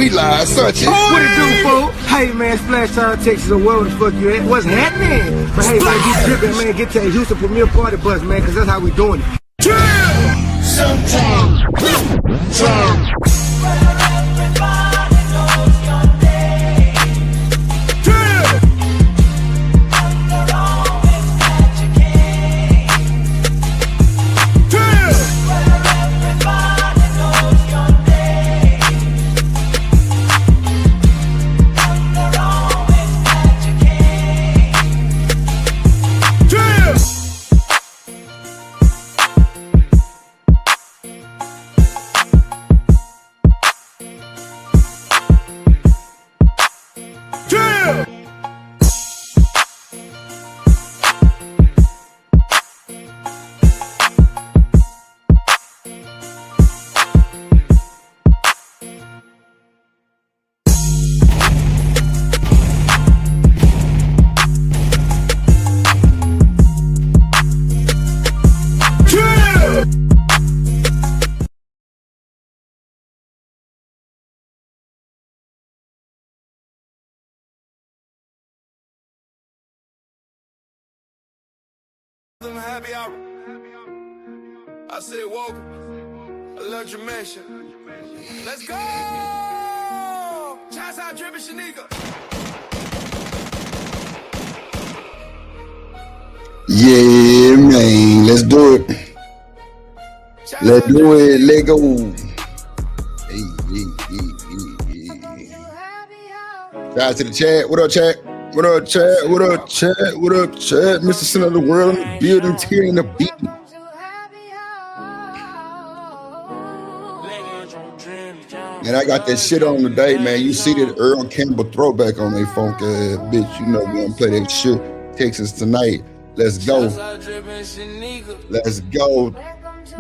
We live, such it. What it do, fool? Hey, man, Splash Town, Texas, or wherever the fuck you at. What's happening? But hey, man, you tripping, man. Get to the Houston Premier Party Bus, man, because that's how we doing it. Sometimes. Happy hour. I said, welcome. Electric Mansion. Let's go! Shots out dripping Shanika. Yeah, man. Let's do it. Let's do it. Let go. Hey. Shout out to the chat. What up, chat? What up, chat? What up, chat? What up, chat? Mr. Center of the World in the building, tearing the beat. Man, I got that shit on today, man. You see that Earl Campbell throwback on that funk ass bitch. You know we're gonna play that shit. Texas tonight. Let's go. Let's go.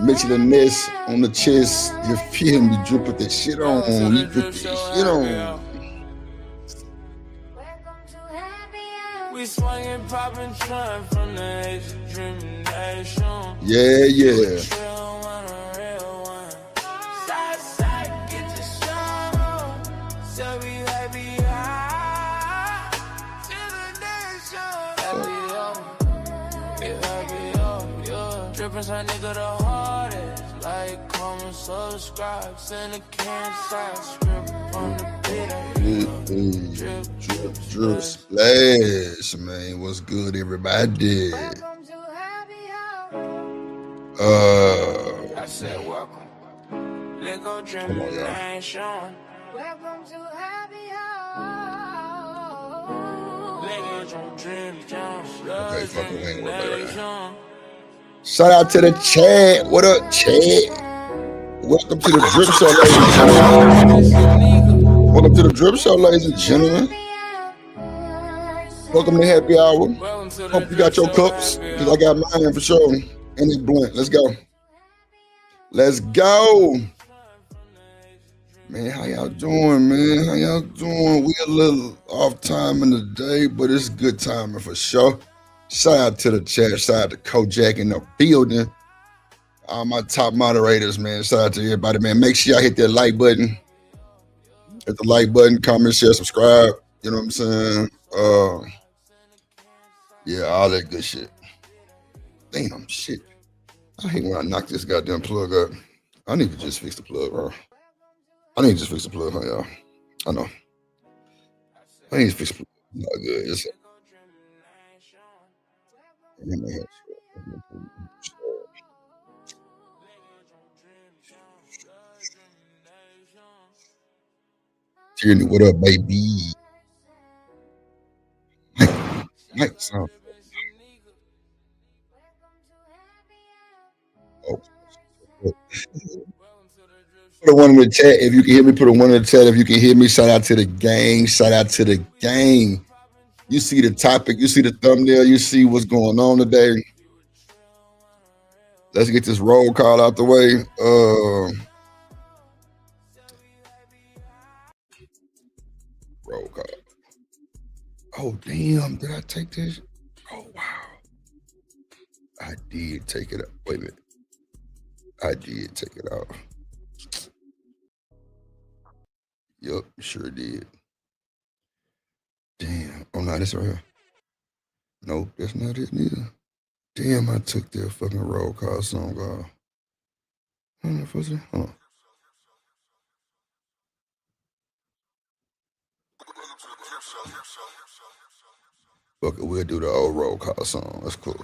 Mitchell and Ness on the chest. You feel me? You put that shit on. You put that shit on. We swinging, popping, trying from the age of dreaming nation. Yeah. Drippin' some nigga the hardest. Like, comment, subscribe, send a can side script on the beat. Drip Splash, man. What's good, everybody? I said welcome. Let go dream nation. Welcome to happy hour. Let go dream okay, fucking ain't work right now. Shout out to the chat. What up, chat? Welcome to the Drip Show, ladies and gentlemen. Welcome to the Drip Show, ladies and gentlemen. Welcome to Happy Hour. Hope you got your cups, because I got mine for sure. And it's blunt. Let's go. Let's go. Man, how y'all doing, man? How y'all doing? We a little off time in the day, but it's good timing for sure. Shout out to the chat. Shout out to Kojak in the building. All my top moderators, man. Shout out to everybody, man. Make sure y'all hit that like button. Hit the like button, comment, share, subscribe. You know what I'm saying? Yeah, all that good shit. Damn, shit. I hate when I knock this goddamn plug up. I need to just fix the plug, bro. I need to just fix the plug, huh, y'all? I know. I need to fix the plug. Not good. It's Tierney, what up, baby? Mike sound. Oh. Put a one in the chat if you can hear me. Put a one in the chat if you can hear me. Shout out to the gang. Shout out to the gang. You see the topic. You see the thumbnail. You see what's going on today. Let's get this roll call out the way. Roll call. Oh, damn. Did I take this? Oh, wow. I did take it out. Wait a minute. I did take it out. Yup, sure did. Damn. Oh no, that's right here. Nope, that's not it neither. Damn, I took that fucking roll call song off. Hold on. Fuck it, we'll do the old roll call song. That's cool.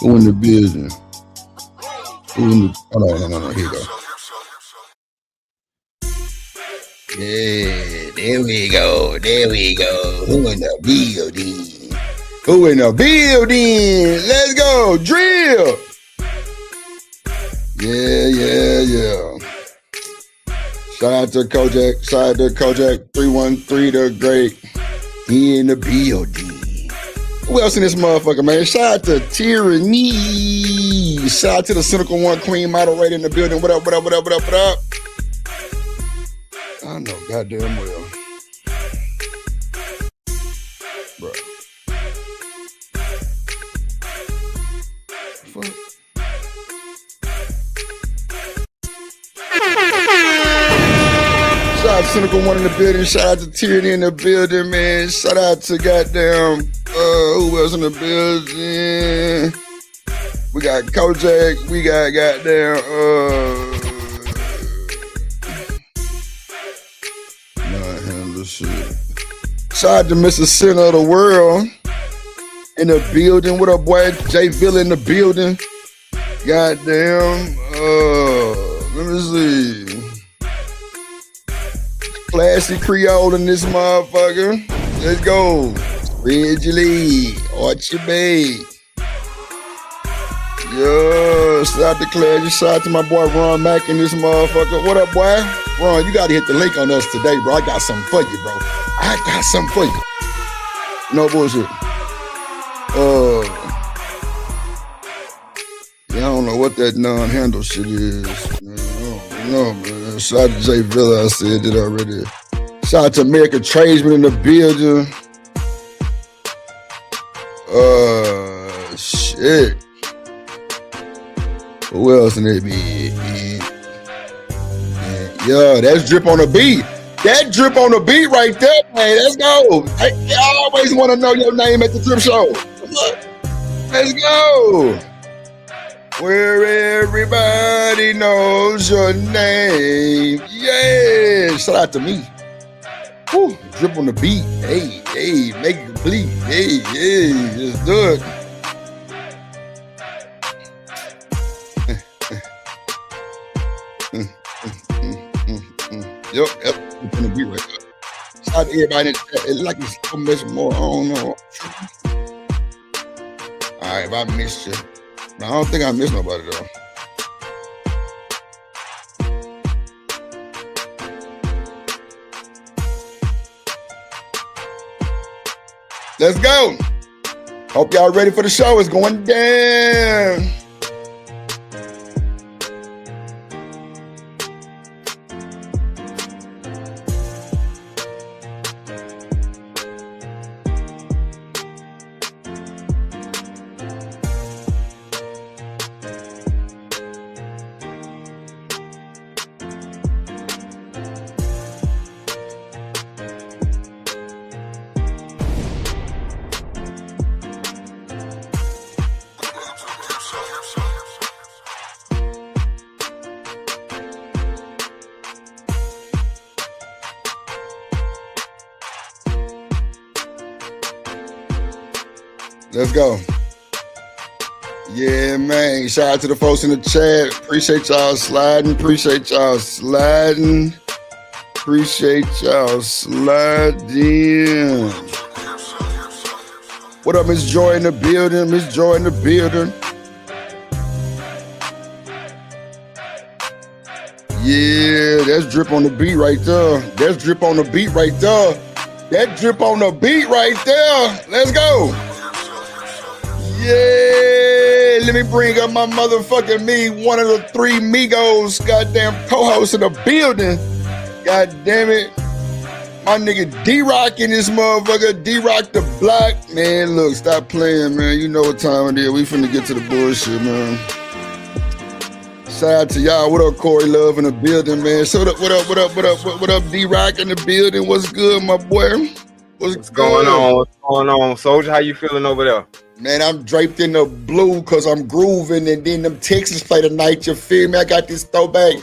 Who in the building? Who in the? Oh no. Here you go. Yeah, there we go. Who in the building? Who in the building? Let's go, drill. Yeah. Shout out to Kojak. 313 the Great. He in the building. Who else in this motherfucker, man? Shout out to Tyranny. Shout out to the Cynical One Queen moderator in the building. What up? I know goddamn well. Bro. Fuck. Shout out to Cynical One in the building. Shout out to Tyranny in the building, man. Shout out to goddamn who else in the building? We got Kojak. We got goddamn shit. Shout out to Mr. Center of the World in the building. What up, boy? J Villa in the building. Goddamn. Let me see. Classy Creole in this motherfucker. Let's go. Spread your lead. Archie Bay. Yeah. Shout out to Claire. Shout out to my boy Ron Mack in this motherfucker. What up, boy? Ron, you gotta hit the link on us today, bro. I got something for you, bro. I got something for you. No bullshit. Yeah, I don't know what that non-handle shit is. Man, I don't know, man. Shout out to J Villa, I said it already. Shout out to American Tradesman in the building. Shit. Who else in there? Yeah, that's drip on the beat. That drip on the beat right there, man. Let's go. I always want to know your name at the drip show. Let's go. Where everybody knows your name. Yeah. Shout out to me. Whew, drip on the beat. Hey, make it complete. Hey, let's do it. Yep, drip on the beat right there. Shout out to everybody in the chat. It's like it's so much more. I don't know. All right, if I missed you. I don't think I missed nobody though. Let's go. Hope y'all ready for the show. It's going down. Let's go. Yeah, man. Shout out to the folks in the chat. Appreciate y'all sliding. Appreciate y'all sliding. What up, Miss Joy in the building? Yeah, that's drip on the beat right there. That drip on the beat right there. Let's go. Yeah, let me bring up my motherfucking me, one of the three Migos, goddamn co-hosts in the building. God damn it. My nigga D-Rock in this motherfucker. D-Rock the Block. Man, look, stop playing, man. You know what time it is. We finna get to the bullshit, man. Shout out to y'all. What up, Corey Love in the building, man? So what up, D-Rock in the building? What's good, my boy? What's going on? What's going on, Soldier? How you feeling over there? Man, I'm draped in the blue because I'm grooving, and then them Texans play tonight. You feel me? I got this throwback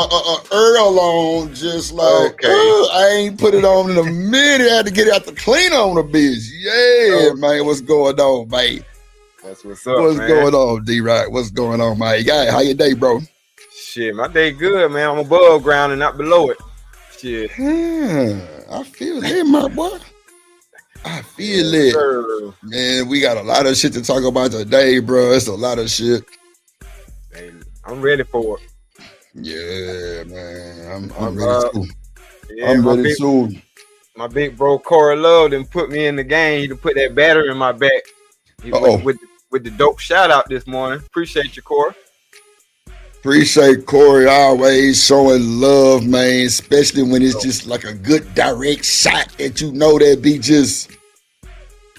Earl on, just like I ain't put it on in a minute. I had to get out the clean on a bitch. Yeah, man. What's going on, man? That's what's up. What's going on, D-Rock? What's going on, man? How your day, bro? Shit, my day good, man. I'm above ground and not below it. Shit. I feel that, my boy. I feel it. Sir. Man, we got a lot of shit to talk about today, bro. It's a lot of shit. Hey, I'm ready for it. Yeah, man. I'm ready too. Yeah, I'm ready too. My big bro Corey Love done put me in the game. He done put that battery in my back. With the dope shout out this morning. Appreciate you, Corey. Appreciate Corey always showing love, man, especially when it's just like a good direct shot that you know that be just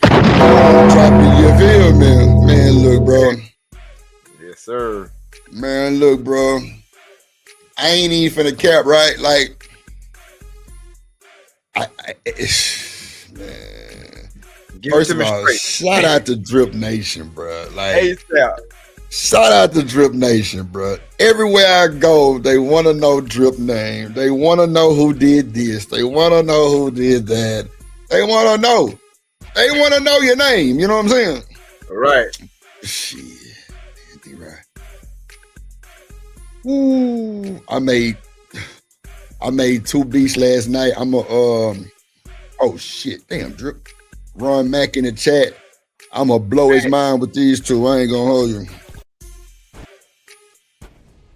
dropping your feel, man. Man, look, bro. Yes, sir. Man, look, bro. I ain't even finna cap, right? Like, man. First of all, shout out to Drip Nation, bro. Like, hey, shout out to Drip Nation, bro. Everywhere I go, they want to know Drip name. They want to know who did this. They want to know who did that. They want to know. They want to know your name. You know what I'm saying? Right. Shit. Right. Ooh, I made 2 beats last night. Oh shit, damn, Drip. Ron Mack in the chat. I'm gonna blow his mind with these two. I ain't gonna hold you.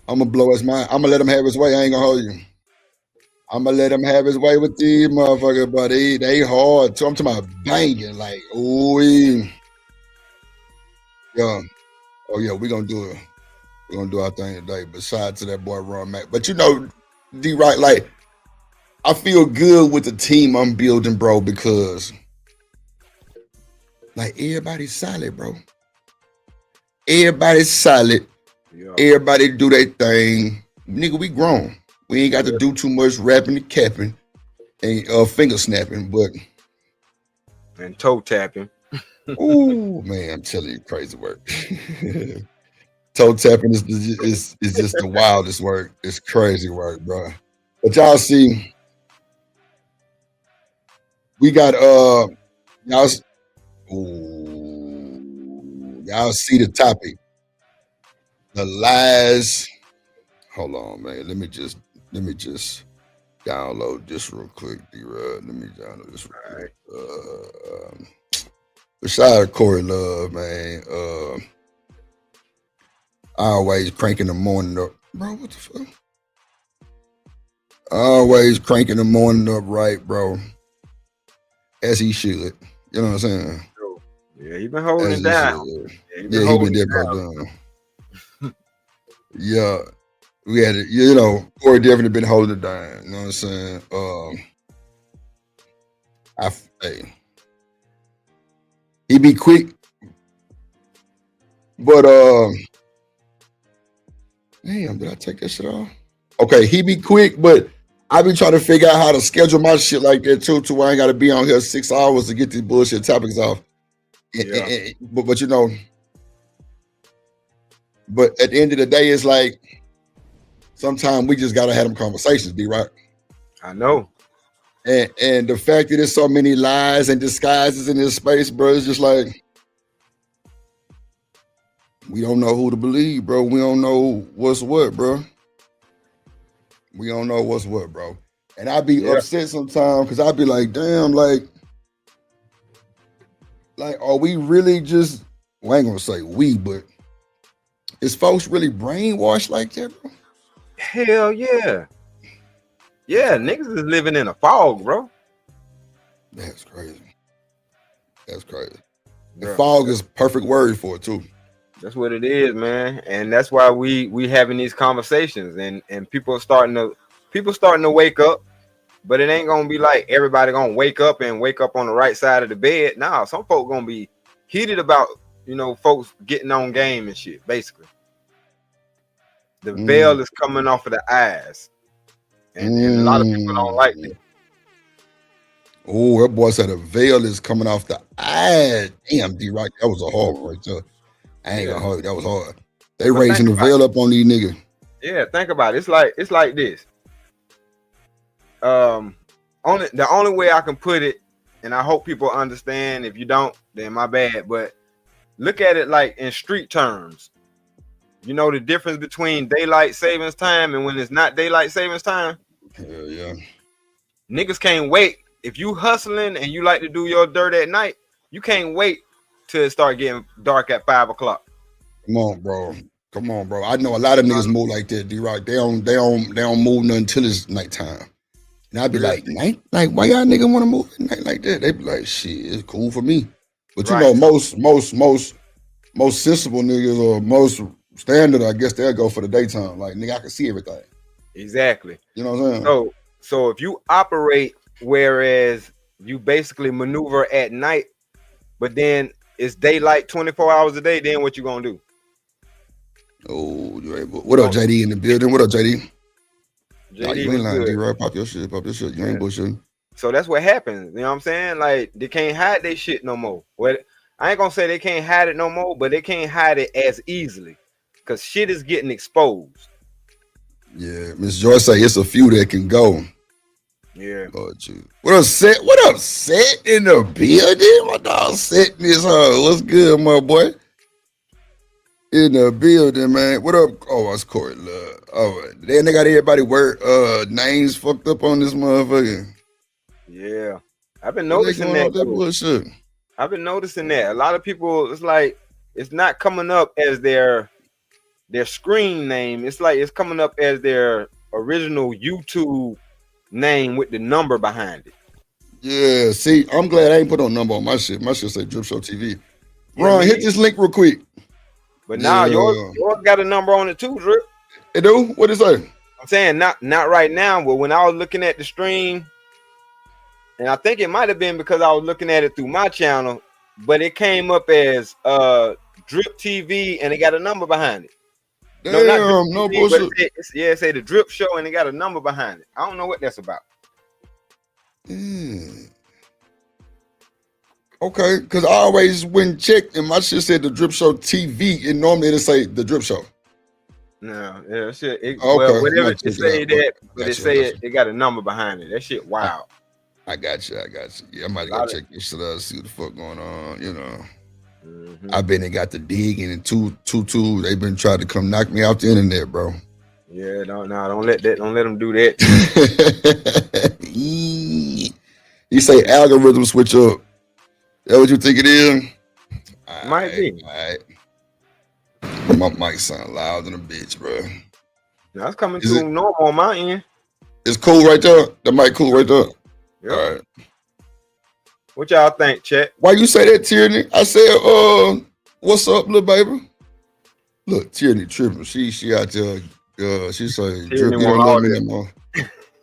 I'm gonna blow his mind. I'm gonna let him have his way. I ain't gonna hold you. I'm gonna let him have his way with these motherfuckers, but they hard. So I'm talking about banging, like, ooh, yeah. Oh yeah, we're gonna do our thing today. Besides to that boy Ron Mack. But you know, D-Rock, like, I feel good with the team I'm building, bro, because like everybody's solid, bro. Everybody's solid. Yeah. Everybody do their thing. Nigga, we grown. We ain't got to do too much rapping and capping and finger snapping, but and toe tapping. Ooh, man, I'm telling you, crazy work. Toe tapping is just the wildest work. It's crazy work, bro. But y'all see, we got y'all see the topic. The lies. Hold on, man. Let me just download this real quick, D-Rod. Let me download this real quick. Besides Corey Love, man. Always cranking the morning up. Bro, what the fuck? Always cranking the morning up right, bro. As he should. You know what I'm saying? Yeah, he been holding it down. Yeah, he been there, bro. Yeah, we had it. You know, Corey definitely been holding it down. You know what I'm saying? He be quick, but damn, did I take that shit off? Okay, he be quick, but I be trying to figure out how to schedule my shit like that too, to where I ain't got to be on here 6 hours to get these bullshit topics off. Yeah. But you know. But at the end of the day, it's like sometimes we just gotta have them conversations, D-Rock. I know. And the fact that there's so many lies and disguises in this space, bro, it's just like we don't know who to believe, bro. We don't know what's what, bro. We don't know what's what, bro. And I be upset sometimes because I be like, damn, like, are we really just, well, I ain't gonna say we, but is folks really brainwashed like that, bro? Hell yeah. Yeah, niggas is living in a fog, bro. That's crazy. That's crazy. The fog is a perfect word for it, too. That's what it is, man. And that's why we having these conversations and people starting to wake up. But it ain't gonna be like everybody gonna wake up on the right side of the bed. Nah, some folk gonna be heated about, folks getting on game and shit. Basically, the veil is coming off of the eyes, and a lot of people don't like that. Oh, that boy said the veil is coming off the eyes. Damn, D-Rock, that was a hard one right there. I ain't gonna hold it. That was hard. They raising the veil up on these niggas. Yeah, think about it. It's like this. The only way I can put it, and I hope people understand. If you don't, then my bad. But look at it like in street terms. You know the difference between daylight savings time and when it's not daylight savings time? Hell yeah. Niggas can't wait. If you hustling and you like to do your dirt at night, you can't wait till it start getting dark at 5 o'clock. Come on, bro. I know a lot of niggas move like that, D-Rock. They don't move nothing till it's nighttime. And I'd be like, night? Like, why y'all niggas want to move at night like that? They be like, shit, it's cool for me. But you know, most sensible niggas or most standard, I guess they'll go for the daytime. Like, nigga, I can see everything. Exactly. You know what I'm saying? So if you operate whereas you basically maneuver at night, but then it's daylight 24 hours a day, then what you gonna do? Oh, what up, JD in the building? What up, JD? JD, you ain't lying, D-Rock. Pop your shit. You ain't bullshitting. So that's what happens. You know what I'm saying? Like, they can't hide their shit no more. Well, I ain't gonna say they can't hide it no more, but they can't hide it as easily because shit is getting exposed. Yeah, Miss Joyce say it's a few that can go. Yeah. Lord, you. What up, Set? What up, Set in the building? My dog Set in this hoe. What's good, my boy? In the building, man. What up? Oh, it's Corey Love. Oh, then they got everybody names fucked up on this motherfucker. Yeah. I've been noticing that. I've been noticing that. A lot of people, it's like it's not coming up as their screen name. It's like it's coming up as their original YouTube name with the number behind it. Yeah, see, I'm glad I ain't put no number on my shit. My shit say Drip Show TV. Ron, hit this link real quick. But now yours got a number on it too, Drip. It do? What is that? I'm saying not right now, but when I was looking at the stream, and I think it might have been because I was looking at it through my channel, but it came up as Drip TV and it got a number behind it. Damn, no bullshit. It say the Drip Show and it got a number behind it. I don't know what that's about. Okay, because I always went check and my shit said the Drip Show TV, and normally it say the Drip Show. No, yeah, shit. Well, whatever it say that, but it got a number behind it. That shit wild. I got you. Yeah, I might go check this shit out, see what the fuck going on. You know, I've been and got the dig and two. They've been trying to come knock me off the internet, bro. Yeah, don't let them do that. You say algorithm switch up. That what you think it is? Might be. All right. My mic sound loud than a bitch, bro. That's coming through normal on my end. It's cool right there. The mic cool right there. Yep. All right. What y'all think, Chet? Why you say that, Tierney? I said, what's up, little baby? Look, Tierney tripping. She out there. She say, drip, you don't love me anymore.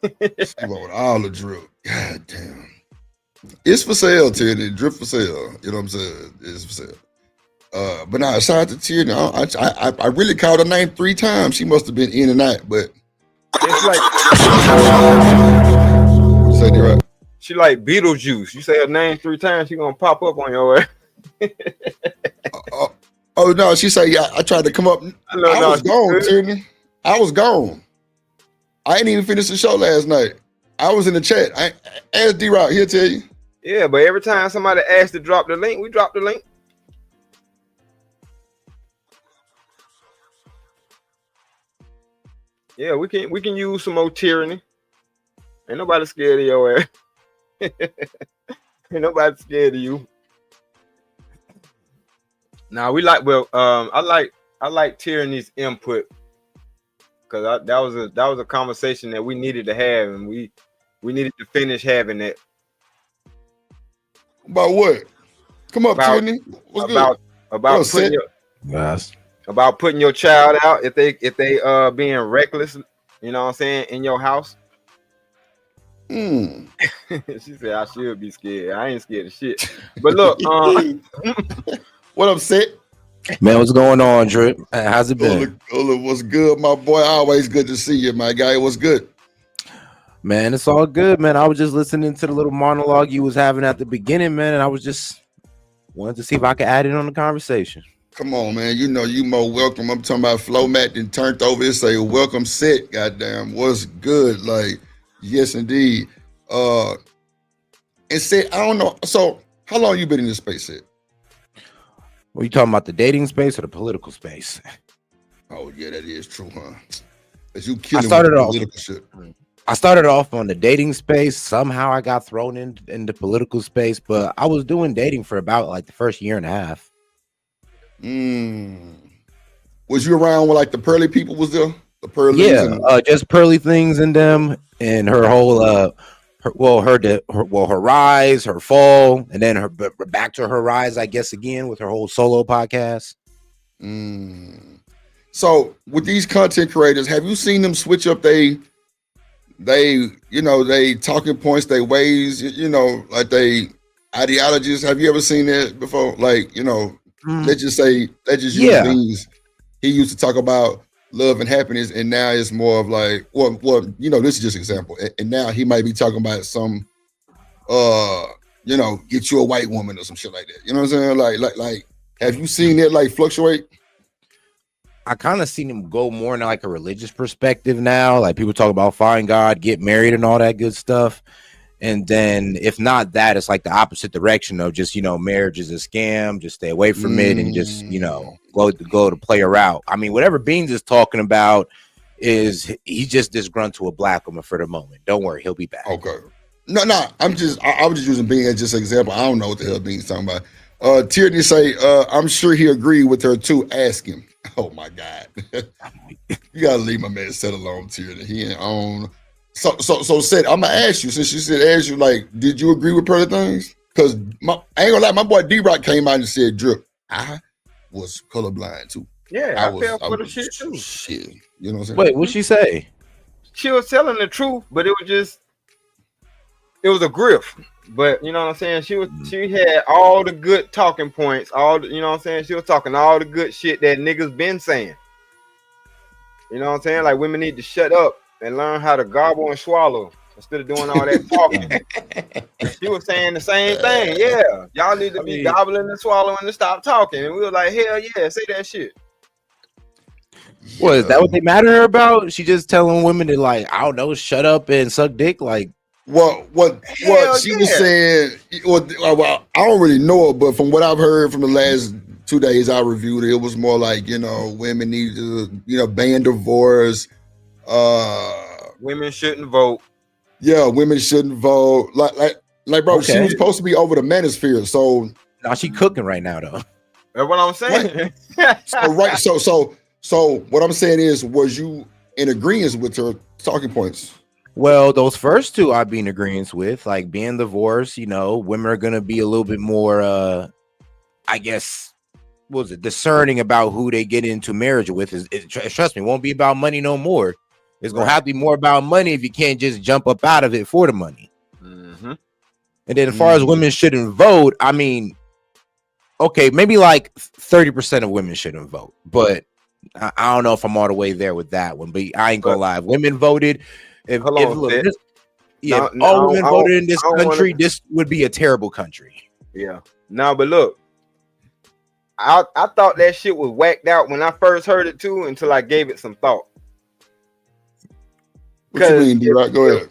She want all the drip. God damn. It's for sale, Tierney. Drip for sale. You know what I'm saying? It's for sale. But now, shout out to Tierney. I really called her name 3 times. She must have been in and out, but it's like say that right. She like Beetlejuice. You say her name 3 times, she gonna pop up on your ass. Oh no, she said, yeah, I tried to come up. I was gone, Tierney. I was gone. I ain't even finished the show last night. I was in the chat. I asked D-Rock, he'll tell you. Yeah, but every time somebody asks to drop the link, we drop the link. Yeah, we can use some more tyranny. Ain't nobody scared of your ass. Ain't nobody scared of you. Now I like tyranny's input because that was a conversation that we needed to have, and we needed to finish having it. About what? Come up, Tyranny. About putting your child out if they being reckless, you know what I'm saying, in your house. She said I should be scared. I ain't scared of shit. But look, what up, Set? Man, what's going on, Drip? How's it been? What's good, my boy? Always good to see you, my guy. What's good? Man, it's all good, man. I was just listening to the little monologue you was having at the beginning, man, and I was just wanted to see if I could add it on the conversation. Come on, man. You know you more welcome. I'm talking about Flow Mat and turned over. It say welcome Set. Goddamn, what's good? Like, yes, indeed. And Set, I don't know. So, how long you been in this space, Set? Were you talking about the dating space or the political space? Oh yeah, that is true, huh? As you killing political shit. I started off on the dating space. Somehow I got thrown in the political space, but I was doing dating for about like the first year and a half. Was you around when like the pearly people was there? The pearly, just pearly things in them, and her whole her rise, her fall, and then her back to her rise, I guess, again with her whole solo podcast. So with these content creators, have you seen them switch up they talking points, they ways, like they ideologies? Have you ever seen that before? Like, let's just say, use things. He used to talk about love and happiness, and now it's more of like, well, this is just an example. And now he might be talking about some, get you a white woman or some shit like that. You know what I'm saying? Like, have you seen it like fluctuate? I kind of seen him go more in like a religious perspective now. Like people talk about find God, get married, and all that good stuff. And then if not that, it's like the opposite direction of just, marriage is a scam. Just stay away from it and just, go to play her out. I mean, whatever Beans is talking about is he's just disgruntled to a black woman for the moment. Don't worry, he'll be back. Okay. No, I was just using Beans as just an example. I don't know what the hell Beans talking about. Tierney say, I'm sure he agreed with her too. Ask him. Oh my God. You gotta leave my man Set alone, Tierney. He ain't on. So Set, I'm gonna ask you, since you said ask you, like, did you agree with pearly things? Because I ain't gonna lie, my boy D-Rock came out and said, Drip, I was colorblind too. Yeah, I fell for the shit too. Shit. You know what I'm saying? Wait, what'd she say? She was telling the truth, but it was a grift. But you know what I'm saying? She had all the good talking points, you know what I'm saying? She was talking all the good shit that niggas been saying. You know what I'm saying? Like women need to shut up and learn how to gobble and swallow instead of doing all that talking. She was saying the same thing. Yeah, y'all need to be gobbling and swallowing and stop talking. And we were like, hell yeah, say that shit. What is that? What they mad at her about? She just telling women to like, I don't know, shut up and suck dick. Like, what she was saying. Well, I don't really know it, but from what I've heard from the last 2 days I reviewed it, it was more like women need to ban divorce. Women shouldn't vote. Yeah, women shouldn't vote. Like, bro, She was supposed to be over the manosphere. So now she cooking right now, though. That's what I'm saying. Right. So what I'm saying is, was you in agreement with her talking points? Well, those first two I'd be in agreement with, like being divorced. Women are gonna be a little bit more, I guess, discerning about who they get into marriage with. Trust me, it won't be about money no more. It's gonna have to be more about money if you can't just jump up out of it for the money. Mm-hmm. And then as far as women shouldn't vote, I mean, okay, maybe like 30% of women shouldn't vote, but I don't know if I'm all the way there with that one. But I ain't gonna lie, if women voted. If all women voted in this country, this would be a terrible country. Yeah. No, but look, I thought that shit was whacked out when I first heard it too, until I gave it some thought. What you mean, D-Rock? Go ahead.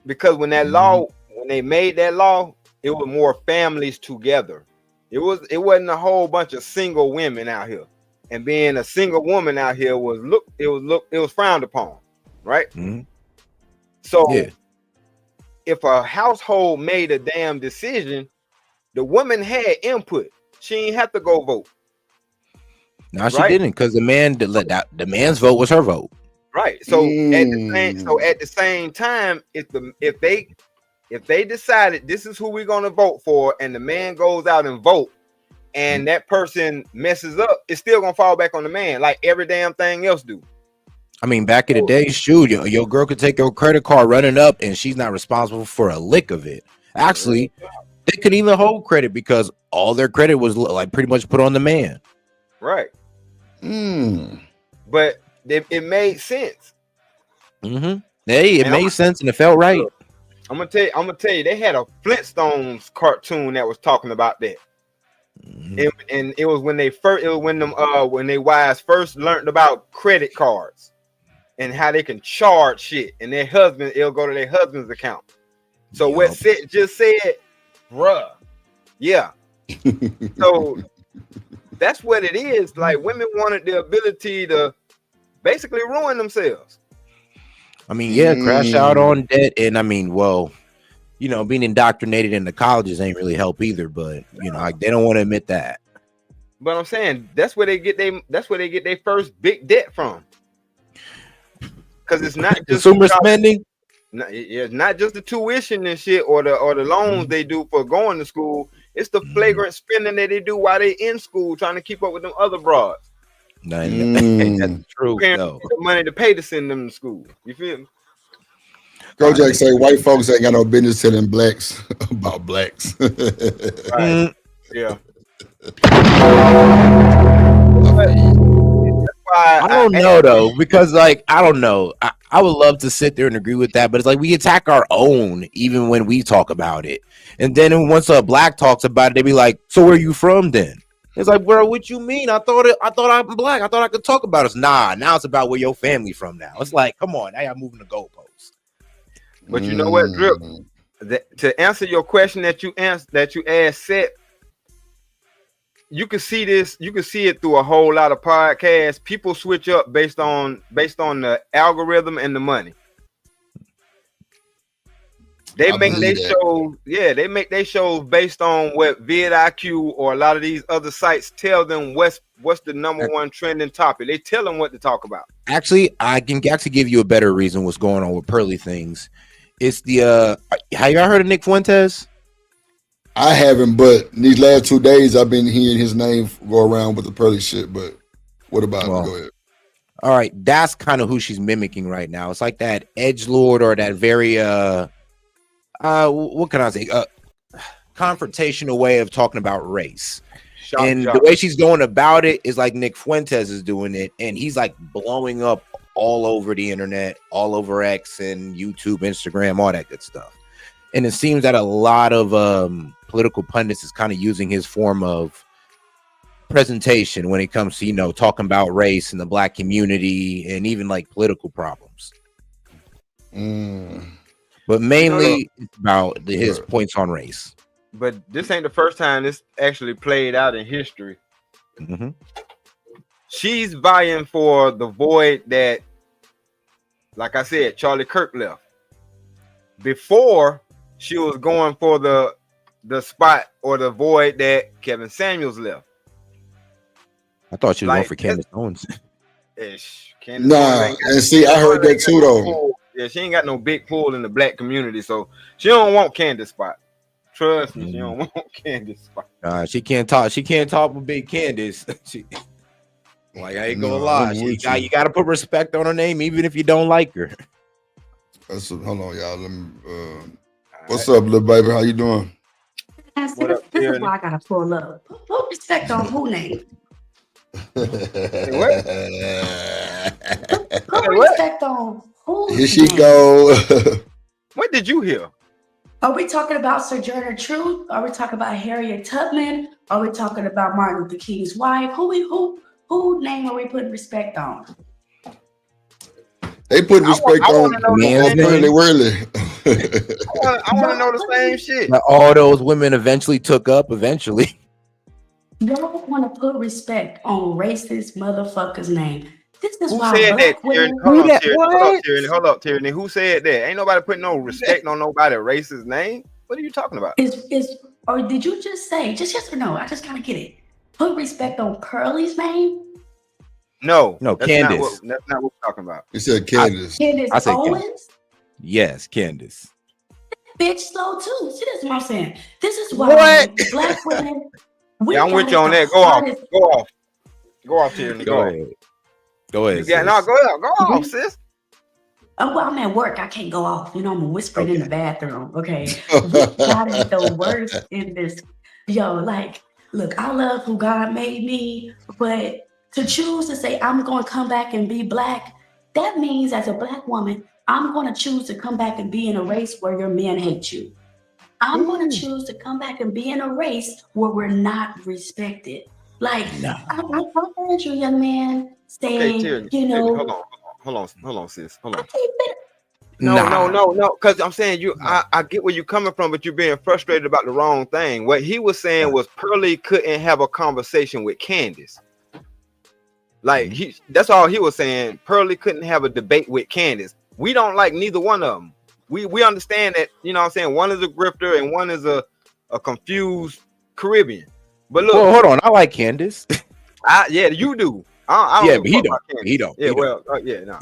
Because when they made that law, it was more families together. It wasn't a whole bunch of single women out here, and being a single woman out here was frowned upon, right? Mm-hmm. So if a household made a damn decision, the woman had input. She ain't have to go vote. No, she didn't, because the man's vote was her vote. Right. So at the same time, if they decided this is who we're gonna vote for, and the man goes out and vote, and that person messes up, it's still gonna fall back on the man, like every damn thing else do. I mean, back in the day, shoot, your girl could take your credit card running up, and she's not responsible for a lick of it. Actually, they could even hold credit because all their credit was like pretty much put on the man. Right. But it made sense. Mm-hmm. Hey, it made sense and it felt right. I'm gonna tell you, they had a Flintstones cartoon that was talking about that. And it was when when they wives first learned about credit cards and how they can charge shit, and it'll go to their husband's account. So what Seth just said, bruh, yeah. So that's what it is. Like, women wanted the ability to basically ruin themselves. I mean, yeah, crash out on debt, and I mean, well, you know, being indoctrinated in the colleges ain't really help either. But you know, like, they don't want to admit that. But I'm saying that's where they get their first big debt from. Because it's not just consumer spending. It's not just the tuition and shit or the loans they do for going to school. It's the flagrant spending that they do while they in school trying to keep up with them other broads. That's true. Parents get the money to pay to send them to school. You feel me? Kojak say white folks ain't got no business telling blacks about blacks. Right. Yeah. I don't know though, because like I don't know. I would love to sit there and agree with that, but it's like we attack our own even when we talk about it. And then once a black talks about it, they be like, "So where are you from then?" It's like, bro, what you mean? I thought I'm black. I thought I could talk about us. Nah, now it's about where your family from now. It's like, come on, now y'all moving the goalposts. But you know what, Drip? To answer your question that you asked Seth, you can see this. You can see it through a whole lot of podcasts. People switch up based on the algorithm and the money. They make their shows. Yeah, they make their shows based on what vidIQ or a lot of these other sites tell them what's the number one trending topic. They tell them what to talk about. Actually, I can actually give you a better reason what's going on with Pearly things. It's the have y'all heard of Nick Fuentes? I haven't, but these last 2 days I've been hearing his name go around with the Pearly shit. But what about it? Go ahead. All right, that's kind of who she's mimicking right now. It's like that edgelord or that very what can I say? Confrontational way of talking about race. The way she's going about it is like Nick Fuentes is doing it, and he's like blowing up all over the internet, all over X and YouTube, Instagram, all that good stuff. And it seems that a lot of political pundits is kind of using his form of presentation when it comes to, you know, talking about race and the black community and even like political problems. But mainly it's about his points on race. But this ain't the first time this actually played out in history. She's vying for the void that, like I said, Charlie Kirk left. Before, she was going for the spot or the void that Kevin Samuels left. I thought she was going for Candace Owens. Nah, and see, I heard that too, though. Yeah, she ain't got no big pull in the black community, so she don't want Candace spot. Trust me, she don't want Candace spot. She can't talk. She can't talk with Big Candace. Like, I ain't gonna lie. You got to put respect on her name, even if you don't like her. Hold on, y'all. Let me. What's up, little baby? How you doing? This is why I gotta pull up. Put respect on who name? Put respect on who? Here she go. What did you hear? Are we talking about Sojourner Truth? Are we talking about Harriet Tubman? Are we talking about Martin Luther King's wife? Who name are we putting respect on? They put respect on Pearly Whirly. I want to know the same shit. All those women eventually took up. Eventually, y'all want to put respect on racist motherfuckers' name. This is who why said that, women. Hold up, Tyranny. Who said that? Ain't nobody putting no respect on nobody racist name. What are you talking about? Or did you just say just yes or no? I just gotta get it. Put respect on Pearly's name. No, that's Candace. That's not what we're talking about. You said Candace. I said Owens. Candace. Yes, Candace. Bitch, slow too. See, that's what I'm saying. This is why black women. Yeah, I'm with you on that. Go off, Tyranny. Go off. Go ahead. You got no. Go off, sis. Oh, well, I'm at work. I can't go off. You know, I'm whispering in the bathroom. Okay. God is the worst in this. Yo, like, look, I love who God made me, but to choose to say I'm going to come back and be black, that means as a black woman, I'm going to choose to come back and be in a race where your men hate you. I'm going to choose to come back and be in a race where we're not respected. Like, No. I heard you, young man, saying, Tyrion, you know, hold on, sis. Hold on. I can't fit. No. Because I'm saying I get where you're coming from, but you're being frustrated about the wrong thing. What he was saying was Pearly couldn't have a conversation with Candace. Like that's all he was saying. Pearly couldn't have a debate with Candace. We don't like neither one of them. We understand that, you know what I'm saying? One is a grifter and one is a confused Caribbean. But look, well, hold on. I like Candace. Yeah, you do. I don't but he don't. He don't. Yeah, no.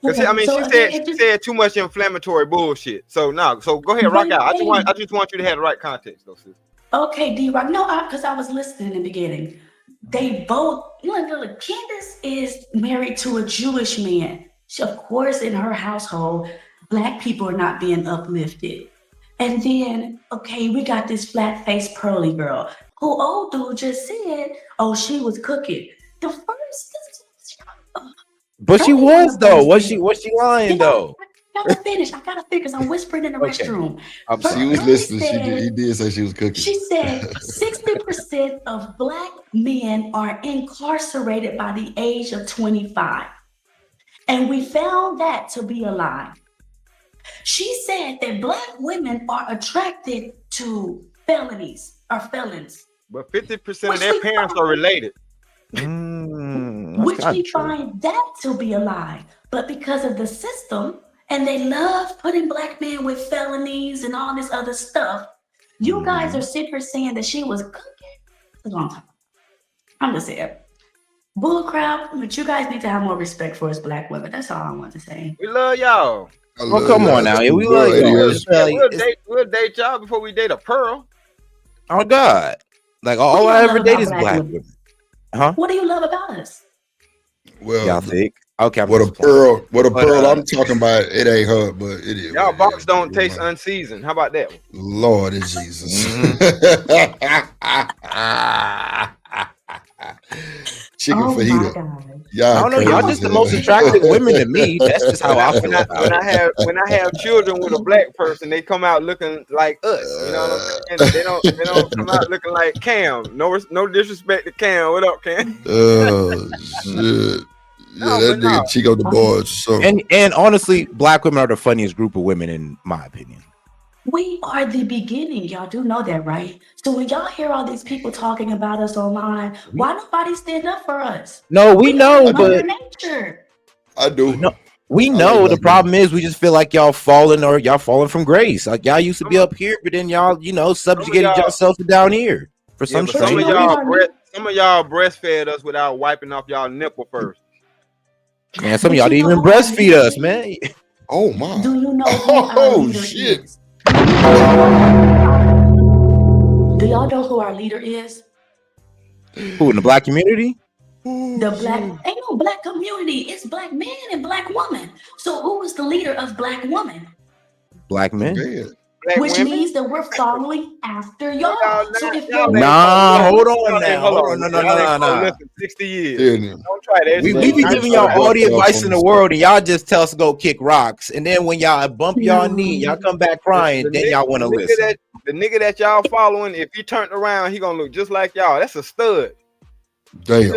I mean, she said too much inflammatory bullshit. So go ahead, rock out. I just want you to have the right context, though, sis. Okay, D-Rock. No, because I was listening in the beginning. They both, look, Candace is married to a Jewish man. Of course, in her household, Black people are not being uplifted. And then, okay, we got this flat-faced Pearly girl who old dude just said, oh, she was cooking. The first, but she was though. Was she lying though? I gotta finish because I'm whispering in the restroom. She was listening. He did say she was cooking. She said 60% of Black men are incarcerated by the age of 25. And we found that to be a lie. She said that Black women are attracted to felonies or felons. But 50% of their parents are related. Which we find that to be a lie. But because of the system, and they love putting Black men with felonies and all this other stuff, you guys are sitting here saying that she was cooking. I'm just saying. Bullcrap, but you guys need to have more respect for us Black women. That's all I want to say. We love y'all. Well, come on now. We love y'all. We'll date y'all before we date a Pearl. Oh, God. Like, all I ever date is Black women. Huh? What do you love about us? Well, y'all think? Okay. What a pearl I'm talking about, it ain't her, but it is. Y'all box don't taste unseasoned. How about that one? Lord is Jesus. Chicken fajita. I don't know. Y'all just the most attractive women to me. That's just how I feel. When I have children with a Black person, they come out looking like us. You know what I'm saying? They don't come out looking like Cam. No disrespect to Cam. What up, Cam? Oh shit. Yeah, that nigga Chico the boys. So. And honestly, Black women are the funniest group of women in my opinion. We are the beginning. Y'all do know that, right? So when y'all hear all these people talking about us online, why nobody stand up for us? No, we know, but nature. I do. No, we know. The problem is we just feel like y'all falling from grace. Like y'all used to be up here, but then y'all, subjugated yourselves down here for some some of y'all breastfed us without wiping off y'all nipple first. Man, some of y'all didn't even breastfeed us, man. Oh my. Do you know who our leader shit. Is? Do y'all know who our leader is? Who in the Black community? The Black ain't no Black community. It's Black man and Black woman. So who is the leader of Black woman? Black men. Which means that we're following after y'all. So if you're hold on now. No. 60 years. Yeah. Don't try that. We be giving y'all all the advice in the world, and y'all just tell us to go kick rocks. And then when y'all bump y'all knee, y'all come back crying. Then y'all want to listen. The nigga that y'all following, if he turned around, he gonna look just like y'all. That's a stud. Damn.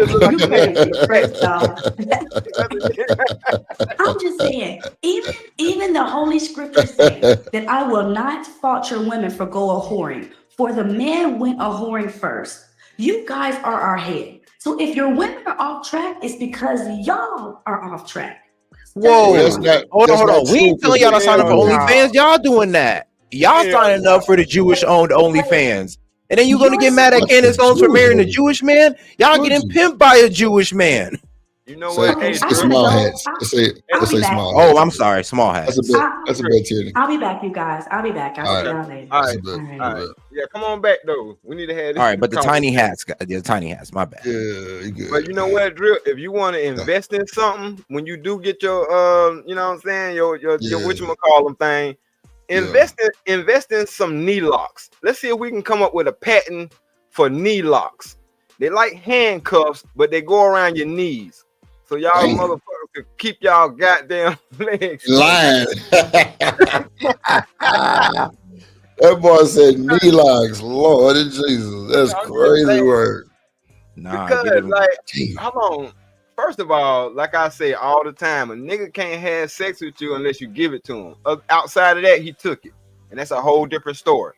I'm just saying, even the Holy Scripture says that I will not fault your women for go a whoring, for the man went a whoring first. You guys are our head. So if your women are off track, it's because y'all are off track. Whoa, hold on. We ain't telling y'all to sign up for OnlyFans. Y'all doing that. Y'all signing up for the Jewish-owned OnlyFans. And then you're going to get mad at Candace Owens for marrying a Jewish man? Y'all getting pimped by a Jewish man. You know Say, what? Hey, say I gotta small go. hats. I'll Let's be say back. small Oh, hats. I'm sorry, small hats. That's a bet, Tierney. I'll be back, you guys. I'll be back. I'll All see right. y'all later. all That's a right, bet. All right. all right. Yeah, come on back though. We need to have All this right, but the tiny conversation. hats, the tiny hats, my bad. Yeah, you good. But you know what, Drill? If you want to invest in something, when you do get your you know what I'm saying, your whatchamacallem thing, invest in some knee locks. Let's see if we can come up with a patent for knee locks. They like handcuffs, but they go around your knees. So y'all Damn. motherfuckers could keep y'all goddamn legs. Lying. That boy said knee locks. Lord Jesus, that's I'm just crazy saying, word. Nah, because get him. like, Damn. hold on. First of all, like I say all the time, a nigga can't have sex with you unless you give it to him. Outside of that, he took it, and that's a whole different story.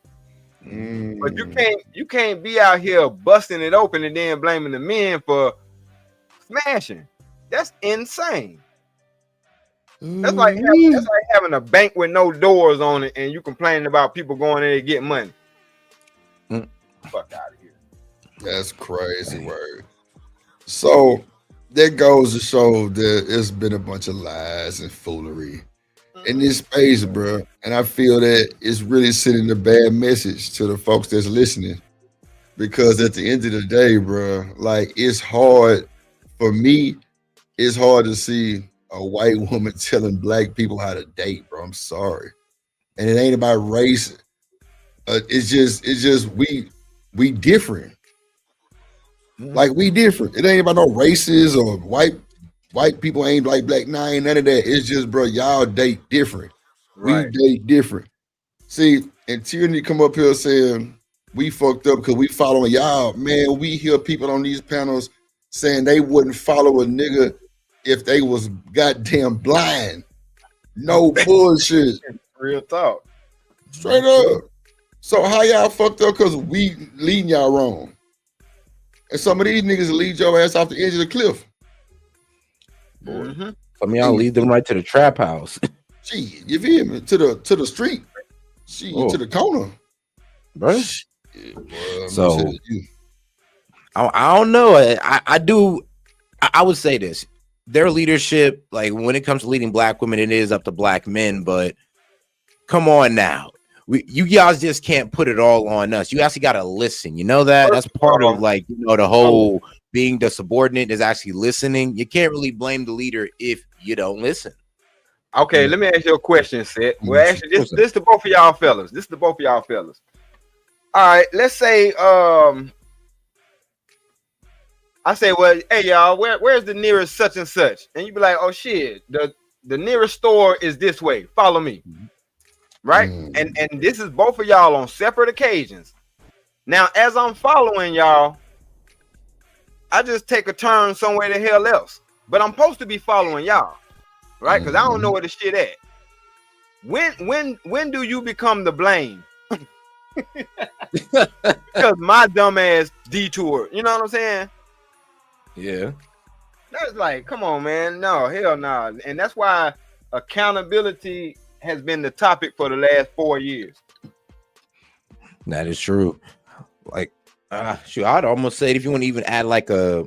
But you can't be out here busting it open and then blaming the men for smashing. That's insane. That's like having a bank with no doors on it, and you complaining about people going in to get money. Fuck out of here. That's crazy word. So that goes to show that it's been a bunch of lies and foolery in this space, bro. And I feel that it's really sending a bad message to the folks that's listening. Because at the end of the day, bro, like it's hard for me, it's hard to see a white woman telling black people how to date, bro. I'm sorry. And it ain't about race. It's just we different. Like we different. It ain't about no races or white people ain't like black. Nah, ain't none of that. It's just, bro, y'all date different. Right. We date different. See, and Tierney come up here saying we fucked up because we following y'all. Man, we hear people on these panels saying they wouldn't follow a nigga if they was goddamn blind. No bullshit. Real talk. Straight up. So how y'all fucked up because we leading y'all wrong? And some of these niggas lead your ass off the edge of the cliff. Mm-hmm. Some of y'all lead them right to the trap house. Gee, you feel me? To the street. To the corner. Bro. Shit, boy, so I don't know. I would say this. Their leadership, like when it comes to leading black women, it is up to black men, but come on now. You guys just can't put it all on us. You actually got to listen. You know that? That's part of like, the whole being the subordinate is actually listening. You can't really blame the leader if you don't listen. Okay, let me ask you a question, Seth. Well, actually, this to both of y'all fellas. All right, let's say I say, well, hey y'all, where's the nearest such and such? And you be like, oh shit, the nearest store is this way. Follow me. Right? And this is both of y'all on separate occasions. Now, as I'm following y'all, I just take a turn somewhere the hell else. But I'm supposed to be following y'all. Right? Because I don't know where the shit at. When do you become the blame? Because my dumb ass detour. You know what I'm saying? Yeah. That's like, come on, man. No, hell no. And that's why accountability has been the topic for the last 4 years. That is true. Like, shoot, I'd almost say if you want to even add like a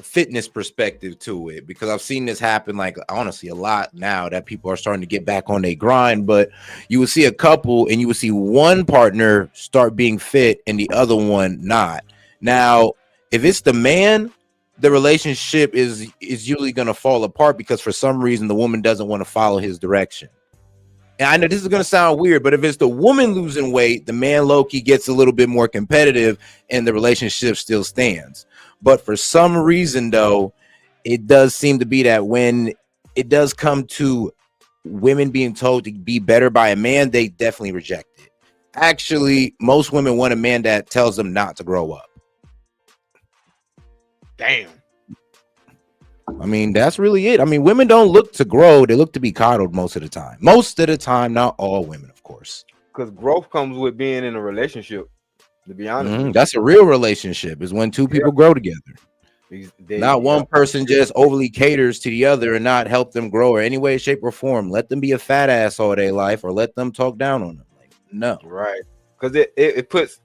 fitness perspective to it, because I've seen this happen, like honestly, a lot now that people are starting to get back on their grind. But you would see a couple and you would see one partner start being fit and the other one not. Now, if it's the man, the relationship is usually going to fall apart because for some reason the woman doesn't want to follow his direction. And I know this is going to sound weird, but if it's the woman losing weight, the man low-key gets a little bit more competitive and the relationship still stands. But for some reason, though, it does seem to be that when it does come to women being told to be better by a man, they definitely reject it. Actually, most women want a man that tells them not to grow up. Damn. I mean, that's really it. I mean, women don't look to grow. They look to be coddled most of the time. Most of the time, not all women, of course. Because growth comes with being in a relationship, to be honest. That's a real relationship, is when two people grow together. Not one person just overly caters to the other and not help them grow or any way, shape, or form. Let them be a fat ass all day life or let them talk down on them. Like, no. Right. Because it puts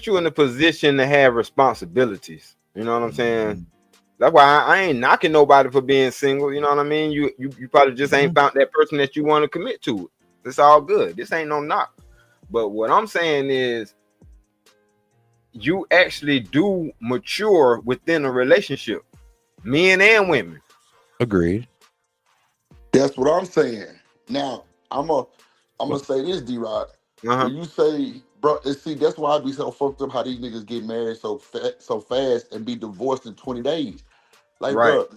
you in a position to have responsibilities. You know what I'm saying? That's why I ain't knocking nobody for being single. You know what I mean? You probably just ain't found that person that you want to commit to. It's all good. This ain't no knock. But what I'm saying is, you actually do mature within a relationship, men and women. Agreed. That's what I'm saying. Now, I'm gonna say this, D-Rod. When you say, bro, see, that's why I be so fucked up how these niggas get married so fast and be divorced in 20 days. Like, bro,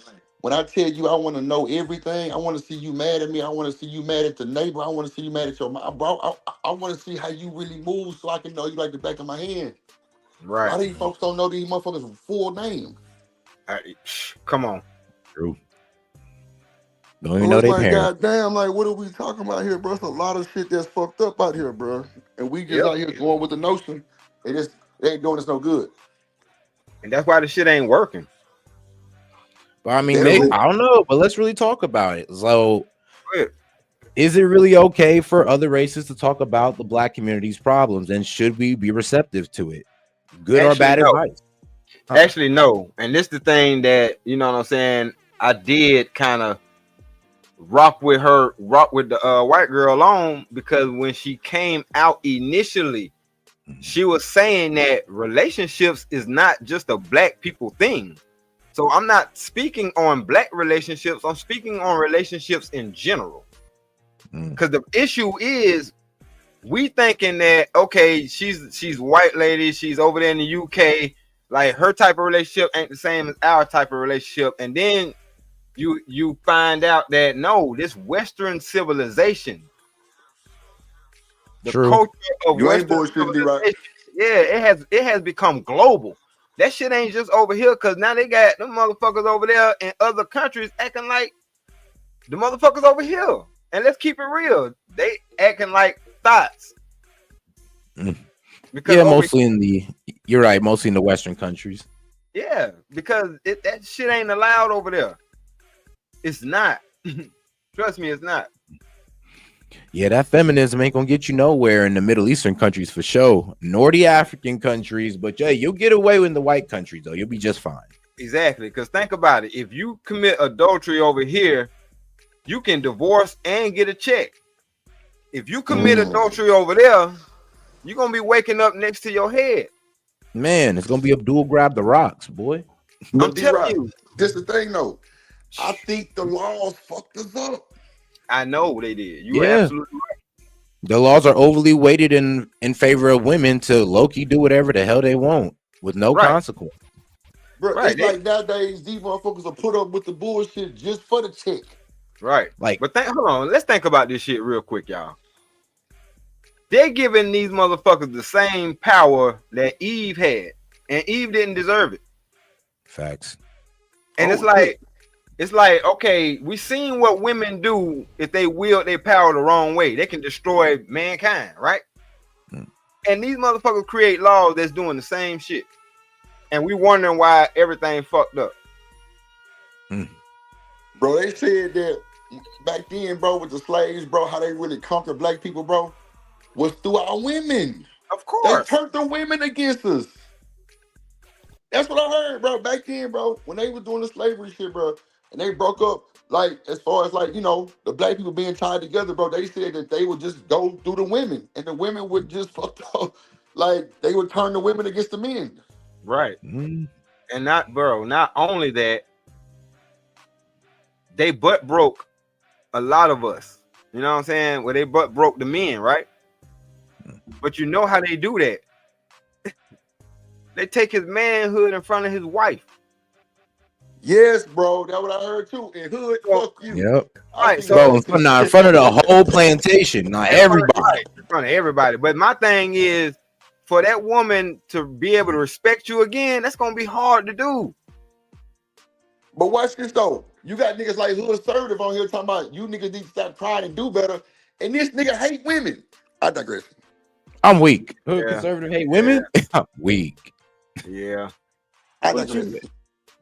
when I tell you I want to know everything, I want to see you mad at me. I want to see you mad at the neighbor. I want to see you mad at your mom, bro. I want to see how you really move so I can know you like the back of my hand. Right. Why these folks don't know these motherfuckers' full name? Come on. True. Don't even know they like, parents. goddamn, like, what are we talking about here, bro? It's a lot of shit that's fucked up out here, bro. And we just out here going with the notion they ain't doing us no good. And that's why the shit ain't working. But I mean, maybe, I don't know, but let's really talk about it. So, is it really okay for other races to talk about the Black community's problems, and should we be receptive to it? Good or bad advice? Actually, no. And this the thing that, you know what I'm saying, I did kind of rock with the white girl on, because when she came out initially, she was saying that relationships is not just a Black people thing. So I'm not speaking on Black relationships. I'm speaking on relationships in general. Because the issue is, we thinking that, okay, she's white lady, she's over there in the UK, like her type of relationship ain't the same as our type of relationship. And then you find out that no, this Western civilization, the culture of Western civilization, it has become global. That shit ain't just over here, because now they got them motherfuckers over there in other countries acting like the motherfuckers over here. And let's keep it real, they acting like thoughts. Because mostly you're right, mostly in the Western countries. Yeah, because that shit ain't allowed over there. It's not. Trust me, it's not. Yeah, that feminism ain't gonna get you nowhere in the Middle Eastern countries for sure, nor the African countries. But yeah, you'll get away in the white countries though. You'll be just fine. Exactly, because think about it. If you commit adultery over here, you can divorce and get a check. If you commit adultery over there, you're gonna be waking up next to your head. Man, it's gonna be Abdul grab the rocks, boy. I'm telling you, this the thing though. I think the laws fucked us up. I know they did. You are absolutely right. The laws are overly weighted in favor of women to low-key do whatever the hell they want with no consequence. Bro, it's like nowadays these motherfuckers will put up with the bullshit just for the check. Right. But hold on, let's think about this shit real quick, y'all. They're giving these motherfuckers the same power that Eve had, and Eve didn't deserve it. Facts. And it's like, okay, we seen what women do if they wield their power the wrong way. They can destroy mankind, right? And these motherfuckers create laws that's doing the same shit. And we wondering why everything fucked up. Bro, they said that back then, bro, with the slaves, bro, how they really conquered Black people, bro, was through our women. Of course. They turned the women against us. That's what I heard, bro. Back then, bro, when they were doing the slavery shit, bro, and they broke up, like, as far as, like, you know, the Black people being tied together, bro, they said that they would just go through the women, and the women would just fuck up. Like, they would turn the women against the men. Right. And not only that, they butt broke a lot of us. You know what I'm saying? Where they butt broke the men, right? But you know how they do that? They take his manhood in front of his wife. Yes, bro. That's what I heard too. And hood, fuck you. Yep. All right, so in front of the whole plantation, not everybody. Right, in front of everybody. But my thing is, for that woman to be able to respect you again, that's gonna be hard to do. But watch this though. You got niggas like Hood Assertive on here talking about you niggas need to stop crying and do better. And this nigga hate women. I digress. I'm weak. Hood conservative hate women? I'm weak. Yeah. I digress.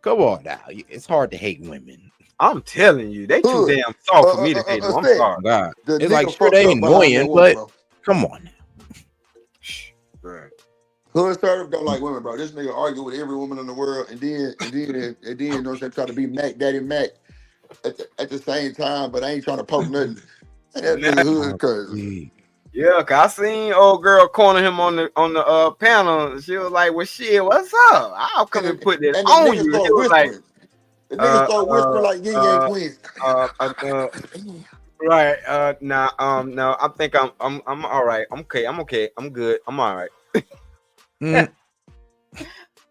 Come on now. It's hard to hate women. I'm telling you, they too damn soft for me to hate them. I'm sorry. God. It's like, sure, they annoying, but come on now. Right. Hood Serve don't like women, bro. This nigga argue with every woman in the world, and then you know what I'm saying, try to be Mac, Daddy Mac at the same time, but I ain't trying to poke nothing. And that nigga Hood crazy. Yeah, cause I seen old girl corner him on the panel. She was like, "Well, shit, what's up? I'll come and put this on you." Start He was like, the nigga start whispering like Yin Yang Twins. Right. No, I think I'm all right. I'm okay. I'm good. I'm all right.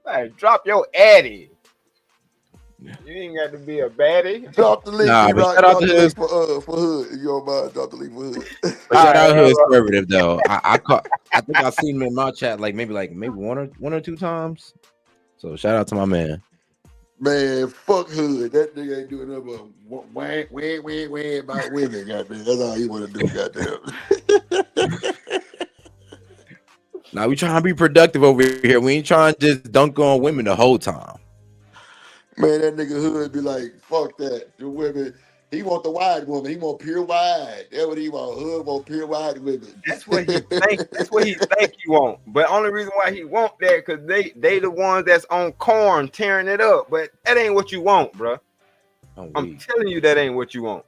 Like, drop your addy. You ain't got to be a baddie. Drop the link. Shout out to his for Hood. If you don't mind, drop the link for Hood. Shout out Hood Conservative though. I think I've seen him in my chat maybe one or two times. So shout out to my man. Man, fuck Hood. That nigga ain't doing nothing but wang about women, goddamn. That's all he want to do, goddamn. Now we trying to be productive over here. We ain't trying to just dunk on women the whole time. Man, that nigga Hood be like, fuck that. The women, he want the wide woman. He want pure wide. That's what he want. Hood want pure wide women. That's what he think. That's what he think he want. But only reason why he want that because they the ones that's on corn tearing it up. But that ain't what you want, bro. I'm telling you, that ain't what you want.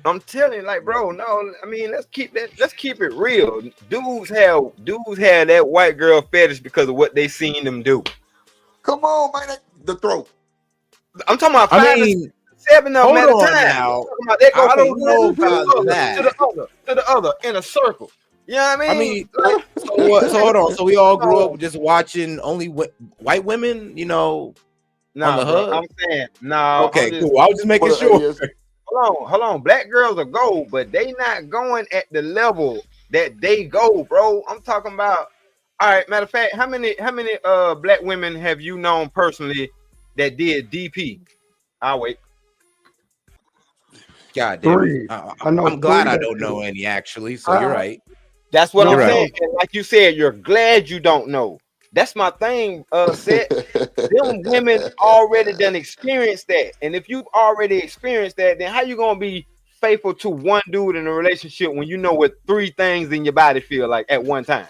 I'm telling you, like, bro, no. I mean, let's keep it real. Dudes have that white girl fetish because of what they seen them do. Come on, man, the throat. I'm talking about 5 to 7 of them at a time. Now. I don't know about that. To the other in a circle. You know what I mean? So hold on. So we all grew up just watching only white women, you know, on the hood? I'm saying, no. Okay, cool. I was just making sure. Hold on. Black girls are gold, but they not going at the level that they go, bro. I'm talking about. All right, matter of fact, how many black women have you known personally that did DP? I'll wait. God damn. I'm glad I don't know any, actually. So you're right. That's what I'm saying. And like you said, you're glad you don't know. That's my thing, Seth. Them women already done experienced that. And if you've already experienced that, then how you gonna be faithful to one dude in a relationship when you know what 3 things in your body feel like at one time?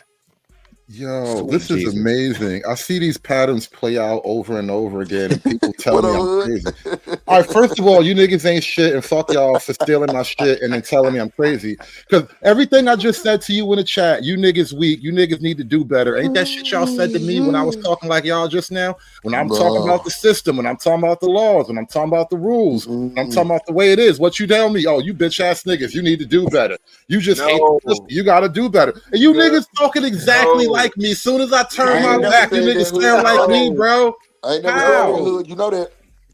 Yo, this is amazing. I see these patterns play out over and over again, and people tell me I'm crazy. All right, first of all, you niggas ain't shit, and fuck y'all for stealing my shit and then telling me I'm crazy. Because everything I just said to you in the chat, you niggas weak, you niggas need to do better. Ain't that shit y'all said to me when I was talking like y'all just now? When I'm talking about the system, when I'm talking about the laws, when I'm talking about the rules, when I'm talking about the way it is, what you tell me? Oh, you bitch ass niggas, you need to do better. You just hate the system. You got to do better. And you niggas talking exactly like me. As soon as I turn my back, you niggas sound like me, bro. I ain't never said that, Hood. You know that.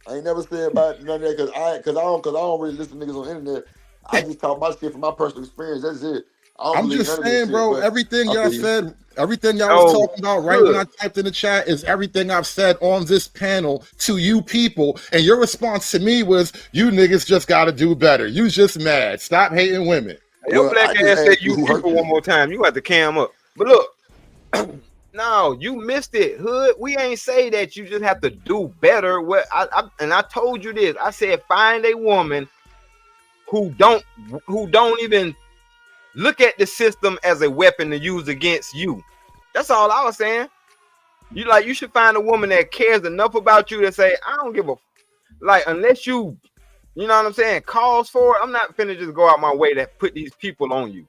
I ain't never said about none of that because I don't really listen to niggas on the internet. I just talk my shit from my personal experience. That's it. I'm just saying, bro, everything y'all said, everything y'all was talking about right when I typed in the chat is everything I've said on this panel to you people. And your response to me was, you niggas just got to do better. You just mad. Stop hating women. Your black ass said you people one more time. You got to cam up. But look. No, you missed it, Hood. We ain't say that you just have to do better. What I told you this. I said find a woman who don't even look at the system as a weapon to use against you. That's all I was saying. You should find a woman that cares enough about you to say, I don't give a unless you know what I'm saying, calls for it. I'm not finna just go out my way to put these people on you.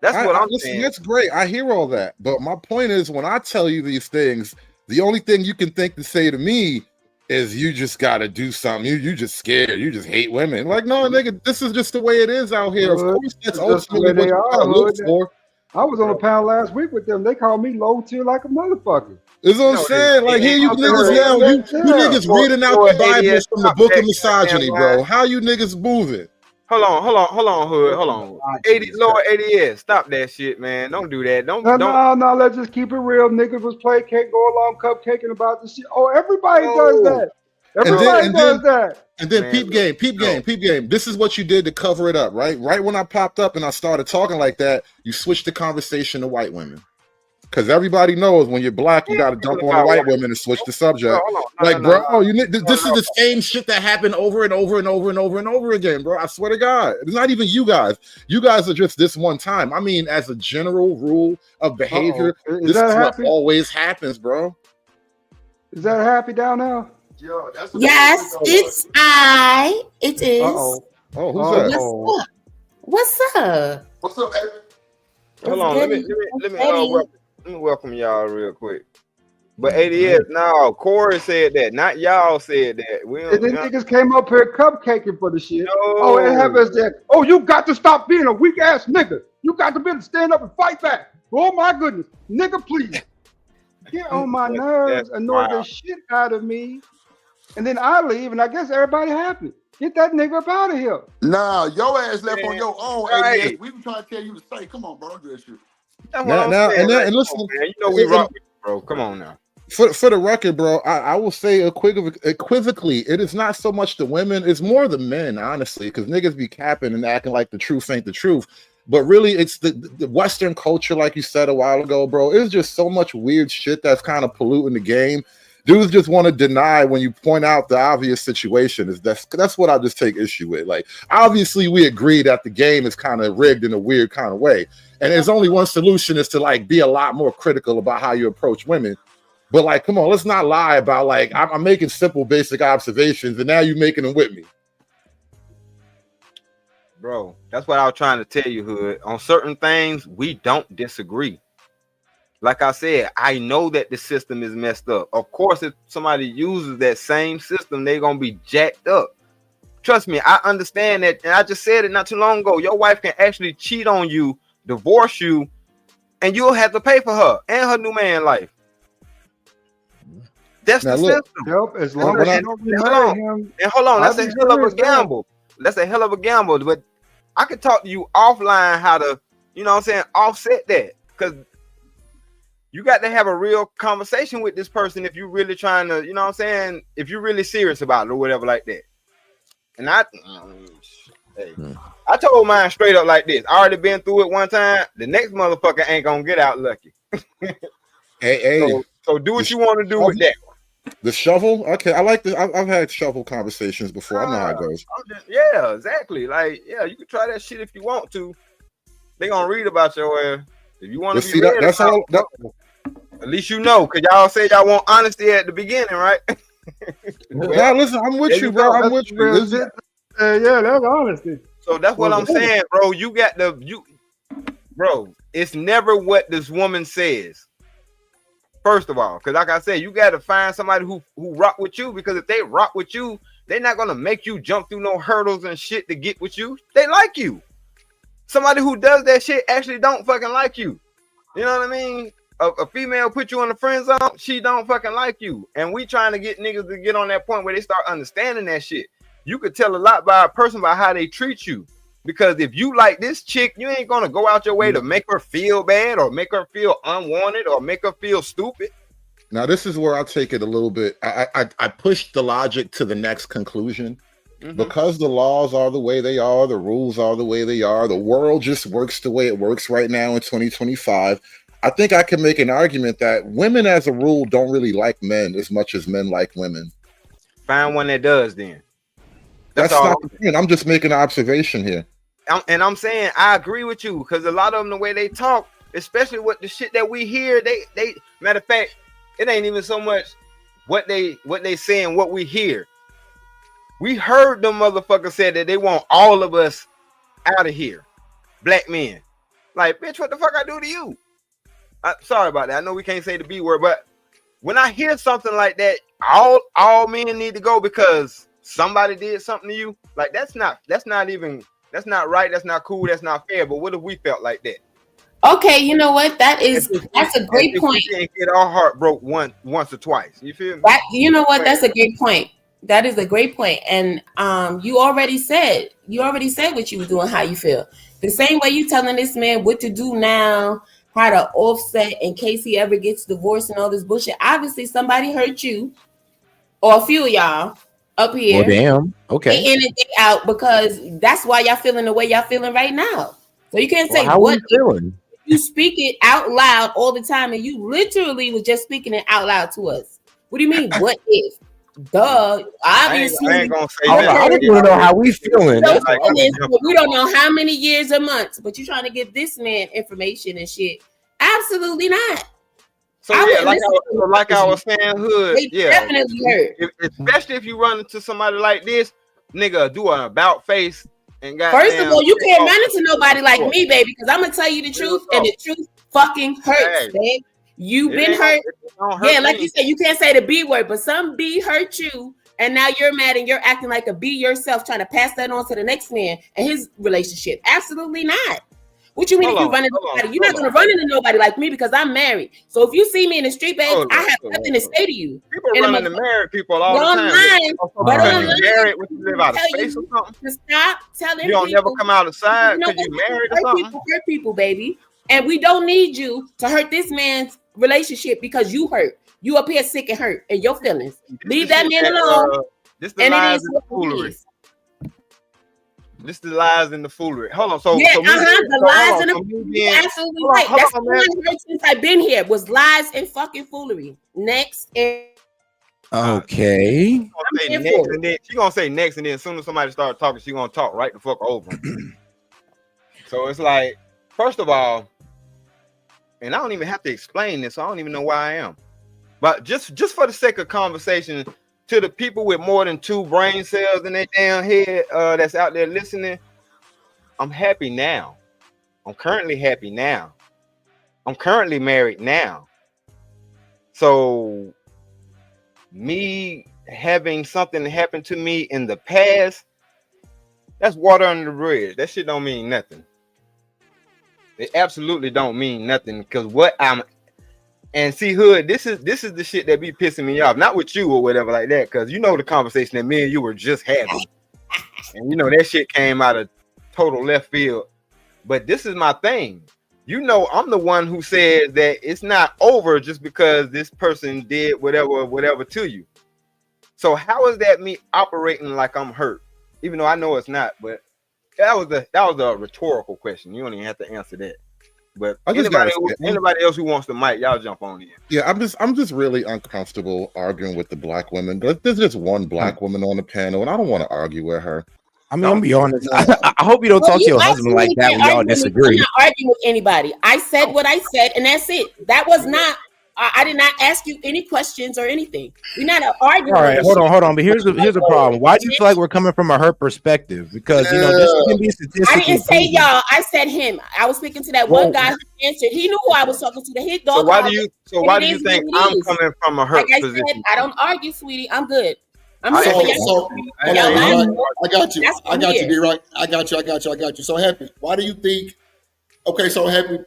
That's what I'm saying. That's great. I hear all that. But my point is, when I tell you these things, the only thing you can think to say to me is you just got to do something. You just scared. You just hate women. Like, no, nigga, this is just the way it is out here. Of course, that's ultimately what you gotta look for. I was on a panel last week with them. They called me low tier like a motherfucker. That's what I'm saying. Like, here you niggas now. You niggas reading out the Bible from the book of misogyny, bro. How you niggas moving? Hold on, Hood. Hold on. Lord ADS, stop that shit, man. Don't do that. Don't. No. Let's just keep it real. Niggas was play cake, go along, cupcaking about the shit. Oh, everybody does that. Everybody does that. And then peep game. This is what you did to cover it up, right? Right when I popped up and I started talking like that, you switched the conversation to white women. Because everybody knows when you're black, you got to dump on a white woman and switch the subject. Bro, this is the same shit that happened over and over and over and over and over again, bro. I swear to God. It's not even you guys. You guys are just this one time. I mean, as a general rule of behavior, this is what always happens, bro. Is that happy down there? Yo, yes, it's I. It is. Oh, who's that? What's up? What's up, Eddie? Hold on, let me welcome y'all real quick. But ADS, no, Corey said that, not y'all said that. And then niggas came up here cupcaking for the shit. No. Oh, it happens that. Oh, you got to stop being a weak ass nigga. You got to be able to stand up and fight back. Oh my goodness, nigga, please. Get on my nerves, annoy the shit out of me, and then I leave, and I guess everybody happy. Get that nigga up out of here. Nah, your ass left on your own. Right. We were trying to tell you to stay. Come on, bro. Don't do that shit. And listen, man. You know we rock with you, bro. Come on now. For the record, bro, I will say equivocally, it is not so much the women, it's more the men, honestly, because niggas be capping and acting like the truth ain't the truth. But really, it's the Western culture, like you said a while ago, bro. It's just so much weird shit that's kind of polluting the game. Dudes just want to deny when you point out the obvious situation. That's what I just take issue with. Like, obviously, we agree that the game is kind of rigged in a weird kind of way, and there's only one solution is to like be a lot more critical about how you approach women. But like, come on, let's not lie about like I'm making simple, basic observations, and now you're making them with me. Bro, that's what I was trying to tell you, Hood. On certain things, we don't disagree. Like I said, I know that the system is messed up. Of course, if somebody uses that same system, they're going to be jacked up. Trust me, I understand that. And I just said it not too long ago. Your wife can actually cheat on you, divorce you, and you'll have to pay for her and her new man life. That's now the system. Yep, as long as you don't marry him. And hold on, that's a hell of a gamble. That's a hell of a gamble. But I could talk to you offline how to, you know what I'm saying, offset that. Because you got to have a real conversation with this person if you're really trying to, you know what I'm saying, if you're really serious about it or whatever like that. And I told mine straight up like this. I already been through it one time. The next motherfucker ain't gonna get out lucky. So do what you want to do with that. The shovel? Okay, I like this. I've had shovel conversations before. I know how it goes. Yeah, exactly. Like, yeah, you can try that shit if you want to. They gonna read about your ass. If you want to see that, that's all. At least you know, because y'all said y'all want honesty at the beginning, right? Now, listen, I'm with you, bro. I'm with you. Yeah, that's honesty. So that's what I'm saying, bro. You got bro, it's never what this woman says. First of all, because like I said, you got to find somebody who rock with you, because if they rock with you, they're not going to make you jump through no hurdles and shit to get with you. They like you. Somebody who does that shit actually don't fucking like you. You know what I mean? A female put you in the friend zone, she don't fucking like you. And we trying to get niggas to get on that point where they start understanding that shit. You could tell a lot by a person by how they treat you. Because if you like this chick, you ain't gonna go out your way to make her feel bad or make her feel unwanted or make her feel stupid. Now, this is where I take it a little bit. I push the logic to the next conclusion. Mm-hmm. Because the laws are the way they are, the rules are the way they are, the world just works the way it works right now in 2025. I think I can make an argument that women as a rule don't really like men as much as men like women. Find one that does then. That's not the point. I'm just making an observation here. I'm saying I agree with you, because a lot of them, the way they talk, especially with the shit that we hear, they matter of fact, it ain't even so much what they saying, what we hear. We heard them motherfuckers say that they want all of us out of here, black men. Like, bitch, what the fuck I do to you? Sorry about that. I know we can't say the B word, but when I hear something like that, all men need to go because somebody did something to you. Like, that's not right. That's not cool. That's not fair. But what if we felt like that? Okay, you know what? That's a great point. We can't get our heart broke once or twice. You feel me? You know what? That's a great point. That is a great point. And you already said what you were doing, how you feel. The same way you telling this man what to do now, how to offset in case he ever gets divorced and all this bullshit. Obviously, somebody hurt you, or a few of y'all up here. Oh, damn. Okay. Day in and day out, because that's why y'all feeling the way y'all feeling right now. So you can't say how are you feeling. You speak it out loud all the time, and you literally was just speaking it out loud to us. What do you mean? What if? Duh. Obviously, I ain't gonna say I just want to know how we feeling. We don't know how many years or months, but you're trying to give this man information and shit. Absolutely not. So yeah, like I was saying, hood. They definitely hurt. Especially if you run into somebody like this, nigga, do an about face and got. First of all, you can't run into nobody like me, baby, because I'm gonna tell you the truth, and the truth fucking hurts, babe. You've been hurt. Yeah, like you said, you can't say the B word, but some B hurt you, and now you're mad and you're acting like a B yourself, trying to pass that on to the next man and his relationship. Absolutely not. What you mean if you run into nobody? You're not gonna run into nobody like me because I'm married. So if you see me in the street, babe, I have nothing to say to you. People run into married people all the time. But online, married, what you live out of space or something? To stop telling you don't never come out of side because you married or something. Hurt people, baby, and we don't need you to hurt this man's relationship because you hurt. You up here sick and hurt and your feelings. Leave that man alone. This the lies and the foolery. This the lies and the foolery. Hold on. So the lies and the foolery. Absolutely right. That's the one since I've been here was lies and fucking foolery. Next. Okay. She's gonna say next, and then as soon as somebody starts talking, she's gonna talk right the fuck over. So it's like, first of all, and I don't even have to explain this. So I don't even know why I am. But just for the sake of conversation, to the people with more than 2 brain cells in their damn head that's out there listening, I'm happy now. I'm currently happy now. I'm currently married now. So me having something happen to me in the past, that's water under the bridge. That shit don't mean nothing. It absolutely don't mean nothing because what I'm and see, hood, this is the shit that be pissing me off. Not with you or whatever like that, because you know the conversation that me and you were just having. And you know that shit came out of total left field. But this is my thing. You know, I'm the one who says that it's not over just because this person did whatever to you. So how is that me operating like I'm hurt? Even though I know it's not, but that was a rhetorical question. You don't even have to answer that. But anybody else who wants the mic, y'all jump on in. Yeah, I'm just really uncomfortable arguing with the black women. There's just one black woman on the panel, and I don't want to argue with her. I mean, I'll be honest. I hope you don't talk to your husband like that when y'all disagree. I'm not arguing with anybody. I said what I said, and that's it. That was not. I did not ask you any questions or anything. We're not arguing. All right, hold on. But here's the problem. Why do you feel like we're coming from a hurt perspective? Because you know this can be statistically. I didn't say y'all. I said him. I was speaking to that one guy who answered. He knew who I was talking to. The hit dog. So why do you think I'm coming from a hurt position? Said, I don't argue, sweetie. I'm good. I got you. I got you, D-Right. I got you. So Happy, why do you think? Okay, so Happy,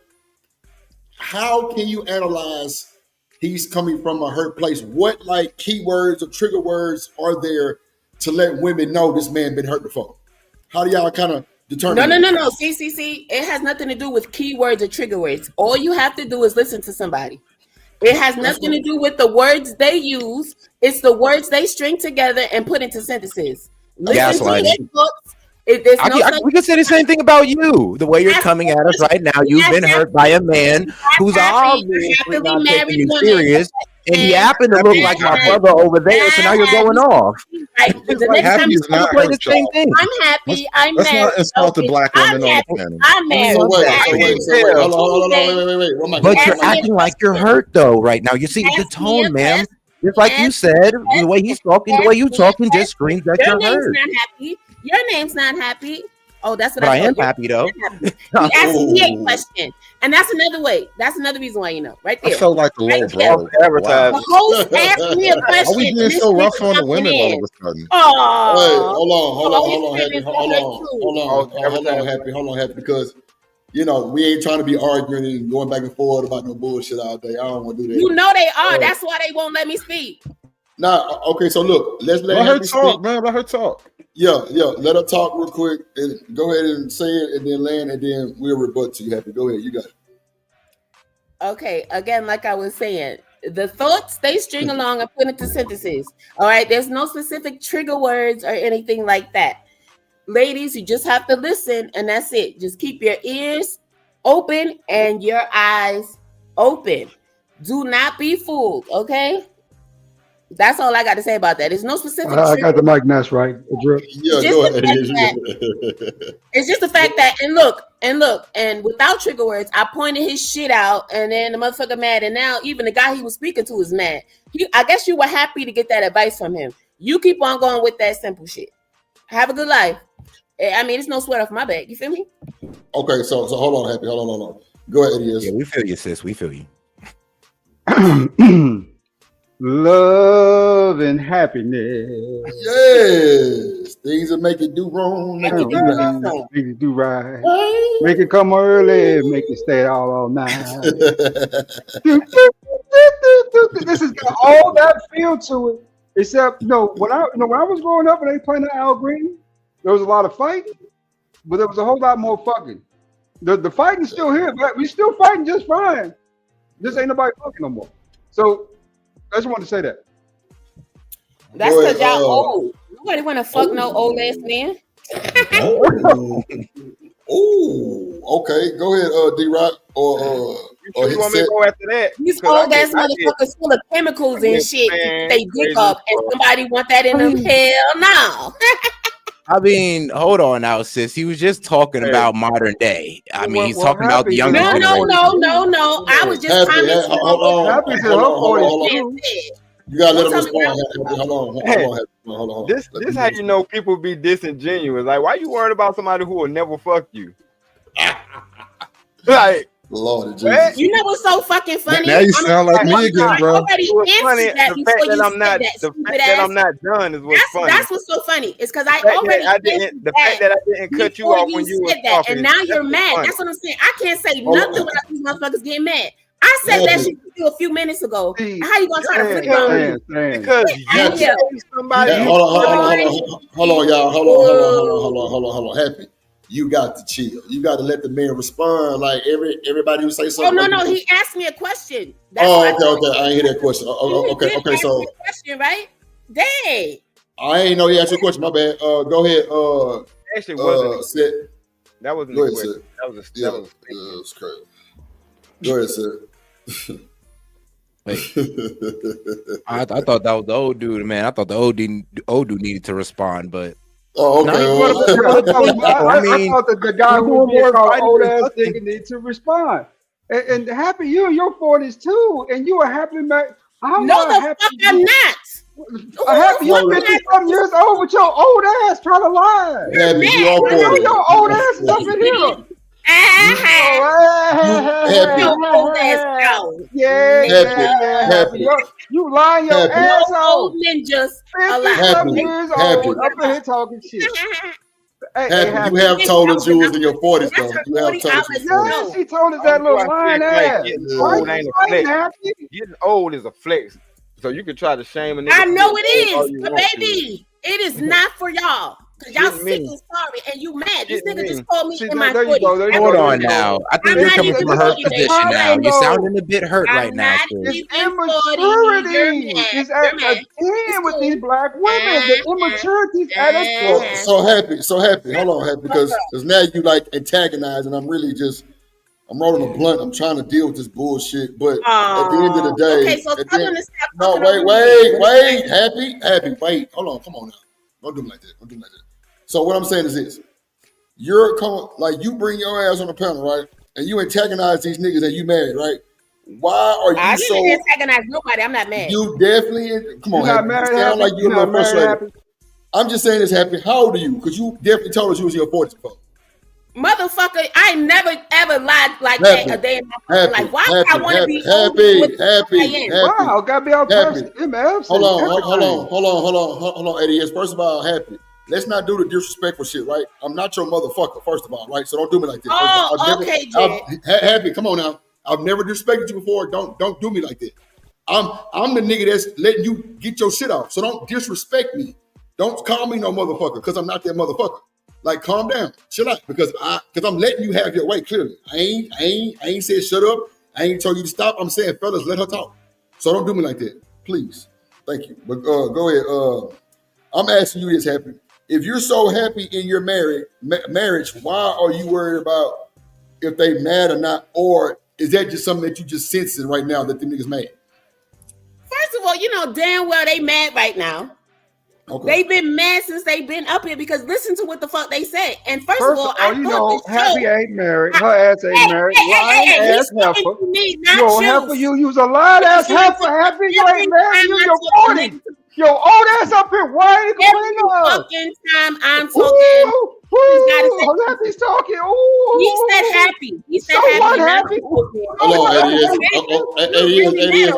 how can you analyze? He's coming from a hurt place. What like keywords or trigger words are there to let women know this man been hurt before? How do y'all kind of determine? No. See. It has nothing to do with keywords or trigger words. All you have to do is listen to somebody. It has nothing to do with the words they use. It's the words they string together and put into sentences. Listen to their books. We can say the same thing about you. The way you're coming at us right now, you've been hurt by a man who's obviously not taking you serious, and he happened to look like my brother over there. So now you're going off. The next time you play the same thing. I'm happy. I'm married. Let's not insult the black women on the planet. I'm married. Wait. But you're acting like you're hurt though right now. You see the tone, ma'am. Just like you said, the way he's talking, the way you talking, just screams that you're hurt. Not happy. Your name's not happy. Oh, that's what I am happy though. He asked me a question, and that's another way. That's another reason why right there. I felt like the low bro. The host asked me a question. Are we being so rough on the women all of a sudden? Oh, hey, hold on, Happy, because you know we ain't trying to be arguing and going back and forth about no bullshit all day. I don't want to do that. You know they are. That's why they won't let me speak. Nah, okay. So look, let's let her talk, man. Let her talk. Yeah. Let her talk real quick and go ahead and say it and then land and then we'll rebut to you. Happy. Go ahead. You got it. Okay. Again, like I was saying, the thoughts they string along and put into sentences. All right. There's no specific trigger words or anything like that. Ladies, you just have to listen and that's it. Just keep your ears open and your eyes open. Do not be fooled, okay? That's all I got to say about that. There's no specific. I got the mic Nash right. Drip. Yeah, go ahead. It's just the fact that, and without trigger words, I pointed his shit out, and then the motherfucker mad, and now even the guy he was speaking to is mad. I guess you were happy to get that advice from him. You keep on going with that simple shit. Have a good life. I mean, it's no sweat off my back. You feel me? Okay, so hold on, Happy. Hold on. Go ahead, Eddie. Yeah, we feel you, sis. We feel you. Love and happiness. Yes, things that make it do wrong, make it do right, make it come early, make it stay all night. This has got all that feel to it. Except, when I was growing up and they playing Al Green, there was a lot of fighting, but there was a whole lot more fucking. The fighting's still here, but we still fighting just fine. Just ain't nobody fucking no more. So I just wanted to say that. That's because y'all old. Nobody want to fuck no old ass man. Oh, okay. Go ahead, D-Rock. You want me to go after that? These old ass motherfuckers full of chemicals and shit. They dick up, and somebody want that in them? Hell no. I mean, hold on now, sis. He was just talking about modern day. I mean, he's talking about the younger generation. No. I was just commenting. Hold on. You gotta let him respond. Hold on. This how you know people be disingenuous. Like, why you worried about somebody who will never fuck you? Like, Lord Jesus. You know what's so fucking funny? Now you sound like me again, bro. The fact that I'm not done is what's funny. That's what's so funny. It's because I already the fact that I didn't cut you off when you were talking, and now you're mad. That's what I'm saying. I can't say nothing without these motherfuckers getting mad. I said that shit to you a few minutes ago. How you gonna try to flip it? Because somebody. Hold on, y'all. Hold on. Happy. You got to chill. You got to let the man respond. Like everybody who say something. Oh no, he asked me a question. Okay. I ain't hear that question. Okay. So question, right? Dang. I ain't know he asked you a question. My bad. Go ahead. Actually, wasn't Sid. That wasn't a question. That was crazy. Go ahead, Sid. I thought that was the old dude, man. I thought the old dude needed to respond, but. Oh, okay. I thought that the guy who was being called old ass nigga need to respond. And happy you in your 40s too, and you are happy man. I'm not. Happy you 50-something years old with your old ass trying to lie. Happy, your old ass is up in here. Happy. You lying your ass off. Ninjas. 50-something years old up in here talking shit. Happy, you have told us you was in your 40s, though. You have told us. Yeah, she told us that little lying ass. Getting old is a flex. So you can try to shame a nigga. I know it is, but baby, it is not for y'all. Cause y'all sick and sorry, and you mad. This nigga just called me in my 40s. Hold on now. I think you're coming from a hurt position now. You're sounding a bit hurt right now. It's immaturity. It's at a 10 with these black women. The immaturity's at a 10. So happy. Hold on, happy, because now you like antagonizing. I'm really just. I'm rolling a blunt. I'm trying to deal with this bullshit, but at the end of the day, okay, so wait, happy, wait, hold on, come on now, don't do me like that. So what I'm saying is this: you're coming, like you bring your ass on the panel, right, and you antagonize these niggas and you married, right? Why are you I didn't antagonize nobody. I'm not mad. You definitely come on, happy. You sound like you're a little frustrated. I'm just saying this, happy. How old are you? Because you definitely told us you was in your 40s before. Motherfucker, I never ever lied like that a day in my life. Why would I want to be happy? Wow, gotta be all person. Hold on, 80 years. First of all, happy. Let's not do the disrespectful shit, right? I'm not your motherfucker, first of all, right? So don't do me like this. Okay, happy, come on now. I've never disrespected you before. Don't do me like that. I'm the nigga that's letting you get your shit off. So don't disrespect me. Don't call me no motherfucker, because I'm not that motherfucker. Like, calm down, chill out, because I'm letting you have your way. Clearly, I ain't said shut up. I ain't told you to stop. I'm saying, fellas, let her talk. So don't do me like that, please. Thank you. But go ahead. I'm asking you this, happy. If you're so happy in your marriage, why are you worried about if they mad or not, or is that just something that you just sensing right now that the niggas mad? First of all, you know damn well they mad right now. Okay. They've been mad since they've been up here because listen to what the fuck they say. And first of all, I you thought know, the Happy show, ain't married. Her ass ain't married. Lying ass heifer. Yo, heifer, you use a lying ass heifer, Happy. You ain't married. You your 40. Yo, old ass up here whining, complaining. Every fucking time I'm talking, Happy's talking. Ooh. He said happy. He said so happy. Hello, Eddie is.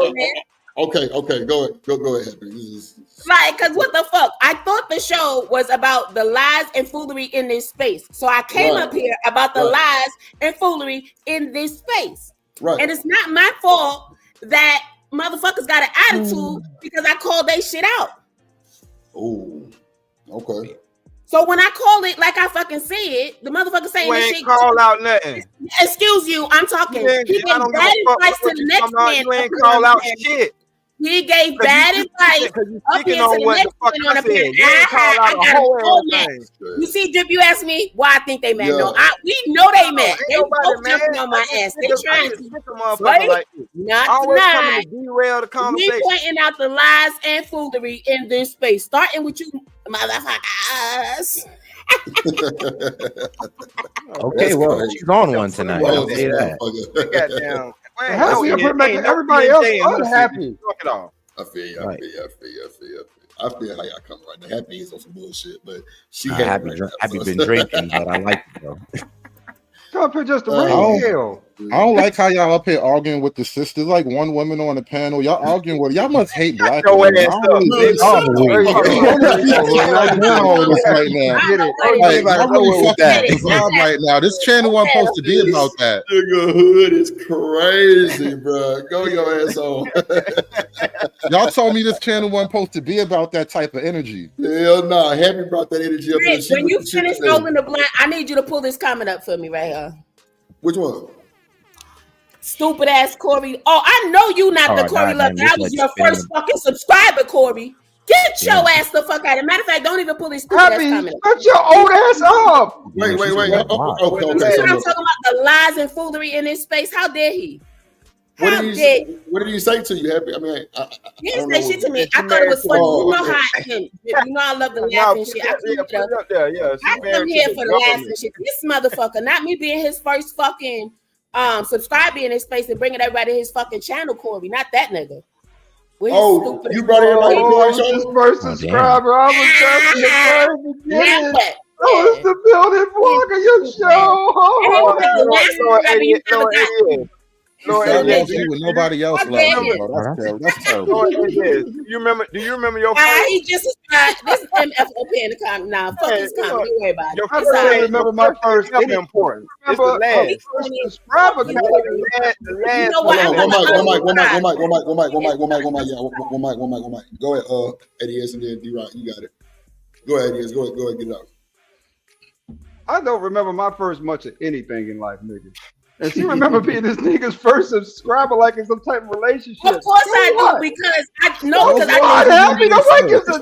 Okay, go ahead, Happy. Like, cause what the fuck? I thought the show was about the lies and foolery in this space. So I came up here about the lies and foolery in this space. Right. And it's not my fault that motherfuckers got an attitude because I called they shit out. Oh, okay. So when I call it like I fucking said, the motherfucker saying this shit. Call out nothing. Excuse you, I'm talking. He gave bad advice to the next man. You ain't call out shit. He gave bad advice up here to the next man on the panel. I got a whole mess. You see, Drip, you asked me why I think they mad. No, we know they mad. They both jumping on my ass. They trying to. Not tonight. Derail the conversation. We pointing out the lies and foolery in this space, starting with you, motherfuckers. Okay, well, she's on one tonight. I'll say that. Goddamn. Everybody else unhappy. I feel you. I feel how y'all come right now. Happy is on some bullshit, but she happy been drinking, but I like it though. Come up here just to ring hell. I don't like how y'all up here arguing with the sisters. Like one woman on the panel, y'all arguing with. Y'all must hate black women. Right now. Right now, this channel wasn't supposed to be about that. Nigga hood is crazy, bro. Go your ass on. Y'all told me this channel wasn't supposed to be about that type of energy. Hell no, Happy brought that energy up. When you finish rolling the blunt, I need you to pull this comment up for me right here. Which one? Stupid ass Corey. Oh, I know you not the Corey Love. That was your first fucking subscriber, Corey. Get your ass the fuck out. As a matter of fact, don't even pull this stupid ass comment. Shut your old ass up. Wait. Okay. I'm talking about the lies and foolery in this space. How dare he? What did he say to you, Happy? I mean, he didn't say shit to me. I thought it was funny. You know how I am. You know I love the laugh and shit. I come here for the laughs and shit. This motherfucker, not me being his first fucking subscriber in his space and bringing everybody to his fucking channel, Corey. Not that nigga. You brought everybody to his first subscriber. I was just in the very beginning. I was the building block of your show. With nobody else left. That's terrible. Do you remember your first? He just subscribed. This is MFOP in the comment. Nah, fuck this comment. You worry about it. I remember my first. It's important. It's the last. Subscriber. The last. You know what? One mic. Go ahead, Eddie S and then D-Rock. You got it. Go ahead, Eddie S. Go ahead, get it out. I don't remember my first much of anything in life, nigga. And she remember being this nigga's first subscriber, like in some type of relationship. Of course I do, because I know because happy. Nobody gives a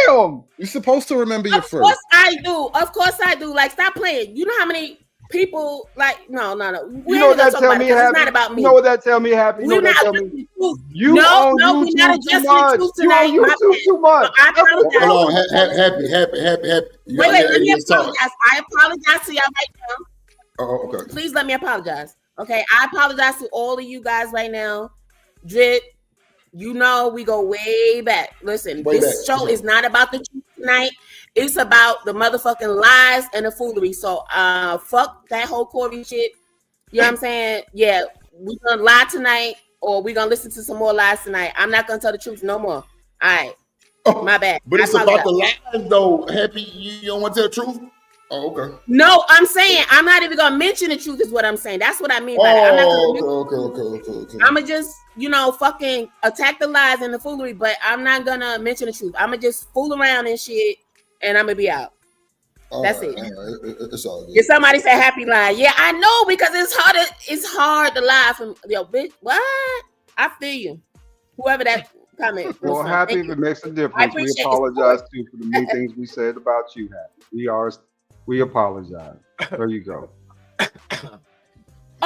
damn. You're supposed to remember your first. Of course I do. Like, stop playing. You know how many people like no. You know what that tell me, Happy? It's not about me. You know what that tell me, Happy? We're not addressing the truth. We're not addressing the truth tonight. You on YouTube too much. I apologize. Hold on, Happy. Wait, let me apologize. I apologize to y'all right now. Oh, okay. Please let me apologize. Okay, I apologize to all of you guys right now. Drip, you know we go way back. Listen, this show is not about the truth tonight. It's about the motherfucking lies and the foolery. So fuck that whole Corey shit. You know what I'm saying? Yeah, we're gonna lie tonight, or we're gonna listen to some more lies tonight. I'm not gonna tell the truth no more. All right. My bad. But it's about the lies though. Happy, you don't want to tell the truth? Oh, okay. No, I'm saying I'm not even gonna mention the truth. Is what I'm saying. That's what I mean by that. I'm not gonna okay. I'm gonna just, fucking attack the lies and the foolery, but I'm not gonna mention the truth. I'm gonna just fool around and shit, and I'm gonna be out. That's it. It's all good. If somebody say happy lie, yeah, I know because it's hard to lie from bitch. What? I feel you. Whoever that comment. Well, Happy, if it makes a difference, we apologize too for the mean things we said about you, Happy. We apologize. There you go.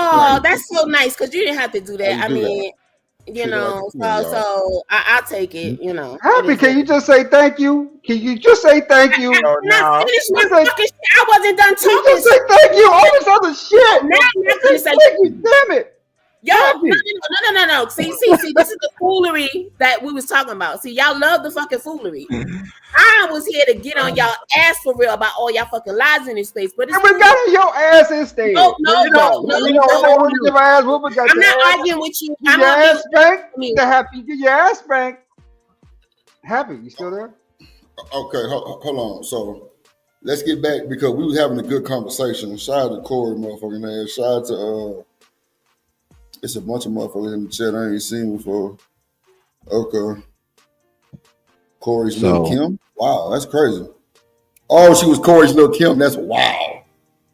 Oh, that's so nice because you didn't have to do that. you I do mean, you know, so I'll take it. You know, Happy, can you just say thank you? Can you just say thank you? I'm not finished my fucking shit. I wasn't done Can you talking. just say thank you? All this other shit. Now I'm not gonna say thank you. Damn it. Yo, no. See. This is the foolery that we was talking about. See, y'all love the fucking foolery. I was here to get on y'all ass for real about all y'all fucking lies in this space, but it's we got in your ass instead. No. I'm not arguing with you. I'm your ass spanked. The Happy, get your ass spanked. Happy, you still there? Okay, hold on. So let's get back because we was having a good conversation. Shout out to Corey, motherfucking ass. Shout out to it's a bunch of motherfuckers in the chat I ain't seen before. Okay. Corey's little Kim. Wow, that's crazy. Oh, she was Corey's little Kim. That's wow.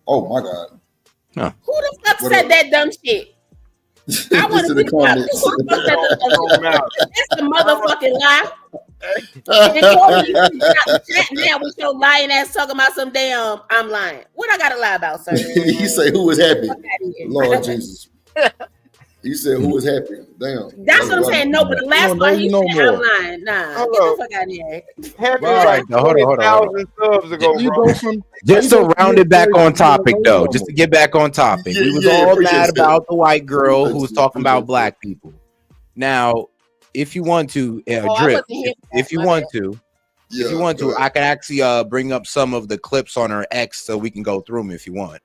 Oh my God. Huh. Who the fuck said that dumb shit? I want to think about who the fuck said that dumb shit. That's the motherfucking lie. And Corey, you chat now with your lying ass talking about some damn I'm lying. What I gotta lie about, sir? You say who was happy? Lord Jesus. You said who was happy? Damn. That's what I'm saying. No, but the last part he said I'm lying. Nah, get the fuck out of here. Happy like 20,000 subs ago, bro. Just to round it back on topic, though. Just to get back on topic. We was all mad about the white girl who was talking about black people. Now, if you want to, Drip, if you want to, I can actually bring up some of the clips on her X so we can go through them if you want.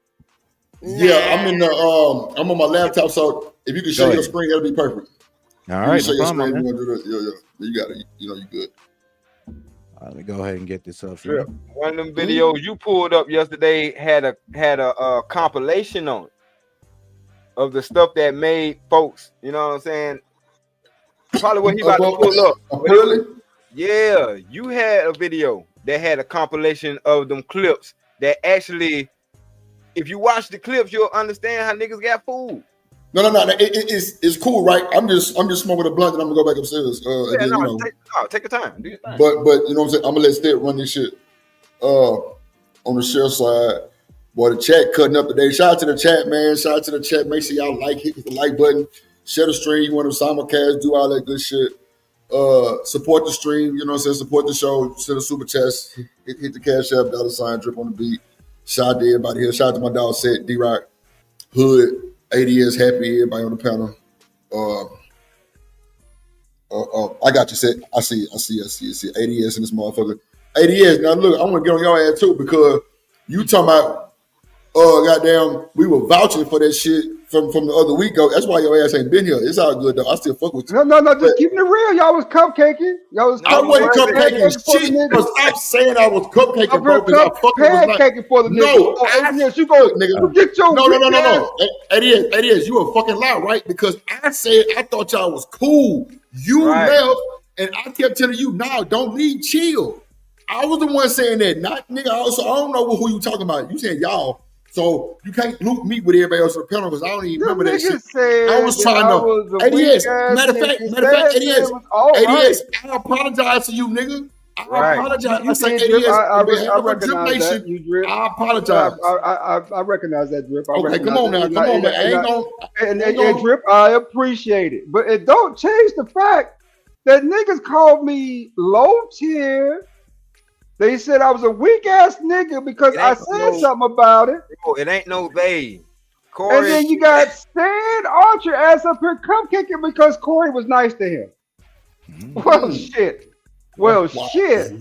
Yeah, I'm in the I'm on my laptop, so if you can show your screen, that'll be perfect. All right, show your screen, you want to do that? Yeah, you got it. You know, you good. Let me go ahead and get this up here. One of them videos you pulled up yesterday had a compilation on it of the stuff that made folks. You know what I'm saying? Probably what he about to pull up. Really? Yeah, you had a video that had a compilation of them clips that actually. If you watch the clips, you'll understand how niggas got fooled. No. It's cool, right? I'm just smoking a blunt and I'm gonna go back upstairs. Take your time. Do your thing. But you know what I'm saying? I'm gonna let Stead run this shit. On the share side, boy, the chat cutting up today. Shout out to the chat, man. Shout out to the chat. Make sure y'all hit the like button, share the stream. You want to simulcast, do all that good shit. Support the stream. You know what I'm saying? Support the show. Send a super chest. Hit the cash app. $ drip on the beat. Shout out to everybody here. Shout out to my dog Set, D-Rock, Hood, ADS, Happy, everybody on the panel. I got you, Set. I see. ADS in this motherfucker. ADS, now look, I want to get on your ass too because you talking about, goddamn, we were vouching for that shit from the other week ago. That's why your ass ain't been here. It's all good though. I still fuck with you. No, just keeping it real. Y'all was cupcaking. I wasn't cupcaking shit. Stop saying I was cupcaking, bro. Because I fucking was like, for the no, yes, you go, nigga. Get your no. It is. You a fucking lie, right? Because I said I thought y'all was cool. You left, and I kept telling you, nah, don't leave, chill. I was the one saying that, not nigga. Also, I don't know who you talking about. You saying y'all. So you can't loop me with everybody else on the panel because I don't even remember that shit. I was trying to. ADS. Matter of fact, ADS. I apologize to you, nigga. I apologize. I say ADS. I recognize that. You Drip. I apologize. I recognize that, Drip. Okay, come on now. Come on, man. And Drip, I appreciate it. But it don't change the fact that niggas called me low tier. They said I was a weak ass nigga because I said something about it. Bro, it ain't no they. Corey. And then you got Stan Archer ass up here cupcaking because Corey was nice to him. Well, shit. Shit.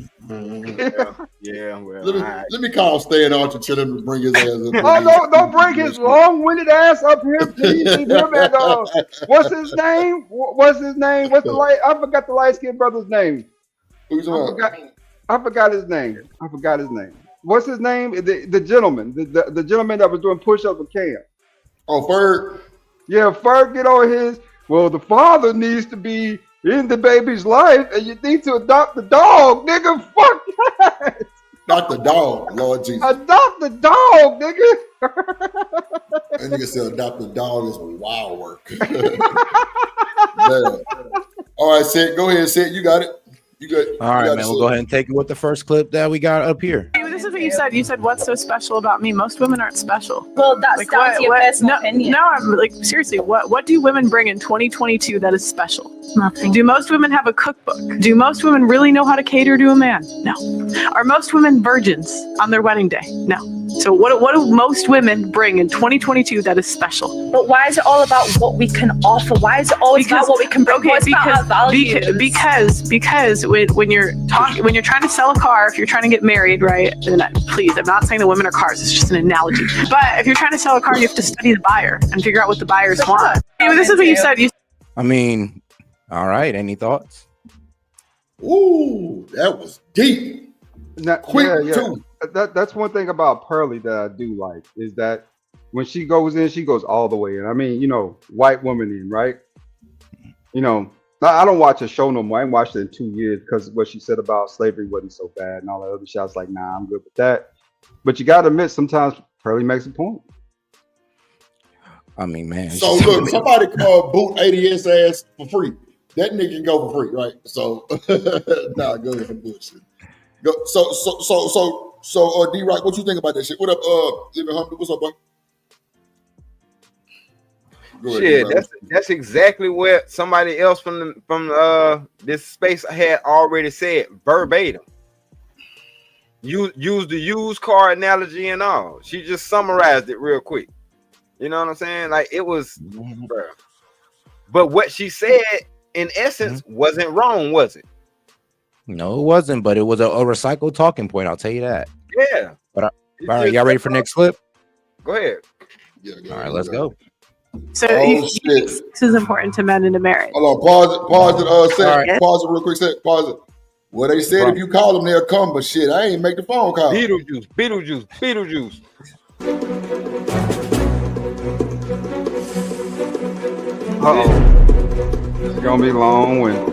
Yeah. Well, let me call Stan Archer, tell him to bring his ass up. Oh no! Don't bring his long-winded ass up here, please. Leave him at what's his name? What's the light? I forgot the light-skinned brother's name. Who's I forgot his name. What's his name? The gentleman. The gentleman that was doing push-ups with Cam. Oh, Ferg. Yeah, Ferg get on his. Well, the father needs to be in the baby's life, and you need to adopt the dog, nigga. Fuck that. Adopt the dog, Lord Jesus. Adopt the dog, nigga. That nigga said adopt the dog is wild work. All right, Sid. Go ahead, Sid. You got it. You good. All right, man. We'll go ahead and take it with the first clip that we got up here. this is what you said. You said, "What's so special about me?" Most women aren't special. Well, that's down to your personal opinion. No, I'm like seriously. What do women bring in 2022 that is special? Nothing. Do most women have a cookbook? Do most women really know how to cater to a man? No. Are most women virgins on their wedding day? No. So what do most women bring in 2022 that is special? But why is it all about what we can offer? Why is it always about what we can bring? Okay, because when you're trying to sell a car, if you're trying to get married, right? And please, I'm not saying that women are cars. It's just an analogy. But if you're trying to sell a car, you have to study the buyer and figure out what the buyers want. This is what you said. I mean, all right. Any thoughts? Ooh, that was deep. Quick too. That's one thing about Pearly that I do like is that when she goes in, she goes all the way in. I mean, white woman in, right? I don't watch a show no more. I ain't watched it in 2 years because what she said about slavery wasn't so bad and all that other shit. I was like, nah, I'm good with that. But you got to admit, sometimes Pearly makes a point. I mean, man. So look, somebody called boot ADS ass for free. That nigga can go for free, right? So, nah, go ahead for bullshit. Go. So, D-Rock, what you think about that shit? What up, Living Humphrey? What's up, boy? Shit, that's exactly what somebody else from this space had already said verbatim. Use the used car analogy and all. She just summarized it real quick. You know what I'm saying? Like it was, bro. But what she said in essence wasn't wrong, was it? No, it wasn't. But it was a recycled talking point. I'll tell you that. Yeah. But all right, y'all ready for next clip? Go ahead. Yeah, all right, let's go. So this is important to men in a marriage. Hold on, pause it, pause it real quick, pause it. Well, they said if you call them, they'll come, but shit, I ain't make the phone call. Beetlejuice. Uh-oh. It's gonna be long when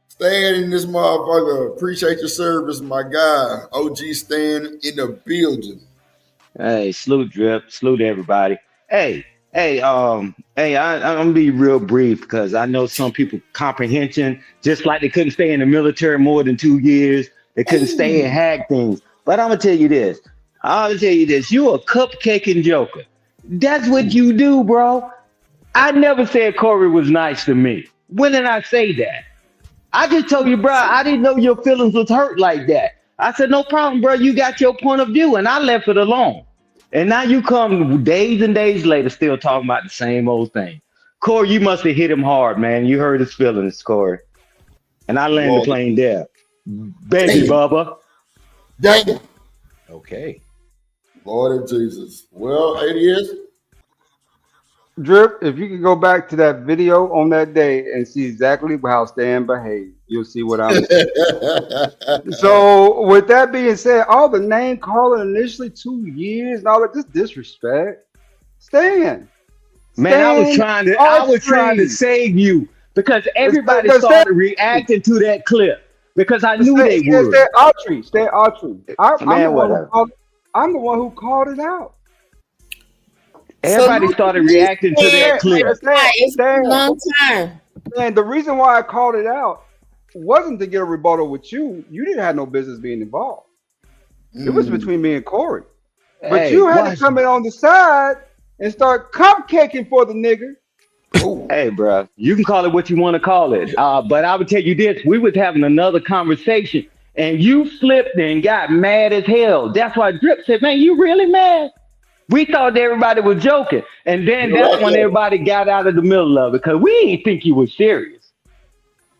Stan in this motherfucker. Appreciate your service, my guy. OG Stan in the building. Hey, salute Drip. Salute everybody. Hey, I'm gonna be real brief because I know some people comprehension, just like they couldn't stay in the military more than 2 years. They couldn't stay and hack things. But I'm gonna tell you this. You a cupcaking joker. That's what you do, bro. I never said Corey was nice to me. When did I say that? I just told you, bro, I didn't know your feelings was hurt like that. I said, no problem, bro. You got your point of view, and I left it alone. And now you come days and days later still talking about the same old thing. Corey, you must have hit him hard, man. You hurt his feelings, Corey. And I landed the plane there. Baby Bubba. Dang. Okay. Lord of Jesus. Well, it is. Drip, if you could go back to that video on that day and see exactly how Stan behaved, you'll see what I'm saying. So, with that being said, all the name calling initially 2 years and all that, just disrespect. Stan. Man, I was trying to save you because everybody started reacting to that clip because I knew they would. Stan Autry. I'm the one who called it out. Everybody started reacting to that clip. It's been a long time. And the reason why I called it out wasn't to get a rebuttal with you. You didn't have no business being involved. It was between me and Corey. But you had to come in on the side and start cupcaking for the nigga. Hey, bro, you can call it what you want to call it. But I would tell you this. We was having another conversation, and you flipped and got mad as hell. That's why Drip said, man, you really mad? We thought everybody was joking. And then that's when everybody got out of the middle of it because we didn't think you were serious.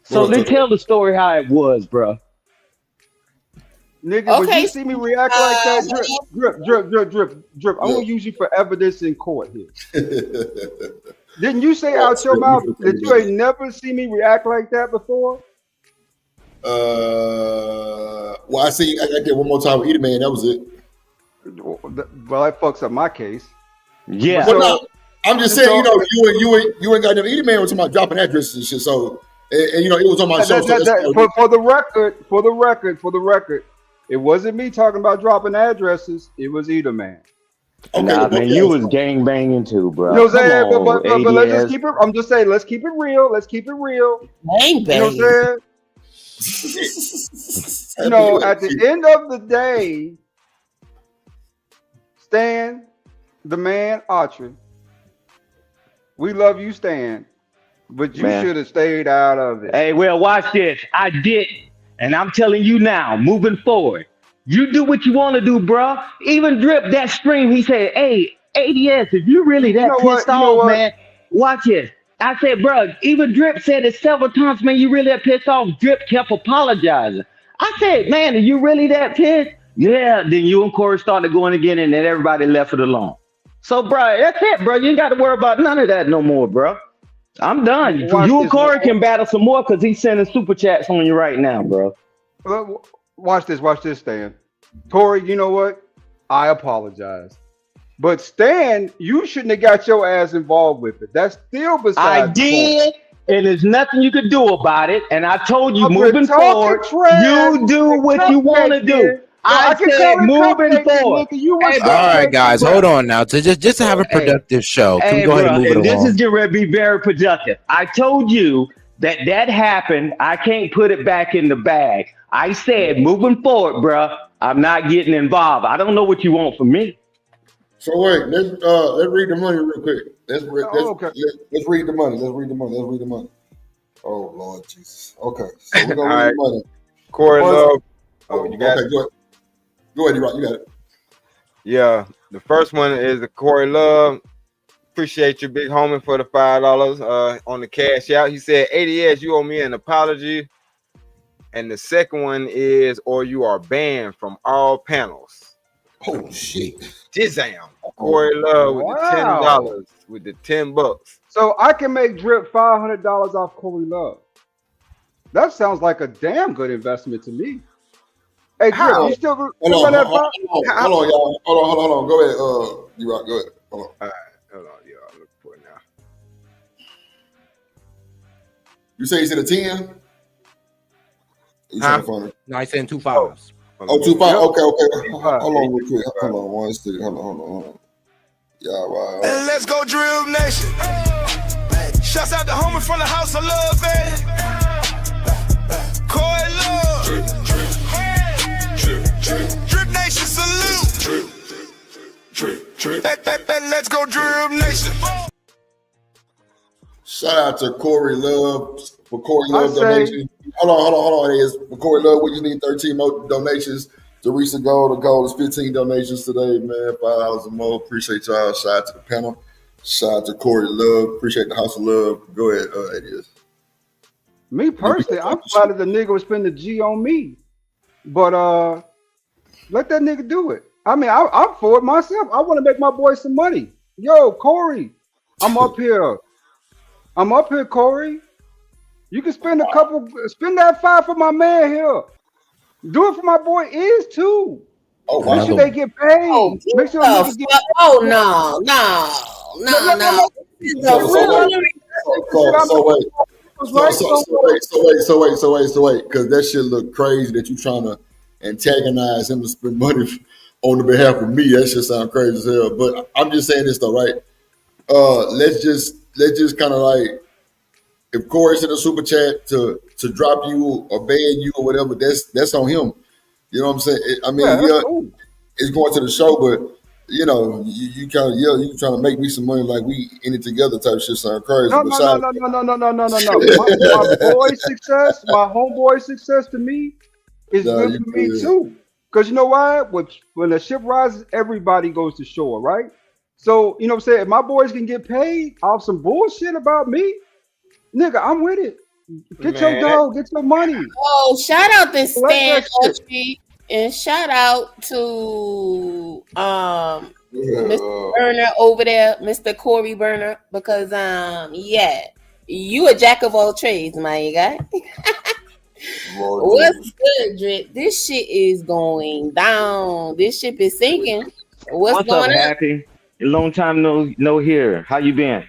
So let's tell the story how it was, bro. Nigga, when you see me react like that, Drip, I'm going to use you for evidence in court here. Didn't you say out your mouth that you ain't never seen me react like that before? Well, I see I did one more time with Eater Man. That was it. Well, that fucks up my case. Yeah. Well, no, I'm just saying, you ain't got no Eater Man was talking about dropping addresses and shit. So, and it was on my show. For the record, it wasn't me talking about dropping addresses. It was Eater Man. Okay, Nah, man, you was gang banging too, bro. You know what I'm Come saying? But let's just ADS. keep it. I'm just saying, let's keep it real. Let's keep it real. Bang You know what I'm saying? You know, at the end of the day, Stan, the man, Autry, we love you, Stan, but you should have stayed out of it. Hey, well, watch this. I did, and I'm telling you now, moving forward, you do what you want to do, bro. Even Drip that stream, he said, "Hey, ADS, if you really that pissed off, man, watch this." I said, bro, even Drip said it several times, man, you really that pissed off. Drip kept apologizing. I said, man, are you really that pissed? Yeah, then you and Corey started going again, and then everybody left it alone. So, bro, that's it, bro. You ain't got to worry about none of that no more, bro. I'm done. You and Corey can battle some more because he's sending super chats on you right now, bro. Watch this, Stan. Corey, you know what? I apologize. But Stan, you shouldn't have got your ass involved with it. That's still beside I did, and there's nothing you could do about it. And I told you, I've been moving forward, trash you do what you want to do. I can said call it moving cupcake, forward. nigga. You All right, guys, hold on now. To just to have a productive show. Can we go ahead and move it This along? is getting ready to be very productive. I told you that happened. I can't put it back in the bag. I said, moving forward, bro, I'm not getting involved. I don't know what you want from me. So wait, let's read the money real quick. Let's read the money. Let's read the money. Oh Lord Jesus. Okay, so we're gonna read the money. Corey Love. Oh, you got it. Go ahead, you got it. Yeah, the first one is the Corey Love. Appreciate you, big homie, for the $5 on the cash out. He said, ADS, you owe me an apology. And the second one is, or you are banned from all panels. Oh shit. Jizam. Corey Love with the $10 with the $10. So I can make Drip $500 off Corey Love. That sounds like a damn good investment to me. Hey, Drip, you still hold on, y'all. Hold on. Go ahead. D-Rock, go ahead. Hold on. All right, hold on, y'all. I'm looking for it now. You say he's at a 10? No, I said 2 5s. Oh, 2 5. Okay. Hold on real quick. Hold on one second. Hold on. Yeah, right. And let's go, Drill Nation. Shouts out the homie from the house of love, baby. Corey Love. Drip Nation salute. Drip. Let's go, Drill Nation. Shout out to Corey Love for Corey Love donations. Hold on. It is for Corey Love. We just need 13 more donations to reach the goal. The goal is 15 donations today, man. $5 or more. Appreciate y'all. Shout out to the panel. Shout out to Corey Love. Appreciate the House of Love. Go ahead, ADS. Me personally, I'm glad that the nigga would spend the G on me. But let that nigga do it. I mean, I'm for it myself. I want to make my boy some money. Yo, Corey, I'm up here, Corey. You can spend that $5 for my man here. Do it for my boy Is too. Oh, make sure they get paid. Make sure they get paid. Oh no. So wait, because that shit look crazy that you trying to antagonize him to spend money on the behalf of me. That shit sound crazy as hell. But I'm just saying this though, right? Let's just kind of like, if Corey's in a super chat to drop you or ban you or whatever, that's on him. You know what I'm saying? I mean, it's going to the show, but you know, you kind of you trying to make me some money like we in it together type shit sound crazy. No. My boy's success, my homeboy's success to me is good for me too. Because you know why? When the ship rises, everybody goes to shore, right? So, you know what I'm saying? If my boys can get paid off some bullshit about me, nigga, I'm with it. Get your dough, get your money. Oh, shout out to Stan Autry and shout out to Mr. Burner over there, Mr. Corey Burner, because you a jack of all trades, my guy. What's good, Drip? This shit is going down. This ship is sinking. What's going up, on? Happy? A long time no here. How you been?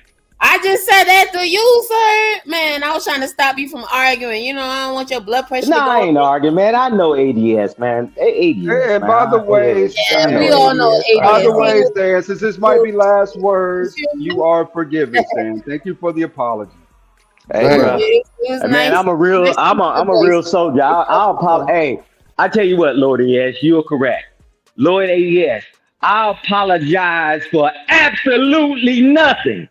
I just said that to you, sir. Man, I was trying to stop you from arguing. You know, I don't want your blood pressure to Nah, go I up. ain't arguing, man. I know ADS, man. ADS, And man. by the way, We all know by the ADS. way, Stan, since this might be last words, you are forgiven, Stan. Thank you for the apology. Hey, bro. Man, I'm a real soldier. I'll apologize. Hey, I tell you what, Lord AS, you're correct. Lord AS, I apologize for absolutely nothing.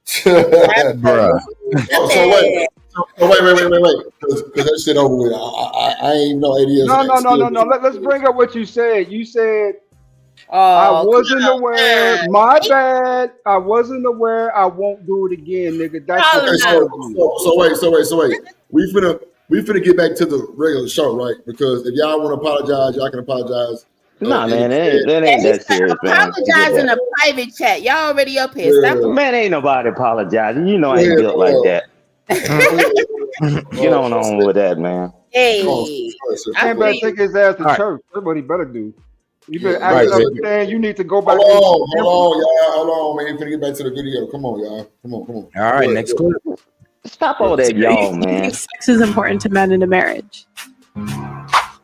Bruh. So wait. Because that shit over with. I ain't even know ADS. No. Let's bring up what you said. You said, I wasn't aware. My bad. I wasn't aware. I won't do it again, nigga. That's what you told me. So wait. We finna get back to the regular show, right? Because if y'all want to apologize, y'all can apologize. Nah, man, that ain't that serious, man. Apologize in a private chat. Y'all already up here. Stop. Man, ain't nobody apologizing. You know I ain't built like that. Get on with that, man. Hey, I better take his ass to church. That's what he better do. You better act up, Stan. You need to go back. Hold on, man. We're finna get back to the video. Come on, y'all. Come on. All right, next clip. Stop all that, y'all, man. Sex is important to men in a marriage.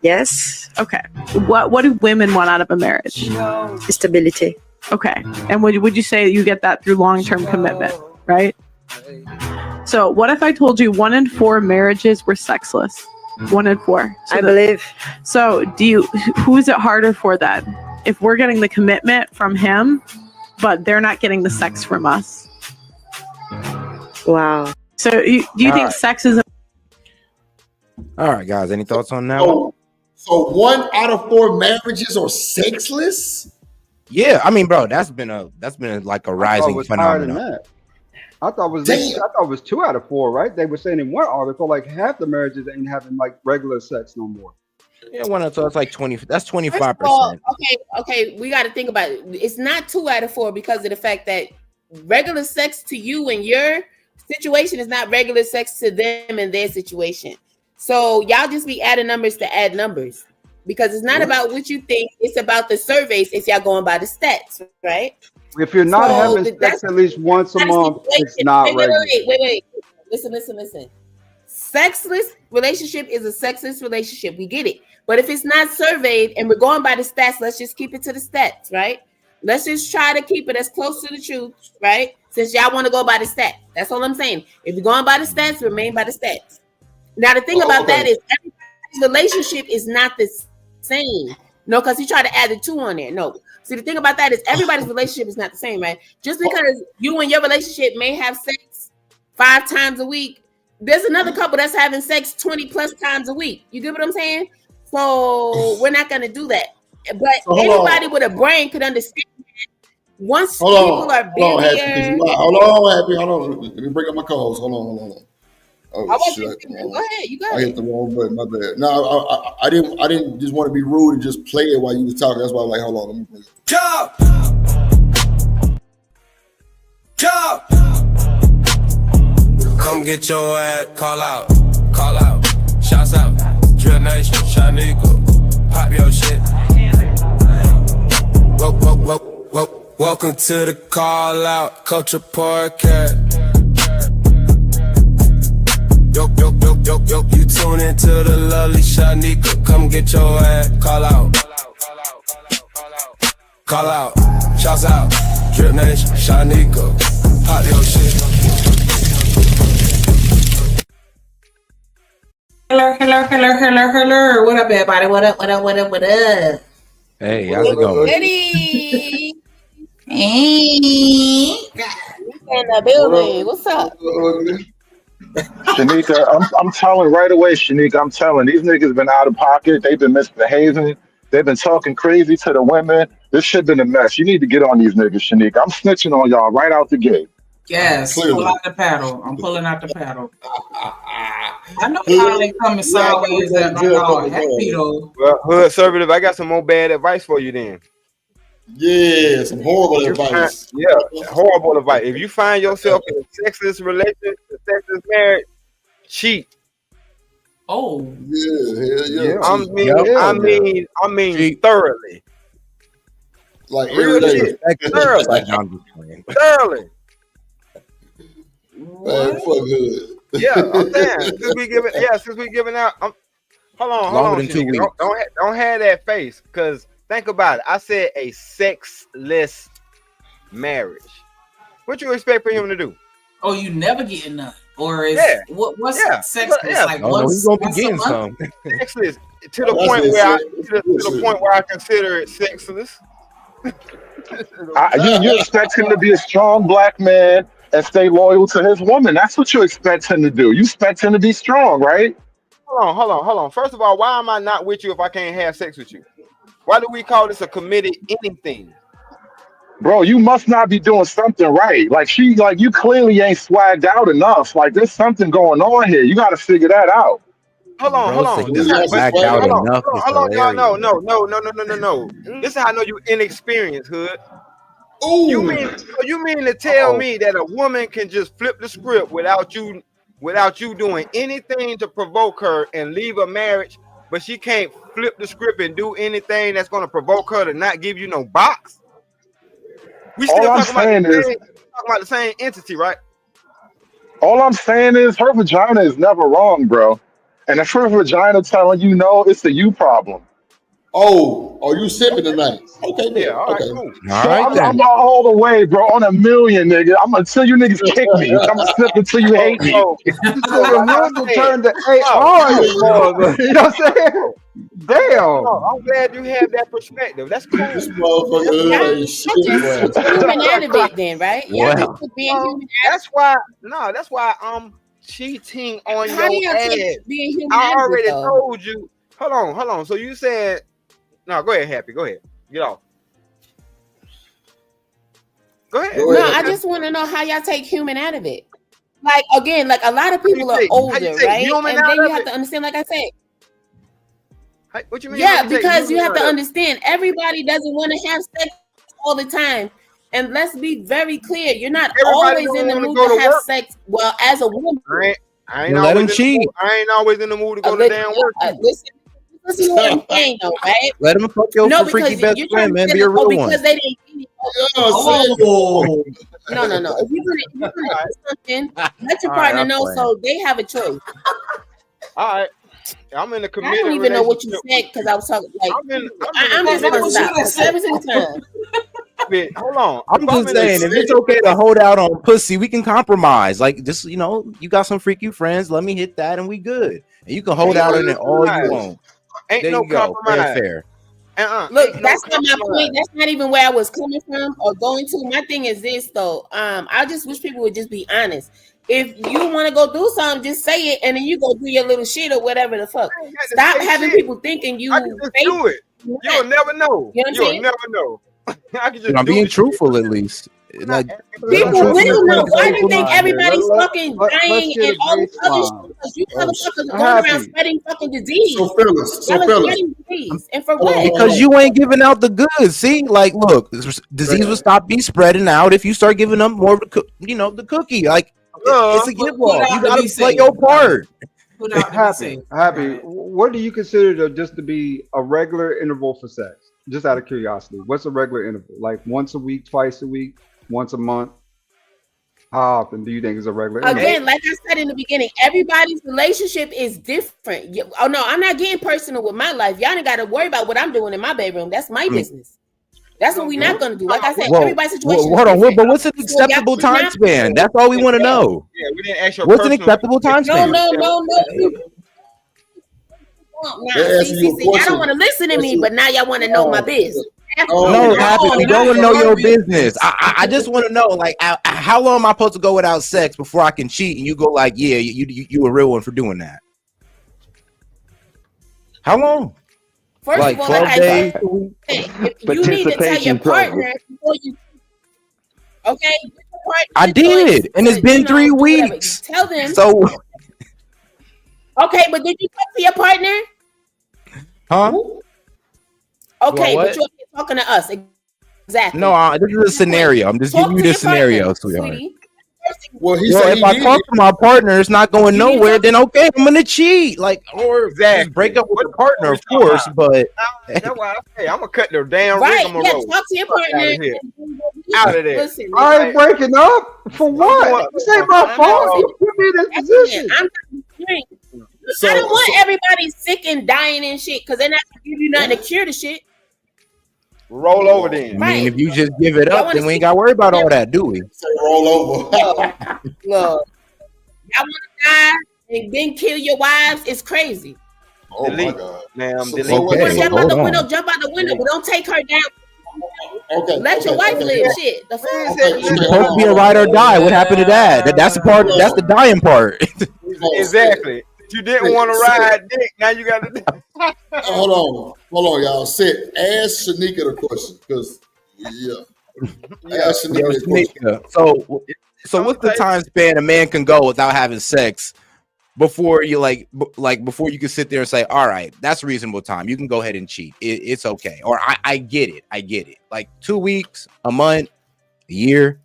Yes. Okay. What do women want out of a marriage? Stability. Okay. And would you say you get that through long-term commitment, right? So what if I told you 1 in 4 marriages were sexless? 1 in 4. So I believe. So who is it harder for then? If we're getting the commitment from him, but they're not getting the sex from us. Wow. So do you think sex is all right, guys? Any thoughts on that one? So 1 out of 4 marriages are sexless? Yeah, I mean, bro, that's been like a rising phenomenon. I thought it was 2 out of 4, right? They were saying in one article like half the marriages ain't having like regular sex no more. Yeah, so it's like 20. That's 25%. Okay. We got to think about it. It's not 2 out of 4 because of the fact that regular sex to you and your situation is not regular sex to them and their situation. So y'all just be adding numbers to add numbers because it's not about what you think. It's about the surveys if y'all going by the stats, right? If you're not having sex at least once a month, it's not regular. Wait. Listen. Sexless relationship is a sexless relationship. We get it. But if it's not surveyed and we're going by the stats, let's just keep it to the stats, right? Let's just try to keep it as close to the truth, right? Since y'all want to go by the stats. That's all I'm saying. If you're going by the stats, remain by the stats. Now, the thing about that is everybody's relationship is not the same. No, because he tried to add the 2 on there. No. See, the thing about that is everybody's relationship is not the same, right? Just because you and your relationship may have sex 5 times a week, there's another couple that's having sex 20 plus times a week. You get what I'm saying? So we're not going to do that. But anybody with a brain could understand that once people are busier. Hold on. Let me bring up my calls. Hold on. Oh shit! Go ahead. You got I hit the wrong button. My bad. No, I didn't just want to be rude and just play it while you was talking. That's why I'm like, hold on. Let me bring it. Job. Come get your ass. Call out. Shouts out. Drill Nation. Shaniqua. Pop your shit. Welcome to the call out. Culture podcast. Yo, you tune into the lovely Shaniqua. Come get your ass. Call out. Shouts out. Drip Nation. Shaniqua. Pop your shit. Hello. What up, everybody? What up? Hey, how's it going? Eddie. In the building. What's up? Shanika, I'm telling right away, Shanika, I'm telling these niggas been out of pocket. They've been misbehaving. They've been talking crazy to the women. This shit been a mess. You need to get on these niggas, Shanika. I'm snitching on y'all right out the gate. Yes, pull out the paddle. I'm pulling out the paddle. I know y'all ain't coming sideways and all happy though. Well, Hood Conservative, I got some more bad advice for you then. Yeah, some horrible advice. Horrible advice. If you find yourself in a sexless relationship, a sexless marriage, cheat. Oh. Yeah. I mean thoroughly. Like real every day. shit. Thoroughly. Man, fuck hood. Yeah, I'm saying since we giving out. Hold on, Longer than 2 weeks. Don't have that face, because think about it. I said a sexless marriage. What you expect for him to do? Oh, you never getting none, or is what's sex? Yeah. Like he's gonna be getting some. Sexless to the point where to the point where I consider it sexless. You expect him to be a strong black man and stay loyal to his woman. That's what you expect him to do. You expect him to be strong, right? Hold on. First of all, why am I not with you if I can't have sex with you? Why do we call this a committed anything? Bro, you must not be doing something right. Like you clearly ain't swagged out enough. Like there's something going on here. You got to figure that out. Hold on. Hold on, y'all. No. This is how I know you inexperienced, hood. Ooh. You mean to tell me that a woman can just flip the script without you doing anything to provoke her and leave a marriage, but she can't flip the script and do anything that's going to provoke her to not give you no box? We still talking about the same entity, right? All I'm saying is her vagina is never wrong, bro. And if her vagina telling you no, it's a you problem. Oh, you sipping tonight? Okay, yeah, all right, cool. I'm all the way, bro, on a million, nigga. I'm until you niggas kick me. I'm gonna sip until you hate me. So the room will turn to AR. You know what I'm saying? Damn. I'm glad you have that perspective. That's cool. This motherfucker is human animate then, right? Wow. Just being human. That's why I'm cheating on How do your you take ass. being human I already though? told you. Hold on. So you said no, go ahead, Happy. Go ahead. Get off. Go ahead. No, I just want to know how y'all take human out of it. Like again, like a lot of people are older, right? And then you have to understand, like I said. What you mean? Yeah, because you have to understand everybody doesn't want to have sex all the time. And let's be very clear, you're not always in the mood to have sex. Well, as a woman, I ain't let him cheat. I ain't always in the mood to go to damn work. Listen to what I'm saying, though, right? Let him fuck your freaky best friend, man. Be a real one. Because they didn't give you. No. If you're gonna do something, let your partner know so they have a choice. All right. I'm in a committed. I don't even know what you said because I was talking like I'm just gonna stop every single time. Hold on. I'm just saying, if it's okay to hold out on pussy, we can compromise. Like, just you got some freaky friends. Let me hit that, and we good. And you can hold out on it all you want. Ain't there no you go. compromise. Fair. Look, that's not my point. That's not even where I was coming from or going to. My thing is this, though. I just wish people would just be honest. If you want to go do something, just say it, and then you go do your little shit or whatever the fuck. Stop having people thinking you. I can just do it. You'll never know. You'll never know. I'm being truthful, at least. Like people will know. Why do you think everybody's fucking dying and all this other shit? Because you motherfuckers are going around spreading fucking disease. So fellas. And for what? Because you ain't giving out the goods. See, like, look, disease will stop be spreading out if you start giving them more of the cookie. Like, it's a give off. You gotta play your part. Happy. What do you consider to be a regular interval for sex? Just out of curiosity, what's a regular interval? Like once a week, twice a week, once a month? How often do you think is a regular interval? Again, like I said in the beginning, everybody's relationship is different. Oh no, I'm not getting personal with my life. Y'all ain't got to worry about what I'm doing in my bedroom. That's my business. That's what we're not going to do. Like I said, everybody's situation. Hold on, but what's an acceptable time span? That's all we want to know. Yeah, we didn't ask your what's an acceptable time span? No. See, y'all don't want to listen to me, but now y'all want to know my business. No, Happy, we don't want to know your business. I just want to know, like, how long am I supposed to go without sex before I can cheat? And you go like, yeah, you a real one for doing that. How long? First like of all, 12 like days? if you need to tell your partner before you. Okay. I did, and it's been 3 weeks. Tell them. So. Okay, but did you talk to your partner? Huh? Okay, but you're talking to us. Exactly. No, this is a scenario. I'm just giving you the scenario, sweetheart. Well, he Well, said if he I did. talk to my partner, it's not going nowhere. Then okay, I'm gonna cheat. Like, or Exactly. just break up with What the partner, we of talking course. about? But That's why I say I'm gonna cut the damn Right? Yeah, rigmarole. talk to your Fuck partner. out of here. and- Out of there. Listen, I ain't breaking up for I'm what? going- This ain't my I'm fault. not- You put me in this listen, position. I'm I don't want everybody sick and dying and shit because they're not gonna give you nothing to cure the shit. Roll over I then. mean, if you just give it Y'all up, wanna then we ain't see- got to worry about all that, do we? Roll over. Look, I want to die and then kill your wives. It's crazy. Oh delete. my God. Ma'am, So- delete. so wait, You want to so- jump out the hold window, on. jump out the window, but don't take her down. Okay. Let your wife live. Shit, the fuck. Okay, She's supposed to be a ride or die. What happened to that? That's the part. That's the dying part. Exactly. You didn't want to ride dick. Now you got to. Hold on, y'all. Sit. Ask Shanika the question, because ask Shanika Yo, the question. Shanika, so what's the time span a man can go without having sex before you before you can sit there and say, all right, that's a reasonable time. You can go ahead and cheat. It's okay. Or I get it. I get it. Like 2 weeks, a month, a year.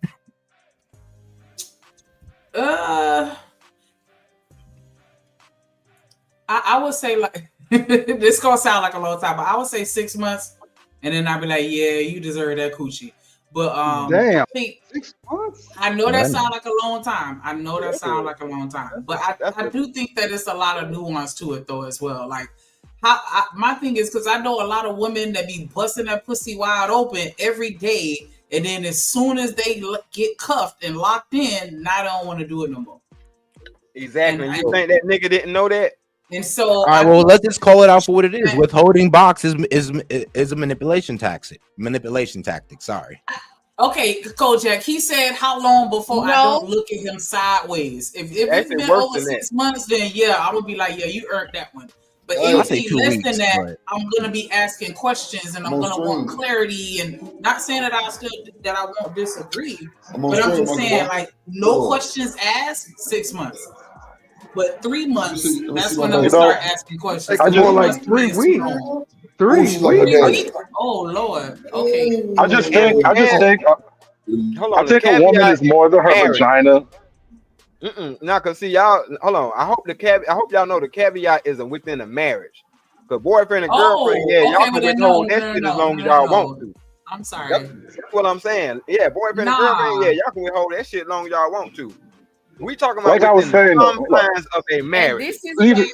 I would say like this gonna sound like a long time, but I would say 6 months, and then I'd be like, yeah, you deserve that coochie. But Damn, I think 6 months. I know that sounds like a long time. I know that sounds like a long time, but I do think that it's a lot of nuance to it though as well. Like my thing is because I know a lot of women that be busting that pussy wide open every day, and then as soon as they get cuffed and locked in, now they don't want to do it no more. Exactly. You think that nigga didn't know that? And so, All right, well, let's just call it out for what it is. Withholding box is a manipulation tactic. Sorry. Okay, Kojak, he said how long before I No. don't look at him sideways? If it's Actually been worse over than 6 months, then yeah, I'm gonna be like, yeah, you earned that one. But I if say it's 2 less weeks, than that, but- I'm gonna be asking questions and I'm I'm on gonna want stream. clarity, and not saying that I won't disagree, I'm on but I'm stream, just Monkey saying Boy. like no Hold on. questions asked, 6 months. But 3 months, let me that's see when my I'm baby. gonna start asking questions. It's 3 more like months to 3 me is too weeks. long. 3 she like her weeks. 3 daddy. weeks? Oh Lord. Okay. I just think Hold I on. The think a woman caveat is more than her marriage. vagina. Now, cause see y'all. Hold on. I hope y'all know the caveat is within a marriage. Cause boyfriend and girlfriend, Oh, yeah, okay, y'all can well then withhold no, that shit as long as y'all want to. I'm sorry. That's what I'm saying. Yeah, boyfriend and girlfriend, yeah, y'all can withhold that shit as long as y'all want to. We talking about Like I was within the saying, though, look, confines of a And marriage. this is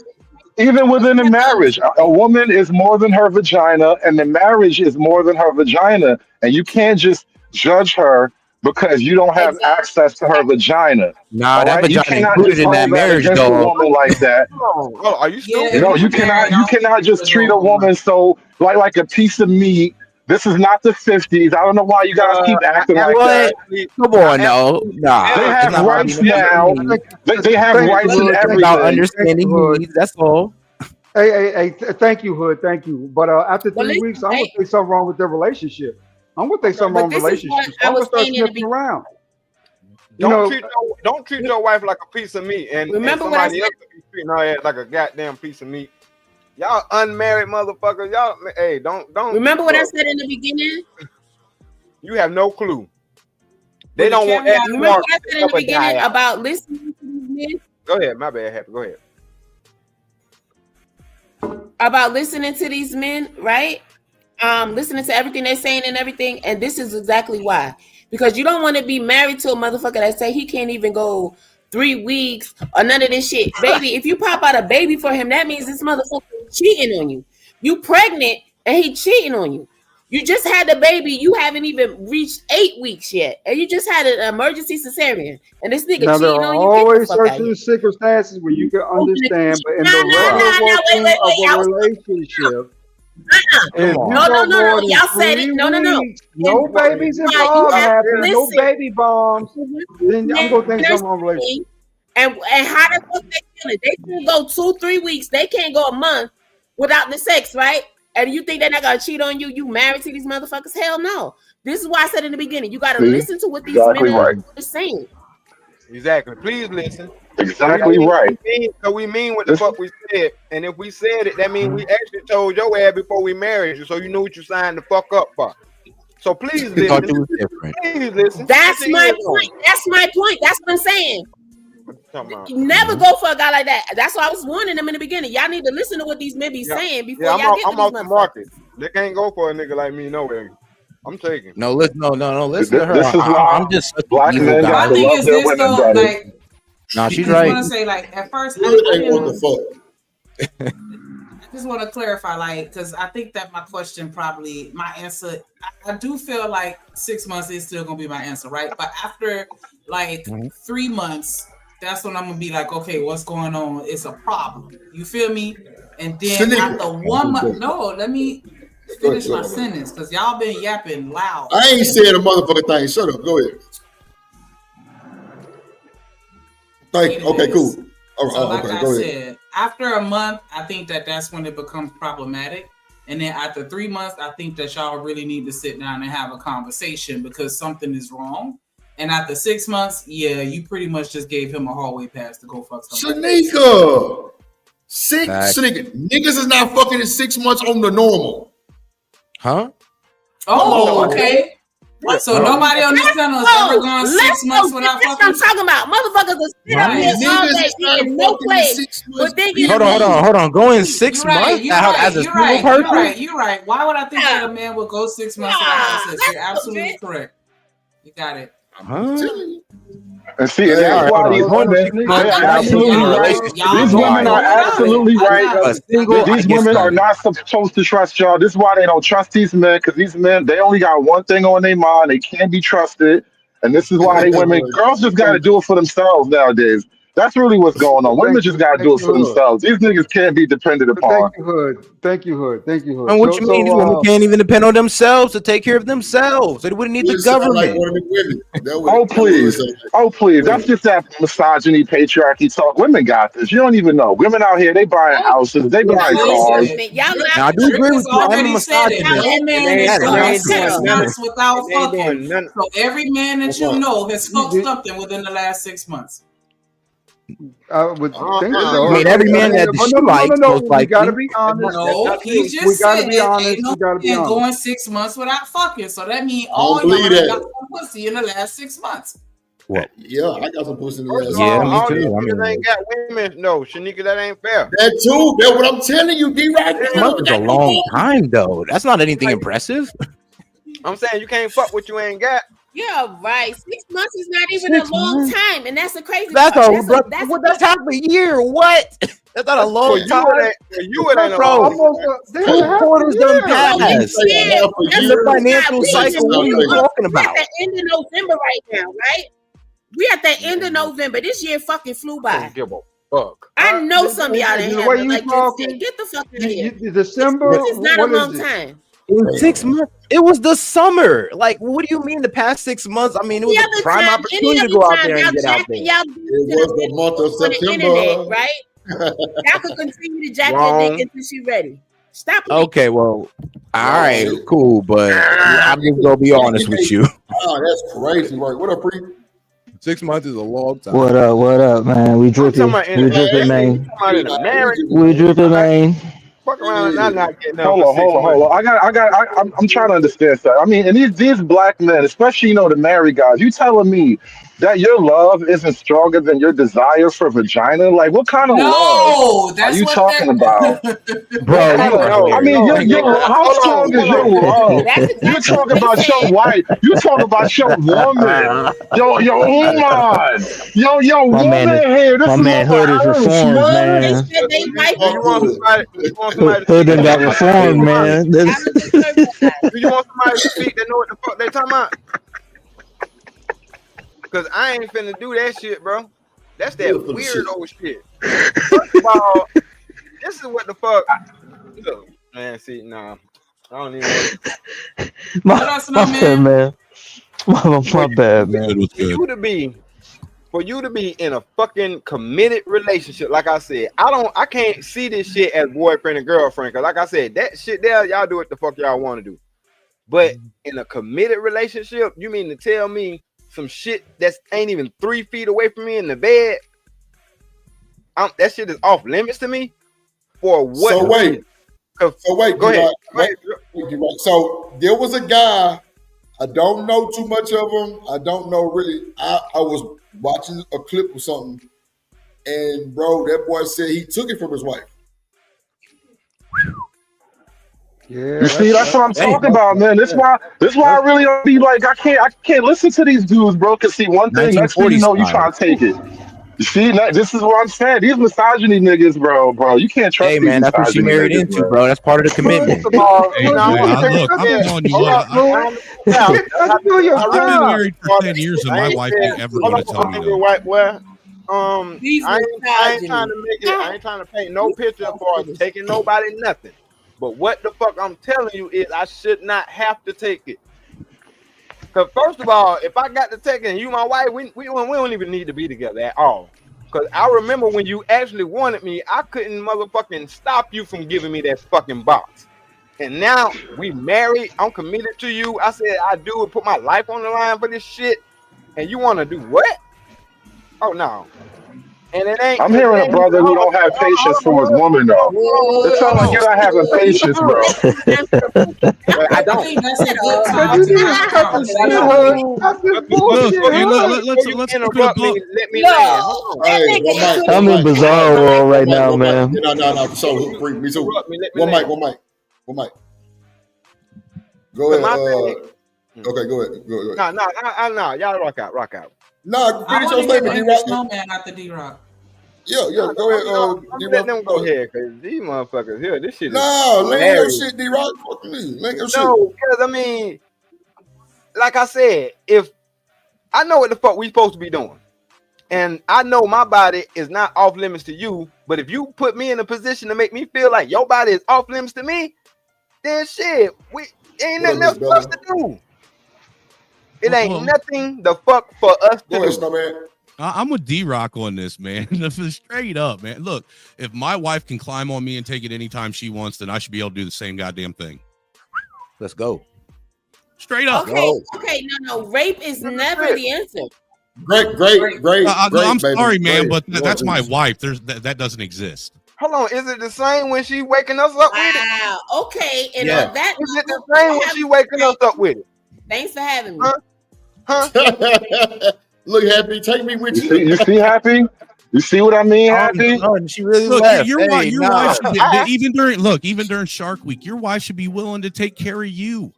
even within a marriage, a woman is more than her vagina, and the marriage is more than her vagina, and you can't just judge her because you don't have access to her vagina. Nah, All that right, you vagina cannot included just in that hold that marriage, against a dog. woman like that. Hold on. Are you stupid? You know, you cannot just treat a woman so like a piece of meat. This is not the 50s. I don't know why you guys keep acting like that. Come on, no, nah. They It's have not about rights being now. They have Thank you, rights in Hood. It's about everything. understanding Hood. needs. That's all. Hey, thank you, Hood. Thank you. But after But 3 listen, weeks, I'm gonna think something wrong with their relationship. I'm gonna think something but wrong with this is what relationships. I I'm gonna was start saying in the sniffing around. Don't treat your wife like a piece of meat, and Remember what I somebody said? else be treating her ass like a goddamn piece of meat. Y'all unmarried motherfuckers, y'all. Hey, don't. Remember what I look, said in the beginning? You have no clue. They don't want You that remember part what I said in the beginning about listening to these men? Go ahead, my bad, Happy. Go ahead. About listening to these men, right? Listening to everything they're saying and everything, and this is exactly why. Because you don't want to be married to a motherfucker that say he can't even go 3 weeks or none of this shit. Baby, if you pop out a baby for him, that means this motherfucker cheating on you. You pregnant and he cheating on you. You just had the baby, you haven't even reached 8 weeks yet, and you just had an emergency cesarean, and this nigga Now there cheating are on you. Get the always fuck out of certain here. circumstances where you can understand, but in No, the regular working wait. of a I was relationship, if you No, go no. more than Y'all said it. 3 No. weeks, no And babies you involved, have happy, to no listen. baby bombs, then I'm gonna think something wrong with relationship. And how the fuck they feeling? They can go 2-3 weeks. They can't go a month without the sex, right? And you think they're not gonna cheat on you? You married to these motherfuckers? Hell no. This is why I said in the beginning, you gotta listen to what these Exactly men right. are saying. Exactly. Please listen. Exactly right. Because we mean what the fuck we said, and if we said it, that means we actually told your ass before we married you, so you knew what you signed the fuck up for. So please You thought listen. you was different. Please listen. That's my point. That's my point. That's what I'm saying. You never go for a guy like that. That's why I was warning them in the beginning. Y'all need to listen to what these men be saying before y'all get to I'm these off the market. They can't go for a nigga like me nowhere. I'm taking. No, listen, no. Listen to her. This is why I'm just such black an evil men guy. got to thing love is their this women though, better. like, No, she's I right. just want to say, like, at first, I just want to clarify, like, because I think that my answer, I do feel like 6 months is still gonna be my answer, right? But after like 3 months, that's when I'm gonna be like, okay, what's going on? It's a problem. You feel me? And then after 1 month, no, let me finish my sentence because y'all been yapping loud. I ain't saying a motherfucking thing. Shut up. Go ahead. Thank you. Okay, cool. So like I said, after a month, I think that's when it becomes problematic. And then after 3 months, I think that y'all really need to sit down and have a conversation because something is wrong. And after 6 months, yeah, you pretty much just gave him a hallway pass to go fuck somebody. Shanika. Niggas is not fucking in 6 months on the normal. Huh? Oh, okay. So nobody on this channel has ever gone 6 months without fucking. That's what I'm talking about. Motherfuckers are sitting out here all day eating no play. But then you Hold on. Going 6 months as a single person? You're right. Why would I think that a man would go 6 months without having sex? You're absolutely correct. You got it. And see, that's why these women, they're absolutely right. These women are absolutely right. These women are not supposed to trust y'all. This is why they don't trust these men, because these men, they only got one thing on their mind. They can't be trusted. And this is why girls just got to do it for themselves nowadays. That's really what's going on. Women just got to do it for themselves. These niggas can't be depended upon. Thank you, Hood. And what you mean? These women can't even depend on themselves to take care of themselves. They wouldn't need the government. Oh, please. That's just that misogyny, patriarchy talk. Women got this. You don't even know. Women out here, they buying houses. They buying cars. Now, I do agree with you. I'm a misogynist. No man is going 6 months without fucking. So every man that you know has fucked something within the last 6 months. I would think I mean, every man that she likes, most likely. We gotta be honest. No, he just we gotta said be honest. ain't no We gotta be man honest. going 6 months without fucking. So that means all believe y'all that. got some pussy in the last 6 months. What? Yeah, I got some pussy in the last. Yeah, me All too. these I niggas mean, ain't got women. No, Shanika, that ain't fair. That too. That's what I'm telling you, D. Right 6 months is a long time, though. That's not anything impressive. I'm saying you can't fuck what you ain't got. Yeah, right. 6 months is not even a long time, and that's the crazy That's part. that's half a year. What? That's not a long time. For you, it ain't a Bro, long Damn, 2 quarters done passed. That's That's a financial cycle. What are you talking We're at about? the end of November right now, right? We at the end of November. This year fucking flew by. Give a fuck. I know some of y'all The didn't way have it. you Like, talking, get the fuck out of here. December. This is not a What long is it? time. In 6 months, it was the summer. Like, what do you mean the past 6 months? I mean, it was a prime opportunity to go out there and get out there. It was the month of On the internet, September. right? Y'all could continue to jack your dick until she ready. Stop it. Okay, well, all right, cool, but I'm just gonna be honest with you. Oh, that's crazy, right? What up, Free? 6 months is a long time. What up, man? We dripping, man. We dripping, man. Fuck around and not getting up. Hold on. I'm trying to understand that. I mean, and these black men, especially the married guys, you telling me that your love isn't stronger than your desire for vagina? Like, what kind of love are you talking about, bro? I mean, how strong is your love? You talk about your wife. You talk about your woman. Your woman. Your woman here. This my is man Hood is reformed, man. Hood done got reformed, man. Do you want somebody to speak that know what the fuck they talking about? Because I ain't finna do that shit, bro. That's that weird old shit. First of all, this is what the fuck. Look, man, see, nah. I don't even my bad, man. My bad, man. For you to be in a fucking committed relationship, like I said, I can't see this shit as boyfriend and girlfriend. Cause like I said, that shit there, y'all do what the fuck y'all want to do. But in a committed relationship, you mean to tell me some shit that ain't even 3 feet away from me in the bed? That shit is off limits to me. For what? So wait, go ahead. So there was a guy I don't know too much of them. I don't know really. I was watching a clip or something, and bro, that boy said he took it from his wife. Yeah, You see, that's what I'm talking about, man. This why I really don't be like, I can't listen to these dudes, bro. Cause see, one thing, next thing you 1940 know, you style. trying to take it. You see, this is what I'm saying. These misogyny niggas, bro. You can't trust Hey these man, that's what she misogyny married niggas, into, bro. That's part of the commitment. First of all, Hey, no, look, I'm telling you what. Get us through your I've been job. married for 10 years, and my wife ain't ever going to tell me no. I ain't trying to make it. I ain't trying to paint no picture as far as taking nobody nothing. But what the fuck I'm telling you is I should not have to take it. Because first of all, if I got to take it and you my wife, we don't even need to be together at all. Because I remember when you actually wanted me, I couldn't motherfucking stop you from giving me that fucking box. And now we married. I'm committed to you. I said I do and put my life on the line for this shit. And you want to do what? Oh, no. And it ain't. I'm hearing a brother who don't have patience for his woman, though. It sounds like you're not having patience, bro. I don't. think that's a good But time you to need to have a cut the shit, Hood. conversation. That's this Look, bullshit, Hood. let's keep it Interrupt me. above. Let me land. Hold on. Hey, one mic. I'm in bizarre world right now, man. No. So, free me too. Interrupt me. Let me One land. mic. Go ahead. Okay, go ahead. No. Y'all rock out. Nah, I finish want your to hear statement, Angry D-Rock. Snowman after D-Rock. Yeah, go ahead, I'm D-Rock. let them go ahead, because these motherfuckers here, this shit is No, land your hilarious. shit, D-Rock. Fuck me. Land your shit. No, because I mean, like I said, if I know what the fuck we supposed to be doing, and I know my body is not off limits to you, but if you put me in a position to make me feel like your body is off limits to me, then shit, we ain't nothing else for us to do. It ain't nothing the fuck for us to do. Snowman. I'm with D-Rock on this, man. Straight up, man. Look, if my wife can climb on me and take it anytime she wants, then I should be able to do the same goddamn thing. Let's go. Straight up. Okay, no. Rape is never the answer. Great. I'm sorry, baby. man, Great. but that's my wife. That doesn't exist. Hold on, is it the same when she waking us up with it? Wow. Okay, and Yeah. on that Is it the same when she waking us up with it? Thanks for having me. Look, Happy, take me with you. You see, Happy? You see what I mean, Happy? She really Look, left. your Hey, wife should be, even during Shark Week, your wife should be willing to take care of you.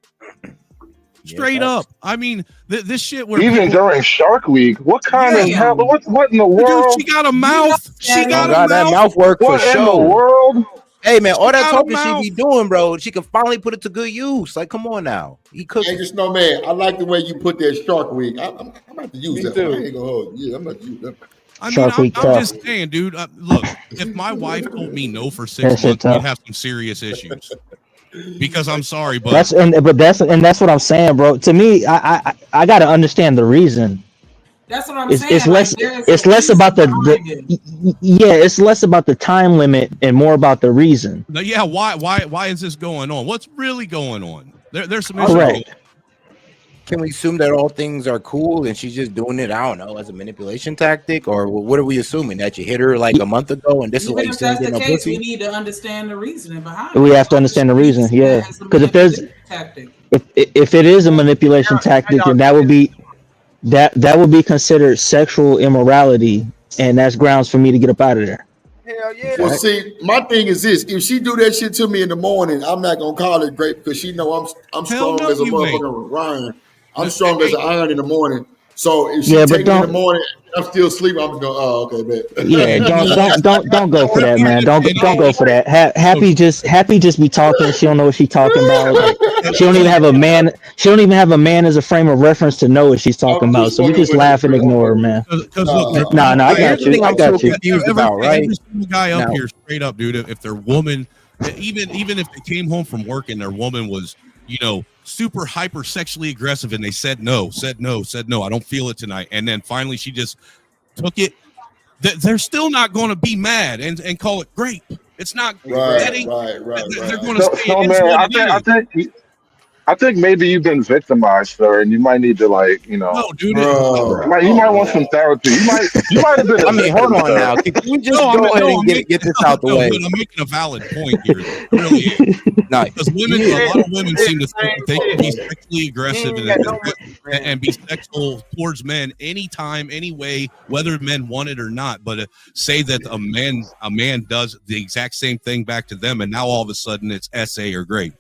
Straight up. I mean, this shit where even during Shark Week, what kind of hell? What in the world? Dude, she got a mouth. She got that mouth work for what in the sure. world? Hey man, all that got a talking she mouth. be doing, bro, she can finally put it to good use. Like, come on now, he cooking. Hey, just know, man, I like the way you put that Shark Week. I'm about to use Me that. too. I ain't gonna hold you. Yeah, I'm about to use that. I mean, Shark Week I'm tough. just saying, dude. Look, if my wife told me no for 6 That shit months, we'd tough. have some serious issues. Because I'm sorry, but That's what I'm saying, bro. To me, I gotta understand the reason. That's what I'm It's saying. less Like, it's less about it's less about the time limit and more about the reason. yeah, why is this going on? What's really going on? There's some issues. Correct. Can we assume that all things are cool and she's just doing it, I don't know, as a manipulation tactic? Or what are we assuming? That you hit her like a month ago and this is why even you if still that's the getting no case, we pussy? need to understand the reasoning behind it. We have to understand the reason, yeah. Because if there's Tactic. if it is a manipulation tactic, then that would be considered sexual immorality, and that's grounds for me to get up out of there. Hell yeah. Well, see, my thing is this: if she do that shit to me in the morning, I'm not gonna call it great because she know I'm strong no, as a you ain't. motherfucking iron. I'm strong as an iron in the morning. So if she Yeah, but take me in the don't- morning, I'm still sleeping. I'm just going, oh, okay, bet. Yeah, don't go for that, man. Don't go for that. Happy just be talking. She don't know what she's talking about. Like, she don't even have a man. She don't even have a man as a frame of reference to know what she's talking about. So we just laugh and ignore her, man. Because look, No, I got you. I got you. Confused about, right? Every single guy up Now- here, straight up, dude. If their woman, even if they came home from work and their woman was, super hyper sexually aggressive, and they said no. I don't feel it tonight, and then finally she just took it. They're still not going to be mad and call it great. It's not. Right. They're going to So say it is man, what it I is. I think maybe you've been victimized, sir, and you might need to No, dude. you might want some therapy. You might have been. I mean, hold on now. Can we just go ahead and get this out the way? But I'm making a valid point here. It really is. Because a lot of women seem to think they can be sexually aggressive and be sexual towards men anytime, any way, whether men want it or not. But say that a man does the exact same thing back to them, and now all of a sudden it's SA or grape.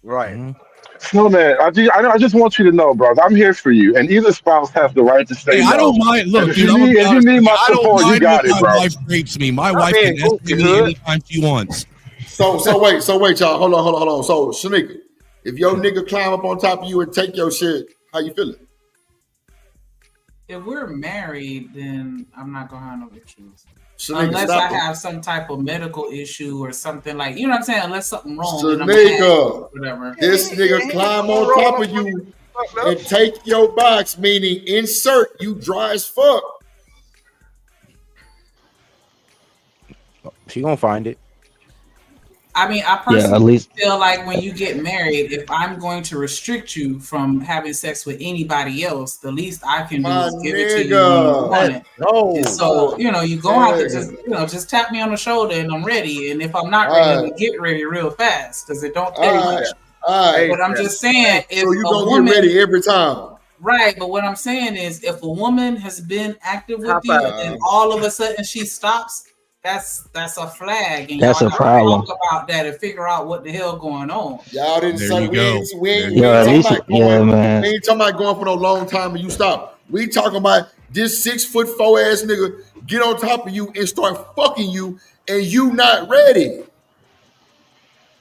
Right. Mm-hmm. No, man. I just want you to know, brother. I'm here for you, and either spouse has the right to say no. I don't mind. Look, if you need my support, you got it, bro. My wife rapes me. My wife can ask me anytime she wants. So wait, y'all. Hold on. So, Shanika, if your nigga climb up on top of you and take your shit, how you feeling? If we're married, then I'm not gonna have no issues. Shanika, unless I have some type of medical issue or something like, you know what I'm saying? Unless something wrong. Shanika, whatever. This nigga climb on top of you and take your box, meaning insert you dry as fuck. She gonna find it. I mean, I personally feel like when you get married, if I'm going to restrict you from having sex with anybody else, the least I can do is give it to you when you want it. And so, you're gonna have to just tap me on the shoulder and I'm ready. And if I'm not ready, I'm gonna get ready real fast because it don't take much. But I'm just saying, if so you gonna get ready every time. Right, but what I'm saying is, if a woman has been active with you and all of a sudden she stops, that's a flag, and that's y'all a problem. talk about that and figure out what the hell going on. Y'all didn't say we ain't talking about going for no long time and you stop. We talking about this 6'4" ass nigga get on top of you and start fucking you, and you not ready.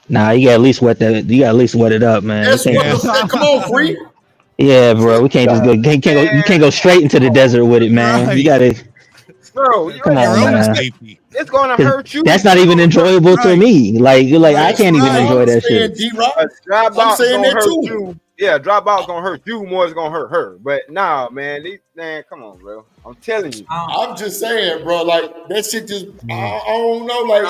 Nah, you got at least wet that. You got at least wet it up, man. That's what come on, free. Yeah, bro. We can't just go. You can't go straight into the desert with it, man. Right. You gotta. Bro, Come on, man. It's gonna hurt you. That's not even enjoyable to me. Like you're like, I can't even enjoy that shit. Dry box saying gonna that hurt too. you. Yeah, dry box gonna hurt you more. It's gonna hurt her. But nah, man, come on, bro. I'm telling you. I'm just saying, bro. Like that shit just. I don't know. Like,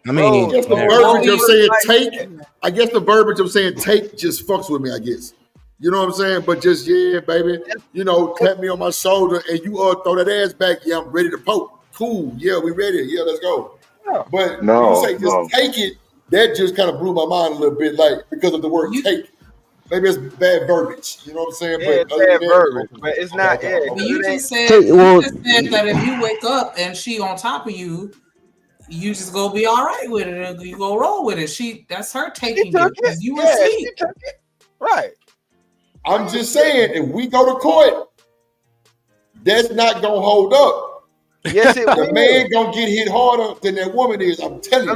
I mean, just the verbiage of saying take. I guess the verbiage of saying take just fucks with me. I guess. You know what I'm saying? But just baby. Tap me on my shoulder and you throw that ass back. Yeah, I'm ready to poke. Cool. Yeah, we ready. Yeah, let's go. Yeah. But when you say just take it, that just kind of blew my mind a little bit, like because of the word take. Maybe it's bad verbiage. You know what I'm saying? Yeah, but bad verbiage. But it's not. Yeah, You just said that if you wake up and she on top of you, you just go be all right with it and you go roll with it. That's her taking you because you were asleep. Right. I'm just saying, if we go to court, that's not gonna hold up. Yes, it the will. man gonna get hit harder than that woman is. I'm telling you.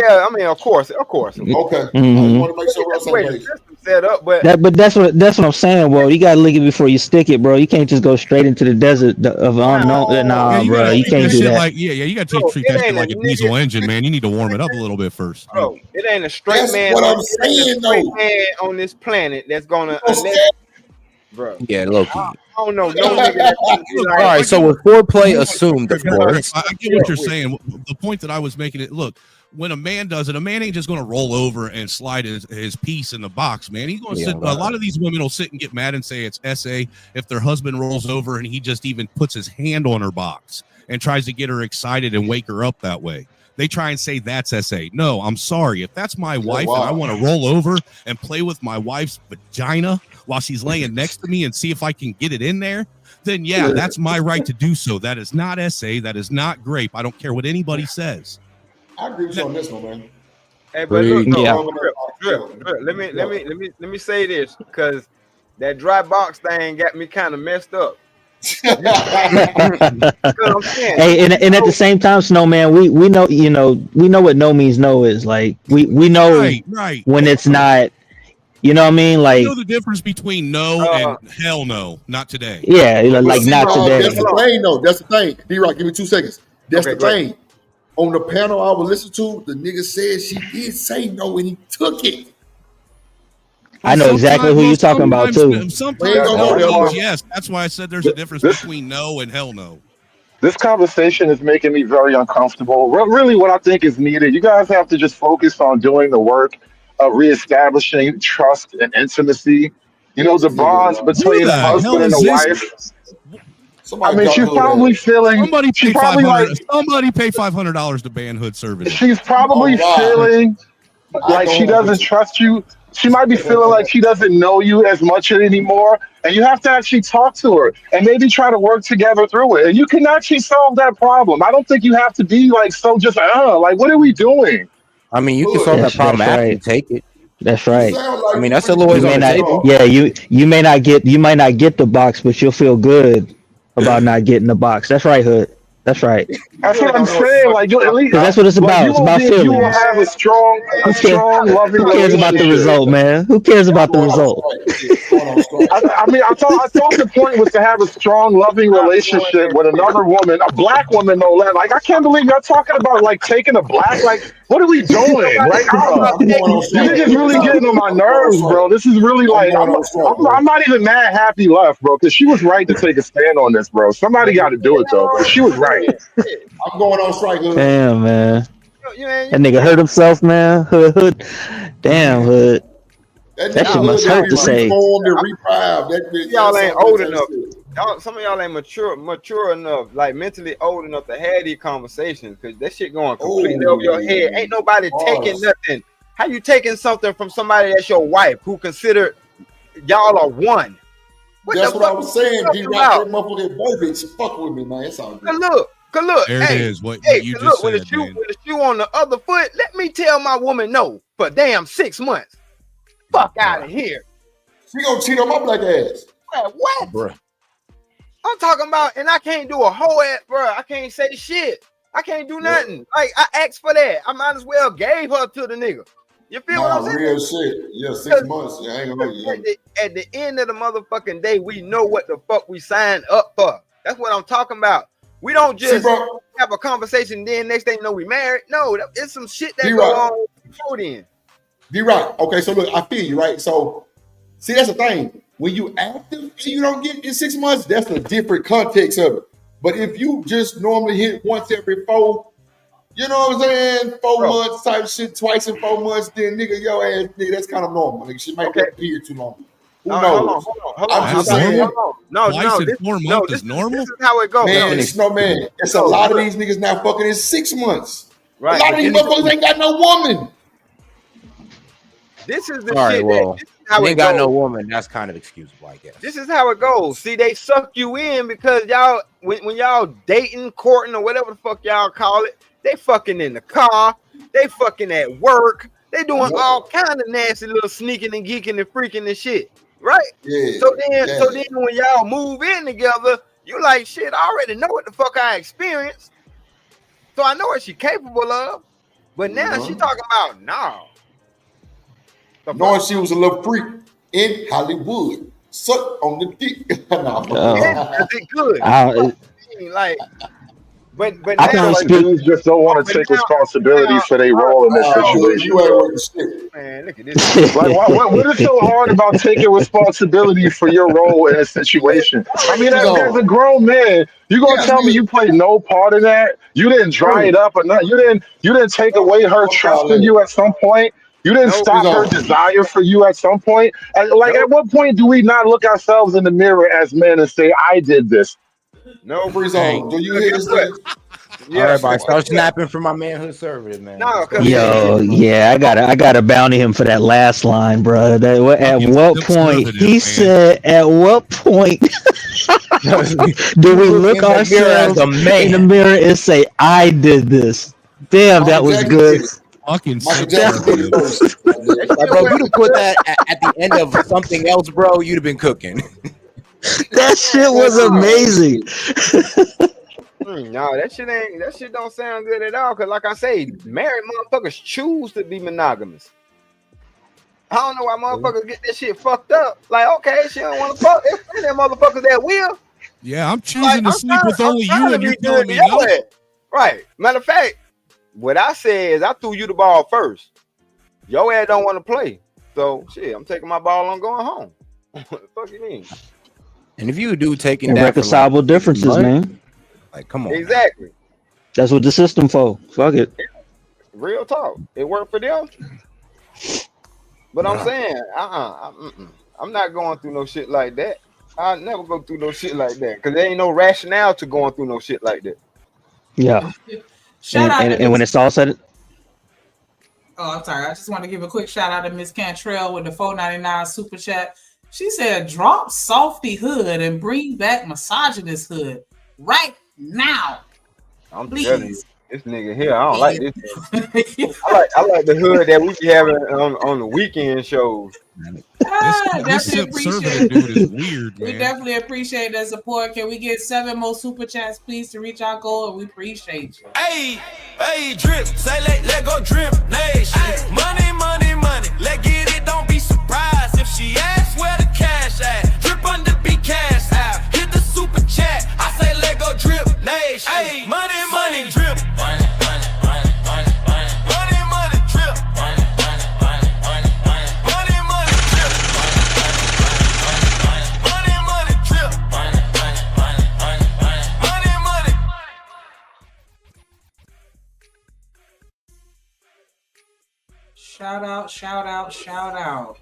I mean, of course. Okay. I just want to make sure we're on the same page. Set up, but that's what I'm saying. Well, you gotta lick it before you stick it, bro. You can't just go straight into the desert of unknown. Nah, bro, you can't do that. You gotta treat that shit like a diesel engine, man. You need to warm it up a little bit first. Bro, it ain't a straight That's man. what I'm saying, though. Man on this planet that's gonna. Bro. Yeah, low key. I don't know no nigga that all right, so with foreplay assumed, of course. I get what you're saying. The point that I was making it. Look, when a man does it, a man ain't just going to roll over and slide his piece in the box, man. He's going to sit. A lot of these women will sit and get mad and say it's SA if their husband rolls over and he just even puts his hand on her box and tries to get her excited and wake her up that way. They try and say that's SA. No, I'm sorry. If that's my wife and I want to roll over and play with my wife's vagina while she's laying next to me and see if I can get it in there, then yeah, that's my right to do so. That is not SA. That is not grape. I don't care what anybody says. I agree with you on this one, man. Hey, but look, let me say this because that dry box thing got me kind of messed up. Hey, and at the same time, Snowman, we know, we know what no means no is. Like we know when it's not. You know what I mean? Like, you know the difference between no and hell no, not today. Yeah, like not today. That's the thing, though. That's the thing. D-Rock, give me 2 seconds. That's the thing. On the panel I was listening to, the nigga said she did say no and he took it. I know exactly who you're talking about too. Sometimes yes. That's why I said there's a difference between no and hell no. This conversation is making me very uncomfortable. Really, what I think is needed, you guys have to just focus on doing the work of reestablishing trust and intimacy. You know, the bonds Who between the a husband hell and is a this? wife. I Somebody mean, drop she's hood probably ass. feeling. Somebody She's pay probably like. $500 to ban hood servitude. She's Oh probably wow. feeling I like go she home with doesn't trust you. She might be feeling like she doesn't know you as much anymore. And you have to actually talk to her and maybe try to work together through it. And you can actually solve that problem. I don't think you have to be like so just like what are we doing? I mean, you can hood. solve that problem That's after you right. take it. That's You right. sound I like mean, you that's still pretty always You good on may the at not. table. talk. Yeah, you may not get the box, but you'll feel good about not getting the box. That's right, Hood. That's right. That's You what I'm don't know what the saying. fuck Like you you at talking least Because about. that's what it's like about. It's about you will feelings. have Who care? loving Who cares about the relationship. result, man? Who cares about the Going on result? strike. Going on strike. I mean, I thought the point was to have a strong, loving Stop doing relationship that with shit. another woman, a black woman, no less. Like, I can't believe y'all talking about like taking a black. Like, what are we doing? Nobody Like, talking about I'm going taking on you strike. shit. niggas really No. getting on my I'm going on nerves, strike. bro. This is really I'm like, going on strike, bro. I'm not even mad. Happy left, bro, because she was right to take a stand on this, bro. Somebody What got to do the it though, bro. hell She was right. saying? Shit. I'm going on strike, hood. Damn, man. You That nigga can't. hurt himself, man. Hood. Damn, Hood. That That nigga shit Y'all, hood must that hurt be to y'all, say. reformed and reprived. That y'all ain't something old that type enough. shit. Y'all, some of y'all ain't mature enough, like mentally old enough to have these conversations, because that shit going completely over your head. Ain't Oh, nobody taking bars. nothing. How you taking something from somebody that's your wife who consider y'all are one? What the That's what I fuck was you saying. talking D-Rock, about? that motherfucking verbiage. Fuck with me, man. It's all good. Cause look, There it hey, is. What hey, you cause just look, said, man. when the shoe on the other foot, let me tell my woman no for damn 6 months. Fuck out of here. She gonna cheat on my black ass. What? Bruh. I'm talking about, and I can't do a whole ass, bro. I can't say shit. I can't do nothing. Like, I asked for that. I might as well gave her to the nigga. You feel what I'm Nah, saying? real shit. Yeah, 6 months. Yeah, I ain't gonna lie. At the end of the motherfucking day, we know what the fuck we signed up for. That's what I'm talking about. We don't just have a conversation, then next thing you know we married. No, it's some shit that go on before then. D-Rock. Okay, so look, I feel you, right? So, see, that's the thing. When you active and you don't get in 6 months, that's a different context of it. But if you just normally hit once every 4, you know what I'm saying? 4 months type shit, twice in 4 months, then nigga, your ass, nigga, that's kind of normal. Nigga, she might be up here too long. Who knows? Hold I'm on. just saying. Hold on. No, Twice in this, 4 no, months this, is normal? this is how it goes. Man, man, it's a lot of these niggas not fucking in 6 months. Right, A lot of these motherfuckers ain't got no woman. This is the All right, shit well, this is how you it ain't got no goes. woman. That's kind of excusable, I guess. This is how it goes. See, they suck you in because y'all, when y'all dating, courting, or whatever the fuck y'all call it, they fucking in the car, they fucking at work, they doing all kind of nasty little sneaking and geeking and freaking and shit, right? Yeah. So then when y'all move in together, you like, shit, I already know what the fuck I experienced, so I know what she capable of. But now she talking about Knowing she was a little freak in Hollywood. Suck on the dick. Is it good? Like, but I feel like dudes just don't want to take responsibility for their role in this situation. You ain't worth the shit. Man, look at this. Like, what is so hard about taking responsibility for your role in a situation? I mean, as a grown man, you gonna tell me you played no part in that? You didn't dry it up or nothing. You didn't take away her trust in you at some point. You didn't stop her desire for you at some point. And, like, at what point do we not look ourselves in the mirror as men and say, "I did this"? No, freeze on. Do you hear this? All right, bye. Start snapping for my manhood service, man. Yo, yeah, I gotta bounty him for that last line, bro. At what point he said? At what point do we look ourselves in the mirror and say, "I did this"? Damn, that was good. Fucking Michael Jackson did it first. Like, bro, if you'd have put that at the end of something else, bro, you'd have been cooking. That shit was amazing. No, that shit don't sound good at all. Cause like I say, married motherfuckers choose to be monogamous. I don't know why motherfuckers get this shit fucked up. Like, okay, she don't want to fuck. There's plenty of motherfuckers that will. Yeah, I'm choosing to sleep with only you, and you're telling me your no. ass. Right. Matter of fact, what I said is I threw you the ball first. Your ass don't want to play. So shit, I'm taking my ball. I'm going home. What the fuck you mean? And if you do taking Irreconcilable differences, man. Like, come on. Exactly. That's what the system for. Fuck it. Real talk. It worked for them. But I'm saying, I'm not going through no shit like that. I'll never go through no shit like that because there ain't no rationale to going through no shit like that. Yeah. Shout out to and when it's all said. Oh, I'm sorry. I just want to give a quick shout out to Miss Cantrell with the $4.99 super chat. She said, "Drop Softy Hood and bring back Misogynist Hood right now." I'm telling you, this nigga here, I don't like this. I like the hood that we be having on the weekend shows. This conservative dude is weird, man. We definitely appreciate that support. Can we get 7 more super chats, please, to reach our goal? We appreciate you. Hey, drip, say let go drip nation. Money, let get it, don't be surprised if she asks where the cash at. Drip under be cash out. Hit the super chat. I say let go drip nation. Hey, money, drip. Money, drip. Shout out.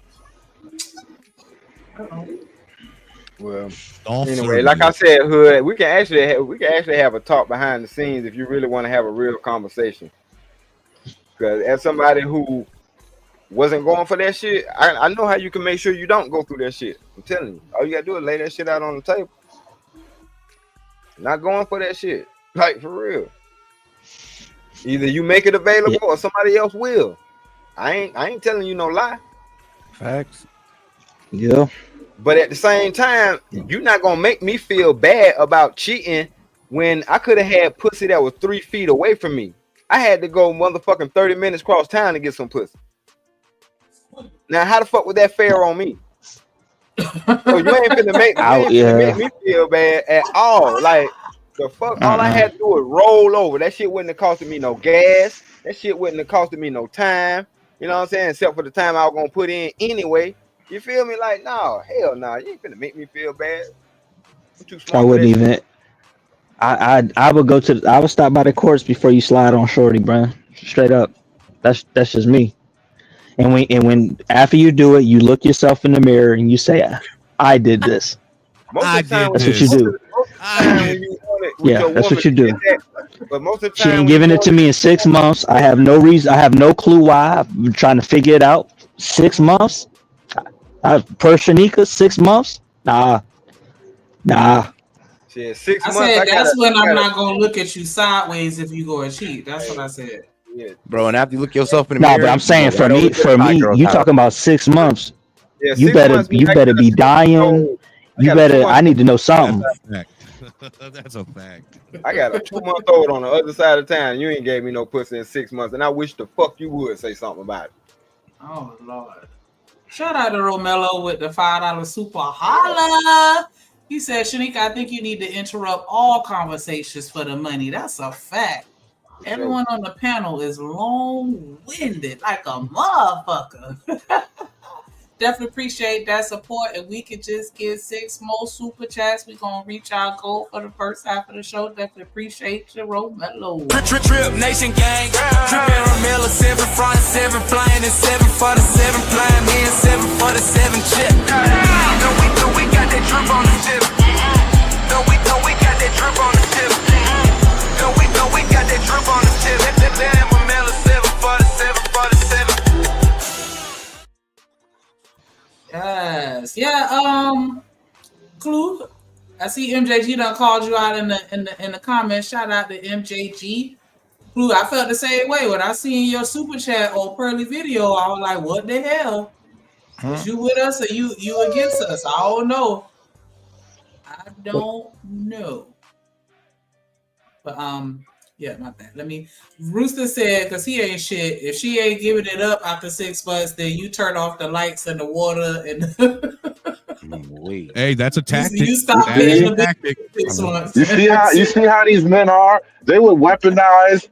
Well, anyway, like I said, hood, we can actually have a talk behind the scenes if you really want to have a real conversation. Because as somebody who wasn't going for that shit, I know how you can make sure you don't go through that shit. I'm telling you, all you gotta do is lay that shit out on the table. Not going for that shit, like for real. Either you make it available or somebody else will. I ain't telling you no lie. Facts. Yeah. But at the same time, you're not gonna make me feel bad about cheating when I could have had pussy that was 3 feet away from me. I had to go motherfucking 30 minutes cross town to get some pussy. Now, how the fuck would that fare on me? So you ain't finna make me feel bad at all. Like the fuck, all I had to do was roll over. That shit wouldn't have costed me no gas. That shit wouldn't have costed me no time. You know what I'm saying? Except for the time I was gonna put in anyway. You feel me? Like, no, hell no. You ain't finna make me feel bad. I'm too smart. I wouldn't even. I would go to. I would stop by the courts before you slide on shorty, bro. Straight up. That's just me. And when after you do it, you look yourself in the mirror and you say, "I did this." That's what you do. Yeah, that's what you do. But most of the She time, ain't giving it to me in 6 months. I have no reason. I have no clue why. I'm trying to figure it out. 6 months. Per Shanika, 6 months. Nah. Shit, 6 I months. said that's when I'm not gonna look at you sideways if you go and cheat. That's what I said. Yeah. Bro, and after you look yourself in the No, mirror. but I'm saying for me, you talking about 6 months. Yeah, You 6 better months, you better be dying. You better. I need to know something. That's a fact. I got a 2-month-old on the other side of town. You ain't gave me no pussy in 6 months, and I wish the fuck you would say something about it. Oh Lord! Shout out to Romello with the $5 super holla. He said, "Shanika, I think you need to interrupt all conversations for the money." That's a fact. Everyone on the panel is long-winded like a motherfucker. Definitely appreciate that support. If we could just get 6 more super chats, we're gonna reach our goal for the first half of the show. Definitely appreciate you, Romello. Trip Nation gang, tripping Romello 7 front, 7 flying, and 7 for the 7 flying, me and 7 for the 7 chip. No, we got that drip on the tip. No, we got that drip on the tip. No, we got that drip on the tip. That Romello 7 for the 7 for the 7. Yes. Yeah, Clue. I see MJG done called you out in the comments. Shout out to MJG. Clue, I felt the same way when I seen your super chat on Pearly video. I was like, what the hell? Is you with us or you against us? I don't know. But yeah, my bad. Rooster said, because he ain't shit. If she ain't giving it up after 6 months, then you turn off the lights and the water and Hey, that's a tactic. You stop That is paying a tactic. 6 months. You see how these men are? They would weaponize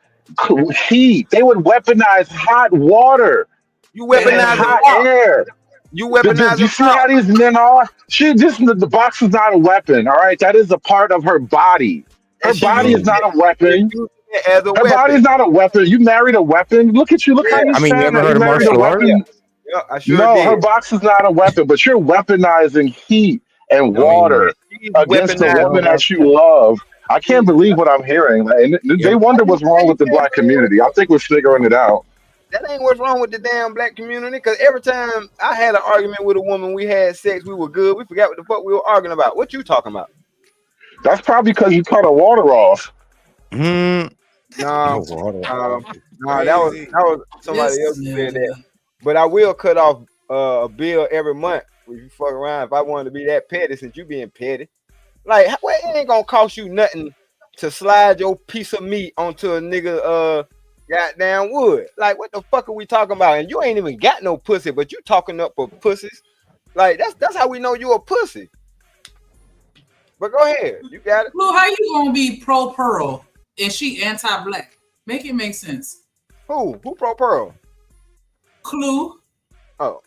heat. They would weaponize hot water. You weaponize hot air. You weaponize. You see how these men are? The box is not a weapon. All right, that is a part of her body. Her body is not a weapon. Her body is not a weapon. You married a weapon. Look at you. Look how you stand. You ever heard You of married martial a weapon. arts? Yeah, I sure No, her did. box is not a weapon, but you're weaponizing heat and No, water she's against the woman weaponizing. that you love. I can't believe what I'm hearing. And they wonder what's wrong with the black community. I think we're figuring it out. That ain't what's wrong with the damn black community. Because every time I had an argument with a woman, we had sex, we were good. We forgot what the fuck we were arguing about. What you talking about? That's probably because you cut her water off. No, that was somebody else who said that. But I will cut off a bill every month if you fuck around. If I wanted to be that petty, since you being petty, like well, it ain't gonna cost you nothing to slide your piece of meat onto a nigga goddamn wood. Like what the fuck are we talking about? And you ain't even got no pussy, but you talking up for pussies. Like that's how we know you a pussy. But go ahead, you got it. Blue, how you gonna be pro Pearl and she anti-black? Make it make sense. Who pro Pearl? Clue. Oh.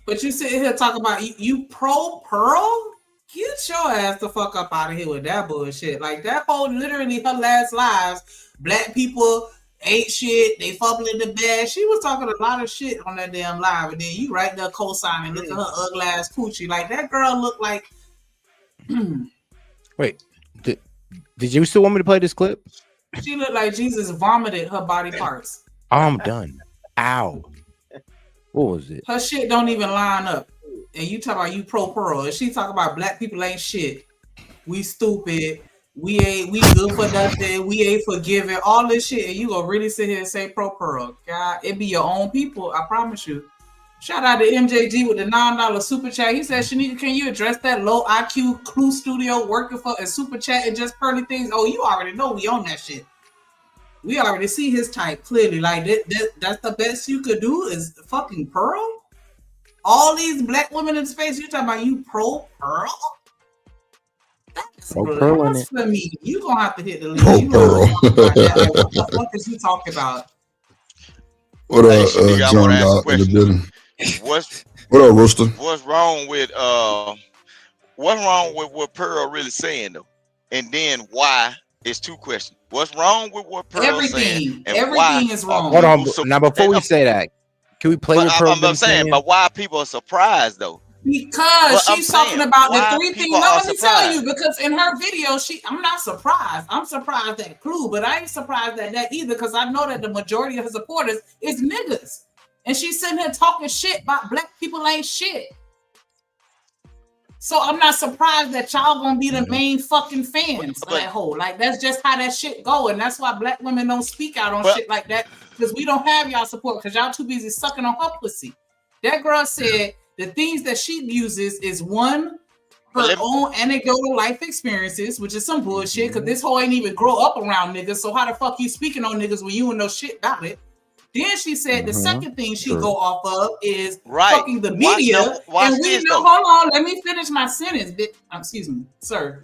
But you sit here talking about you pro Pearl? Get your ass the fuck up out of here with that bullshit. Like that whole literally her last lives, black people ain't shit, they fumbling the bag. She was talking a lot of shit on that damn live, and then you right there co-signing, look at her ugly ass coochie. Like that girl looked like Wait, did you still want me to play this clip? she looked like Jesus vomited her body parts. I'm done. Ow. What was it? Her shit don't even line up. And you talk about you pro Pearl. And she talk about black people ain't shit. We stupid. We good for nothing. We ain't forgiving. All this shit. And you gonna really sit here and say pro Pearl. God, it be your own people. I promise you. Shout out to MJG with the $9 super chat. He said, Shanika, can you address that low IQ Clue Studio working for a super chat and just pearly things? Oh, you already know we on that shit. We already see his type clearly. Like that's the best you could do is fucking Pearl. All these black women in space. You talking about you pro Pearl? That's blasphemy. You gonna have to hit the lead. Pro You Pearl. like, what the fuck is you talking about? What up, John Dog in the building? What up, Rooster? What's wrong with what Pearl really saying though? And then why? It's two questions. What's wrong with what Pearl saying? And Everything is wrong. Hold on. Now before we say that, can we play what Pearl I'm saying, but why people are surprised though? Because she's talking about the three things. Let me tell you, because in her video, I'm not surprised. I'm surprised at Clue, but I ain't surprised at that either, because I know that the majority of her supporters is niggas. And she's sitting here talking shit about black people ain't shit. So I'm not surprised that y'all gonna be the main fucking fans of that whole. Like that's just how that shit go, and that's why black women don't speak out on shit like that, because we don't have y'all support, because y'all too busy sucking on her pussy. That girl said the things that she uses is one, her own anecdotal life experiences, which is some bullshit, because this whole ain't even grow up around niggas. So how the fuck you speaking on niggas when you don't know shit about it? Then she said the second thing she go off of is fucking the media. Watch and we this, know, though. hold on, let me finish my sentence. Excuse me, sir.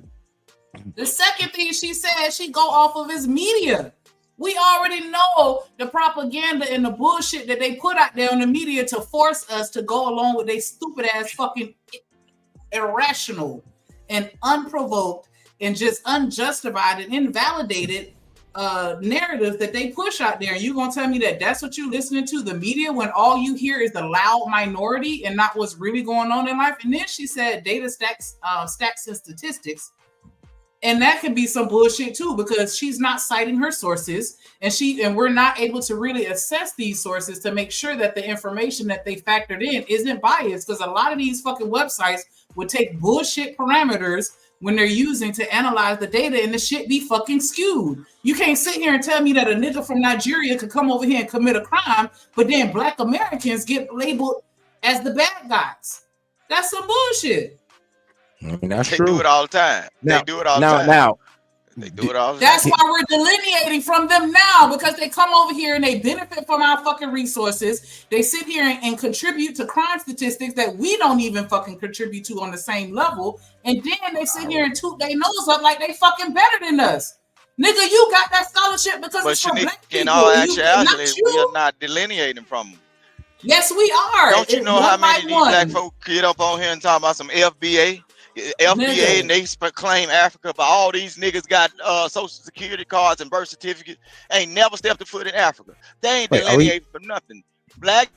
The second thing she said she go off of is media. We already know the propaganda and the bullshit that they put out there on the media to force us to go along with their stupid ass fucking irrational and unprovoked and just unjustified and invalidated narratives that they push out there. And you gonna tell me that that's what you listening to, the media, when all you hear is the loud minority and not what's really going on in life? And then she said data stats and statistics. And that could be some bullshit too, because she's not citing her sources, and we're not able to really assess these sources to make sure that the information that they factored in isn't biased. Because a lot of these fucking websites would take bullshit parameters when they're using to analyze the data, and the shit be fucking skewed. You can't sit here and tell me that a nigga from Nigeria could come over here and commit a crime, but then black Americans get labeled as the bad guys. That's some bullshit. I mean, that's They true. do it all the time. They do it all the time. Now, they do it all the That's time. why we're delineating from them now, because they come over here and they benefit from our fucking resources. They sit here and contribute to crime statistics that we don't even fucking contribute to on the same level. And then they sit here and toot their nose up like they fucking better than us. Nigga, you got that scholarship because But it's for black in people. all Not actuality, you. we are not delineating from them. Yes, we are. Don't you It's know one how many by of these one. black folk get up on here and talk about some FBA? FBA, and they claim Africa, but all these niggas got social security cards and birth certificates, ain't never stepped a foot in Africa. They ain't Wait, delineating for nothing. Black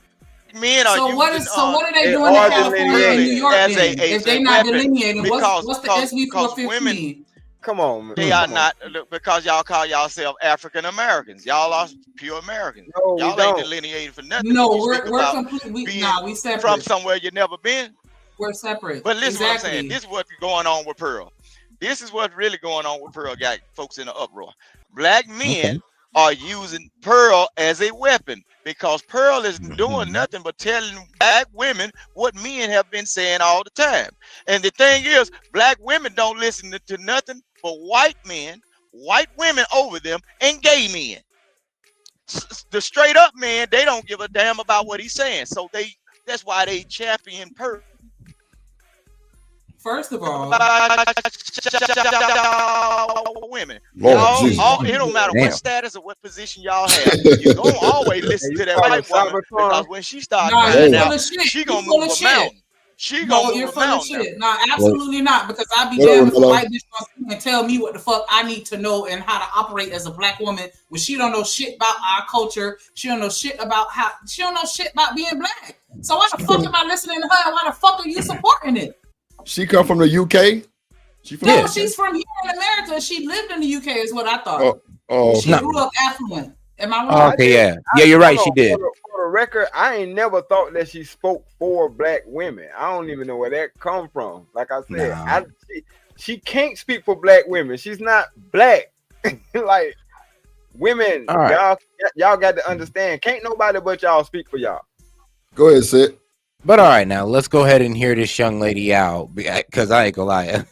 black men are using what are they doing in are California and New delineating York as then? If they not weapon delineating, because what's the SB because women 415? Come on, man. they are not because y'all call yourself African Americans. Y'all are pure Americans. No, we Y'all ain't don't. delineating for nothing No, when you speak we're about completely being we separate. from somewhere you never been. We're separate. But listen what I'm saying. Exactly. This is what's going on with Pearl. This is what's really going on with Pearl. Got folks in an uproar. Black men are using Pearl as a weapon because Pearl is doing nothing but telling black women what men have been saying all the time. And the thing is, black women don't listen to nothing but white men, white women over them, and gay men. The straight up men, they don't give a damn about what he's saying. So that's why they champion Pearl. First of all, women. Lord Jesus. It don't matter what status or what position y'all have. You're gonna always listen to that white woman because when she starts crying out, she gonna move a mountain. She gonna you're move a full of mountain. shit. No, absolutely not. Because I'd be What damned up, if a Melo? white bitch gonna sit here and tell me what the fuck I need to know and how to operate as a black woman when she don't know shit about our culture. She don't know shit about being black. So why the fuck am I listening to her? And why the fuck are you supporting it? She come from the UK. No, she's from here in America. She lived in the UK, is what I thought. She grew up affluent. Am I wrong? Okay, yeah, you're right. She did. For the record, I ain't never thought that she spoke for black women. I don't even know where that come from. Like I said, she can't speak for black women. She's not black. Like women, right. y'all got to understand. Can't nobody but y'all speak for y'all. Go ahead, Sid. But all right, now let's go ahead and hear this young lady out because I ain't gonna lie,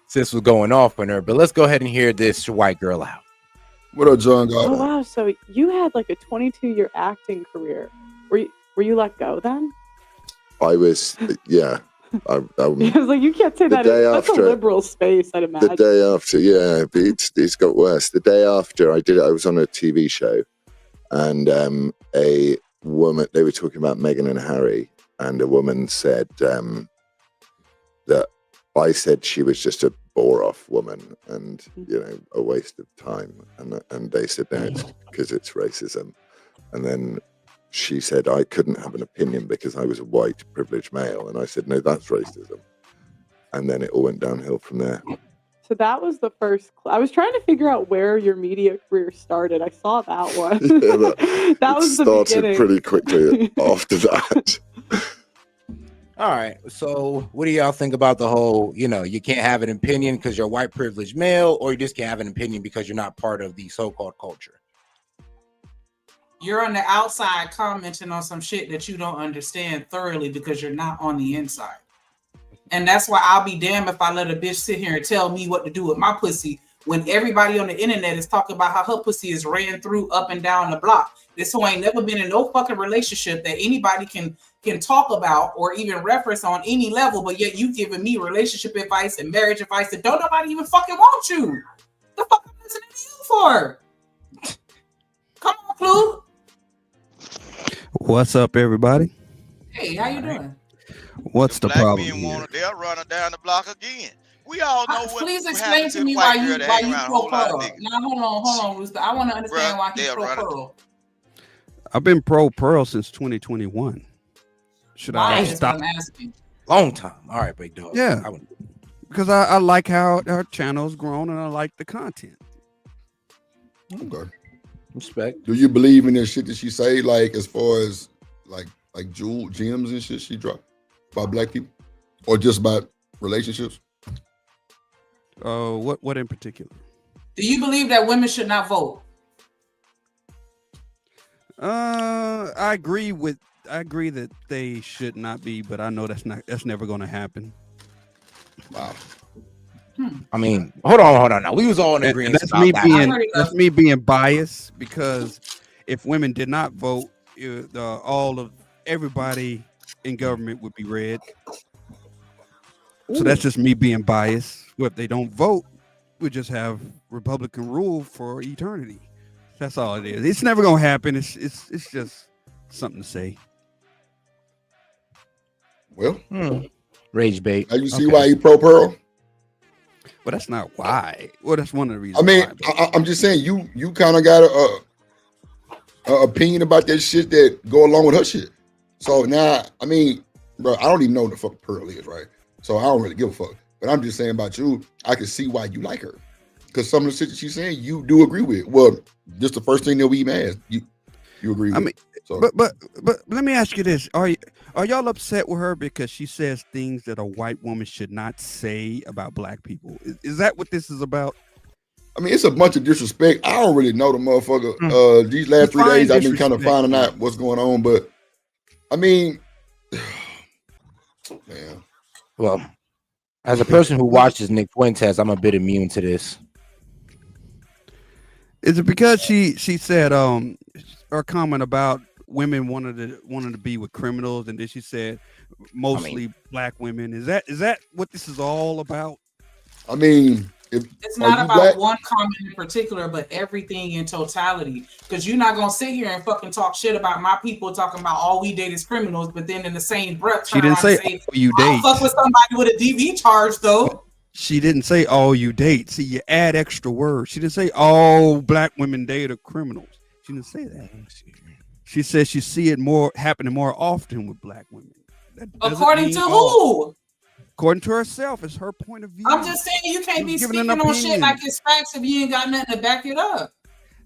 sis was going off on her. But let's go ahead and hear this white girl out. What up, John? Oh wow! So you had like a 22-year acting career. Were you let go then? I was, yeah. I was like, you can't say that. That's a liberal space, I'd imagine. The day after, yeah, but it's got worse. The day after I did it, I was on a TV show, and a woman, they were talking about Meghan and Harry, and a woman said that I said she was just a bore-off woman and, a waste of time. And they said, no, it's because it's racism. And then she said I couldn't have an opinion because I was a white privileged male. And I said, no, that's racism. And then it all went downhill from there. So that was the first. I was trying to figure out where your media career started. I saw that one. Yeah, that was the started beginning. pretty quickly after that. All right. So what do y'all think about the whole, you can't have an opinion because you're a white privileged male, or you just can't have an opinion because you're not part of the so-called culture? You're on the outside commenting on some shit that you don't understand thoroughly because you're not on the inside. And that's why I'll be damned if I let a bitch sit here and tell me what to do with my pussy when everybody on the internet is talking about how her pussy is ran through up and down the block. This who ain't never been in no fucking relationship that anybody can talk about or even reference on any level, but yet you giving me relationship advice and marriage advice that don't nobody even fucking want you. The fuck am I listening to you for? Come on, Clue. What's up, everybody? Hey, how you doing? What's the problem They'll run her down the block again. We all know what. Please explain to me why you pro Pearl. Now hold on, Rooster. I want to understand why you pro Pearl. I've been pro Pearl since 2021. Should I stop? Long time. All right, big dog. Yeah, because I like how our channel's grown and I like the content. Okay. Respect. Do you believe in this shit that she say, like as far as like jewel gems and shit she dropped about black people, or just about relationships? What in particular? Do you believe that women should not vote? I agree that they should not be, but I know that's never going to happen. Wow. I mean, hold on. Now we was all in agreement. That's me being biased, because if women did not vote, everybody in government would be red. So that's just me being biased. Well, if they don't vote, we just have Republican rule for eternity. That's all it is. It's never gonna happen. It's just something to say. Well, rage bait. Now you see why he pro Pearl? Well, that's not why. Well, that's one of the reasons. I mean, I'm just saying you kind of got a opinion about that shit that go along with her shit. So now, I mean, bro, I don't even know what the fuck Pearl is, right? So I don't really give a fuck. But I'm just saying about you, I can see why you like her. Because some of the shit that she's saying, you do agree with. Well, just the first thing that we even asked, you agree with. I mean, so. but let me ask you this: Are y'all upset with her because she says things that a white woman should not say about black people? Is that what this is about? I mean, it's a bunch of disrespect. I don't really know the motherfucker. These last 3 days, I've been kind of finding out what's going on. But I mean, man. Well, as a person who watches Nick Fuentes, I'm a bit immune to this. Is it because she said her comment about women wanted to be with criminals, and then she said mostly black women? Is that what this is all about? I mean, it's not about one comment in particular, but everything in totality. Because you're not gonna sit here and fucking talk shit about my people talking about all we date is criminals, but then in the same breath, she didn't say all you date. Fuck with somebody with a DV charge though. She didn't say all you date. See, you add extra words. She didn't say all black women date are criminals. She didn't say that. She said she see it happening more often with black women. According to who? According to herself, it's her point of view. I'm just saying you can't be speaking on shit like it's facts if you ain't got nothing to back it up.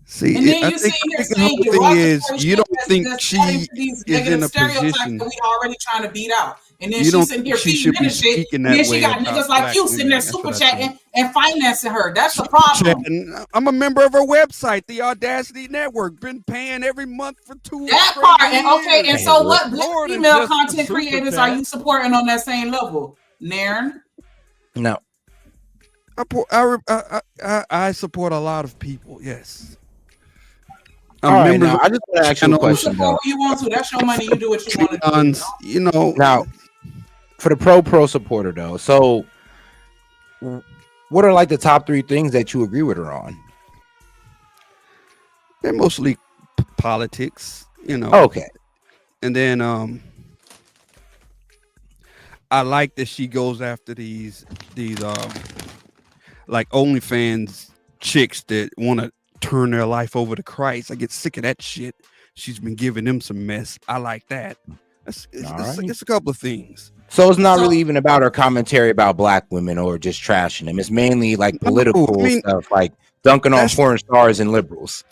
See, and then you sit here saying the thing is, you don't think she is in a position that we already trying to beat out. And then she's sitting here feeding into shit. And then she got niggas like you sitting there super chatting and financing her. That's the problem. I'm a member of her website, the Audacity Network. Been paying every month for 2 that part. And okay, and so what black female content creators are you supporting on that same level? Nairn? No. I support a lot of people. Yes. All right, now, I just want to ask you a question. You want to? That's your money. You do what you want to do. You know. Now, for the pro supporter though, so what are like the top 3 things that you agree with her on? They're mostly politics, you know. Okay. And then I like that she goes after these like OnlyFans chicks that want to turn their life over to Christ. I get sick of that shit. She's been giving them some mess. I like that. It's a couple of things. So it's not really even about her commentary about black women or just trashing them. It's mainly like political stuff, like dunking on porn stars and liberals,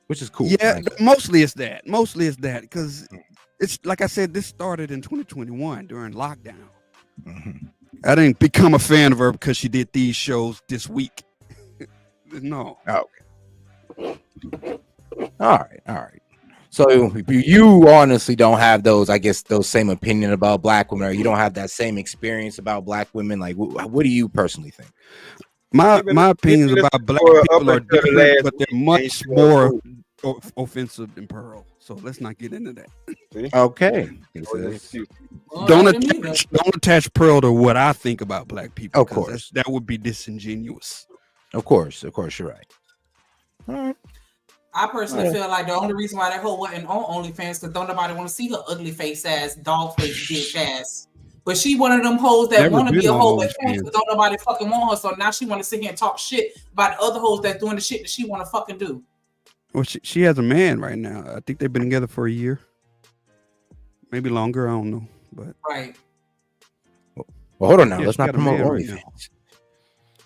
which is cool. Yeah, frankly. mostly it's that. Because it's like I said, this started in 2021 during lockdown. I didn't become a fan of her because she did these shows this week. No. Okay. All right. So you honestly don't have those, I guess, those same opinion about black women, or you don't have that same experience about black women. Like, what do you personally think? My opinions about black people are different, but they're much more offensive than Pearl. So let's not get into that. Okay. Don't attach Pearl to what I think about black people. Of course, that would be disingenuous. Of course, you're right. All right. I personally feel like the only reason why that hoe wasn't on OnlyFans because don't nobody want to see her ugly face ass, dog face, bitch ass. But she one of them hoes that want to be a hoe but can't because don't nobody fucking want her. So now she want to sit here and talk shit about the other hoes that's doing the shit that she want to fucking do. Well, she has a man right now. I think they've been together for a year, maybe longer. I don't know, but right. Well, hold on now. Let's not promote OnlyFans.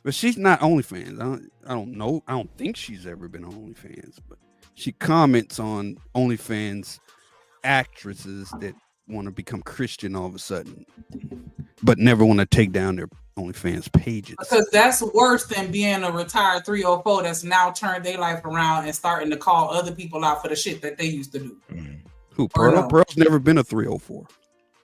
But she's not OnlyFans. I don't know. I don't think she's ever been on OnlyFans. But she comments on OnlyFans actresses that want to become Christian all of a sudden, but never want to take down their OnlyFans pages. Because that's worse than being a retired 304 that's now turned their life around and starting to call other people out for the shit that they used to do. Who? Pearl? Pearl's never been a 304.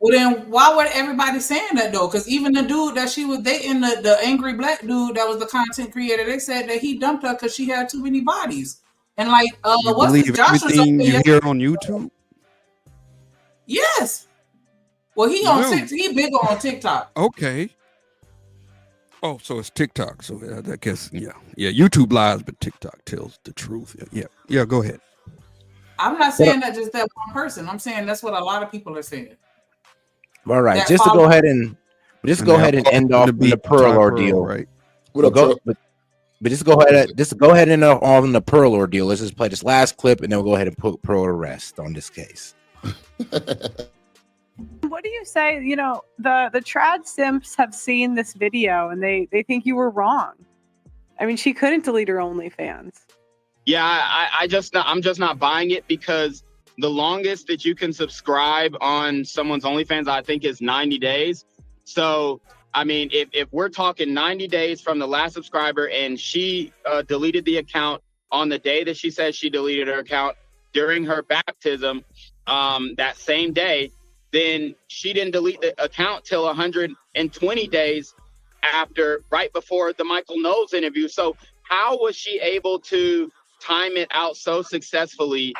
Well, then why would everybody saying that though? Because even the dude that she was dating, the angry black dude that was the content creator, they said that he dumped her because she had too many bodies. And like, what's believe everything you hear on YouTube? Yes. Well, he on TikTok. He bigger on TikTok. Okay. Oh, so it's TikTok. So I guess yeah. YouTube lies, but TikTok tells the truth. Yeah. Go ahead. I'm not saying that just that one person. I'm saying that's what a lot lot are saying. All right, just to go ahead and end off the Pearl ordeal, right? But just go ahead and on the Pearl ordeal. Let's just play this last clip, and then we'll go ahead and put Pearl to rest on this case. What do you say? You know, the trad simps have seen this video and they think you were wrong. I mean, she couldn't delete her OnlyFans. Yeah, I'm just not buying it, because the longest that you can subscribe on someone's OnlyFans, I think, is 90 days. So, I mean, if we're talking 90 days from the last subscriber, and she deleted the account on the day that she said she deleted her account during her baptism, that same day, then she didn't delete the account till 120 days after, right before the Michael Knowles interview. So how was she able to time it out so successfully?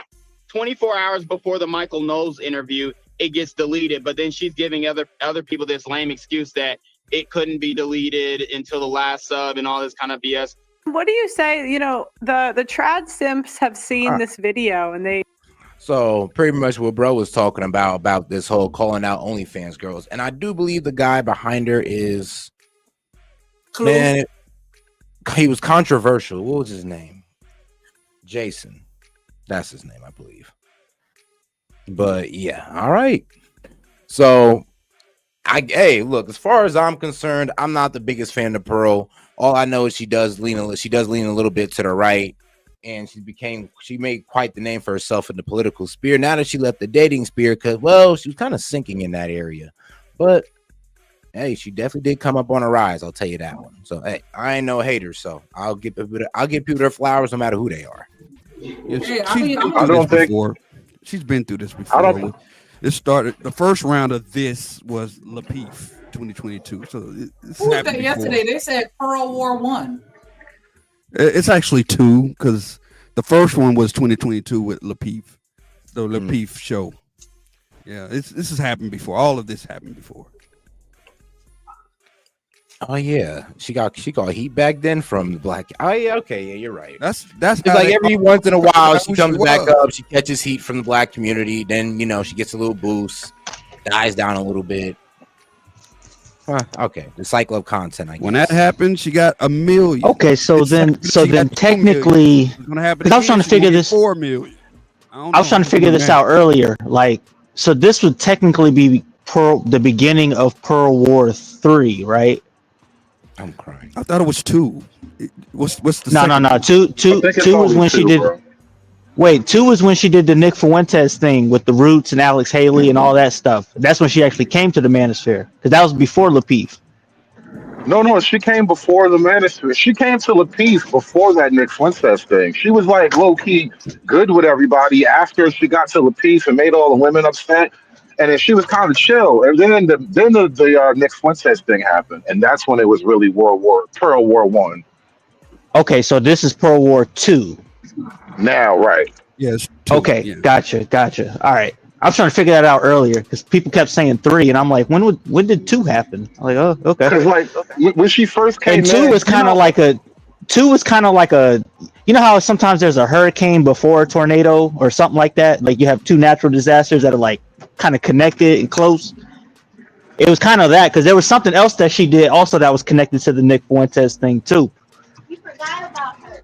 24 hours before the Michael Knowles interview, it gets deleted, but then she's giving other people this lame excuse that it couldn't be deleted until the last sub and all this kind of BS. What do you say? You know, the trad simps have seen this video and they. So pretty much what bro was talking about this whole calling out OnlyFans girls, and I do believe the guy behind her is, man, he was controversial. What was his name? Jason, that's his name, I believe. But yeah, all right. So hey, look, as far as I'm concerned, I'm not the biggest fan of Pearl. All I know is she does lean a little bit to the right. And she made quite the name for herself in the political sphere. Now that she left the dating sphere, because, well, she was kind of sinking in that area. But hey, she definitely did come up on a rise. I'll tell you that one. So hey, I ain't no hater, so I'll give people their flowers no matter who they are. Yeah, she's been through this before. It started, the first round of this was Lapeef 2022. So Who was that yesterday? They said Pearl War 1. It's actually 2, because the first one was 2022 with Lapeef, the Lapeef show. Yeah, this has happened before. All of this happened before. Oh yeah, she got heat back then from the black. Oh yeah, okay, yeah, you're right. That's it's like every once in a while she comes back up, she catches heat from the black community, then she gets a little boost, dies down a little bit. Okay, the cycle of content. I guess. When that happened, she got 1 million. Okay, so then technically, because I was trying to figure this. 4 million. I was trying to figure this out earlier. Like, so this would technically be the beginning of Pearl War 3, right? I'm crying. I thought it was 2. What's the no. Two was when she did. Bro. Wait, 2 was when she did the Nick Fuentes thing with the Roots and Alex Haley and all that stuff. That's when she actually came to the Manosphere, because that was before Lapeef. No, she came before the Manosphere. She came to Lapeef before that Nick Fuentes thing. She was like low key good with everybody after she got to Lapeef and made all the women upset, and then she was kind of chill. And then the Nick Fuentes thing happened, and that's when it was really Pearl War 1. Okay, so this is Pearl War 2. Now, right? Yes. Okay, yeah. Gotcha. All right, I was trying to figure that out earlier because people kept saying 3, and I'm like, when did 2 happen? I'm like, oh, okay. Because like when she first came, and 2 was kind of like a. 2 was kind of like a. You know how sometimes there's a hurricane before a tornado or something like that. Like you have 2 natural disasters that are like kind of connected and close. It was kind of that, because there was something else that she did also that was connected to the Nick Fuentes thing too. You forgot about her.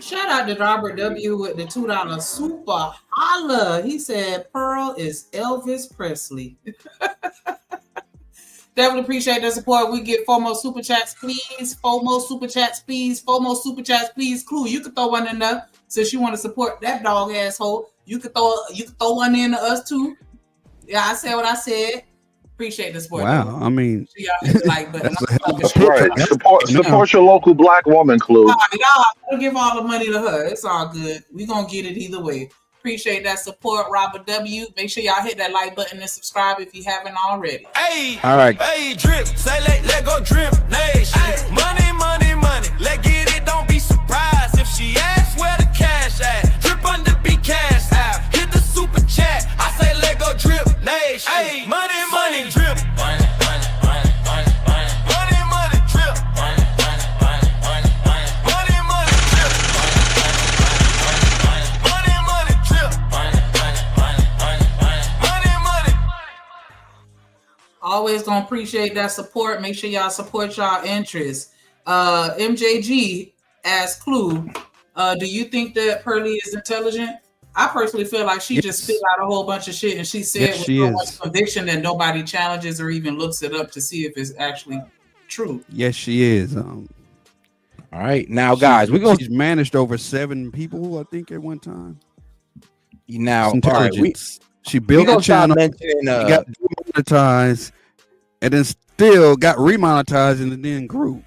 Shout out to Robert W. with the $2 super holla. He said Pearl is Elvis Presley. Definitely appreciate the support. We get 4 more super chats, please. 4 more super chats, please. 4 more super chats, please. Clue, you could throw one in there since you want to support that dog asshole. You could throw one in to us too. Yeah, I said what I said. Appreciate the support. Wow, I mean, support your local black woman, Clue. Y'all give all the money to her. It's all good. We gonna get it either way. Appreciate that support, Robert W. Make sure y'all hit that like button and subscribe if you haven't already. Hey, all right. Hey, drip, say let go drip nation. Hey, money, let get it. Don't be surprised if she asks where the cash at. Drip under be cash out. Hit the super chat. I say let go drip nation. Hey, money, drip. Money, drip. Always gonna appreciate that support. Make sure y'all support y'all interests. MJG asks Clue, do you think that Pearly is intelligent? I personally feel like she just spit out a whole bunch of shit, and she said with so much conviction that nobody challenges or even looks it up to see if it's actually true. Yes, she is. All right, now guys, she's managed over 7 people, I think, at one time. Now, intelligence. She built a channel, got demonetized, and then still got remonetized, and then grew.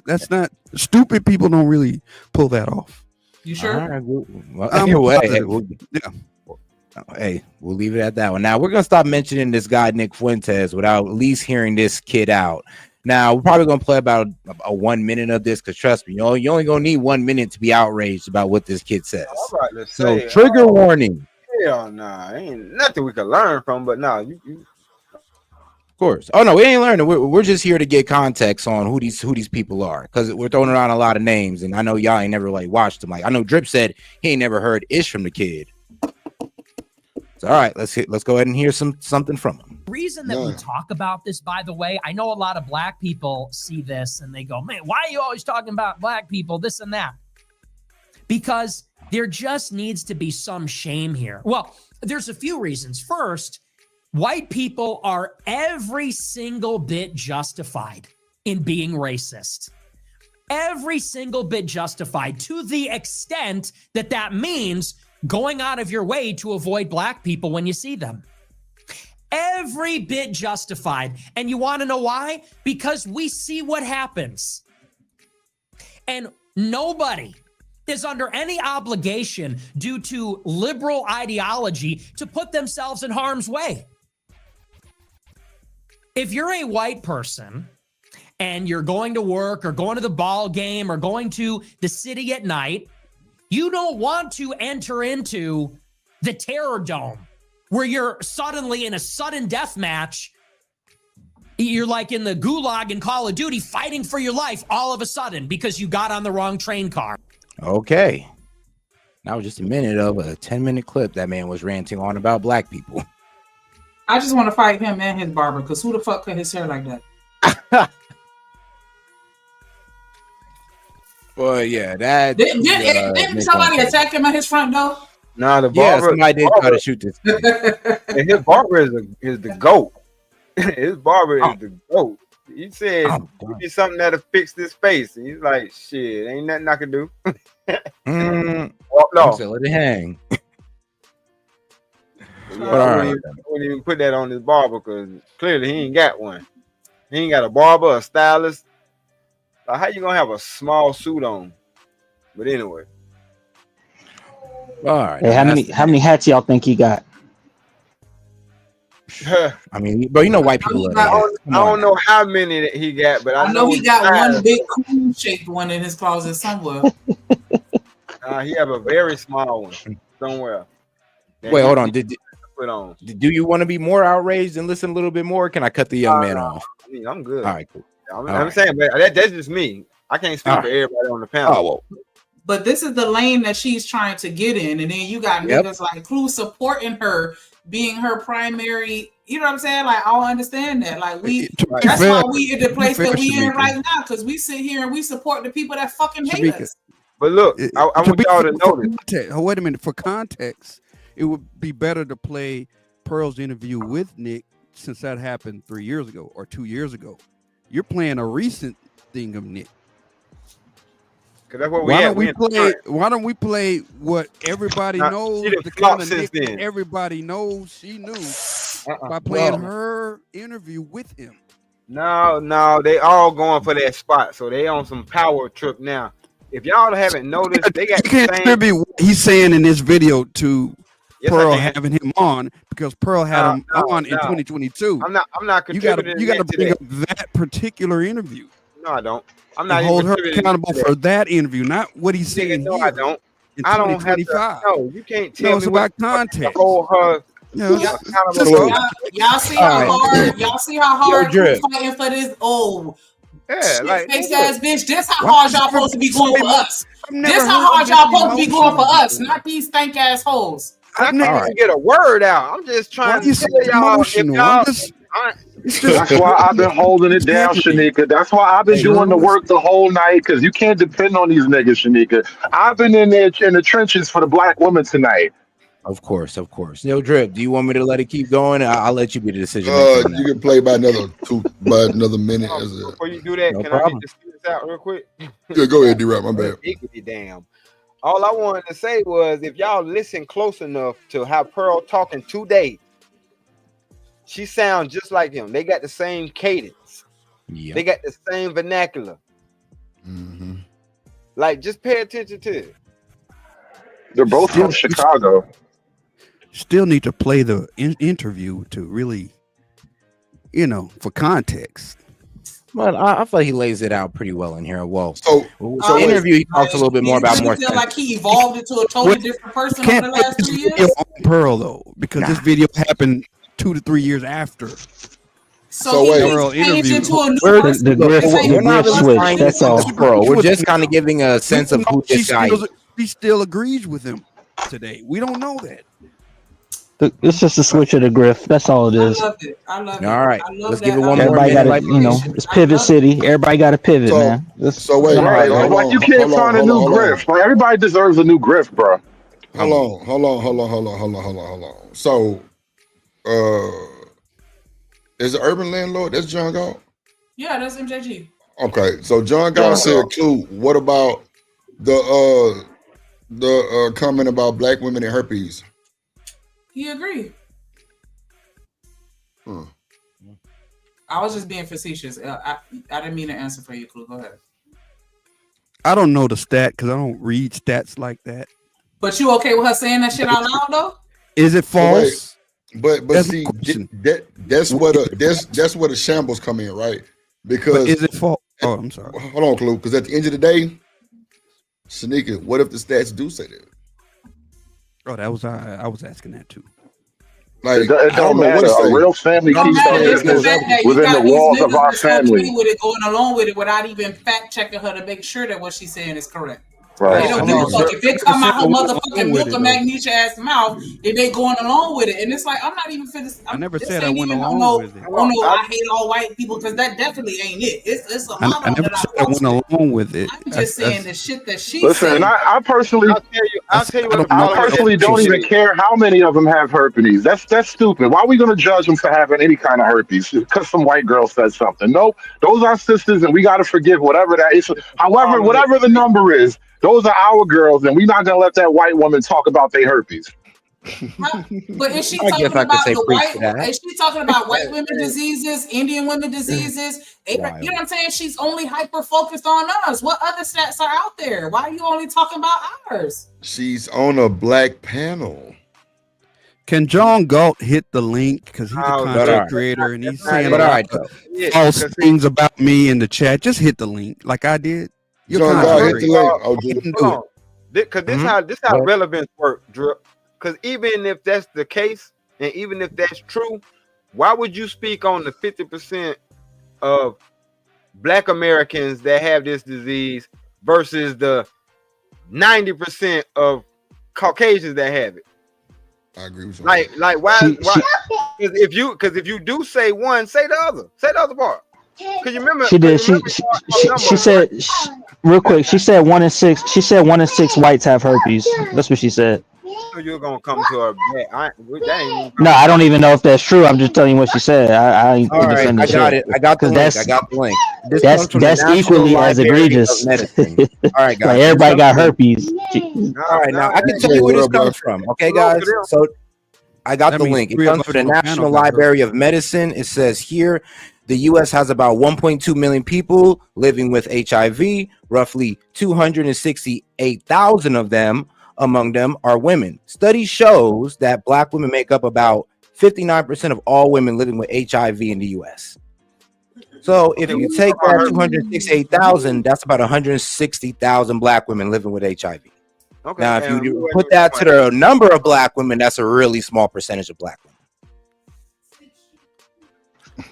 That's not stupid. People don't really pull that off. You sure? All right, hey, we'll leave it at that one. Now we're gonna stop mentioning this guy Nick Fuentes without at least hearing this kid out. Now we're probably gonna play about a 1 minute of this, because trust me, you only gonna need 1 minute to be outraged about what this kid says. All right, let's So say, trigger warning. Hell nah, ain't nothing we can learn from, but nah, you Of course. Oh no, we ain't learning. We're just here to get context on who these people are, because we're throwing around a lot of names, and I know y'all ain't never like watched them. Like I know Drip said he ain't never heard Ish from the kid. So all right, let's go ahead and hear something from him. Reason that we talk about this, by the way, I know a lot of black people see this and they go, man, why are you always talking about black people, this and that? Because there just needs to be some shame here. Well, there's a few reasons. First, white people are every single bit justified in being racist. Every single bit justified, to the extent that that means going out of your way to avoid black people when you see them. Every bit justified. And you want to know why? Because we see what happens. And nobody is under any obligation due to liberal ideology to put themselves in harm's way. If you're a white person and you're going to work or going to the ball game or going to the city at night, you don't want to enter into the terror dome where you're suddenly in a sudden death match. You're like in the gulag in Call of Duty fighting for your life all of a sudden because you got on the wrong train car. Okay. That was just a minute of a 10-minute clip that man was ranting on about black people. I just want to fight him and his barber, because who the fuck cut his hair like that? Well, yeah, that didn't somebody attack him at his front door? Nah, the barber. Somebody did try to shoot this. And his barber is the GOAT. His barber is the GOAT. He said "Give me something that'll fix this face," and he's like, "Shit, ain't nothing I can do." No, let it hang. I wouldn't even put that on his barber, because clearly he ain't got one. He ain't got a barber, a stylist. Like, how you gonna have a small suit on? But anyway. All right. Hey, how many hats y'all think he got? I mean, but you know, white people. I don't know how many that he got, but I know he got one big cool shaped one in his closet somewhere. He have a very small one somewhere. Wait, hold on. Do you want to be more outraged and listen a little bit more? Can I cut the young man off? I mean, I'm good. All right, cool. I'm saying, but that's just me. I can't speak for everybody on the panel. Oh, well. But this is the lane that she's trying to get in, and then you got niggas like Clue supporting her, being her primary. You know what I'm saying? Like, I don't understand that. Like, that's why we in the place that we in right now, because we sit here and we support the people that fucking hate us. But look, I want y'all to know this. Wait a minute. For context, it would be better to play Pearl's interview with Nick, since that happened 3 years ago or 2 years ago. You're playing a recent thing of Nick. That's what why don't we play what everybody knows? The kind of Nick that everybody knows she knew by playing her interview with him. No, they all going for that spot, so they on some power trip now. If y'all haven't noticed, they got. You can't attribute what he's saying in this video to Pearl having him on, because Pearl had him on in 2022. I'm not contributing. You got to bring up that particular interview. No, I don't. I'm not hold her even accountable for that interview, not what he's saying. No, here I don't. In I don't have to. 2025. No, you can't tell me it's about context. Y'all see how hard? Y'all see how hard we're fighting for this? Oh, like face ass bitch. This how hard y'all supposed to be going for us. This how hard y'all supposed to be going for us, not these stank ass hoes. I can't even get a word out. I'm just trying to tell y'all. If y'all That's why I've been holding it down, Shanika. That's why I've been doing the work the whole night, because you can't depend on these niggas, Shanika. I've been in there in the trenches for the black women tonight. Of course. Yo, Drip, do you want me to let it keep going? I'll let you be the decision maker. You can play by another minute. Before you do that, No can problem. I just spit this out real quick? Yeah, go ahead, D-Rap, my bad. Damn. All I wanted to say was, if y'all listen close enough to how Pearl talking today, she sounds just like him. They got the same cadence. Yeah. They got the same vernacular. Mm-hmm. Like, just pay attention to it. They're both from Chicago. Still need to play the interview to really, for context. Well, I feel like he lays it out pretty well in here. Well, so interview, he talks a little bit more about more. Feel like he evolved into a totally different person over the last 2 years. Pearl though, because this video happened 2 to 3 years after. So he changed into a new person. The griff switch. That's all. Pearl. We're just kind of giving a sense of who this guy is. She still agrees with him today. We don't know that. It's just a switch of the griff. That's all it is. I love it. All right, let's give it one more Everybody got minute. it's pivot city. Everybody got to pivot, man. Wait, like you can't find a new griff. Like everybody deserves a new griff, bro. Hold on. So, is the urban landlord? That's John Galt. Yeah, that's MJG. Okay, so John Galt said, "Clue. What about the comment about black women and herpes?" He agreed. I was just being facetious. I didn't mean to answer for you, Clue. Go ahead. I don't know the stat because I don't read stats like that. But you okay with her saying that shit out loud though? Is it false? But see, that's where the shambles come in, right? Because is it false? Oh, I'm sorry. Hold on, Clue. Because at the end of the day, Shanika, what if the stats do say that? Oh, that was I was asking that too. Like, it don't matter. A real family keeps within the walls of our family. With it, going along with it without even fact checking her to make sure that what she's saying is correct. Right. They don't give a fuck. If they come out her motherfucking milk of magnesia ass mouth, then they going along with it. And it's like, I'm not even finished. I never said I went along with it. Oh no, I hate all white people because that definitely ain't it. It's a lot I never said I went along with it. I'm just saying the shit that she listen, said. I personally, I'll tell you what I personally don't even care how many of them have herpes. That's stupid. Why are we gonna judge them for having any kind of herpes because some white girl said something? Nope, those are sisters, and we gotta forgive whatever that is. However, whatever the number is. Those are our girls, and we're not gonna let that white woman talk about their herpes. But is she talking about the white? Is she talking about white women diseases, Indian women diseases? You know what I'm saying? She's only hyper focused on us. What other stats are out there? Why are you only talking about ours? She's on a black panel. Can John Galt hit the link because he's a content creator and he's saying false things about me in the chat? Just hit the link like I did. John Galt hit the link. Because this how relevance work, Drip. Because even if that's the case, and even if that's true, why would you speak on the 50% of Black Americans that have this disease versus the 90% of Caucasians that have it? I agree with you. Like why? Because if you do say one, say the other. Say the other part. Because you remember she did. She said real quick. She said 1 in 6. She said 1 in 6 whites have herpes. That's what she said. So you're gonna come to her back. No, I don't even know if that's true. I'm just telling you what she said. I ain't defending I got it. I got the link. I got the link. That's equally as egregious. All right, guys. Like everybody got herpes. All right, now I can tell you where this comes from. Okay, guys. So I got the link. It comes from the National Library of Medicine. It says here, the U.S. has about 1.2 million people living with HIV. Roughly 268,000 of them. Among them are women. Study shows that Black women make up about 59% of all women living with HIV in the U.S. So if you take that 268,000, that's about 160,000 Black women living with HIV. Okay, now, if you put that to the number of Black women, that's a really small percentage of Black women.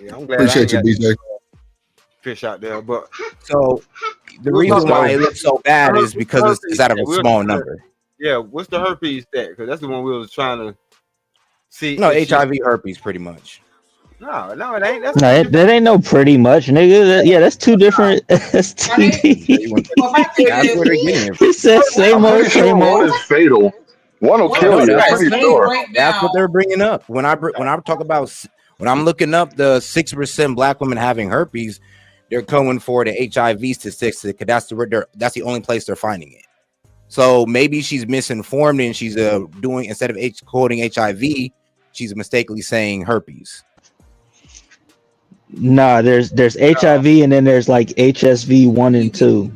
Yeah, I'm glad appreciate you, BJ. Fish out there, but so the reason why it looks so bad is because it's out of a small number. Yeah, what's the herpes stat? Because that's the one we was trying to see. No, HIV herpes, pretty much. No, it ain't. That's that ain't no pretty much, nigga. That's two different STDs. That's where they're getting it. He said same old, same one old. is fatal. One will kill you. I'm pretty sure. That's what they're bringing up. When I'm looking up the 6% black women having herpes, they're going for the HIV statistics because that's the only place they're finding it. So maybe she's misinformed and she's doing, instead of quoting HIV, she's mistakenly saying herpes. Nah, there's HIV and then there's like HSV 1 and 2.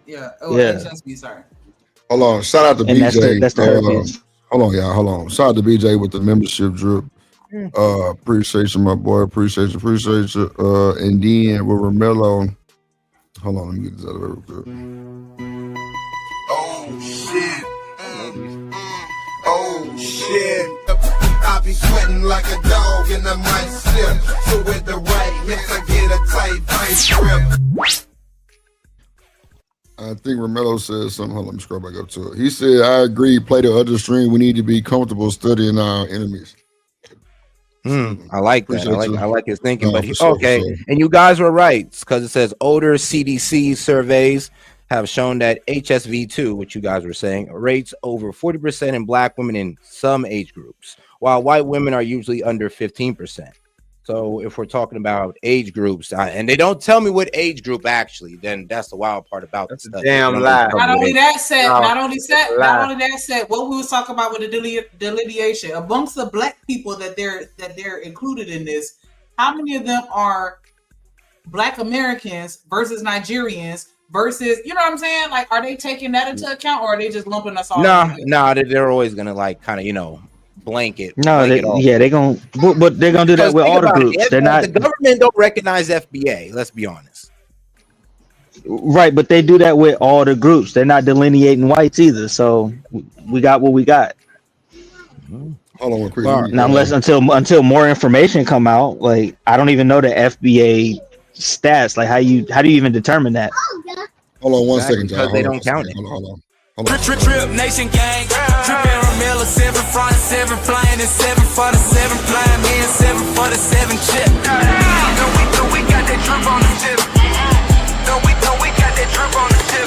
Yeah. HSV. Sorry. Hold on. Shout out to And BJ. that's the herpes. Hold on, y'all. Hold on. Shout out to BJ with the membership drip. Appreciate you, my boy. Appreciate you. And then with Romello. Hold on, let me get this out of here real quick. Oh shit. Oh shit. I be sweating like a dog and I might slip. So with the right hits, I get a tight vice grip. I think Romello said something. Hold on, let me scroll back up to it. He said, I agree, play the other stream. We need to be comfortable studying our enemies. I like that. I like his thinking. No, but sure, okay, for sure. and you guys were right because it says older CDC surveys have shown that HSV2, which you guys were saying, rates over 40% in black women in some age groups, while white women are usually under 15%. So if we're talking about age groups, and they don't tell me what age group actually, then that's the wild part about this stuff. Damn lie. Not only that said, what we was talking about with the delineation amongst the black people that they're included in this. How many of them are Black Americans versus Nigerians versus, you know what I'm saying? Like, are they taking that into account, or are they just lumping us all? No, they're always gonna like kind of blanket. No, they're gonna, but they're gonna do that with all the groups. They're not. The government don't recognize FBA. Let's be honest. Right, but they do that with all the groups. They're not delineating whites either. So we got what we got. Hold on, Chris. Now, until more information come out, like I don't even know the FBA stats. Like how do you even determine that? Hold on 1 second, John. Because they don't count it. Hold on. Trip Nation gang, tripping on Miller, 7 front, 7 flying, and 7 for the 7 flying, me and 7 for the 7 chip. No, we got that drip on the tip. No, we got that drip on the tip.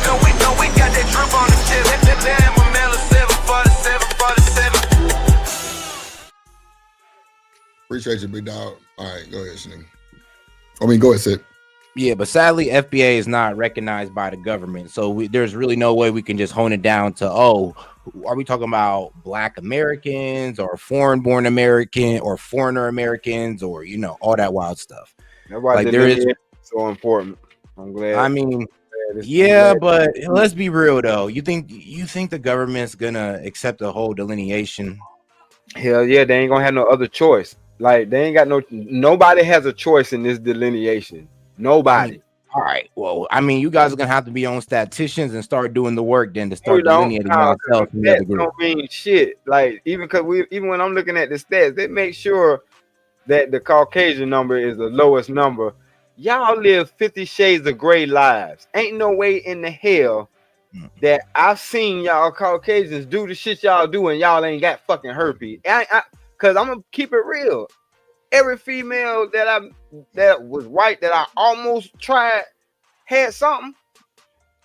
No, we got that drip on the tip. Then with Miller, 7 for the 7 for the 7. Appreciate you, big dog. All right, go ahead, Sneak. Go ahead, Sid. Yeah, but sadly, FBA is not recognized by the government. So there's really no way we can just hone it down to, are we talking about Black Americans or foreign-born American or foreigner Americans or, all that wild stuff. Like there is so important. I'm glad. I mean, yeah, but let's be real though. You think the government's gonna accept the whole delineation? Hell yeah, they ain't gonna have no other choice. Like they ain't got nobody has a choice in this delineation. Nobody. All right. Well, I mean, you guys are gonna have to be on statisticians and start doing the work then to start delineating yourself. That don't mean shit. Like even when I'm looking at the stats, they make sure that the Caucasian number is the lowest number. Y'all live 50 shades of gray lives. Ain't no way in the hell that I've seen y'all Caucasians do the shit y'all do and y'all ain't got fucking herpes. Cause I'm gonna keep it real. Every female that was white that I almost tried had something.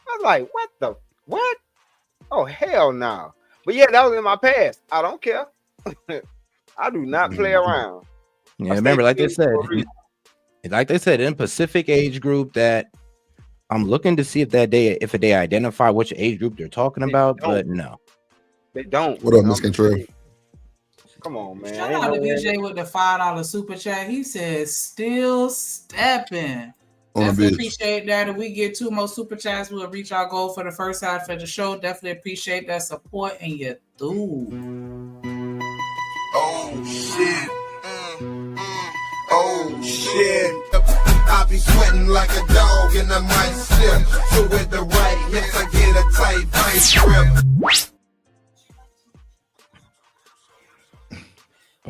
I was like, what? Oh hell no. But yeah, that was in my past. I don't care. I do not play around. Yeah, remember, like they said, in Pacific age group that I'm looking to see if they identify which age group they're talking about, but no. They don't. What up, Miss Control? Come on, man. Shout out to BJ with the $5 super chat. He says, still stepping. Definitely appreciate that. If we get 2 more super chats, we'll reach our goal for the first half of the show. Definitely appreciate that support and you do. Oh shit. Oh shit. I be sweating like a dog and I might slip. So with the right hits, I get a tight vice grip.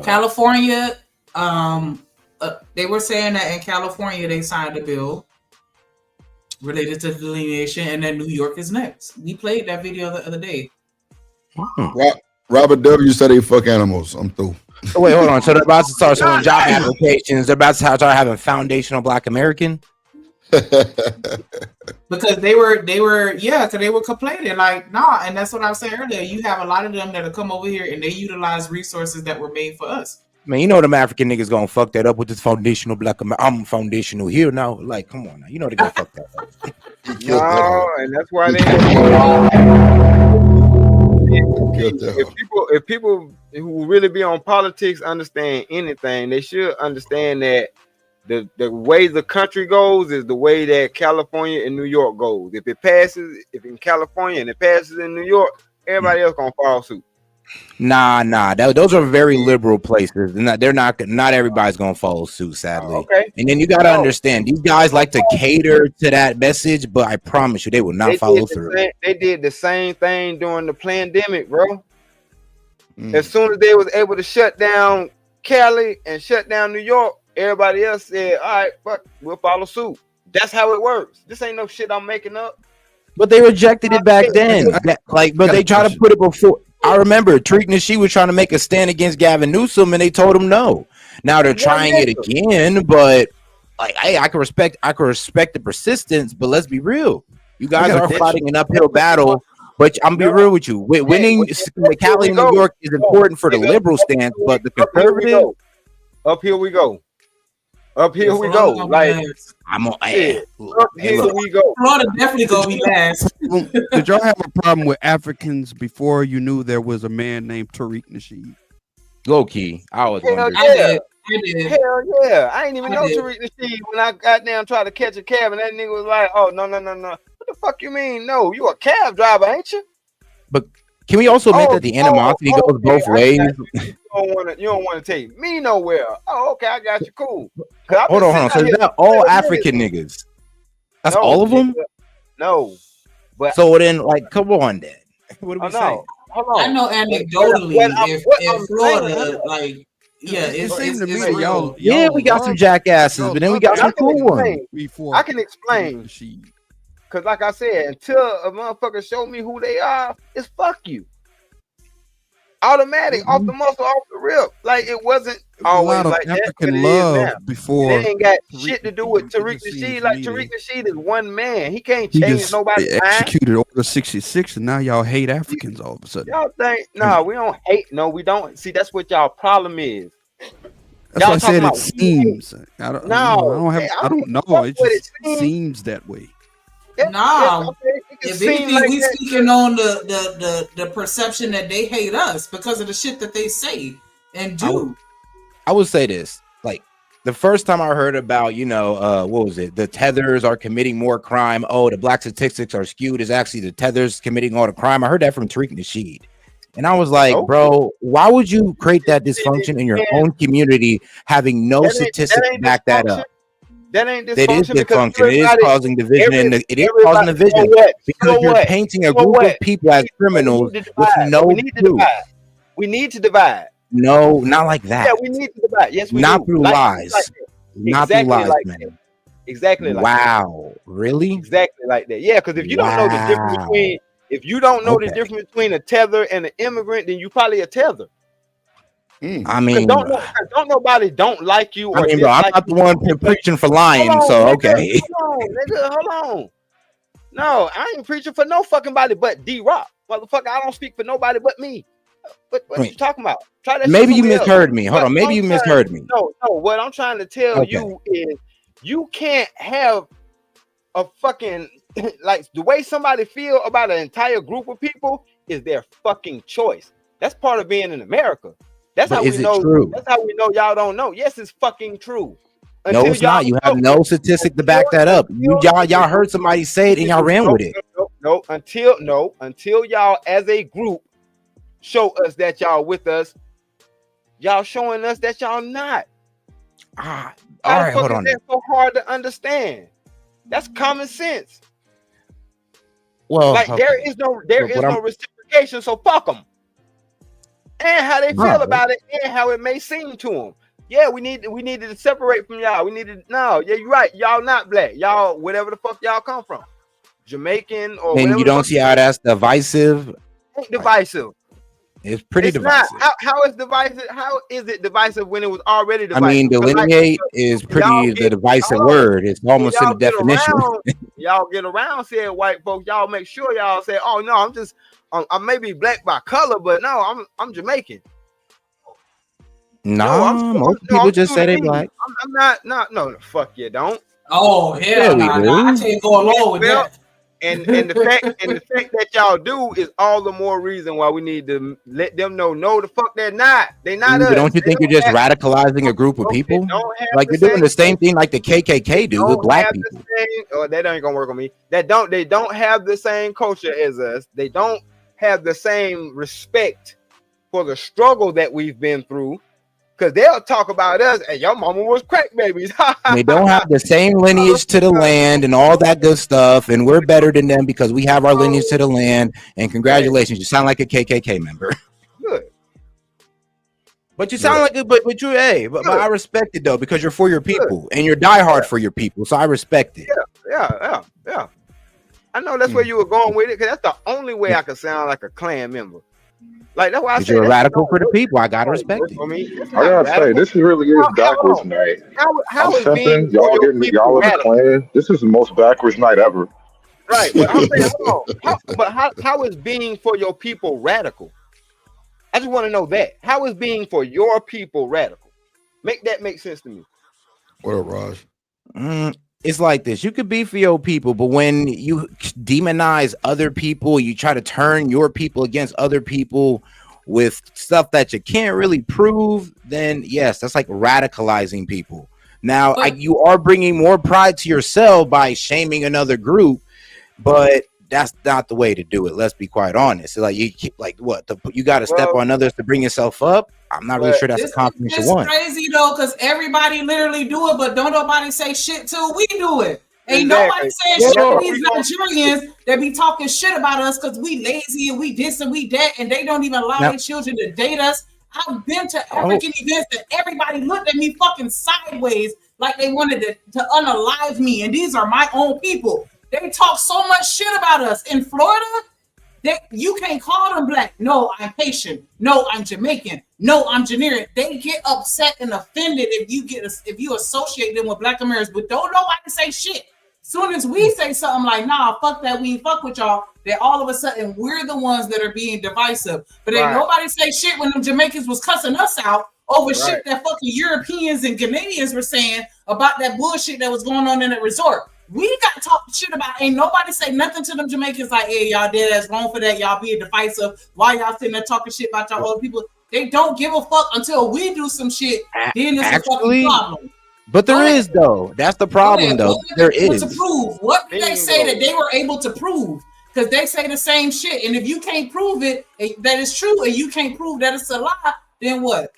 California, they were saying that in California they signed a bill related to delineation, and then New York is next. We played that video the other day. Robert W. said they fuck animals. I'm through. Oh, wait, hold on. So they're about to start showing job applications. They're about to start having foundational Black American. Because they were because they were complaining like, nah, and that's what I was saying earlier. You have a lot of them that'll come over here and they utilize resources that were made for us. Man, you know them African niggas gonna fuck that up with this foundational black. I'm foundational here now. Like, come on now, you know they're gonna fuck that up. No, and that's why they. If people who really be on politics understand anything, they should understand that the way the country goes is the way that California and New York goes. If it passes, if in California and it passes in New York, everybody else gonna follow suit. Nah. Those are very liberal places. They're not everybody's gonna follow suit, sadly. Okay. And then you gotta understand, these guys like to cater to that message, but I promise you, they will not follow through. They did the same thing during the pandemic, bro. As soon as they was able to shut down Cali and shut down New York, everybody else said, all right, fuck, we'll follow suit. That's how it works. This ain't no shit I'm making up. But they rejected it back then. But they try to put it before. I remember Tariq Nasheed was trying to make a stand against Gavin Newsom, and they told him no. Now they're trying it again, but like, hey, I can respect the persistence, but let's be real. You guys are fighting an uphill battle. But I'm be real with you. Winning Cali and New York is important for the liberal stance, but the conservative. Up here we go. Up here we go. Like I'm on. Here we go. Florida definitely gonna be last. Did y'all have a problem with Africans before you knew there was a man named Tariq Nasheed? Low key, I was wondering. I did. Hell yeah. I ain't even know Tariq Nasheed when I got down trying to catch a cab and that nigga was like, oh no. What the fuck you mean? No, you a cab driver, ain't you? But can we also admit that the animosity goes both ways? You don't want to take me nowhere. Oh, okay, I got you. Cool. Hold on. So is that all African niggas? That's all of them? No. But so then, like, come on, then. What do we say? I know anecdotally, if Florida, like, it seems to me that y'all. Yeah, we got some jackasses, but then we got some cool ones. I can explain. Because like I said, until a motherfucker show me who they are, it's fuck you. Automatic, off the muscle, off the rip. Like, it wasn't always like African that. love before. It ain't got shit to do with Tariq Nasheed. Like, Tariq Nasheed is one man. He can't change nobody's mind. Executed Order 66, and now y'all hate Africans all of a sudden. Y'all think, no, we don't hate. No, we don't. See, that's what y'all problem is. That's why I said it seems. I don't know. It just seems that way. Nah, if anything, like we speaking on the perception that they hate us because of the shit that they say and do. I would say this, like, the first time I heard about, what was it? The tethers are committing more crime. Oh, the black statistics are skewed. Is actually the tethers committing all the crime. I heard that from Tariq Nasheed. And I was like, bro, why would you create that dysfunction in your own community having no statistics to back that up? That ain't dysfunction. That is dysfunction. It is causing division. It is causing division because you're painting a group of people as criminals with no proof. We need to divide. No, not like that. Yeah, we need to divide. Yes, we not do. Through lies. Not through lies, man. Exactly. Like wow. That. Really? Exactly like that. Yeah, because if you don't know the difference between the difference between a tether and an immigrant, then you probably a tether. I mean, don't nobody don't like you. I mean, bro, I'm not the one preaching for lying, so okay. Hold on. No, I ain't preaching for no fucking body but D-Rock. Motherfucker, I don't speak for nobody but me. What are you talking about? Try that. Maybe you misheard me. Hold on. Maybe you misheard me. No. What I'm trying to tell you is you can't have a fucking like the way somebody feel about an entire group of people is their fucking choice. That's part of being in America. That's how we know. True? That's how we know y'all don't know. Yes, it's fucking true. No, it's not. You have no statistic to back that up. Y'all heard somebody say it and y'all ran with it. No. Until y'all as a group show us that y'all with us, y'all showing us that y'all not. All right, hold on. That's so hard to understand. That's common sense. Well, like there is no reciprocation, so fuck them. And how they feel about it, and how it may seem to them. Yeah, we needed to separate from y'all. Yeah, you're right. Y'all not black. Y'all whatever the fuck y'all come from, Jamaican or. And you don't see how that's divisive. Ain't divisive. It's pretty divisive. Not. How is divisive? How is it divisive when it was already divisive? I mean, delineate is pretty the divisive word. It's almost in the definition. Y'all get around saying white folks. Y'all make sure y'all say, "Oh no, I may be black by color, but no, I'm Jamaican." Nah, most people just say they black. I'm not. No, fuck you, don't. Oh hell, I can't go along with that. And the fact that y'all do is all the more reason why we need to let them know. No, the fuck they're not. They're not us. Don't you think you're just radicalizing a group of people? Like you're doing the same thing like the KKK do with black people. That ain't gonna work on me. They don't have the same culture as us. They don't have the same respect for the struggle that we've been through. Because they'll talk about us and your mama was crack babies. They don't have the same lineage to the land and all that good stuff, and we're better than them because we have our lineage to the land. And congratulations, you sound like a KKK member. Good. But you sound like it, but I respect it though because you're for your people and you're diehard for your people, so I respect it. Yeah. I know that's where you were going with it because that's the only way I could sound like a Klan member. Like that's why I said you're a radical for the people. I gotta respect it. I gotta say, this really is backwards night. How is being y'all are playing. This is the most backwards night ever. Right, but I'm saying, hold on. How is being for your people radical? I just want to know that. How is being for your people radical? Make that make sense to me. What up, Raj? It's like this. You could be for your people, but when you demonize other people, you try to turn your people against other people with stuff that you can't really prove, then yes, that's like radicalizing people. Now, you are bringing more pride to yourself by shaming another group, but that's not the way to do it. Let's be quite honest. Like you got to step on others to bring yourself up. I'm not really sure that's a compliment you want. It's crazy though, because everybody literally do it, but don't nobody say shit till we do it. Ain't nobody saying shit to these Nigerians that be talking shit about us because we lazy and we this and we that, and they don't even allow their children to date us. I've been to African events that everybody looked at me fucking sideways like they wanted to unalive me, and these are my own people. They talk so much shit about us in Florida. You can't call them black. No, I'm Haitian. No, I'm Jamaican. No, I'm Ghanaian. They get upset and offended if you associate them with Black Americans, but don't nobody say shit. Soon as we say something like, nah, fuck that, we ain't fuck with y'all, then all of a sudden we're the ones that are being divisive. But ain't nobody say shit when them Jamaicans was cussing us out over shit that fucking Europeans and Canadians were saying about that bullshit that was going on in the resort. We got talking shit about. Ain't nobody say nothing to them Jamaicans like, hey, y'all dead ass wrong for that. Y'all being divisive. Why y'all sitting there talking shit about y'all old people? They don't give a fuck until we do some shit. Then it's a fucking problem. But there is though. That's the problem though. There is. To prove what did they say that they were able to prove? Because they say the same shit. And if you can't prove it that it's true, and you can't prove that it's a lie, then what?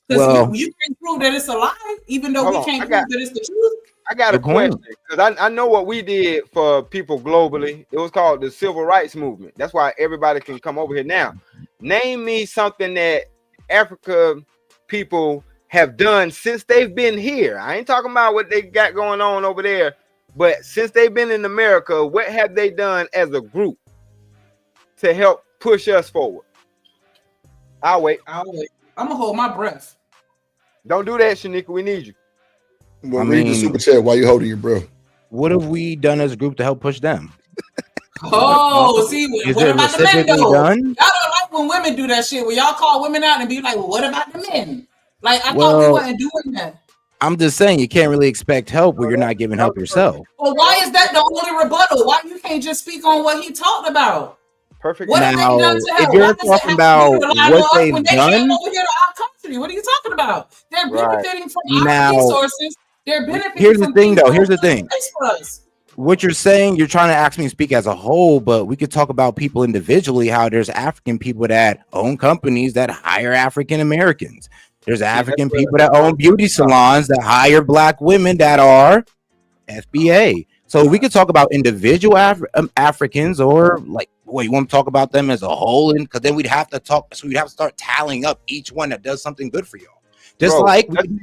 Because you can't prove that it's a lie, even though we can't prove that it's the truth. I got a question because I know what we did for people globally. It was called the Civil Rights Movement. That's why everybody can come over here now. Name me something that Africa people have done since they've been here. I ain't talking about what they got going on over there, but since they've been in America, what have they done as a group to help push us forward? I'll wait. I'm gonna hold my breath. Don't do that, Shanika. We need you. Well, read the super chat while you holding your breath. What have we done as a group to help push them? Oh, see, what about the men though? Y'all don't like when women do that shit. When y'all call women out and be like, well, what about the men? Like, I thought we wasn't doing that. I'm just saying you can't really expect help when you're not giving help yourself. Well, why is that the only rebuttal? Why you can't just speak on what he talked about? Perfect. What have they done to help? If you're talking about what they've when they done, came over here to our country, what are you talking about? They're benefiting from our resources. They're benefiting. Here's the thing, though. Here's the thing. What you're saying, you're trying to ask me to speak as a whole, but we could talk about people individually. How there's African people that own companies that hire African Americans. There's African people that own beauty salons that hire Black women that are FBA. So we could talk about individual Africans, or like, well, you want to talk about them as a whole, and because then we'd have to talk. So we'd have to start tallying up each one that does something good for y'all. Just like we can do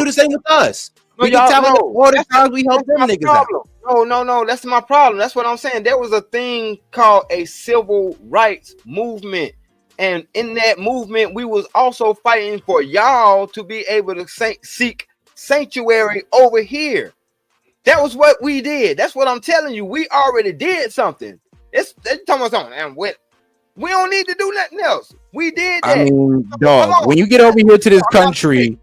the same with us. We can tell all the times we help them niggas out. No, that's my problem. That's what I'm saying. There was a thing called a civil rights movement And in that movement, we was also fighting for y'all to be able to seek sanctuary over here. That was what we did. That's what I'm telling you. We already did something. It's talking about something, and we don't need to do nothing else. We did that. I mean, dog, when you get over here to this country,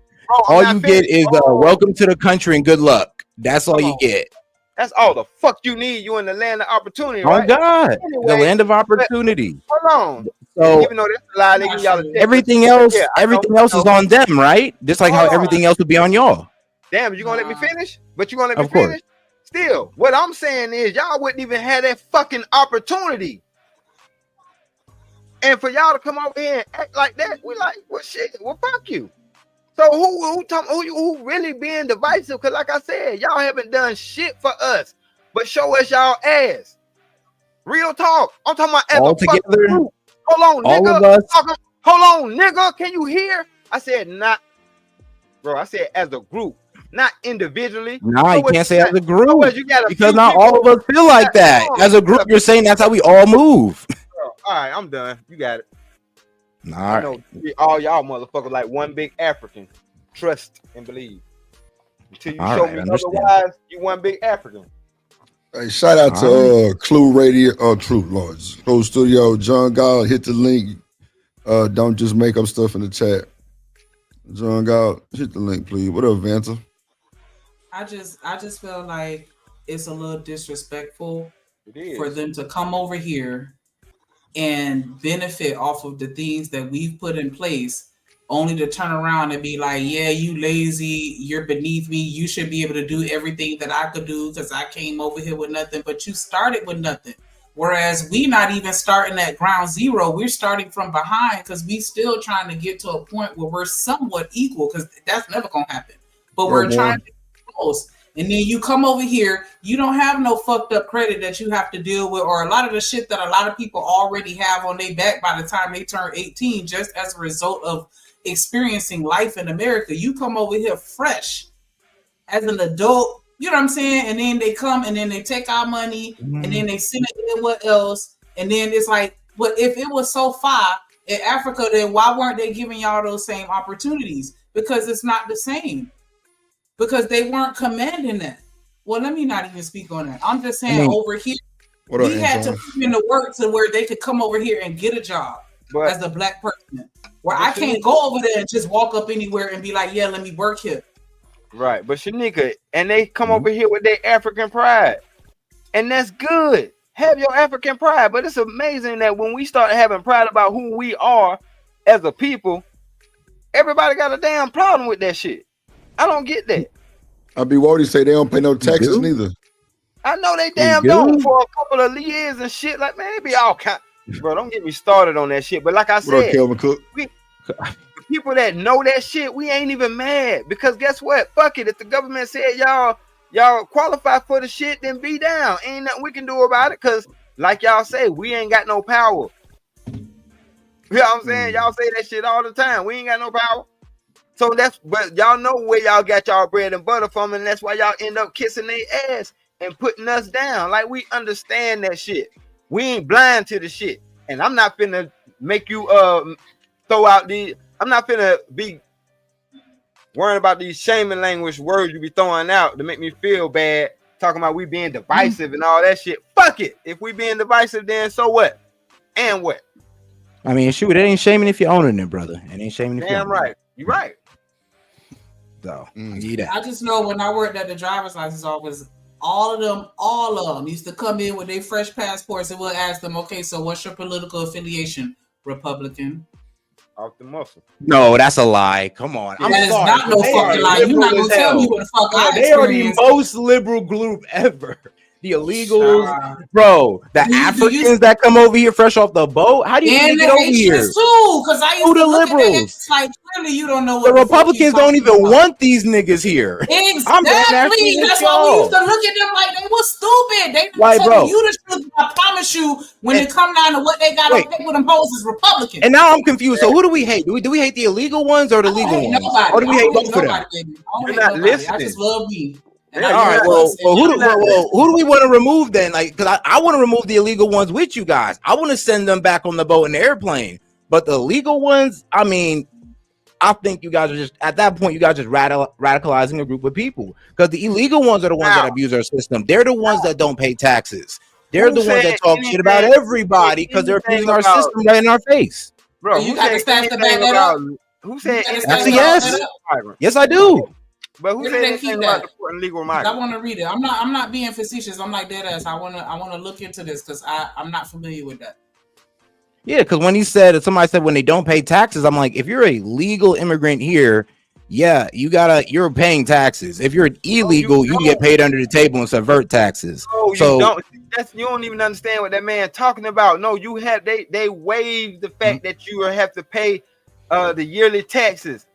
all you get is welcome to the country and good luck. That's all you get. That's all the fuck you need. You in the land of opportunity, Oh right? God, Anyway, the land of opportunity. Hold on. So even though that's a lie, they give y'all a everything else is on them, right? Just like how everything else would be on y'all. Damn, you gonna let me finish? But you gonna let me finish? Still, what I'm saying is y'all wouldn't even have that fucking opportunity. And for y'all to come over here and act like that, we like, well, shit, well, fuck you. So who really being divisive? Because like I said, y'all haven't done shit for us, but show us y'all ass. Real talk. I'm talking about as all a together. Group. Hold on, all nigga. of us. Hold on, nigga. Can you hear? I said not, bro. I said as a group, not individually. Nah, you can't say as a group because because not all of us feel like that. As a group, you're saying that's how we all move. All right, I'm done. You got it. All I know all y'all motherfuckers like one big African. Trust and believe. Until you show me otherwise, you one big African. Hey, shout out to Clue Radio, True Lords, Clue Studio, John Gall. Hit the link. Don't just make up stuff in the chat. John Gall, hit the link, please. What up, Vanta? I just feel like it's a little disrespectful for them to come over here and benefit off of the things that we've put in place, only to turn around and be like, yeah, you lazy, you're beneath me, you should be able to do everything that I could do because I came over here with nothing, but you started with nothing. Whereas we not even starting at ground zero, we're starting from behind because we still trying to get to a point where we're somewhat equal, because that's never gonna happen. But we're trying to get close. And then you come over here, you don't have no fucked up credit that you have to deal with, or a lot of the shit that a lot of people already have on their back by the time they turn 18, just as a result of experiencing life in America. You come over here fresh as an adult, you know what I'm saying? And then they come and then they take our money and then they send it in what else. And then it's like, but if it was so far in Africa, then why weren't they giving y'all those same opportunities? Because it's not the same. Because they weren't commanding that. Well, let me not even speak on that. I'm just saying over here, we had to put in the work to where they could come over here and get a job as a black person. Where I can't go over there and just walk up anywhere and be like, yeah, let me work here. Right. But Shanika, and they come over here with their African pride. And that's good. Have your African pride. But it's amazing that when we start having pride about who we are as a people, everybody got a damn problem with that shit. I don't get that. I be Wody say they don't pay no taxes neither. I know they damn don't for a couple of years and shit. Like, man, it be all kind. Bro, don't get me started on that shit. But like I said, Kelvin Cook? The people that know that shit, we ain't even mad. Because guess what? Fuck it. If the government said y'all qualify for the shit, then be down. Ain't nothing we can do about it. Because like y'all say, we ain't got no power. You know what I'm saying? Y'all say that shit all the time. We ain't got no power. So but y'all know where y'all got y'all bread and butter from, and that's why y'all end up kissing their ass and putting us down. Like, we understand that shit. We ain't blind to the shit. And I'm not finna make you throw out I'm not finna be worrying about these shaming language words you be throwing out to make me feel bad, talking about we being divisive and all that shit. Fuck it. If we being divisive, then so what? And what? I mean, shoot, it ain't shaming if you're owning it, brother. It ain't shaming if you're damn right. You're right. So I just know when I worked at the driver's license office, all of them used to come in with their fresh passports, and we'll ask them, okay, so what's your political affiliation? Republican. Off the muscle. No, that's a lie. Come on. That is not no fucking lie. You're not gonna tell me what the fuck I They are the experienced. most liberal group ever. The illegals, bro. The Africans that come over here fresh off the boat. How do you And get the over here? Haitians too, because I used Who to the look liberals? at that. It's like, clearly you don't know The what Republicans don't even want these niggas here. I'm Exactly. That's why we used to look at them like they were stupid. They Like, telling bro. you the truth. I promise you, when it come down to what they got on paper, them hoes is Republican. And now I'm confused. So who do we hate? Do we hate the illegal ones or the legal hate ones? nobody. Or do we I hate don't both hate of them? nobody, baby. I don't You're hate not nobody. I listening. just love me. And Yeah, I All right. love Well, us, and who do we want to remove then? Like, because I want to remove the illegal ones with you guys. I want to send them back on the boat and the airplane. But the legal ones, I mean, I think you guys are just at that point. You guys just radicalizing a group of people because the illegal ones are the ones that abuse our system. They're the ones that don't pay taxes. They're the ones that talk shit about everybody because they're abusing our system right in our face. Bro, you got the stats to back that up? Who said anything That's a yes. Yes, I do. But who said anything about deporting legal migrants? I want to read it. I'm not being facetious. I'm like dead ass. I want to look into this because I'm not familiar with that. Yeah, because when somebody said when they don't pay taxes, I'm like, if you're a legal immigrant here, yeah, you're paying taxes. If you're illegal, you get paid under the table and subvert taxes. No, you don't. You don't even understand what that man talking about. No, you have they waived the fact that you have to pay the yearly taxes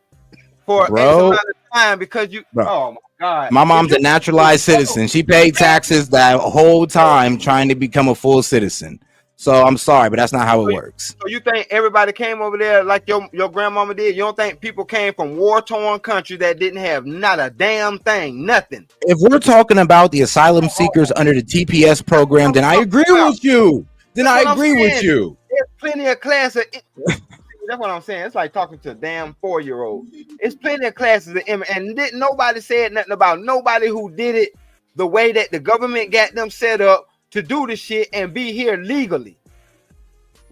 for X amount of time because you. Oh my God, my mom's a naturalized citizen. She paid taxes that whole time trying to become a full citizen. So I'm sorry, but that's not how it works. So you think everybody came over there like your grandmama did? You don't think people came from war-torn countries that didn't have not a damn thing, nothing? If we're talking about the asylum seekers under the TPS program, then I agree with you. There's plenty of classes. That's what I'm saying. It's like talking to a damn 4-year-old. It's plenty of classes of and nobody said nothing about nobody who did it the way that the government got them set up to do the shit and be here legally.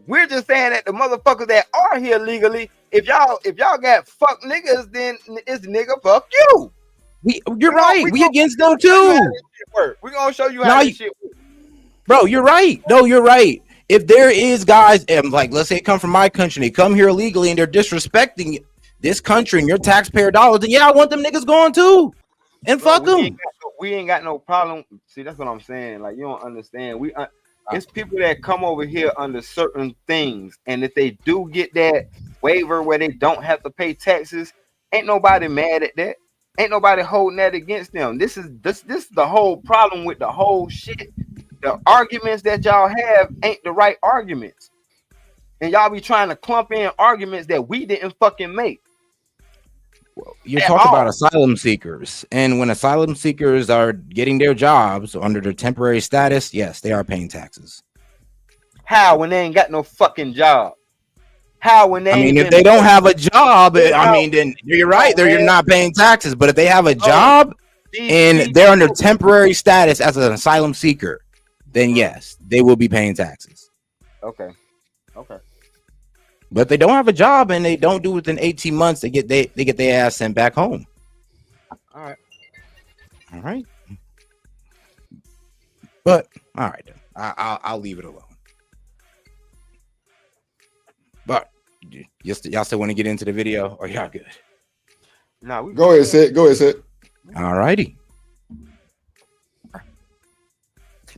We're just saying that the motherfuckers that are here legally, if y'all got fuck niggas, then it's nigga fuck you. You're right. We against them too. We're gonna show you how this shit works. Bro, you're right. No, you're right. If there is guys, like let's say they come from my country, they come here illegally and they're disrespecting this country and your taxpayer dollars, then yeah, I want them niggas going too. And fuck them. We ain't got no problem. See, that's what I'm saying. Like, you don't understand. It's people that come over here under certain things, and if they do get that waiver where they don't have to pay taxes, ain't nobody mad at that. Ain't nobody holding that against them. This is the whole problem with the whole shit. The arguments that y'all have ain't the right arguments, and y'all be trying to clump in arguments that we didn't fucking make. You're talking about asylum seekers, and when asylum seekers are getting their jobs under their temporary status, yes, they are paying taxes. How when they ain't got no fucking job? How when they? I mean, if they don't have a job, I mean, then you're right. You're not paying taxes. But if they have a job and they're under temporary status as an asylum seeker, then yes, they will be paying taxes. Okay. But if they don't have a job and they don't do it within 18 months, they get their ass sent back home. All right. But all right, then. I'll leave it alone. But y'all still want to get into the video, or y'all good? No, go ahead, Sid. All righty.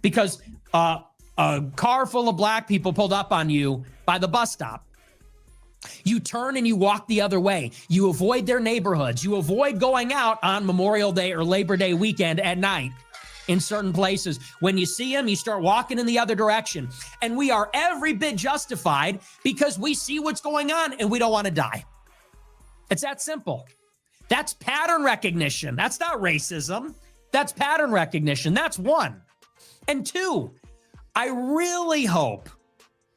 Because a car full of black people pulled up on you by the bus stop. You turn and you walk the other way. You avoid their neighborhoods. You avoid going out on Memorial Day or Labor Day weekend at night in certain places. When you see them, you start walking in the other direction. And we are every bit justified because we see what's going on and we don't want to die. It's that simple. That's pattern recognition. That's not racism. That's pattern recognition. That's one. And two, I really hope,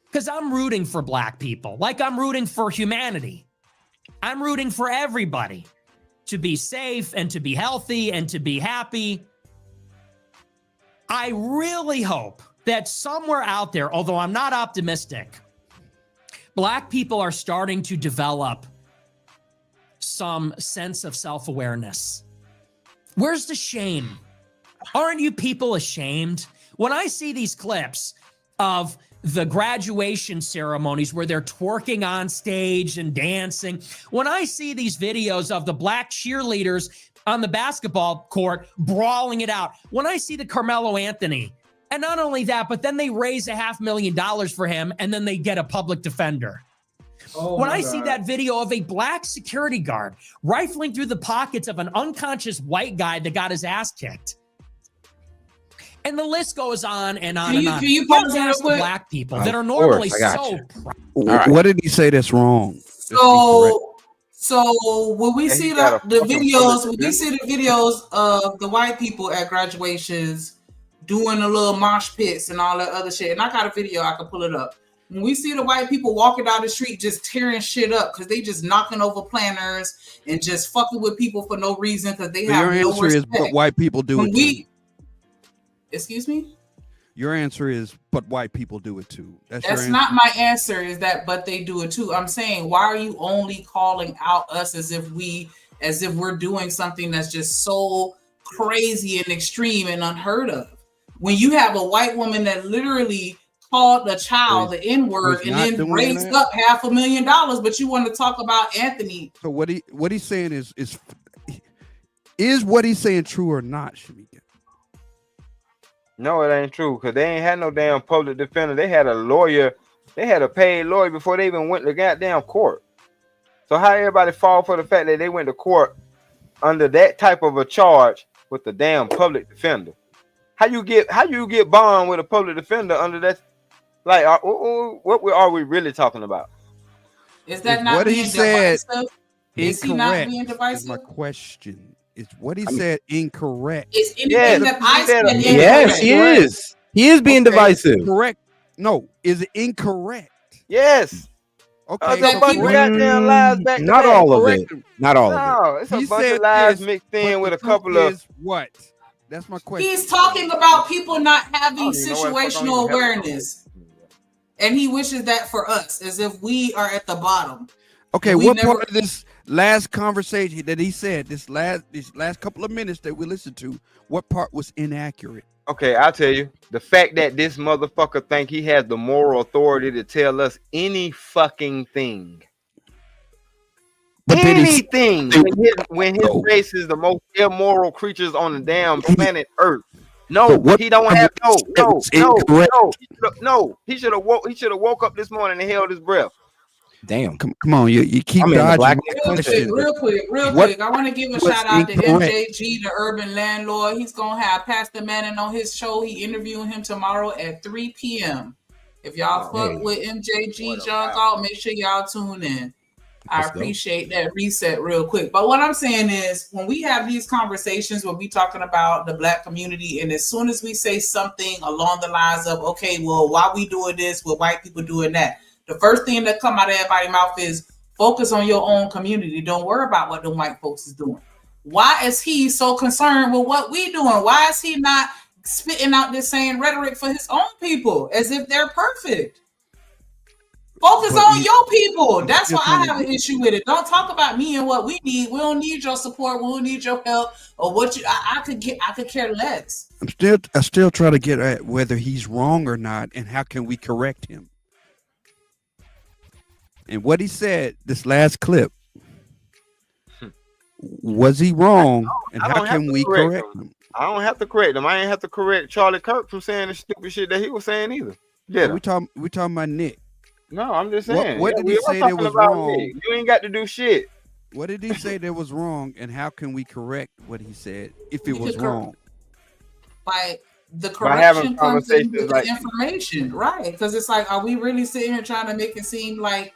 because I'm rooting for black people, like I'm rooting for humanity. I'm rooting for everybody to be safe and to be healthy and to be happy. I really hope that somewhere out there, although I'm not optimistic, black people are starting to develop some sense of self-awareness. Where's the shame? Aren't you people ashamed? When I see these clips of the graduation ceremonies where they're twerking on stage and dancing, when I see these videos of the black cheerleaders on the basketball court brawling it out, when I see the Carmelo Anthony, and not only that, but then they raise $500,000 for him and then they get a public defender. When I see that video of a black security guard rifling through the pockets of an unconscious white guy that got his ass kicked, and the list goes on and on and on. Can you pause ask real quick? Black people that are normally so proud. What did he say that's wrong? So when we see the videos, of the white people at graduations doing a little mosh pits and all that other shit, and I got a video, I can pull it up. When we see the white people walking down the street just tearing shit up because they just knocking over planners and just fucking with people for no reason because they have your no answer is, respect. but white people do When it we, too. excuse me? Your answer is, but white people do it too. That's your That's answer. not my answer. Is that, but they do it too. I'm saying, why are you only calling out us as if we're doing something that's just so crazy and extreme and unheard of? When you have a white woman that literally called the child the N-word and then raised up $500,000, but you want to talk about Anthony. So what he's saying is what he's saying true or not, Shamika? No, it ain't true, because they ain't had no damn public defender. They had a lawyer. They had a paid lawyer before they even went to goddamn court. So how everybody fall for the fact that they went to court under that type of a charge with the damn public defender? How you get bond with a public defender under that? Like, what are we really talking about? Is that not being divisive? Is he not being Is divisive? my question. Is what he said incorrect? Is anything that I said incorrect? Yes, he is. He is being divisive. Correct. No, is it incorrect? Yes. Okay. It's a bunch of goddamn lies back to Not back. all of it. Not all of it. No, it's a He bunch said of lies this, mixed in but with the a couple truth of is what? That's my question. He's talking about people not having I don't even know why the fuck I don't situational even have awareness. And he wishes that for us, as if we are at the bottom. Okay, We what never- part of this last conversation that he said, this last couple of minutes that we listened to, what part was inaccurate? Okay, I'll tell you. The fact that this motherfucker think he has the moral authority to tell us any fucking thing. But did he- Anything when his race is the most immoral creatures on the damn planet Earth. No, he don't have no. He should have woke up this morning and held his breath. Damn. Come on, you keep dodging the question. Real quick. I want to give a shout out to MJG, the urban landlord. He's gonna have Pastor Manning on his show. He interviewing him tomorrow at 3 p.m. If y'all fuck with MJG John Galt, make sure y'all tune in. I appreciate that reset real quick. But what I'm saying is, when we have these conversations where we talking about the black community, and as soon as we say something along the lines of, okay, well, why we doing this, well, white people doing that, the first thing that come out of everybody's mouth is focus on your own community. Don't worry about what the white folks is doing. Why is he so concerned with what we doing? Why is he not spitting out this same rhetoric for his own people as if they're perfect? Focus on your people. That's why I have an issue with it. Don't talk about me and what we need. We don't need your support. We don't need your help or what you. I could care less. I still try to get at whether he's wrong or not, and how can we correct him. And what he said, this last clip, was he wrong? And how can we correct him? I don't have to correct him. I ain't have to correct Charlie Kirk from saying the stupid shit that he was saying either. Yeah, we talking about Nick. No, I'm just saying. What did he say that was wrong? Nick. You ain't got to do shit. What did he say that was wrong, and how can we correct what he said if it was wrong? By the correction comes in with the information, right? Because it's like, are we really sitting here trying to make it seem like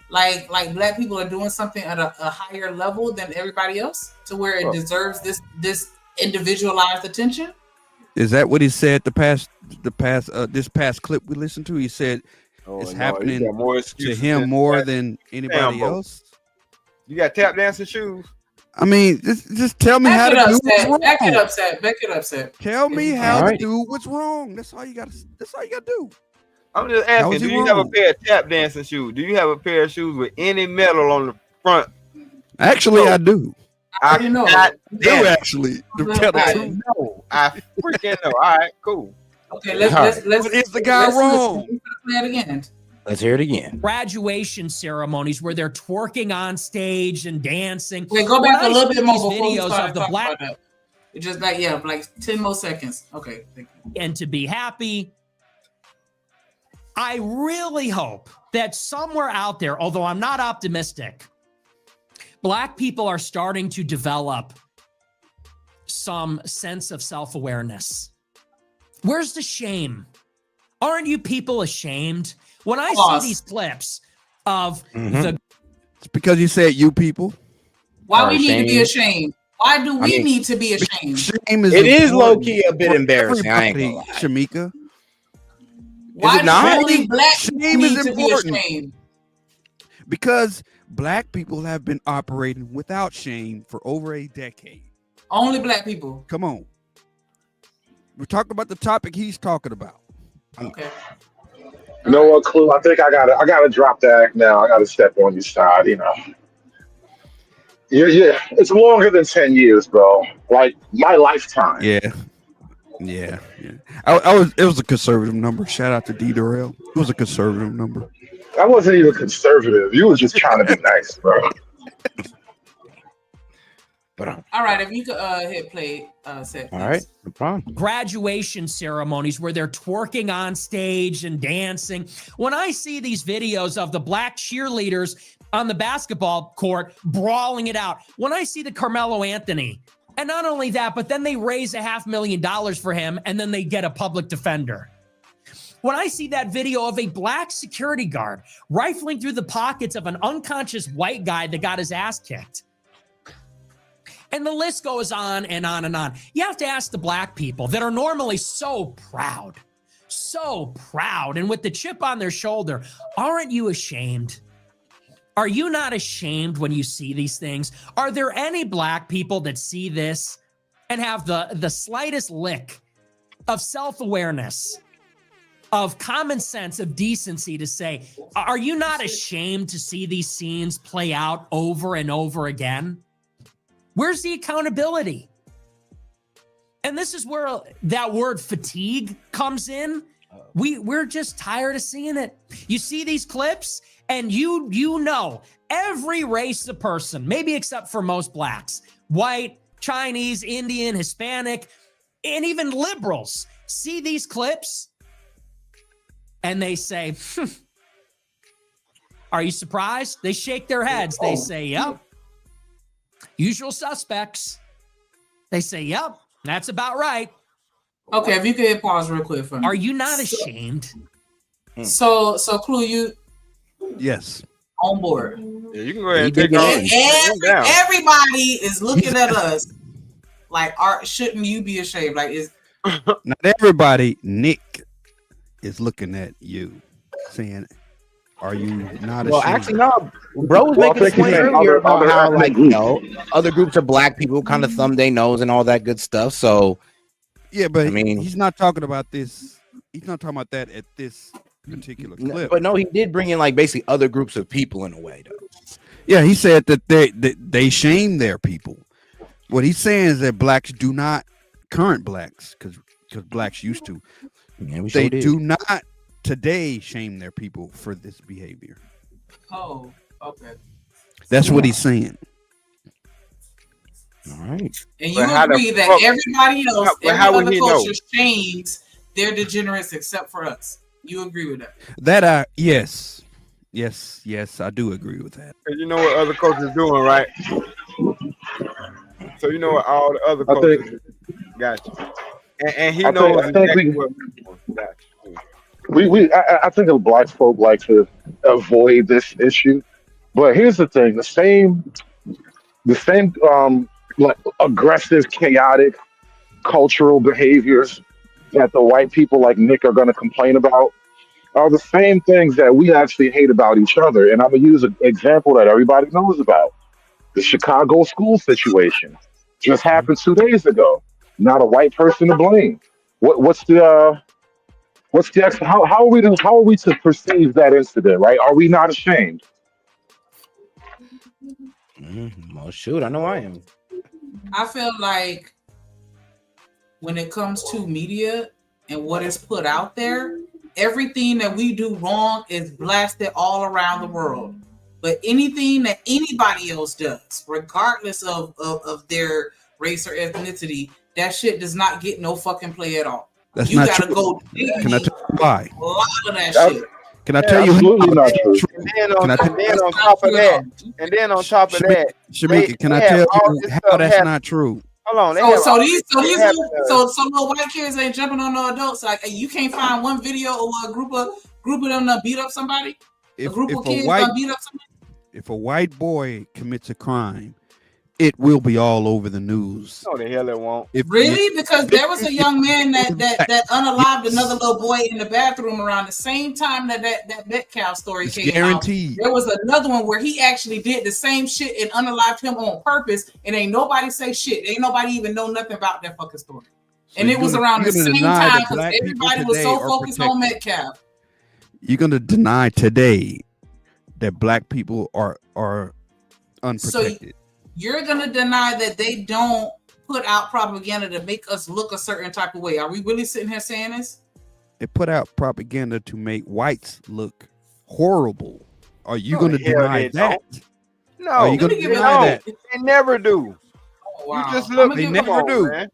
black people are doing something at a higher level than everybody else, to where it deserves this individualized attention? Is that what he said? This past clip we listened to, he said it's happening to him more than anybody else. You got tap dancing shoes. I mean, just tell me how to do what's wrong. Back it up, Seth. Tell me how to do what's wrong. That's all you got to do. I'm just asking, do you have a pair of tap dancing shoes? Do you have a pair of shoes with any metal on the front? Actually, I do. I know. I do actually. I freaking know. All right, cool. Okay, let's. But is the guy wrong? Play it again. Let's hear it again. Graduation ceremonies where they're twerking on stage and dancing. Wait, go back a little bit more before videos of the black. Just like 10 more seconds. Okay, thank you. And to be happy. I really hope that somewhere out there, although I'm not optimistic, black people are starting to develop some sense of self-awareness. Where's the shame? Aren't you people ashamed? When I see these clips of the... It's because you said you people. Why we need to be ashamed? Why do we need to be ashamed? Shame is low-key a bit embarrassing. I ain't gonna lie. Shamika. Why do not? only black Shame people is need to be important. ashamed? Because black people have been operating without shame for over a decade. Only black people. Come on. We're talking about the topic he's talking about. Okay. You know what, Clue? I think I gotta drop the act now. I gotta step on your side, you know. Yeah, it's longer than 10 years, bro. Like my lifetime. Yeah. It was a conservative number. Shout out to D Durrell. It was a conservative number. I wasn't even conservative. You were just trying to be nice, bro. But all right, if you could hit play, set. All right, no problem. Graduation ceremonies where they're twerking on stage and dancing. When I see these videos of the black cheerleaders on the basketball court brawling it out, when I see the Carmelo Anthony, and not only that, but then they raise $500,000 for him and then they get a public defender. When I see that video of a black security guard rifling through the pockets of an unconscious white guy that got his ass kicked. And the list goes on and on and on. You have to ask the black people that are normally so proud, and with the chip on their shoulder, aren't you ashamed? Are you not ashamed when you see these things? Are there any black people that see this and have the slightest lick of self-awareness, of common sense, of decency to say, are you not ashamed to see these scenes play out over and over again? Where's the accountability? And this is where that word fatigue comes in. We're just tired of seeing it. You see these clips and you know every race of person, maybe except for most blacks, white, Chinese, Indian, Hispanic, and even liberals see these clips and they say, are you surprised? They shake their heads. They say, yep. Usual suspects. They say, yep, that's about right. Okay, if you could hit pause real quick for me. Are you not ashamed? So Clue, you Yes. on board. Yeah, you can go ahead and take off. Everybody is looking at us like, shouldn't you be ashamed? Like, is Not everybody. Nick is looking at you, saying, "Are you not?" Well, ashamed? actually, no. Bro was making a point earlier about how, like, you know, other groups of black people kind of thumb their nose and all that good stuff. So, yeah, but I mean, he's not talking about this. He's not talking about that at this particular clip. But no, he did bring in like basically other groups of people in a way, though. Yeah, he said that they shame their people. What he's saying is that blacks do not, current blacks, because blacks used to, they do not today shame their people for this behavior. Oh, okay. That's what he's saying. All right. And you agree that everybody else, every other culture shames their degenerates except for us. You agree with that? Yes, I do agree with that. And you know what other cultures doing, right? So you know what all the other cultures got you. And he knows exactly what got you. I think the black folk like to avoid this issue, but here's the thing: the same like aggressive, chaotic, cultural behaviors that the white people like Nick are going to complain about are the same things that we actually hate about each other. And I'm gonna use an example that everybody knows about: the Chicago school situation just happened 2 days ago. Not a white person to blame. What's the how are we to perceive that incident, right? Are we not ashamed? Well, shoot, I know I am. I feel like when it comes to media and what is put out there, everything that we do wrong is blasted all around the world. But anything that anybody else does, regardless of their race or ethnicity, that shit does not get no fucking play at all. That's you not gotta true. go. Can I tell you why? A lot of that shit. Can I tell you? Absolutely not true. And then on top of that, Shamika, can I tell you how that's not true? Hold on. So little white kids ain't jumping on no adults. Like, you can't find one video of a group of them to beat up somebody. A group of kids gonna beat up somebody. If a white boy commits a crime, it will be all over the news. No, the hell it won't. Really? Because there was a young man that unalived another little boy in the bathroom around the same time that Metcalf story came guaranteed. out. There was another one where he actually did the same shit and unalived him on purpose, and ain't nobody say shit. Ain't nobody even know nothing about that fucking story. So and it was around the same time because everybody was so focused on Metcalf. You're gonna deny today that black people are unprotected. So you're gonna deny that they don't put out propaganda to make us look a certain type of way. Are we really sitting here saying this? They put out propaganda to make whites look horrible. Are you going to deny that? No, are you going to deny that? They never do. Oh, wow. You just look. They never do. Man.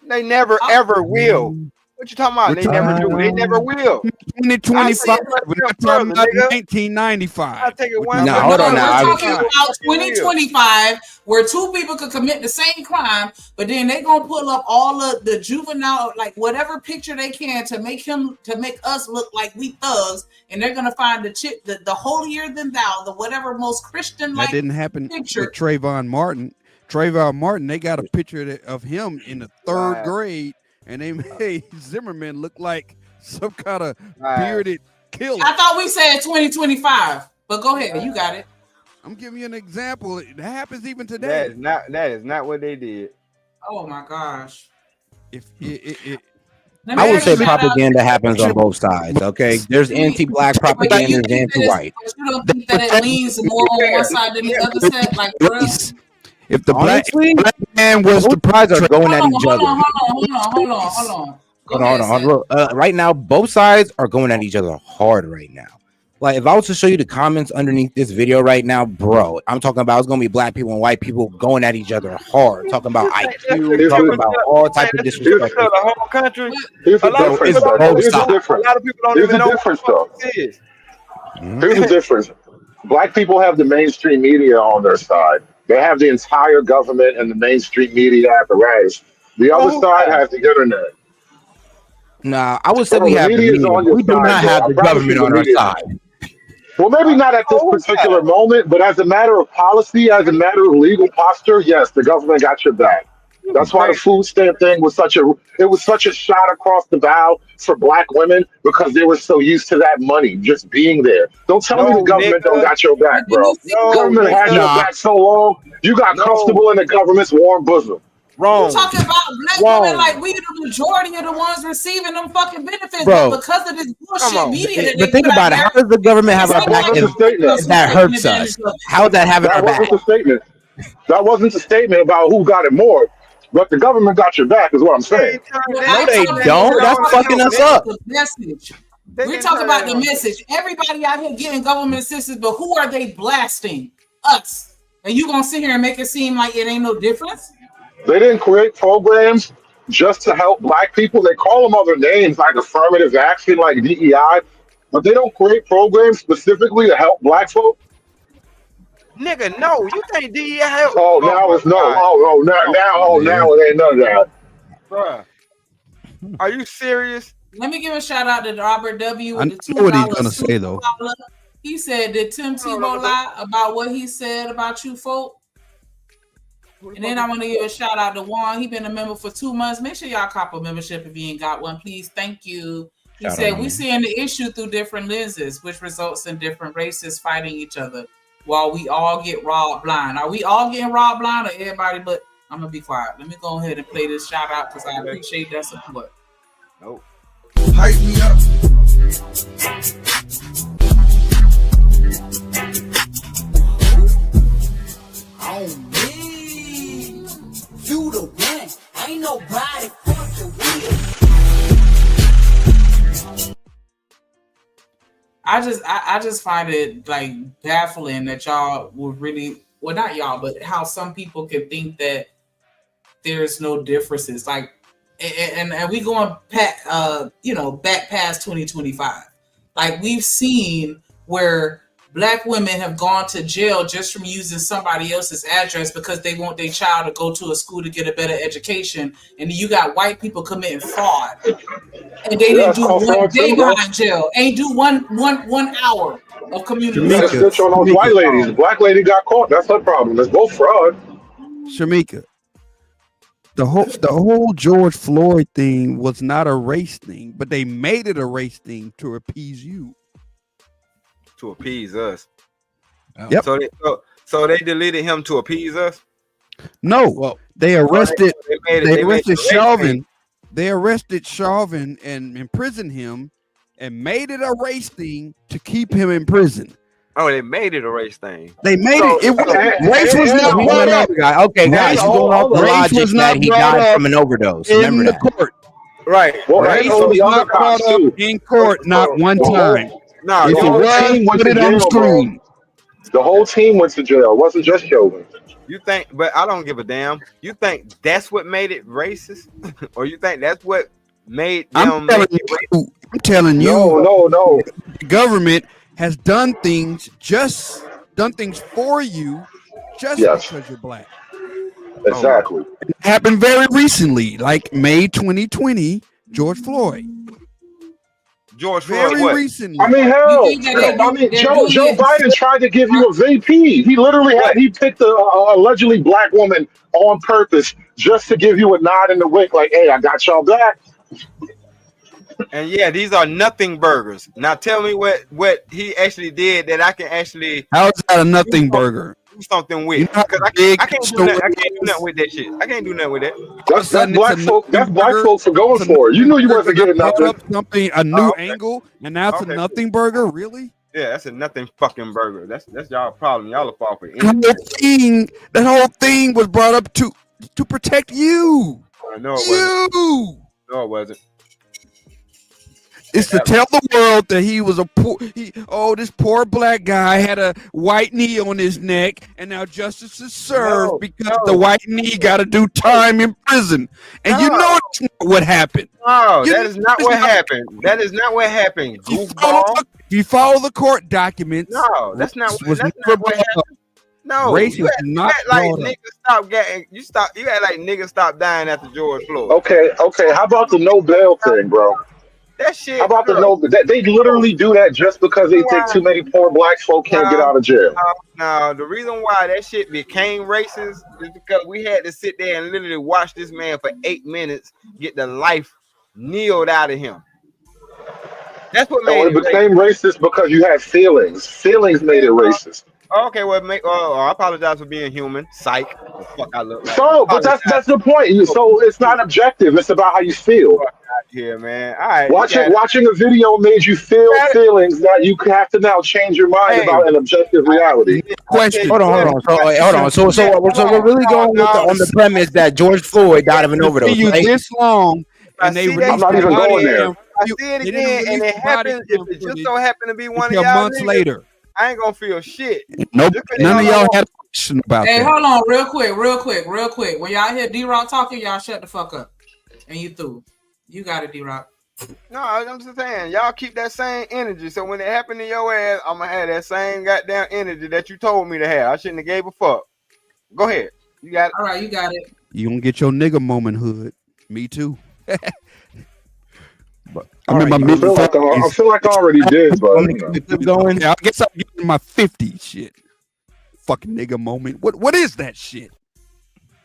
They never ever will. What you talking about? They never do. They never will. 2025. We're not talking about 1995. I take it one. No, hold on now. We're talking about 2025, where two people could commit the same crime, but then they gonna pull up all of the juvenile, like whatever picture they can to make us look like we thugs, and they're gonna find the holier than thou, the whatever most Christian like. That didn't happen picture. with Trayvon Martin. Trayvon Martin, they got a picture of him in the third grade. And they made Zimmerman look like some kind of bearded killer. I thought we said 2025, but go ahead, you got it. I'm giving you an example. It happens even today. That is not what they did. Oh my gosh! I would say propaganda happens on both sides. Okay, there's anti-black propaganda and anti-white. But you don't think that it leans more on one side than the other side, like for real? If the black man was the prize are going at each other. Hold on. Look, right now, both sides are going at each other hard right now. Like, if I was to show you the comments underneath this video right now, bro, I'm talking about it's gonna be black people and white people going at each other hard, talking about IQ, talking about all types of disrespect. The whole country. Here's the difference. A lot of people don't even know what it is. Here's the difference. Black people have the mainstream media on their side. They have the entire government and the mainstream media apparatus. The other side has the internet. Nah, I would say we have the media. We do not have the government on our side. Well, maybe not at this particular moment, but as a matter of policy, as a matter of legal posture, yes, the government got your back. That's why the food stamp thing was such a shot across the bow for black women, because they were so used to that money just being there. Don't tell me the government don't got your back, bro. The government had your back so long, you got comfortable in the government's warm bosom. Wrong. You're talking about black women like we the majority of the ones receiving them fucking benefits, bro, but because of this bullshit media that but think about it. How does the government have our back if that hurts us? How would that have our back? That wasn't a statement about who got it more. But the government got your back, is what I'm saying. No, they don't. That's fucking us up. Message. We're talking about the message. Everybody out here getting government assistance, but who are they blasting? Us. And you gonna sit here and make it seem like it ain't no difference? They didn't create programs just to help black people. They call them other names like affirmative action, like DEI, but they don't create programs specifically to help black folk. Nigga, no, you think DEI help? Oh, now it's no. Now it ain't none of that. Bruh, are you serious? Let me give a shout out to Robert W. I with the know what he's $2 gonna say though. He said, "Did Tim Tebow lie about what he said about you folk?" And then I want to give a shout out to Juan. He been a member for 2 months. Make sure y'all cop a membership if you ain't got one, please. Thank you. He said, "We seeing the issue through different lenses, which results in different races fighting each other, while we all get robbed blind." Are we all getting robbed blind, or everybody? But I'm gonna be quiet. Let me go ahead and play this shout out because I appreciate that support. Nope. Hype me up. On me, you the one. Ain't nobody fucking with. I just find it like baffling that y'all would really, well, not y'all, but how some people can think that there's no differences. Like, and we going back past 2025. Like, we've seen where Black women have gone to jail just from using somebody else's address because they want their child to go to a school to get a better education. And you got white people committing fraud. And they didn't do 1 day behind jail. Ain't do one hour of community. You got to snitch on those white ladies. The black lady got caught. That's her problem. Let's go fraud. Shamika, the whole George Floyd thing was not a race thing, but they made it a race thing to appease you. To appease us. Yep. So they deleted him to appease us. No, well, they arrested. They arrested Chauvin. They arrested Chauvin and imprisoned him, and made it a race thing to keep him in prison. Oh, they made it a race thing. They made it. Race was not brought up. Okay, guys, you're going off the logic that he died from an overdose. Remember that. Court. Right. Well, Race and all was the other not brought cops up too. in court, not one time. No, If the it whole was, team went put to it on the jail, bro. screen. The whole team went to jail. It wasn't just Chauvin. You think, but I don't give a damn. You think that's what made it racist, or you think that's what made them? I'm telling you, no. The government has done things for you just because you're black. Exactly. It happened very recently, like May 2020, George Floyd. George Floyd, very what? recently. I mean, hell, Joe Biden tried to give you a VP. He literally he picked a allegedly black woman on purpose just to give you a nod in the wink, like, "Hey, I got y'all back." And yeah, these are nothing burgers. Now tell me what he actually did that I can actually. How is that a nothing burger? Do something with, because I can't do nothing with that shit. I can't do nothing with that. That's black folk. That's black folks for going for it. You knew you wasn't getting nothing. Something a new angle, and that's a nothing burger, really? Yeah, that's a nothing fucking burger. That's y'all problem. Y'all will fall for anything. That whole thing was brought up to protect you. No, it wasn't. No, it wasn't. It's to tell the world that he was this poor black guy had a white knee on his neck, and now justice is served because the white knee got to do time in prison. And you know that's not what happened. No, that is not what happened. That is not what happened. Goofball. If you follow the court documents, no, that's not what happened. No, race you was act not like brought up. niggas stop getting. You act like niggas stop dying after George Floyd. Okay. How about the no bail thing, bro? That shit. How about they literally do that just because they think too many poor black folk can't get out of jail? No, the reason why that shit became racist is because we had to sit there and literally watch this man for 8 minutes get the life kneeled out of him. That's what made it became racist because you had feelings. Feelings made it racist. Okay, well, I apologize for being human. Psych. The fuck I look like. So, but that's the point. So it's not objective. It's about how you feel. Here, man. All right. Watching a video made you feel feelings that you have to now change your mind about an objective reality. Question. Hold on. So we're really going with on the premise that George Floyd died of an overdose. You this long, and they I'm not even going there. I see it again, and it happens. If it just so happened to be one of y'all months niggas, later, I ain't gonna feel shit. Nope. None of y'all had a question about that. Hey, hold on, real quick. When y'all hear D-Rock talking, y'all shut the fuck up. And you through. You got it, D-Rock. No, I'm just saying, y'all keep that same energy. So when it happened to your ass, I'm gonna have that same goddamn energy that you told me to have. I shouldn't have gave a fuck. Go ahead. You got it. All right, you got it. You gonna get your nigga moment, hood. Me too. But I feel like I already did, but keep going. I guess I'm getting my 50 shit. Fucking nigga moment. What is that shit?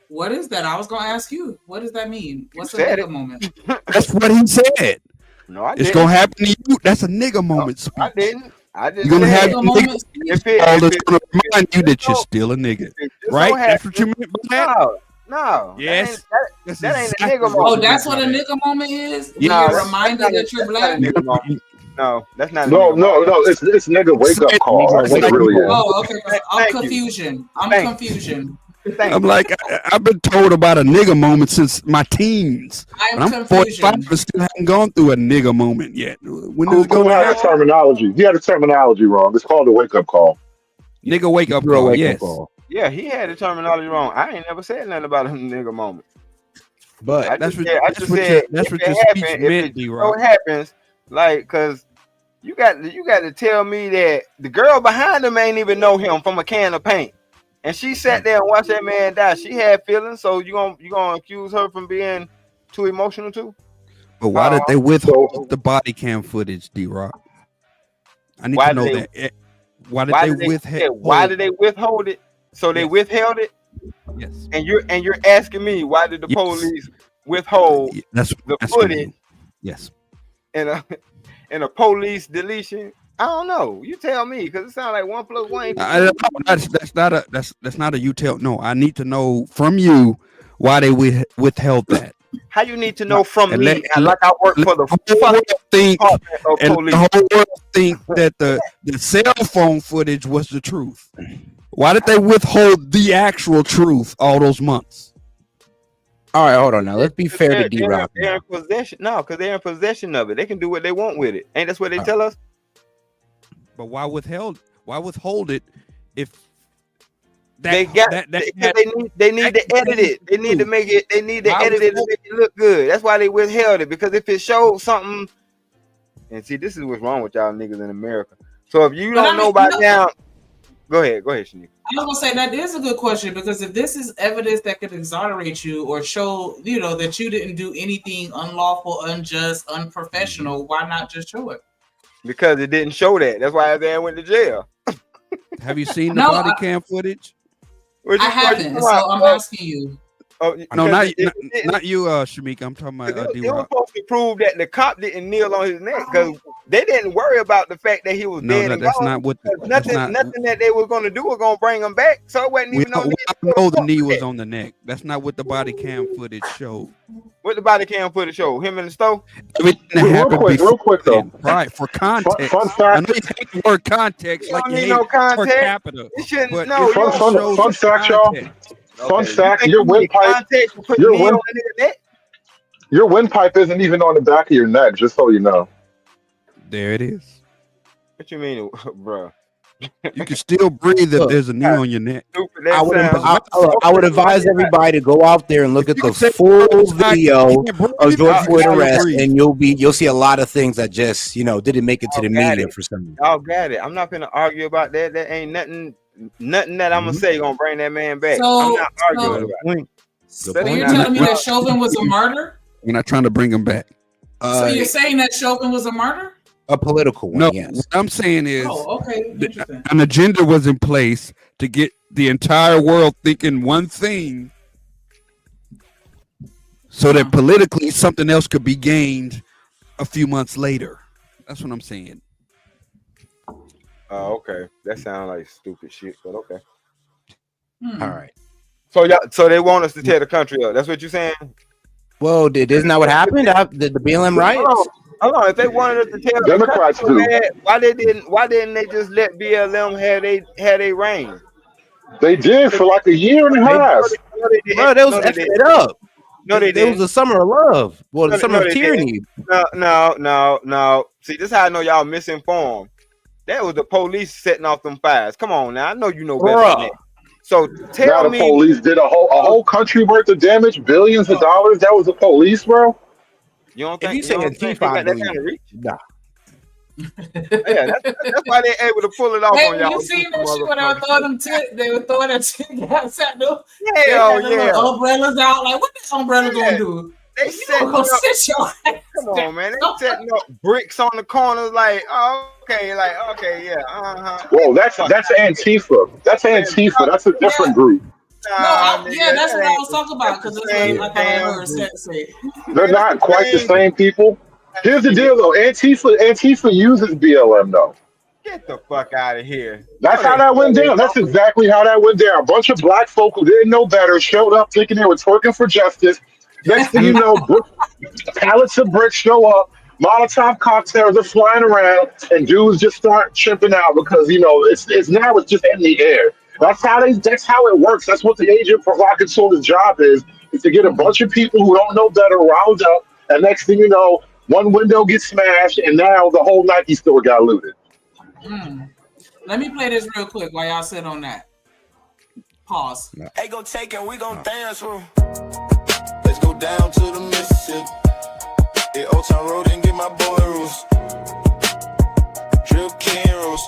What is that? I was gonna ask you. What does that mean? What's a nigga moment? That's what he said. No, I it's didn't. Gonna happen to you. That's a nigga moment speech. I didn't. You're gonna have nigga all that's gonna remind you that you're still a nigga, right? That's what you meant by that. No. Yes. That ain't a nigga moment. Oh, that's what a nigga moment is? No, You're reminded that you're black? No, that's not. No. It's nigga wake up call. That's what it really is. Oh, okay. I'm confusion. I'm like, I've been told about a nigga moment since my teens. I'm 45 but still haven't gone through a nigga moment yet. When is it going to happen? Terminology. He had the terminology wrong. It's called a wake up call. Nigga wake up call. Yes. Yeah, he had the terminology wrong. I ain't never said nothing about a nigga moment. But that's what your speech meant, D-Rock. So happens, like, cause you got to tell me that the girl behind him ain't even know him from a can of paint, and she sat there and watched that man die. She had feelings, so you gonna accuse her from being too emotional too? But why did they withhold the body cam footage, D-Rock? I need to know that. Why did they withhold? Why did they withhold it? So they withheld it. Yes. And you're asking me why did the police withhold the footage? Yes. And a police deletion? I don't know. You tell me, because it sounds like 1 + 1 That's not a you tell. No, I need to know from you why they withheld that. How you need to know from And me? Like I work for the fucking Department of Police. The whole world think that the cell phone footage was the truth. Why did they withhold the actual truth all those months? All right, hold on now. Let's be fair to D-Rock. They're in possession. No, because they're in possession of it. They can do what they want with it. Ain't that's what they tell us? But why withhold it if they need to edit it. They need to make it. They need to edit it to make it look good. That's why they withheld it, because if it showed something, and see, this is what's wrong with y'all niggas in America. So if you don't know by now, go ahead, Shanique. I was gonna say that is a good question, because if this is evidence that could exonerate you or show, that you didn't do anything unlawful, unjust, unprofessional, why not just show it? Because it didn't show that. That's why they went to jail. Have you seen the body cam footage? I haven't, so I'm asking you. No, not you, Shamika. I'm talking about They were supposed to prove that the cop didn't kneel on his neck, because they didn't worry about the fact that he was dead and that's gone. not what. Nothing that they were going to do was going to bring him back. So it wasn't even no need. We know the knee was on the neck. That's not what the body cam footage showed. What the body cam footage showed? Him in the stove? Everything that happened real quick though. Right, for context. Fun fact. I know you hate the word context, like you hate per capita. Fun fact, y'all. Fun fact: your windpipe isn't even on the back of your neck. Just so you know. There it is. What you mean, bro? You can still breathe if there's a knee on your neck. I would advise everybody to go out there and look at the full video of George Floyd arrest, and you'll see a lot of things that just didn't make it to the media for some reason. Y'all got it. I'm not gonna argue about that. That ain't nothing that I'm gonna say gonna bring that man back. I'm not arguing about it. So you're telling me that Chauvin was a martyr? We're not trying to bring him back. So you're saying that Chauvin was a martyr? A political one, no, yes. What I'm saying is okay. An agenda was in place to get the entire world thinking one thing so that politically something else could be gained a few months later. That's what I'm saying. Oh, okay. That sounds like stupid shit, but okay. All right. So they want us to tear the country up. That's what you're saying? Well, isn't that what happened? Did the BLM riots? Hold on. If they wanted us to tear the Democrats country do. up, why didn't they just let BLM have they reign? They did for like a year and a half. Bro, they was effing it up. No, they didn't. It was a summer of love. Well, the summer of tyranny. No. See, this is how I know y'all misinformed. That was the police setting off them fires. Come on now. I know you know better than that. So tell me. The police did a whole country worth of damage, billions of dollars. That was the police, bro. You don't think if you say Antifa, that kind of reach? Nah. Yeah, that's why they're able to pull it off on y'all. You seen that shit when I thought they were throwing that shit outside the umbrellas out. Like, what this umbrella gonna do? They setting up. Come on, man. They setting up bricks on the corners. Like, yeah. Whoa, that's Antifa. That's Antifa. That's a different group. That's what I was talking about, because that's what I heard say. They're not quite the same people. Here's the deal, though. Antifa uses BLM, though. Get the fuck out of here. That's how that went down. That's exactly how that went down. A bunch of black folk who didn't know better showed up thinking they were twerking for justice. Next thing you know, pallets of bricks show up, Molotov cocktails are flying around, and dudes just start chipping out because it's just in the air. That's how it works. That's what the agent provocateur's job is to get a bunch of people who don't know better riled up, and next thing you know, one window gets smashed, and now the whole Nike store got looted. Let me play this real quick while y'all sit on that. Pause. Hey, go take it. We gon' dance room. Let's go down to the Mississippi. Hit Old Town Road and get my boy rules. Drip King rules.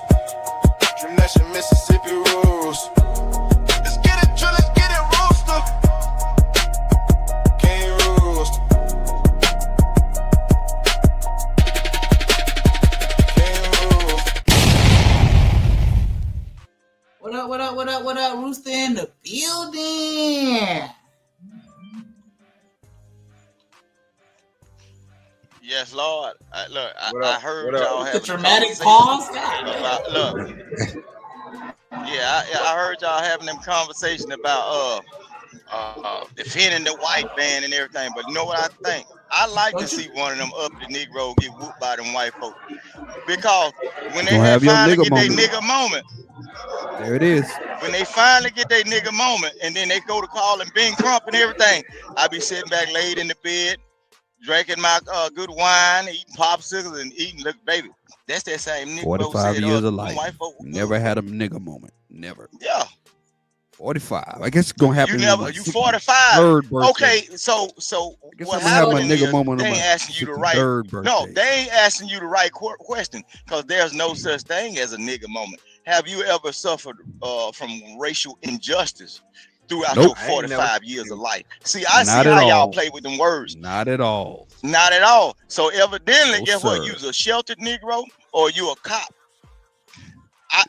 Dream Nation Mississippi rules. Let's get it, Drill. Let's get it, Rooster. King rules. up? Rooster in the building. Yes, Lord. I heard y'all having the dramatic pause. About I heard y'all having them conversation about defending the white man and everything. But you know what I think? I like to see one of them uppity Negro get whooped by them white folks, because when they finally get their nigga moment, there it is. When they finally get their nigga moment, and then they go to calling Ben Crump and everything, I be sitting back laid in the bed, drinking my good wine, eating popsicles, and eating. Look, baby, that's that same nigga. 45 years of life. Never had a nigga moment. Never. Yeah. 45. I guess it's gonna happen. You 45. Third birthday. Okay, so what happened is they ain't asking you to write. No, they ain't asking you the right question, because there's no such thing as a nigga moment. Have you ever suffered from racial injustice throughout your 45 years of life? See, I see how y'all play with them words. Not at all. Not at all. So evidently, guess what? You's a sheltered Negro or you a cop.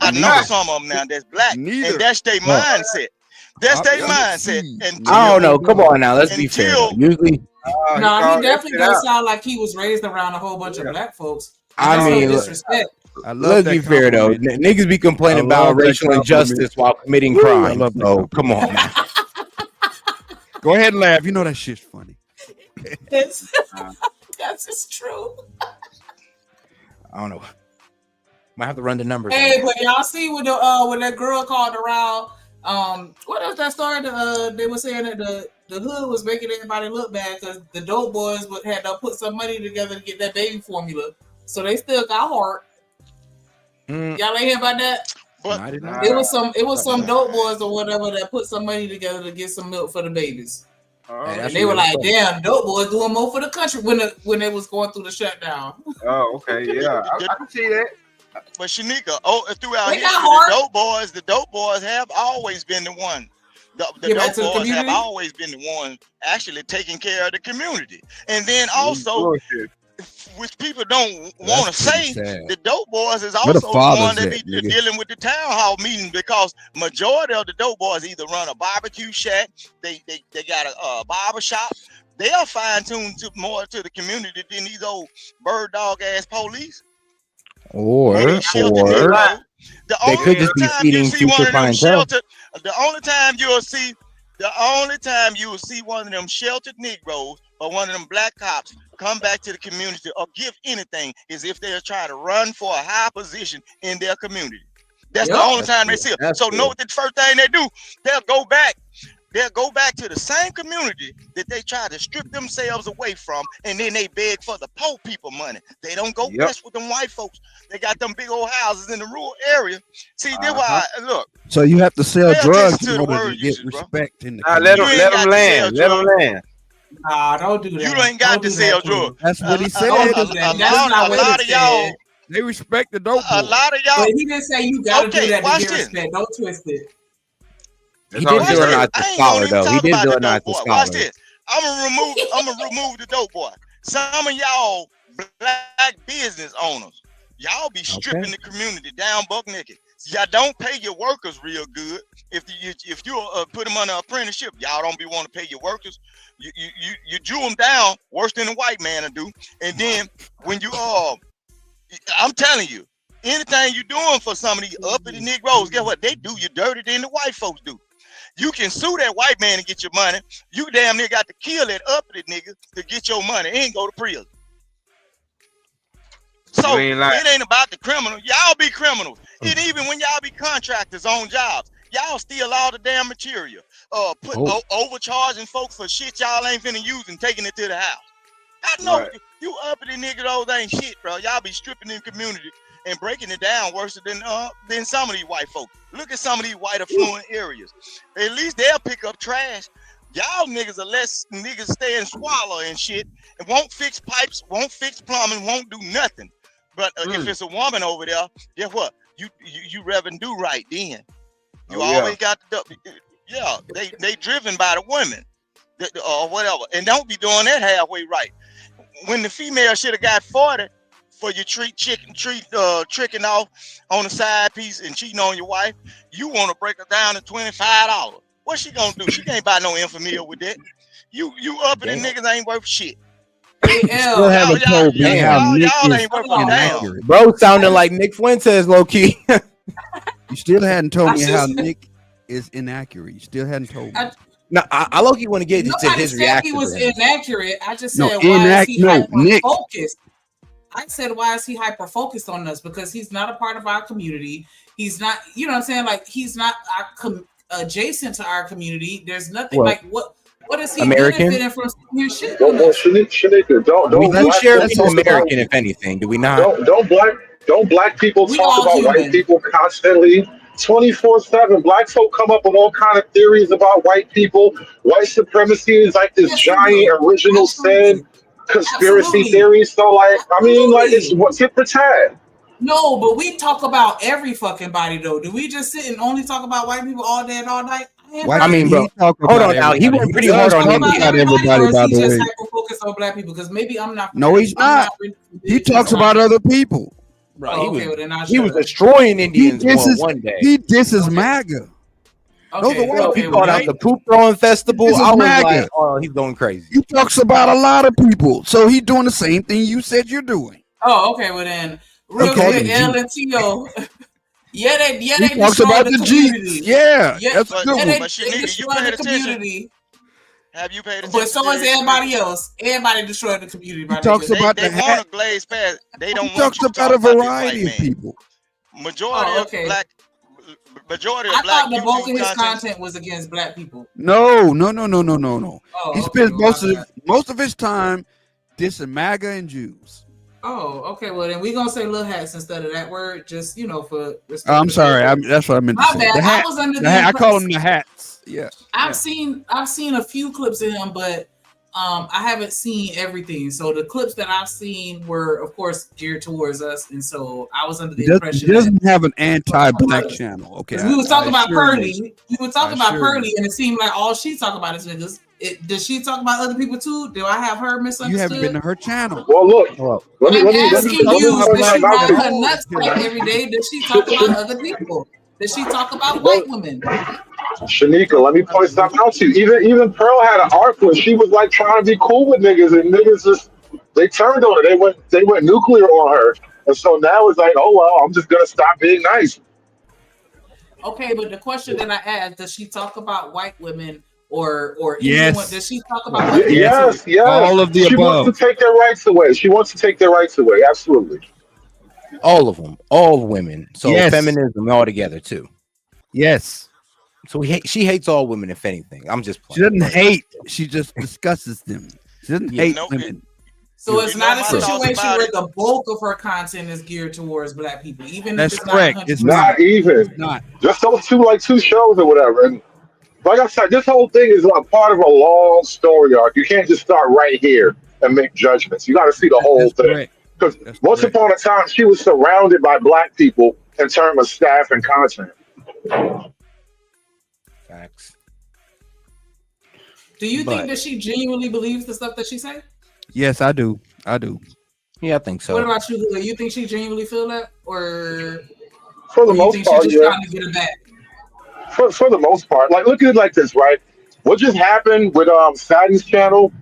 I know some of them now that's black, and that's their mindset. That's their mindset. I don't know. Come on now, let's be fair. Usually, no, he definitely does sound like he was raised around a whole bunch of black folks. I mean, disrespect. Let's be fair though. Niggas be complaining about racial injustice while committing crime. So come on, man. Go ahead and laugh. You know that shit's funny. That's just true. I don't know. Might have to run the numbers. Hey, but y'all see when that girl called around, what was that story? They were saying that the hood was making everybody look bad because the dope boys had to put some money together to get that baby formula, so they still got heart. Y'all ain't hear about that? But it was some dope boys or whatever that put some money together to get some milk for the babies. And they were like, "Damn, dope boys doing more for the country when they was going through the shutdown." Oh, okay, yeah, I can see that. But Shanika, throughout history, the dope boys have always been the one. The dope boys have always been the one actually taking care of the community. And then also, which people don't want to say, the dope boys is also the one that be dealing with the town hall meetings, because majority of the dope boys either run a barbecue shack, they got a barber shop. They are fine-tuned more to the community than these old bird dog ass police. Or they could just be feeding future clientele. The only time you will see one of them sheltered Negroes or one of them black cops come back to the community or give anything is if they're trying to run for a high position in their community. That's the only time they see it. So know what the first thing they do? They'll go back to the same community that they try to strip themselves away from, and then they beg for the poor people money. They don't go mess with them white folks. They got them big old houses in the rural area. See, that's why look. So you have to sell drugs in order to get respect in the community. Let them land. Let them land. Nah, don't do that. You ain't got to sell drugs. That's what he said. A lot of y'all. They respect the dope. A lot of y'all. But he didn't say you got to do that to get respect. Don't twist it. He did do it not the scholar though. He did do it not the scholar. Watch this. I'm gonna remove the dope boy. Some of y'all black business owners, y'all be stripping the community down buck naked. Y'all don't pay your workers real good. If you put them on an apprenticeship, y'all don't be want to pay your workers. You drew them down worse than the white man will do. And then when you I'm telling you, anything you doing for some of these uppity Negroes, guess what? They do you dirty than the white folks do. You can sue that white man and get your money. You damn near got to kill that uppity nigga to get your money and go to prison. So it ain't about the criminal. Y'all be criminals. And even when y'all be contractors on jobs, y'all steal all the damn material. Overcharging folks for shit y'all ain't finna use and taking it to the house. I know you uppity niggas ain't shit, bro. Y'all be stripping in community and breaking it down worse than some of these white folks. Look at some of these white affluent areas. At least they'll pick up trash. Y'all niggas are less niggas stay and swallow and shit and won't fix pipes, won't fix plumbing, won't do nothing. But if it's a woman over there, guess what? You revving do right then. You always got they driven by the women or whatever, and don't be doing that halfway right. When the female should have got 40 for your tricking off on the side piece and cheating on your wife, you want to break her down to $25. What she gonna do? She can't buy no infamil with that. You up and the niggas ain't worth shit. Still haven't told me how Nick is ain't worth a damn. inaccurate. Bro, sounding like Nick Fuentes, low key. You still hadn't told me how just- Nick is inaccurate. You still hadn't told me. No, I low key want to get to Nobody his said reaction. he was to him. inaccurate. I just No, said why is he Nick. hyper focused? I said why is he hyper focused on us? Because he's not a part of our community. He's not, you know what I'm saying? Like he's not adjacent to our community. There's nothing like what is he American? benefiting from your shit? Well, Shanika, don't We do share black being people American, if anything. Do we not? Don't black people We talk all about human. white people constantly? 24/7. Black folk come up with all kind of theories about white people. White supremacy is like this giant original sin conspiracy theory. So, like, I mean, like, it's what's it for tad? No, but we talk about every fucking body though. Do we just sit and only talk about white people all day and all night? I mean, bro, hold on now. He went pretty hard on him. Everybody, by the way. Hyper focused on black people because maybe I'm not. No, he's not. He talks about other people. Bro, he was destroying Indians one day. He disses MAGA. Those are white He people, called out right? the poop throwing festival. This is I was MAGA. like, oh, he's going crazy. He talks about a lot of people, so he's doing the same thing you said you're doing. Oh, okay. Well then, real Okay. quick, L and T.O. they He destroyed talks about the the community. Jeeps. Yeah, that's a but good one. they But Shanika, destroyed the community. Have you paid attention? But so is everybody else. Everybody destroyed the community. He talks about they the want hat. to glaze past. They don't He want talks you to about talk a about this variety white of man. people. Majority Oh, okay. of black I thought the bulk of his content was against black people. No. Oh, He okay, spends well, most of his time dissing MAGA and Jews. Oh, okay. Well, then we gonna say little hats instead of that word, just for. I'm sorry. That's what I meant to My say. bad. The hat, I was under the the hat. I call impression- them the hats. Yeah. I've seen a few clips of him, but I haven't seen everything. So the clips that I've seen were, of course, geared towards us, and so I was under the He impression doesn't have an anti-black channel. Okay. we was talking about assure you. Pearly. We were talking about Pearly, and it seemed like all she talk about is niggas. Does she talk about other people too? Do I have her misunderstood? You haven't been to her channel. Well, look. I'm asking you, does she run her you. nuts like every day? Does she talk about other people? Does she talk about white women? Shanika, let me point something out to you. Even Pearl had an arc where she was like trying to be cool with niggas, and niggas just they turned on her. They went nuclear on her, and so now it's like, oh well, I'm just gonna stop being nice. Okay, but the question that I asked: does she talk about white women or Yes. anyone? Does she talk about white women? Yes. All of the she above. wants to take their rights away. She wants to take their rights away. Absolutely. All of them, all women. So Yes. feminism all together too. Yes. So she hates all women, if anything. I'm just She playing. doesn't hate. She just discusses them. She doesn't hate women. So it's not a my thoughts situation about where it. the bulk of her content is geared towards black people, even That's if it's correct. not. It's Not even. not. Just those two shows or whatever. And like I said, this whole thing is a part of a long story arc. You can't just start right here and make judgments. You got to see the whole thing. Correct. Because That's once correct. upon a time, she was surrounded by black people in terms of staff and content. Facts. Do you But- think that she genuinely believes the stuff that she say? Yes, I do. I do. Yeah, I think so. What about you, Lula? You think she genuinely feel that, or For the you most think part, she just yeah. trying to get it back? For the most part, like look at it like this, right? What just happened with Sadie's channel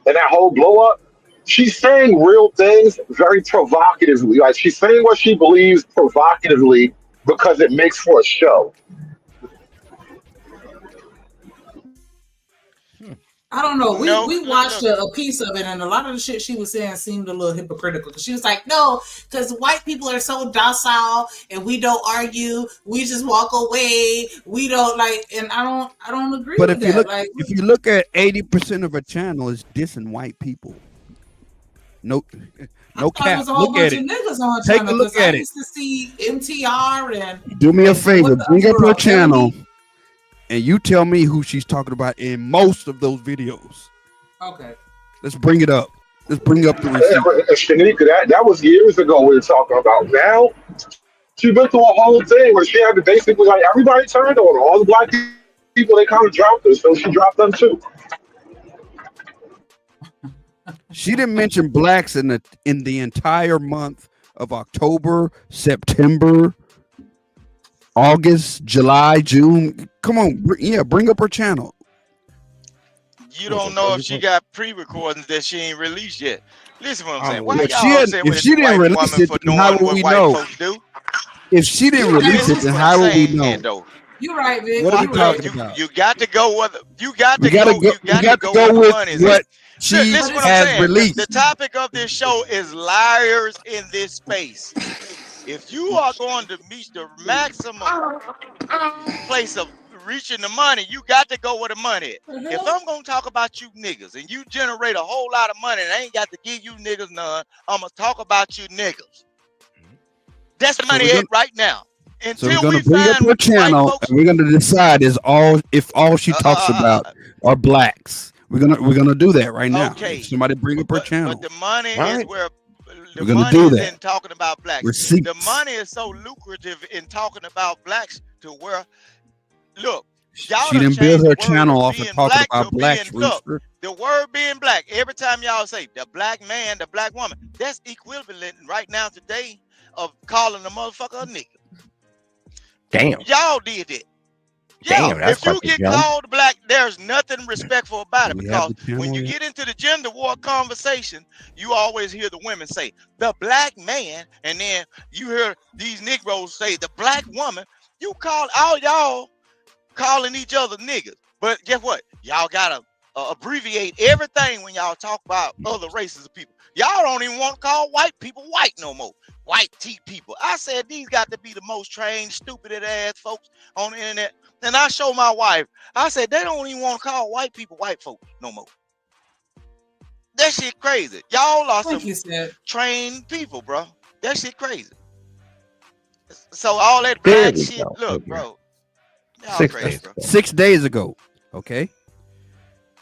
and that whole blow up? She's saying real things very provocatively. Like she's saying what she believes provocatively because it makes for a show. I don't know. No, We watched a piece of it, and a lot of the shit she was saying seemed a little hypocritical. Cause she was like, "No, because white people are so docile, and we don't argue. We just walk away. We don't like." And I don't agree But with if you that. look, Like, if you look at 80% of her channel is dissing white people. No I thought it cap. was a whole Look at bunch it. of niggas on her Take channel, a look 'cause I at it. used to see MTR and Do me a favor. what the Bring up other her girl, channel, Emily? and you tell me who she's talking about in most of those videos. Okay. Let's bring it up. Let's bring up the Yeah, receipt. but Shanika, that was years ago we were talking about. Now she went through a whole thing where she had to basically like everybody turned on her. All the black people they kind of dropped her, so she dropped them too. She didn't mention blacks in the entire month of October, September, August, July, June. Come on, bring up her channel. You don't know if she got pre-recordings that she ain't released yet. Listen to what I'm saying. Why If y'all upset with she this didn't white release woman it, for then how knowing would what we white know? folks do? If she didn't release it, then how would we know? You're right, Vic. What are we You're right. talking about? You got to go with We got to go with the with money is what at. she Listen what I'm has saying. released. The topic of this show is liars in this space. If you are going to reach the maximum place of reaching the money, you got to go where the money is. If I'm gonna talk about you niggas and you generate a whole lot of money and I ain't got to give you niggas none, I'm gonna talk about you niggas. That's the money right now. So we're Until gonna we bring up find her channel folks, and we're gonna decide if all she talks about are blacks. We're gonna do that right now. Okay. If somebody bring up her channel. But the money is where the We're gonna money do is that. in talking about blacks. Receipts. The money is so lucrative in talking about blacks to where, look, y'all She done didn't changed build her the word channel off of being talking black about to blacks, being, look, Rooster. the word being black, every time y'all say the black man, the black woman, that's equivalent right now today of calling a motherfucker a nigga. Damn. Y'all did it. Damn, Yeah, that's if you quite the get jump. called black, there's nothing respectful about it, Do we have because the channel when you yet? get into the gender war conversation, you always hear the women say the black man, and then you hear these Negroes say the black woman. You call all y'all calling each other niggas, but guess what? Y'all gotta abbreviate everything when y'all talk about other races of people. Y'all don't even want to call white people white no more. White tea people. I said these got to be the most trained, stupid ass folks on the internet. And I show my wife, I said they don't even want to call white people white folks no more. That shit crazy. Y'all are some trained people, bro. That shit crazy. So all that black shit, look, bro. Y'all crazy, bro. 6 days ago. Okay.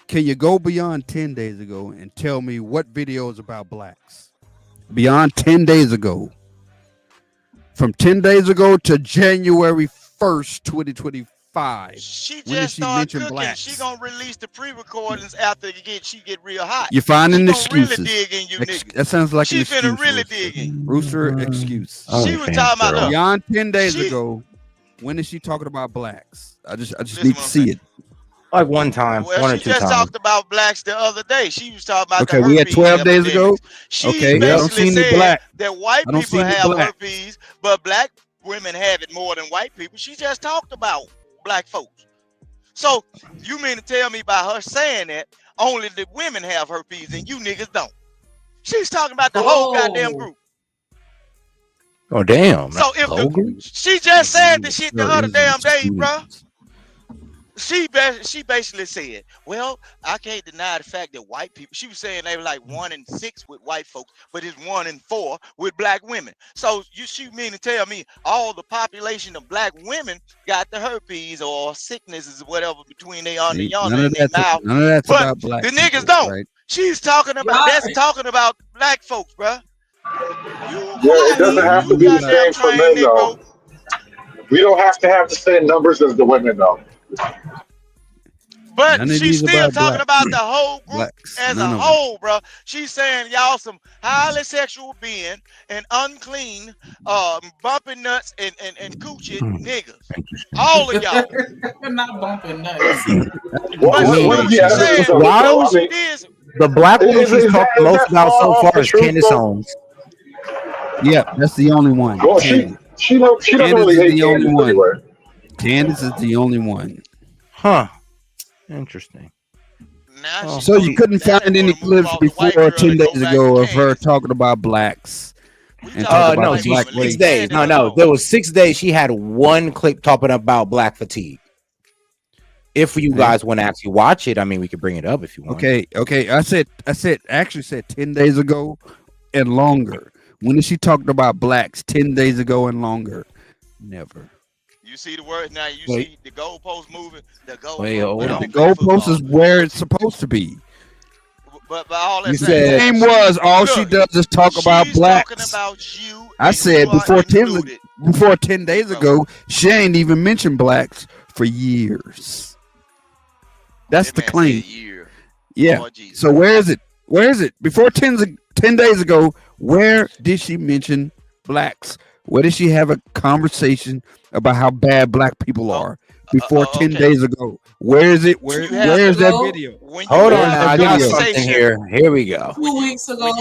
Can you go beyond 10 days ago and tell me what video is about blacks? Beyond 10 days ago. From 10 days ago to January 1st, 2025. She when did just she started mention cooking. blacks? She gonna release the pre-recordings after she get real hot. You're finding she excuses. Really dig in you niggas. That sounds like she an finna excuse. really dig in. Rooster excuse. She was talking about, look, beyond 10 days ago. When is she talking about blacks? I just need to see it. Like one time, well, one or she two just times. talked about blacks the other day. She was talking about Okay, the we had herpes 12 days ago. epidemics. She Okay, I don't see basically any said black. that white I don't see people any have black. herpes, but black women have it more than white people. She just talked about black folks. So you mean to tell me by her saying that only the women have herpes and you niggas don't? She's talking about the whole goddamn group. Oh damn! So if she just said the shit the other damn day, bro. She basically said, well, I can't deny the fact that white people, she was saying they were like 1 in 6 with white folks, but it's 1 in 4 with black women. So she mean to tell me all the population of black women got the herpes or sicknesses or whatever between their under yonder and their mouth. None of that's but about black the niggas people, don't. right? She's talking about, that's talking about black folks, bro. It doesn't have to be the same for men, though. We don't have to have the same numbers as the women, though. But None of she's these still about talking about the whole group blacks. as None a of them. whole, bro. She's saying y'all some highly sexual being and unclean, bumping nuts and coochie niggas. All of y'all. Not bumping nuts. But she knew she said. Wild. She did. The black woman Is she's talked that most about far so off far the is truth, Candace though? Owens. Yeah, that's the only one. Well, Candace. she doesn't Candace really is hate the only Candace one. anyway. Candace is the only one. Huh. Interesting. Now So you couldn't find any clips before 10 days ago of her talking about blacks and talking No, about the black 6 race. days. No. There was 6 days. She had one clip talking about black fatigue. If you guys want to actually watch it, I mean, we could bring it up if you want. Okay. I actually said 10 days ago and longer. When is she talking about blacks 10 days ago and longer? Never. You see the word now. You see the goalpost moving. The The goalpost is where it's supposed to be. But all that The game was all she does is talk about blacks. Talking about you. I said before 10 days ago, she ain't even mentioned blacks for years. That's the claim. Yeah. So where is it? Where is it? Before 10 days ago, where did she mention blacks? Where did she have a conversation about how bad black people are? Before 10 days ago, where is it? Where's that video? Hold on, now, I got something here. Here we go. 2 weeks ago.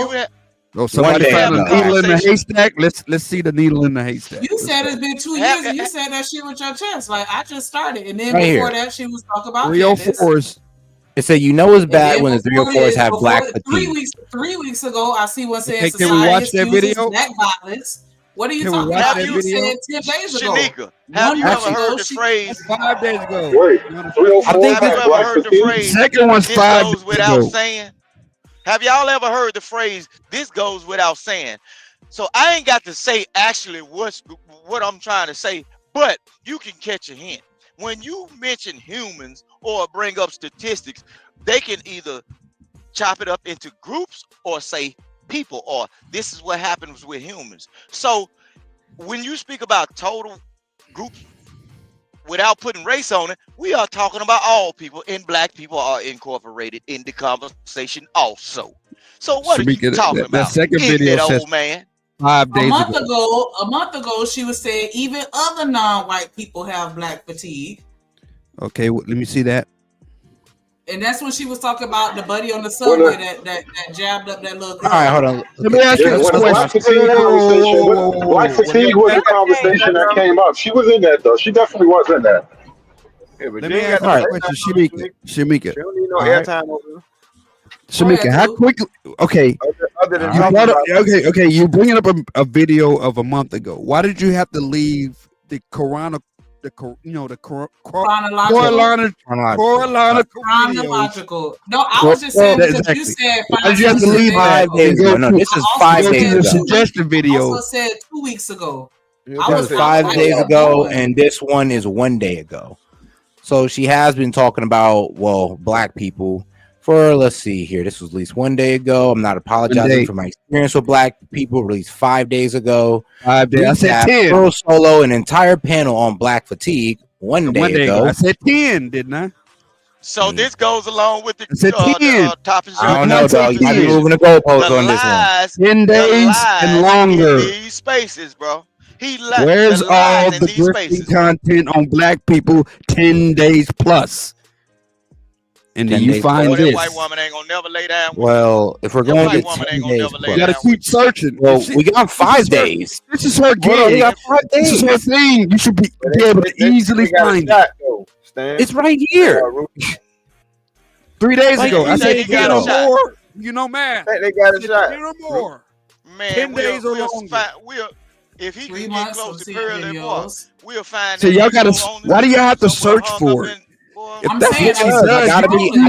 Oh, somebody found a needle in the haystack. Let's see the needle in the haystack. You said it's been 2 years, and you said that shit with your chest. Like I just started, and then Right before here. that, she was talking about 304s. It said it's bad when the 304s have black fatigue. 3 weeks ago, I see one saying Okay, can we watch that video? Black violence. What are you Can we talking watch about? that You video? said 10 days ago. Shanika, have you ever heard the phrase? 5 days ago. Wait, 304 Have you ever black heard the fatigue? phrase? Second one's This 5 goes days without ago. saying. Have y'all ever heard the phrase? This goes without saying. So I ain't got to say actually what I'm trying to say, but you can catch a hint. When you mention humans or bring up statistics, they can either chop it up into groups or say people, or this is what happens with humans. So when you speak about total groups without putting race on it, we are talking about all people, and black people are incorporated in the conversation also. So what are you talking about? That second Isn't video it, says old man? 5 days ago. A month ago, she was saying even other non-white people have black fatigue, Okay, let me see that. and that's when she was talking about the buddy on the subway that jabbed up that little girl. All right, hold on. Let me ask you Yeah, this when the black question. fatigue conversation, black fatigue was a conversation that came up. She was in that though. She definitely was in that. Yeah, but Let you me ain't ask got you no a question, airtime. Shamika. She don't need no All right. airtime over there. Shamika, how quickly? Okay, Other than you talking brought up, about okay. You bringing up a video of a month ago. Why did you have to leave the Corona? Chronological. No, I was just saying because you said Why did you have to leave 5 days ago? No, this is 5 days the ago. suggested video? Also said 2 weeks ago. This was 5 days ago, and this one is 1 day ago. So she has been talking about, well, black people for, let's see here. This was released 1 day ago. I'm not apologizing for my experience with black people. Released 5 days ago. 5 days. I said 10. Pro Solo, an entire panel on black fatigue 1 day ago. I said 10, didn't I? So this goes along with the topic. I don't know, dog. You might be moving the goalposts on this one. 10 days and longer. In these spaces, bro. Where's all the grifting content on black people 10 days plus? And then you find that this. white woman ain't gonna never lay down. Well, if we're going to 10 days plus, you gotta keep searching. Well, we got 5 days. This is her gig. This is her thing. You should be able to easily find it. It's right here. 3 days Like, ago. I said they 10 got or a shot. more. You know, math. They got a shot. 10 or more. Man, 10 days or we'll longer. if he 3 can get months close of to Pearl and Boy, videos. we'll find. So y'all gotta. Why do y'all have to search for it? If I'm that's saying what she that's- does, I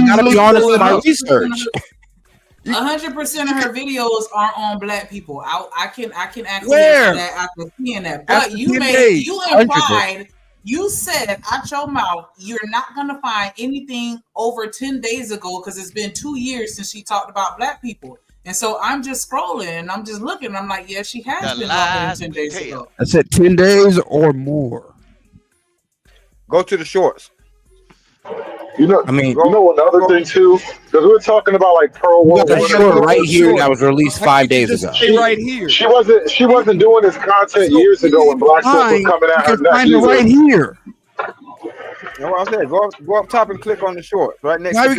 gotta be honest with my research. 100% of her videos are on black people. I can actually Where? answer that after seeing that. But After you 10 days. you implied, you said out your mouth you're not gonna find anything over 10 days ago because it's been 2 years since she talked about black people. And so I'm just scrolling and I'm just looking. I'm like, yeah, she has been longer than 10 days ago. I said 10 days or more. Go to the shorts. You know, another thing too, because we were talking about like Pearl We Woman. got the short right here that was released 5 days ago. Right here. She wasn't doing this content years ago when black folk was coming at her neck Find it either. right here. You know what I'm saying? Go up top and click on the shorts right next. Why to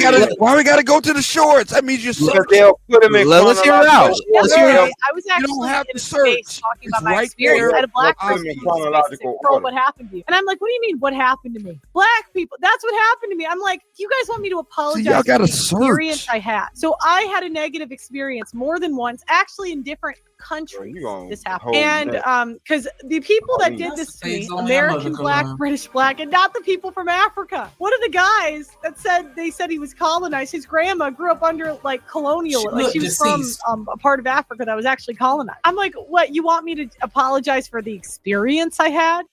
we gotta go to the shorts? That means you Because search. they'll put them in. Let's hear it out. Let's hear it out. I was actually don't have in to a search. space talking It's about my right experience. there. I had a black Look, person in in chronological space say, "Pearl, order." what happened to you?" And I'm like, "What do you mean? What happened to me? Black people. That's what happened to me." I'm like, "You guys want me to apologize y'all for gotta the experience search. I had?" So I had a negative experience more than once, actually in different countries. This happened, and because the people that did this to me, American black, British black, and not the people from Africa. One of the guys that said he was colonized. His grandma grew up under like colonial, like she was from a part of Africa that was actually colonized. I'm like, what? You want me to apologize for the experience I had?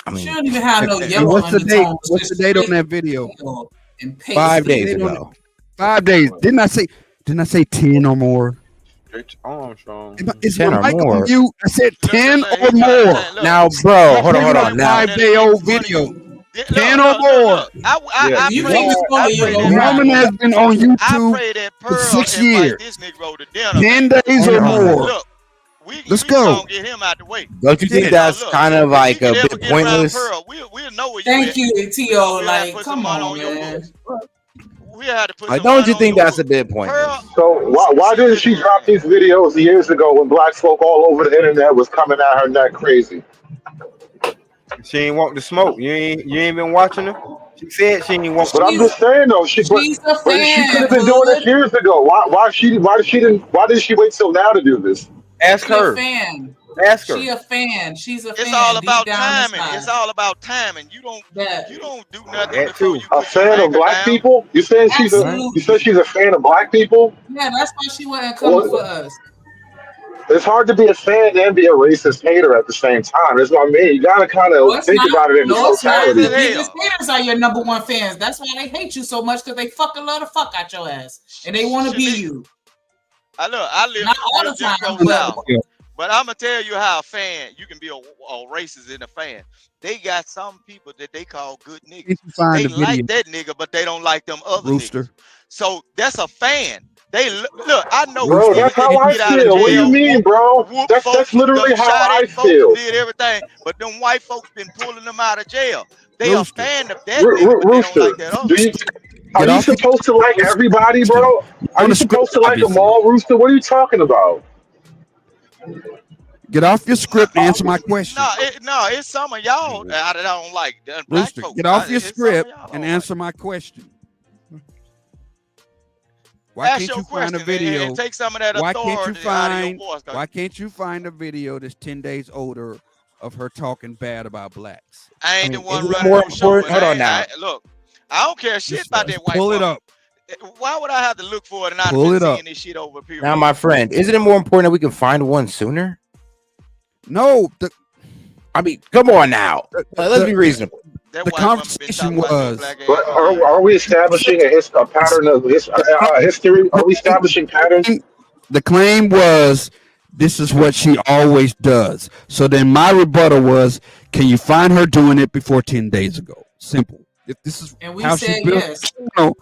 I mean, She don't even have no yellow What's the date? undertones. What's the date on that video? And paste. 5 What's the days date on ago. 5 days. Didn't I say 10 or more? Armstrong. Is 10 my or mic on more. mute? I said 10 or more. Now, bro, hold Bringing on. up Now, 5-day-old video. 10 or more. I The woman has been on YouTube for 6 years. 10 days or more. Let's go. Get him out the way. Don't you think that's kind of like a bit pointless? We'll know where Thank you, T.O. Like, come on, man. Don't you think that's a bit pointless? So why didn't she drop these videos years ago when black folk all over the internet was coming at her neck crazy? She ain't want the smoke. You ain't been watching her. She said she ain't want. But I'm just saying though, she could have been doing it years ago. Why did she wait till now to do this? Ask her. A fan. Ask her. She a fan. She's a fan. It's all about deep down timing. inside. It's all about timing. You don't do nothing before you A fan of black people? You saying she's a fan of black people? Yeah, that's why she wasn't coming for us. It's hard to be a fan and be a racist hater at the same time. That's what I mean. You gotta kind of think about it in totality. The biggest haters are your number one fans. That's why they hate you so much, because they fucking love the fuck out your ass and they want to be you. I live not all the time, but I'm gonna tell you how a fan you can be a racist in a fan. They got some people that they call good niggas. They like that nigga, but they don't like them other niggas. So that's a fan. They look. I know, bro. That's how I feel. What do you mean, bro? That's literally how I feel. Did everything, but them white folks been pulling them out of jail. They a fan of that nigga, but they don't like that other. Are you supposed to like everybody, bro? Are you supposed to like them all, Rooster? What are you talking about? Get off your script and answer my question. It's some of y'all that I don't like. Rooster, get off your script and answer my question. Why can't you find a video? Take some of that authority out of your voice. Why can't you find a video that's 10 days older of her talking bad about blacks? I ain't the one running the show. Hold on now. Look, I don't care shit about that white. Pull it up. Why would I have to look for it and not seeing this shit over here? Now, my friend, isn't it more important that we can find one sooner? No. I mean, come on now. Let's be reasonable. The conversation was. But are we establishing a pattern of history? Are we establishing patterns? The claim was this is what she always does. So then my rebuttal was, can you find her doing it before 10 days ago? Simple. If this is how she built her channel,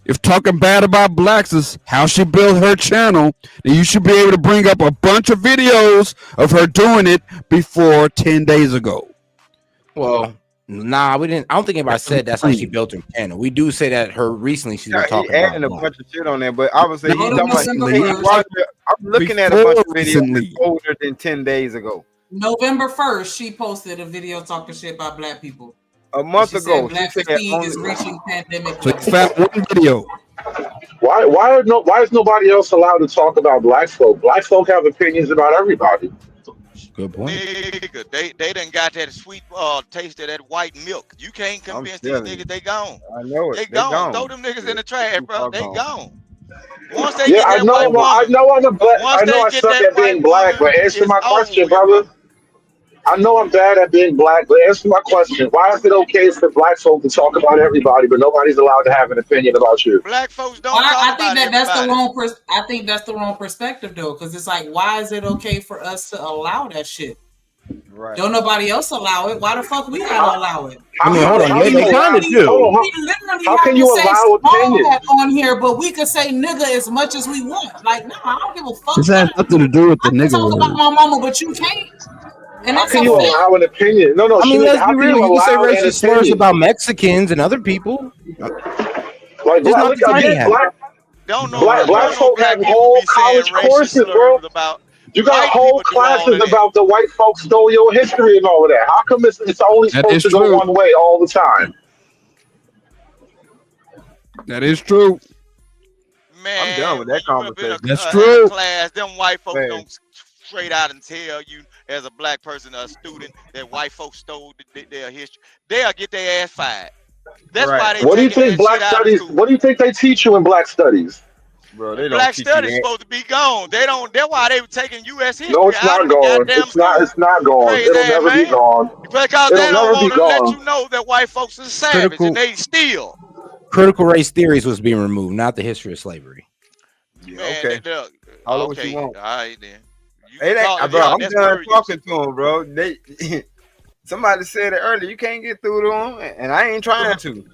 if talking bad about blacks is how she built her channel, then you should be able to bring up a bunch of videos of her doing it before 10 days ago. Well, nah, we didn't. I don't think anybody said that's how she built her channel. We do say that she's been talking adding about a bunch of shit on there, but obviously I'm looking at a bunch of videos older than 10 days ago. November 1st, she posted a video talking shit about black people. A month ago, black fatigue is reaching pandemic. So you found one video. Why is nobody else allowed to talk about black folk? Black folk have opinions about everybody. Good point. They done got that sweet taste of that white milk. You can't convince these niggas they gone. I know it. They gone. Throw them niggas in the trash, bro. They gone. Once they I know I'm a black. I know I suck at being black, but answer my question, brother. I know I'm bad at being black, but answer my question. Why is it okay for black folk to talk about everybody, but nobody's allowed to have an opinion about you? Black folks don't I think that's the wrong. I think that's the wrong perspective, though, because it's like, why is it okay for us to allow that shit? Right. Don't nobody else allow it. Why the fuck we gotta allow it? I mean, hold on. They kind of do. How can you allow opinions on here? But we could say nigga as much as we want. Like, no, I don't give a fuck. This has nothing to do with the nigga. Talk about my mama, but you can't. And how can you allow an opinion? No. I mean, let's be real. You can say racist slurs about Mexicans and other people. Like, black folk have whole college courses, bro. You got whole classes about the white folks stole your history and all of that. How come it's only supposed to go one way all the time? That is true. Man, I'm done with that conversation. That's true. Class, them white folks don't straight out and tell you as a black person or a student that white folks stole their history. They'll get their ass fired. That's why they. What do you think black studies? What do you think they teach you in black studies? Bro, they black studies supposed to be gone. They don't. That's why they were taking U.S. history. No, it's not gone. It's not gone. It'll never be gone. Because they don't want to let you know that white folks are savage and they steal. Critical race theories was being removed, not the history of slavery. Yeah, okay. All right then. I'm done talking to them, bro. Somebody said it earlier. You can't get through to them, and I ain't trying to.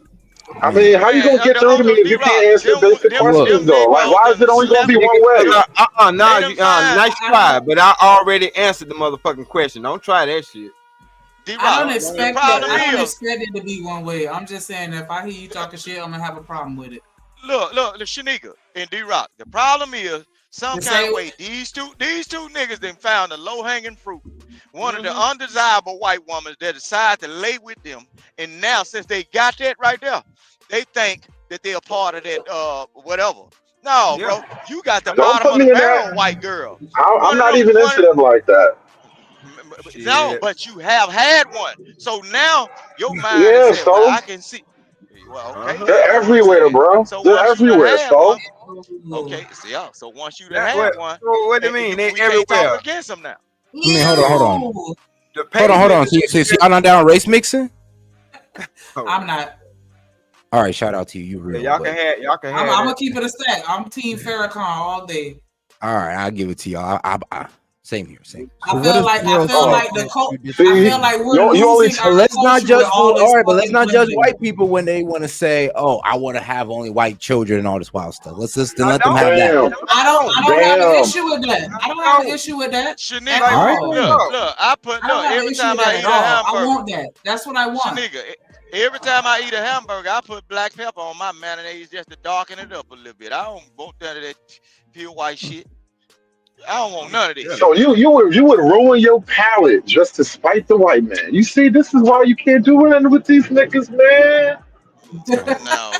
I mean, how you gonna get through to me if you can't answer basic questions though? Like, why is it only gonna be one way? Nice try, but I already answered the motherfucking question. Don't try that shit. I don't expect it to be one way. I'm just saying if I hear you talking shit, I'm gonna have a problem with it. Look, Shanika and D-Rock. The problem is some kind of way these two niggas then found the low-hanging fruit. One of the undesirable white women that decide to lay with them, and now since they got that right there, they think that they're part of that whatever. No, bro, you got the bottom of the barrel white girl. I'm not even into them like that. No, but you have had one, so now your mind is set. Well, I can see. Well, okay. They're everywhere, bro. So They're everywhere, so. Okay, so once you done had one, what do you mean? They everywhere. Talk against them now. I mean, hold on. So y'all not down race mixing? I'm not. All right, shout out to you. Real y'all can have. I'm gonna keep it a stack. I'm Team Farrakhan all day. All right, I'll give it to y'all. Same here. I feel like we're losing our let's not judge. all right, but let's not judge white people when they want to say, "Oh, I want to have only white children and all this wild stuff." Let's just let them have that. I don't have an issue with that. I don't have an issue with that. Look, I put every time I eat a hamburger. I want that. That's what I want. Every time I eat a hamburger, I put black pepper on my mayonnaise just to darken it up a little bit. I don't want none of that pure white shit. I don't want none of this. So you would ruin your palate just to spite the white man. You see, this is why you can't do nothing with these niggas, man. No,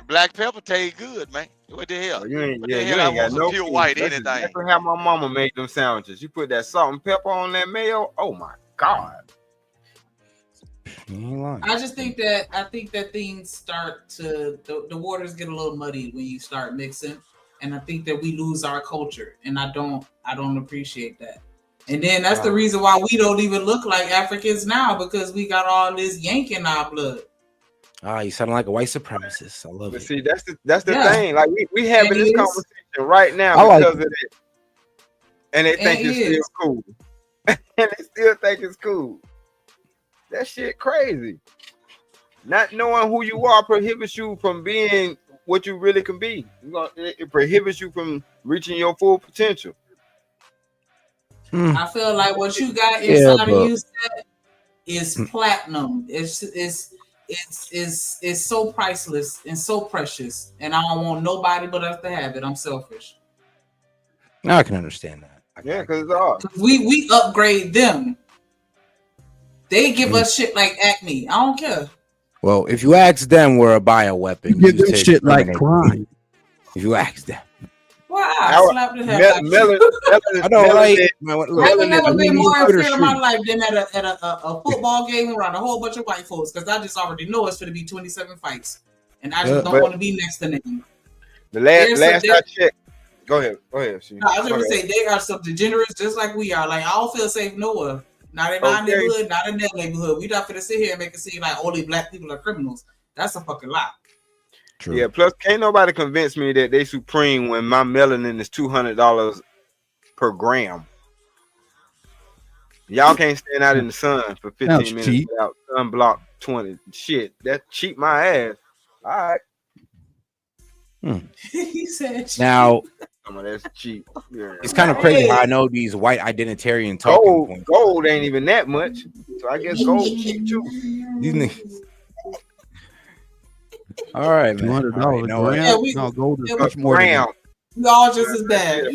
black pepper taste good, man. What the hell? You ain't got no pure white anything. That's how my mama made them sandwiches. You put that salt and pepper on that mayo. Oh my god. I just think that things start to the waters get a little muddy when you start mixing. And I think that we lose our culture, and I don't appreciate that. And then that's the reason why we don't even look like Africans now, because we got all this Yank in our blood. You sound like a white supremacist. I love it. See, that's the thing. Like we having this conversation right now because of it, and they think it's still cool, and they still think it's cool. That shit crazy. Not knowing who you are prohibits you from being what you really can be. It prohibits you from reaching your full potential. I feel like what you got inside of you is platinum. It's so priceless and so precious, and I don't want nobody but us to have it. I'm selfish. I can understand that. Because it's ours. We upgrade them. They give us shit like acne. I don't care. Well, if you ask them, we're a bioweapon. You get shit like crime. If you ask them. Wow, I slapped the hell out of you. I don't like. I've never been more afraid of my life than at a football game around a whole bunch of white folks, because I just already know it's going to be 27 fights, and I just don't want to be next to them. The last I checked. Go ahead. No, I was going to say they are some degenerates just like we are. Like I don't feel safe nowhere. Not in our neighborhood, not in that neighborhood. We not finna sit here and make it seem like only black people are criminals. That's a fucking lie. True. Yeah, plus can't nobody convince me that they supreme when my melanin is $200 per gram. Y'all can't stand out in the sun for 15 minutes without sunblock 20. Shit, that's cheap my ass. All right. He said cheap. Now that's cheap. Yeah. It's kind of crazy how I know these white identitarian talking points. Gold ain't even that much, so I guess gold cheap too. These niggas. All right, man. $200. No, gold is much more than that. We all just as bad.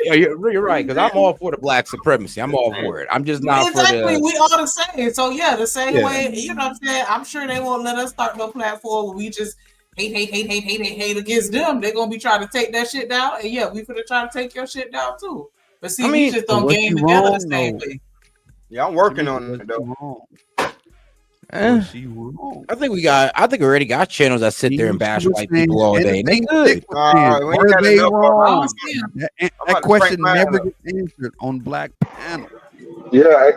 Yeah, you're right, because I'm all for the black supremacy. I'm all for it. I'm just not exactly. for the. We all the same. So the same way. You know what I'm saying? I'm sure they won't let us start no platform where we just hate against them. They're gonna be trying to take that shit down, and we finna try to take your shit down too. But see, we just don't game together the same way. Yeah, I'm working on it though. I think we already got channels that sit there and bash white people all day. They good. Are they wrong? That question never gets answered on Black Panel. Yeah.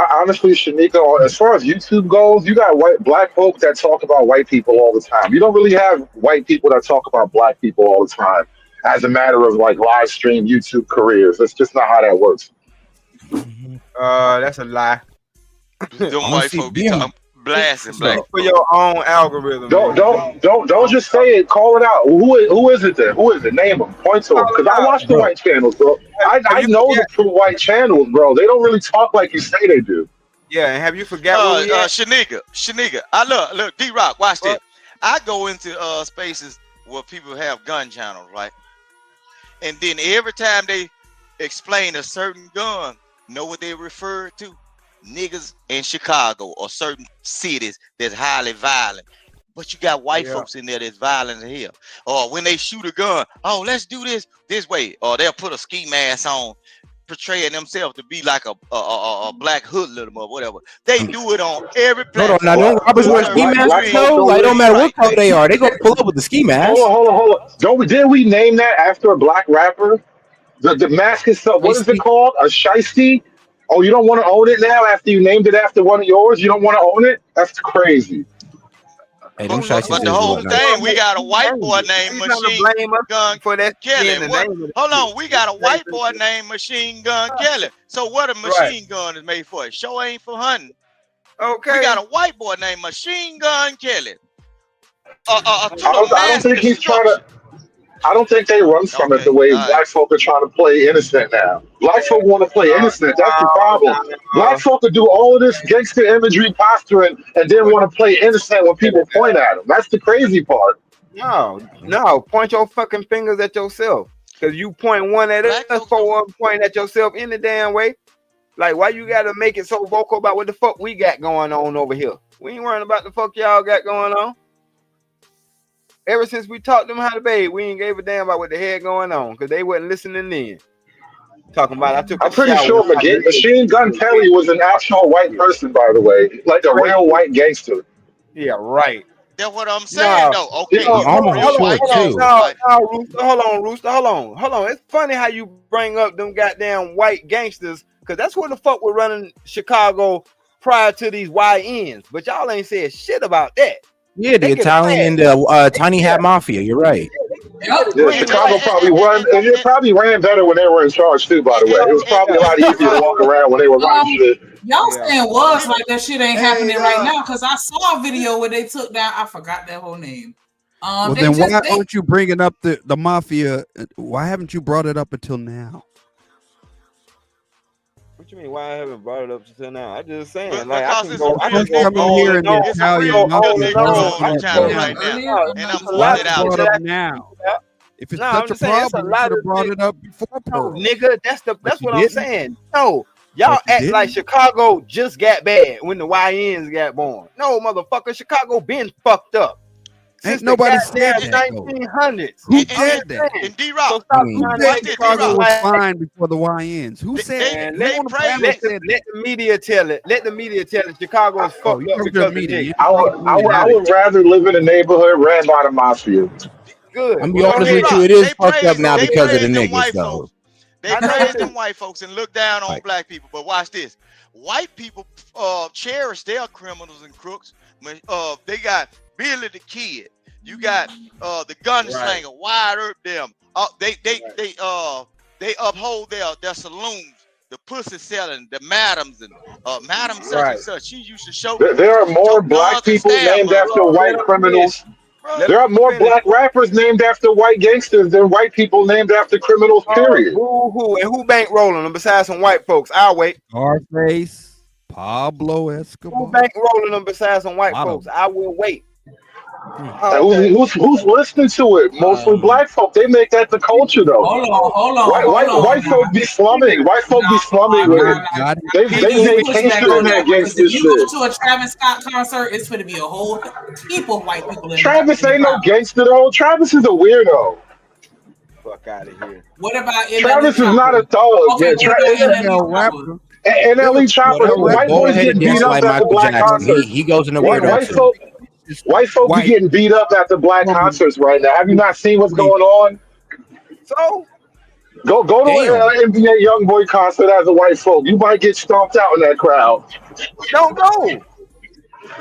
Honestly, Shanika, as far as YouTube goes, you got black folk that talk about white people all the time. You don't really have white people that talk about black people all the time as a matter of like live stream YouTube careers. That's just not how that works. That's a lie. Them white folk be talking, blasting black for your own algorithm. Don't just say it. Call it out. Who is it then? Who is it? Name them. Point to them. Because I watch the white channels, bro. I know the true white channels, bro. They don't really talk like you say they do. Yeah, and have you forgot Shaniga. I look, D-Rock, watch this. I go into spaces where people have gun channels, right? And then every time they explain a certain gun, know what they refer to? Niggas in Chicago or certain cities that's highly violent. But you got white folks in there that's violent as hell. Or when they shoot a gun, oh, let's do this way. Or they'll put a ski mask on, portraying themselves to be like a black hoodlum or whatever. They do it on every platform. Hold on, now don't robbers wear ski masks though? Like, it don't matter what color they are, they gonna pull up with the ski mask. Hold on. Didn't we name that after a black rapper? The mask is what is it called? A shiesty? Oh, you don't want to own it now after you named it after one of yours? You don't want to own it? That's crazy. Hey, but the whole thing, we got a white boy named Machine Gun Kelly. Hold on, we got a white boy named Machine Gun Kelly. So what a machine gun is made for? It sure ain't for hunting. Okay. We got a white boy named Machine Gun Kelly. I don't think he's trying to. I don't think they run from it the way black folk are trying to play innocent now. Black folk want to play innocent. That's the problem. Black folk could do all of this gangster imagery posturing and then want to play innocent when people point at them. That's the crazy part. No. Point your fucking fingers at yourself. Because you point one at us, point at yourself in the damn way. Like, why you got to make it so vocal about what the fuck we got going on over here? We ain't worrying about the fuck y'all got going on. Ever since we taught them how to bathe, we ain't gave a damn about what the hell going on because they wasn't listening then. Talking about I'm pretty sure Machine Gun Kelly was an actual white person, by the way, like a real white gangster. Yeah, right. That's what I'm saying, though. Okay, hold on, Rooster. Hold on. It's funny how you bring up them goddamn white gangsters because that's what the fuck we're running Chicago prior to these YNs. But y'all ain't said shit about that. Yeah, the Italian and the Tiny Hat Mafia. You're right. Yeah, Chicago probably ran better when they were in charge too. By the way, it was probably a lot easier to walk around when they were running shit. Y'all saying was like that shit ain't happening right now because I saw a video where they took down. I forgot that whole name. Well, then why aren't you bringing up the mafia? Why haven't you brought it up until now? What you mean? Why I haven't brought it up until now? I just saying, but like, I can it's go. I can go come here and tell you right now, and I'm pulling it out now. If it's such a problem, you should have brought it up before Pearl. Nigga, that's what I'm saying. No, y'all act like Chicago just got bad when the YNs got born. No, motherfucker, Chicago been fucked up. Ain't nobody said that. 1900s. Who said that? And D-Rock, who said Chicago was fine before the YNs? Who said that? Let the media tell it. Let the media tell it. Chicago's fucked up because of media. I would rather live in a neighborhood ran by the mafia. Good. I'm be honest with you, it is fucked up now because of the niggas, though. They praise them white folks and look down on black people. But watch this. White people cherish their criminals and crooks. They got Billy the Kid. You got the gunslinger, Wide Earp them. They uphold their saloons, the pussy selling, the madams and madam such and such. She used to show. There are more black people named after white criminals. There are more black rappers named after white gangsters than white people named after criminals, period. Who bankrolling them besides some white folks? I'll wait. Scarface, Pablo Escobar. Who bankrolling them besides some white folks? I will wait. Who's listening to it? Mostly black folk. They make that the culture, though. Hold on. White folk be slumming. White folk be slumming with it. They make gangster in that gangster shit. You go to a Travis Scott concert, it's going to be a whole heap of white people in Travis ain't no gangster, though. Travis is a weirdo. Fuck out of here. What about Travis is not a thug. And LA Chopper, white boys getting beat up at the black concert. He goes in the weirdo. White folk be getting beat up at the black concerts right now. Have you not seen what's going on? So go to an NBA YoungBoy concert as a white folk. You might get stomped out in that crowd. Don't go.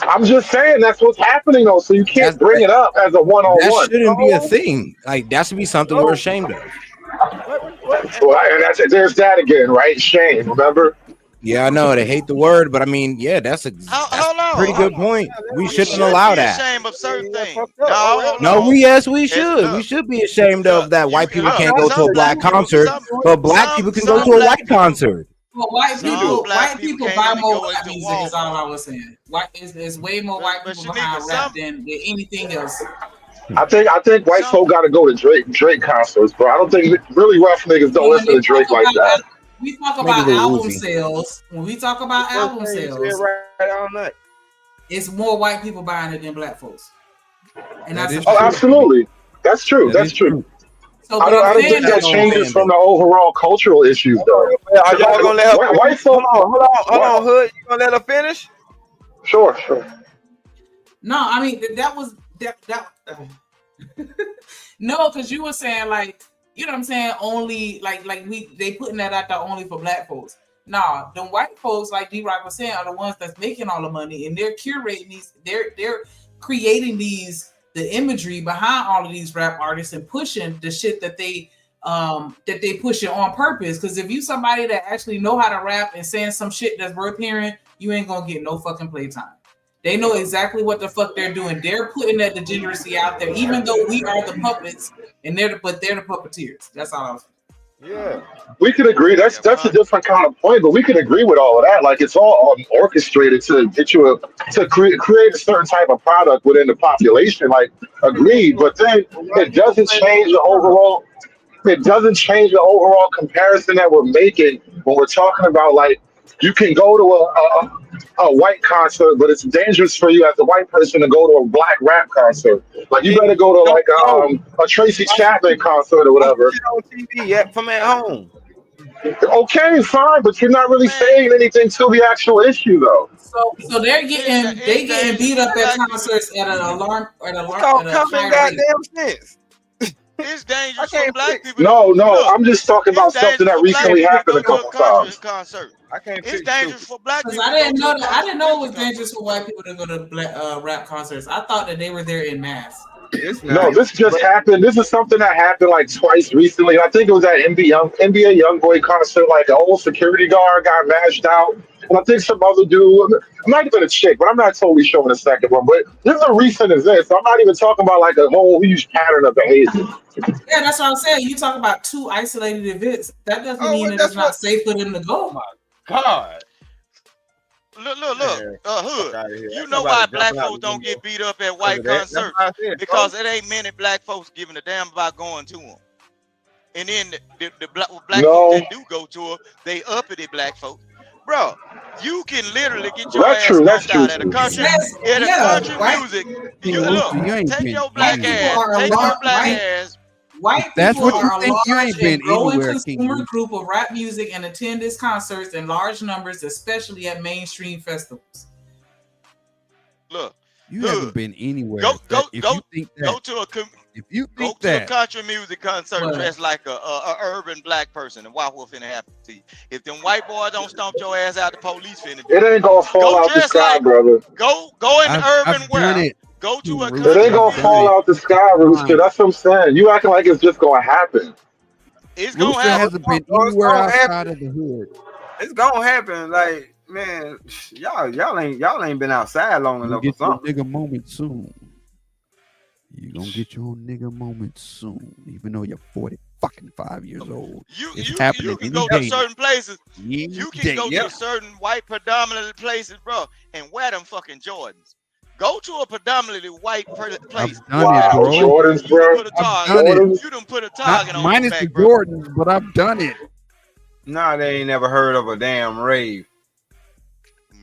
I'm just saying that's what's happening though. So you can't bring it up as a one-on-one. That shouldn't be a thing. Like that should be something we're ashamed of. Well, and there's that again, right? Shame. Remember? Yeah, I know they hate the word, but I mean, yeah, that's a pretty good point. We shouldn't allow that. Ashamed of certain things. No, we should. We should be ashamed of that. White people can't go to a black concert, but black people can go to a white concert. Well, white people buy more rap music. Is all I was saying. It's way more white people behind rap than anything else. I think white folk got to go to Drake concerts, bro. I don't think really rough niggas don't listen to Drake like that. We talk about album sales. When we talk about album sales, it's more white people buying it than black folks. And that's absolutely. That's true. That's true. So I don't think that changes from the overall cultural issues, though. Are y'all gonna let her? White folk, hold on, Hood. You gonna let her finish? Sure. No, I mean that was that. No, because you were saying like, you know what I'm saying, only like they putting that out there only for black folks. Nah, the white folks, like D-Rock was saying, are the ones that's making all the money, and they're curating these, they're creating the imagery behind all of these rap artists and pushing the shit that they pushing on purpose. Because if you somebody that actually know how to rap and saying some shit that's worth hearing, you ain't gonna get no fucking playtime. They know exactly what the fuck they're doing. They're putting that degeneracy out there, even though we are the puppets and they're the puppeteers. That's all I was saying. Yeah, we could agree. That's a different kind of point, but we could agree with all of that. Like it's all orchestrated to get you to create a certain type of product within the population. Like agreed, but then it doesn't change the overall. It doesn't change the overall comparison that we're making when we're talking about like you can go to a white concert, but it's dangerous for you as a white person to go to a black rap concert. Like you better go to like a Tracy Chapman concert or whatever. On TV from at home. Okay, fine, but you're not really saying anything to the actual issue, though. So they're getting beat up at concerts at an alarm at a common goddamn sense. It's dangerous for black people. No, I'm just talking about something that recently happened a couple times. Concert. It's dangerous for black people. I didn't know that. I didn't know it was dangerous for white people to go to rap concerts. I thought that they were there in mass. No, this just happened. This is something that happened like twice recently. I think it was at NBA YoungBoy concert. Like an old security guard got mashed out, and I think some other dude. It might have been a chick, but I'm not totally showing the second one. But this is a recent event, so I'm not even talking about like a whole huge pattern of behavior. Yeah, that's what I'm saying. You talk about two isolated events. That doesn't mean that it's not safe for them to go. Oh my God. Look, Hood. You know why black folks don't get beat up at white concerts? Because it ain't many black folks giving a damn about going to them. And then the black folks that do go to them, they uppity black folks. Bro, you can literally get your ass knocked out at a country music. Take your black ass. White That's people what you are think. a You large ain't been and growing anywhere, consumer King. group of rap music and attend these concerts in large numbers, especially at mainstream festivals. Look, You haven't been anywhere. Go to a a country music concert dressed like a urban black person, and watch what finna happen to you. If them white boys don't stomp your ass out, the police finna do it. Ain't gonna fall out the sky, brother. Go in urban wear. Go to a country. It ain't gonna fall out the sky, Rooster. That's what I'm saying. You acting like it's just gonna happen. It's gonna Rooster happen. hasn't been anywhere outside of the hood. It's gonna happen. Like, man, y'all ain't been outside long enough Get for your something. nigga moment soon. You gonna get your nigga moment soon, even though you're 45 years old. You can go to certain places. You can go to certain white predominantly places, bro, and wear them fucking Jordans. Go to a predominantly white place. Jordans, bro. You done put a target on minus your back, the bro. Jordans, but I've done it. Nah, they ain't never heard of a damn rave.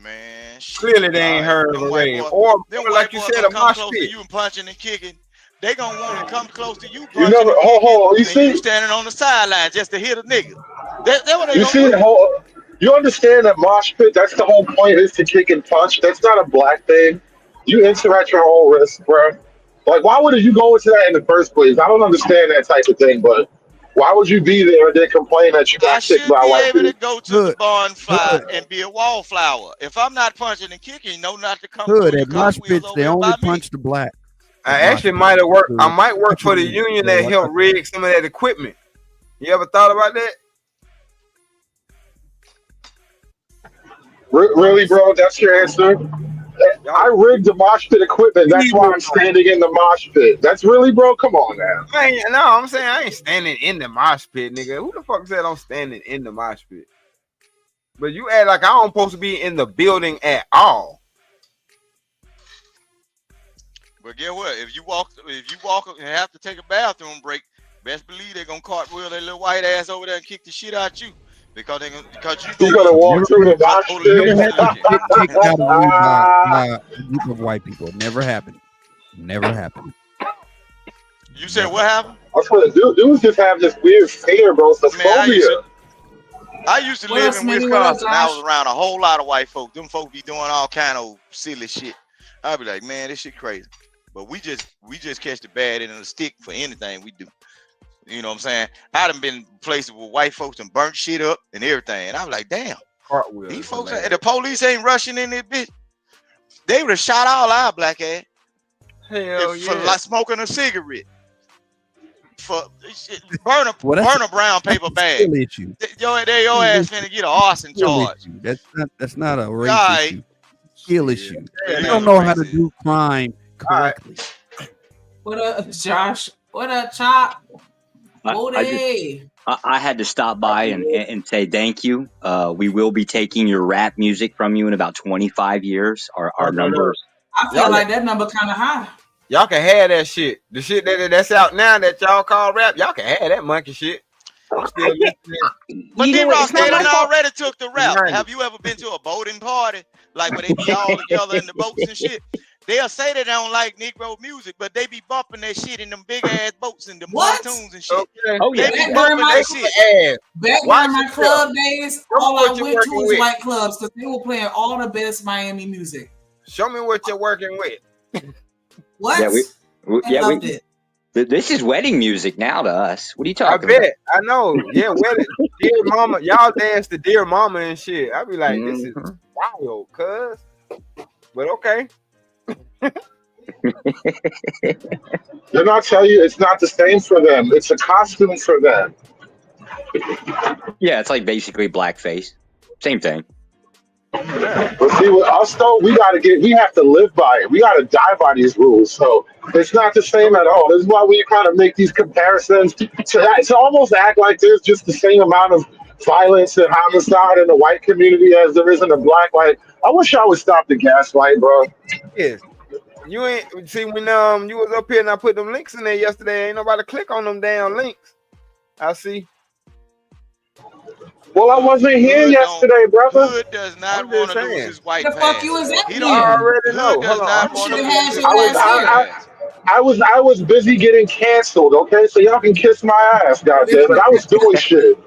Man, clearly they ain't heard of a rave. Or like you said, a mosh close pit. to you and punching and kicking. They gonna want to come close to you. You never. You see, you standing on the sideline just to hit a nigga. That's what they you gonna see do. the whole. You understand that mosh pit? That's the whole point. Is to kick and punch. That's not a black thing. You enter at your own risk, bro. Like, why would you go into that in the first place? I don't understand that type of thing, but why would you be there and then complain that you got kicked by white people? I should be able to go to the bonfire and be a wallflower. If I'm not punching and kicking, you know not to come. Hood at mosh pits, they only punch the black. I actually might have worked. I might work for the union that helped rig some of that equipment. You ever thought about that? Really, bro? That's your answer? I rigged the mosh pit equipment. That's why I'm standing in the mosh pit. That's really, bro? Come on now. I'm saying I ain't standing in the mosh pit, nigga. Who the fuck said I'm standing in the mosh pit? But you act like I don't supposed to be in the building at all. But get what? If you walk and have to take a bathroom break, best believe they're gonna cartwheel that little white ass over there and kick the shit out you because you gonna walk through the mosh pit. Kicked out of you by a group of white people. Never happened. Never happened. You said what happened? That's what dudes just have this weird fear, bro. It's a phobia. I used to live in Wisconsin. I was around a whole lot of white folk. Them folk be doing all kind of silly shit. I'd be like, man, this shit crazy. But we just catch the bad end of the stick for anything we do. You know what I'm saying? I done been places where white folks and burnt shit up and everything. And I was like, damn, these folks, the police ain't rushing in this bitch. They would have shot all our black ass. Hell for like smoking a cigarette. For burn a brown paper bag. Your ass finna get an arson charge. That's not a race issue. Skill issue. You don't know how to do crime correctly. What up, Josh? What up, Chop? I had to stop by and say thank you. We will be taking your rap music from you in about 25 years. Our numbers. I feel like that number kind of high. Y'all can have that shit. The shit that's out now that y'all call rap, y'all can have that monkey shit. I'm still listening. But D-Rock, they done already took the rap. Have you ever been to a boating party? Like where they be all together in the boats and shit? They'll say they don't like Negro music, but they be bumping that shit in them big ass boats and them cartoons and shit. Okay. Oh yeah, they be bumping that shit. Back in my club days, all I went to was white clubs because they were playing all the best Miami music. Show me what you're working with. What? Yeah, this is wedding music now to us. What are you talking about? I know. Yeah, wedding. Dear Mama. Y'all dance to Dear Mama and shit. I be like, this is wild, cuz. But okay. Then I'll tell you, it's not the same for them. It's a costume for them. Yeah, it's like basically blackface. Same thing. But see, with us though, we have to live by it. We got to die by these rules. So it's not the same at all. This is why we kind of make these comparisons to almost act like there's just the same amount of violence and homicide in the white community as there is in the black. Like, I wish I would stop the gaslight, bro. Yes. You ain't see when you was up here and I put them links in there yesterday. Ain't nobody click on them damn links. I see. Well, I wasn't here yesterday, brother. Hood does not want to lose his white The fuck you was at? He don't already know. Does not want to lose his I was busy getting canceled. Okay, so y'all can kiss my ass, goddamn. But I was doing shit.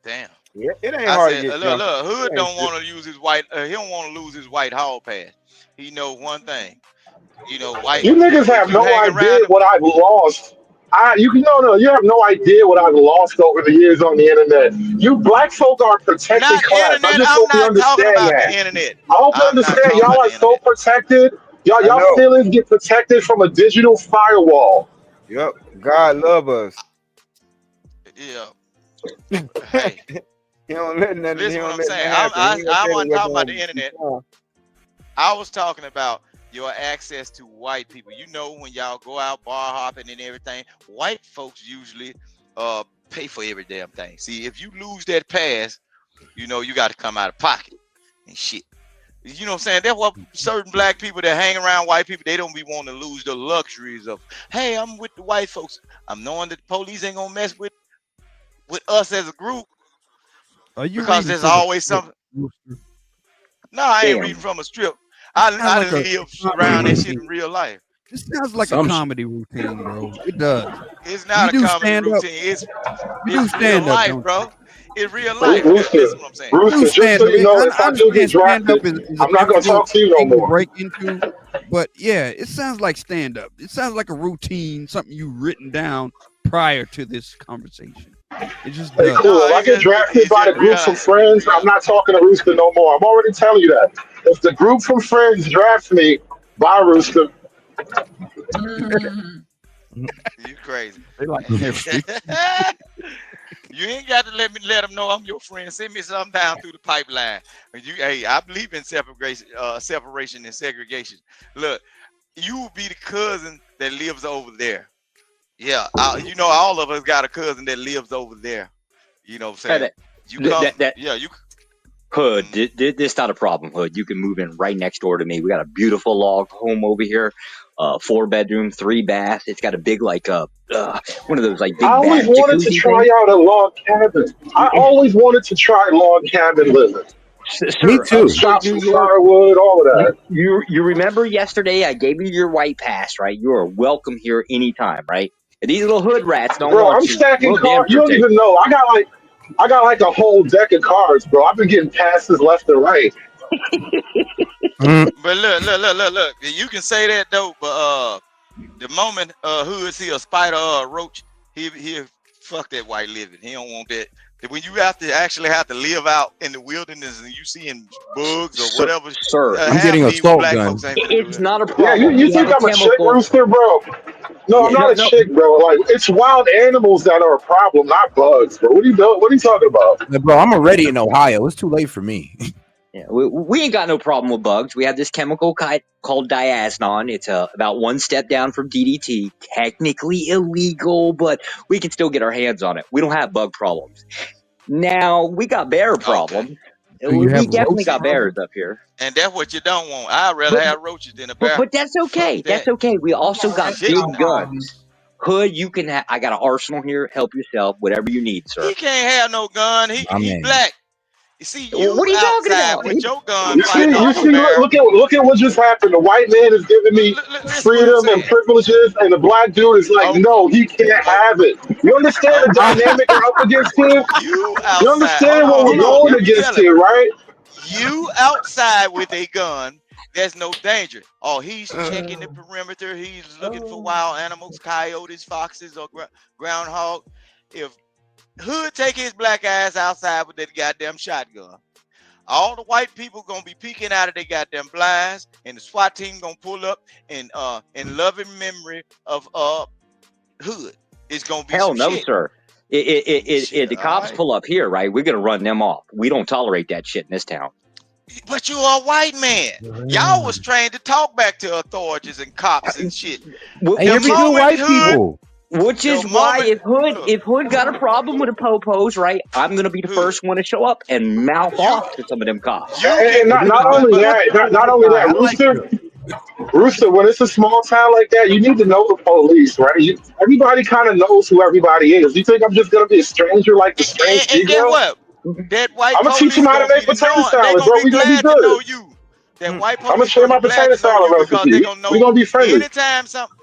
Damn. Yeah, it ain't hard to get. Look, Hood don't want to use his white. He don't want to lose his white hall pass. He know one thing. You know, white. You niggas have no idea what I've lost. You have no idea what I've lost over the years on the internet. You black folk are protected not class. Internet, I just hope you understand that. The internet. I hope you understand. Y'all are so protected. Y'all feelings get protected from a digital firewall. Yep. God love us. Yeah. Hey. He don't let nothing. Listen what I'm saying. I wasn't talking about the internet. I was talking about your access to white people. You know, when y'all go out bar hopping and everything, white folks usually pay for every damn thing. See, if you lose that pass, you know you got to come out of pocket and shit. You know what I'm saying? That's what certain black people that hang around white people, they don't be wanting to lose the luxuries of, hey, I'm with the white folks. I'm knowing that the police ain't gonna mess with us as a group. Because there's always something. No, I ain't reading from a strip. I live around that shit in real life. This sounds like a comedy routine, bro. It does. It's not a comedy routine. It's real life, bro. It's real life. Rooster, what I'm saying. just so you know, if I do get drafted, I'm not going to talk to you no more. Break into, but yeah, it sounds like stand-up. It sounds like a routine, something you've written down prior to this conversation. It just hey, cool. If I get drafted by the group from Friends, I'm not talking to Rooster no more. I'm already telling you that. If the group from Friends drafts me, bye, Rooster. You crazy. They like You ain't got to let them know I'm your friend. Send me something down through the pipeline. Hey, I believe in separation and segregation. Look, you will be the cousin that lives over there. Yeah, all of us got a cousin that lives over there. You know what I'm saying? You Hood, this not a problem, Hood. You can move in right next door to me. We got a beautiful log home over here, 4-bedroom, 3 bath. It's got a big one of those like big I always bath wanted to jacuzzi try things. out a log cabin. I always wanted to try log cabin living. Sir, Chop upstate New some York. firewood, all of that. You remember yesterday I gave you your white pass, right? You are welcome here anytime, right? And these little hood rats don't Bro, want I'm you. stacking We'll damn cards. You sure don't take even know. I got like a whole deck of cards, bro. I've been getting passes left and right. But look. You can say that though, but the moment Hood see a spider or a roach, he'll fuck that white living. He don't want that. When you have to live out in the wilderness and you seeing bugs or whatever, Sir, I'm half getting of a these assault black gun. folks ain't finna do It's that. not a Yeah, problem. you We have think a I'm a chick chemical. rooster, bro? No, I'm not a chick, bro. Like, it's wild animals that are a problem, not bugs, bro. What are you doing? What are you talking about? Like, bro, I'm already in Ohio. It's too late for me. Yeah, we ain't got no problem with bugs. We have this chemical called diazinon. It's about 1 step down from DDT. Technically illegal, but we can still get our hands on it. We don't have bug problems. Now, we got bear problems. Do you We have definitely roach got bears problems? up here. And that's what you don't want. I'd rather have roaches than a bear. But that's Fuck okay. that. That's okay. We also got Shit. big guns. Hood, you can I got an arsenal here. Help yourself. Whatever you need, sir. He can't have no gun. My He man. black. You see, you What are you talking outside about? with your gun You fighting see, off a bear. look at what just happened. The white man is giving me Listen what I'm freedom and saying. privileges, and the black dude is like, no, he can't have it. You understand the dynamic we're up against here? You You outside. understand what we're going Let me against tell him. here, right? You outside with a gun, there's no danger. Oh, he's checking the perimeter. He's looking for wild animals, coyotes, foxes, or groundhog. If Hood take his black ass outside with that goddamn shotgun, all the white people gonna be peeking out of their goddamn blinds, and the SWAT team gonna pull up and in loving memory of Hood. It's gonna be Hell some no, shit. sir. If the cops pull up here, right, we're gonna run them off. We don't tolerate that shit in this town. But you are a white man. Y'all was trained to talk back to authorities and cops and shit. Hey, here be good white people. Which is why if Hood got a problem with the popos, right, I'm gonna be the first one to show up and mouth off to some of them cops. And not only that, not only that, Rooster, when it's a small town like that, you need to know the police, right? Everybody kind of knows who everybody is. You think I'm just gonna be a stranger like the strange And guess Negro? what? That white I'm gonna teach police them how to gonna be make the potato knowing. They salad, gonna bro. be We gonna be glad to know good. you. That white I'm gonna police share gonna my be glad potato to know salad you because recipe. they gonna We know gonna be friendly.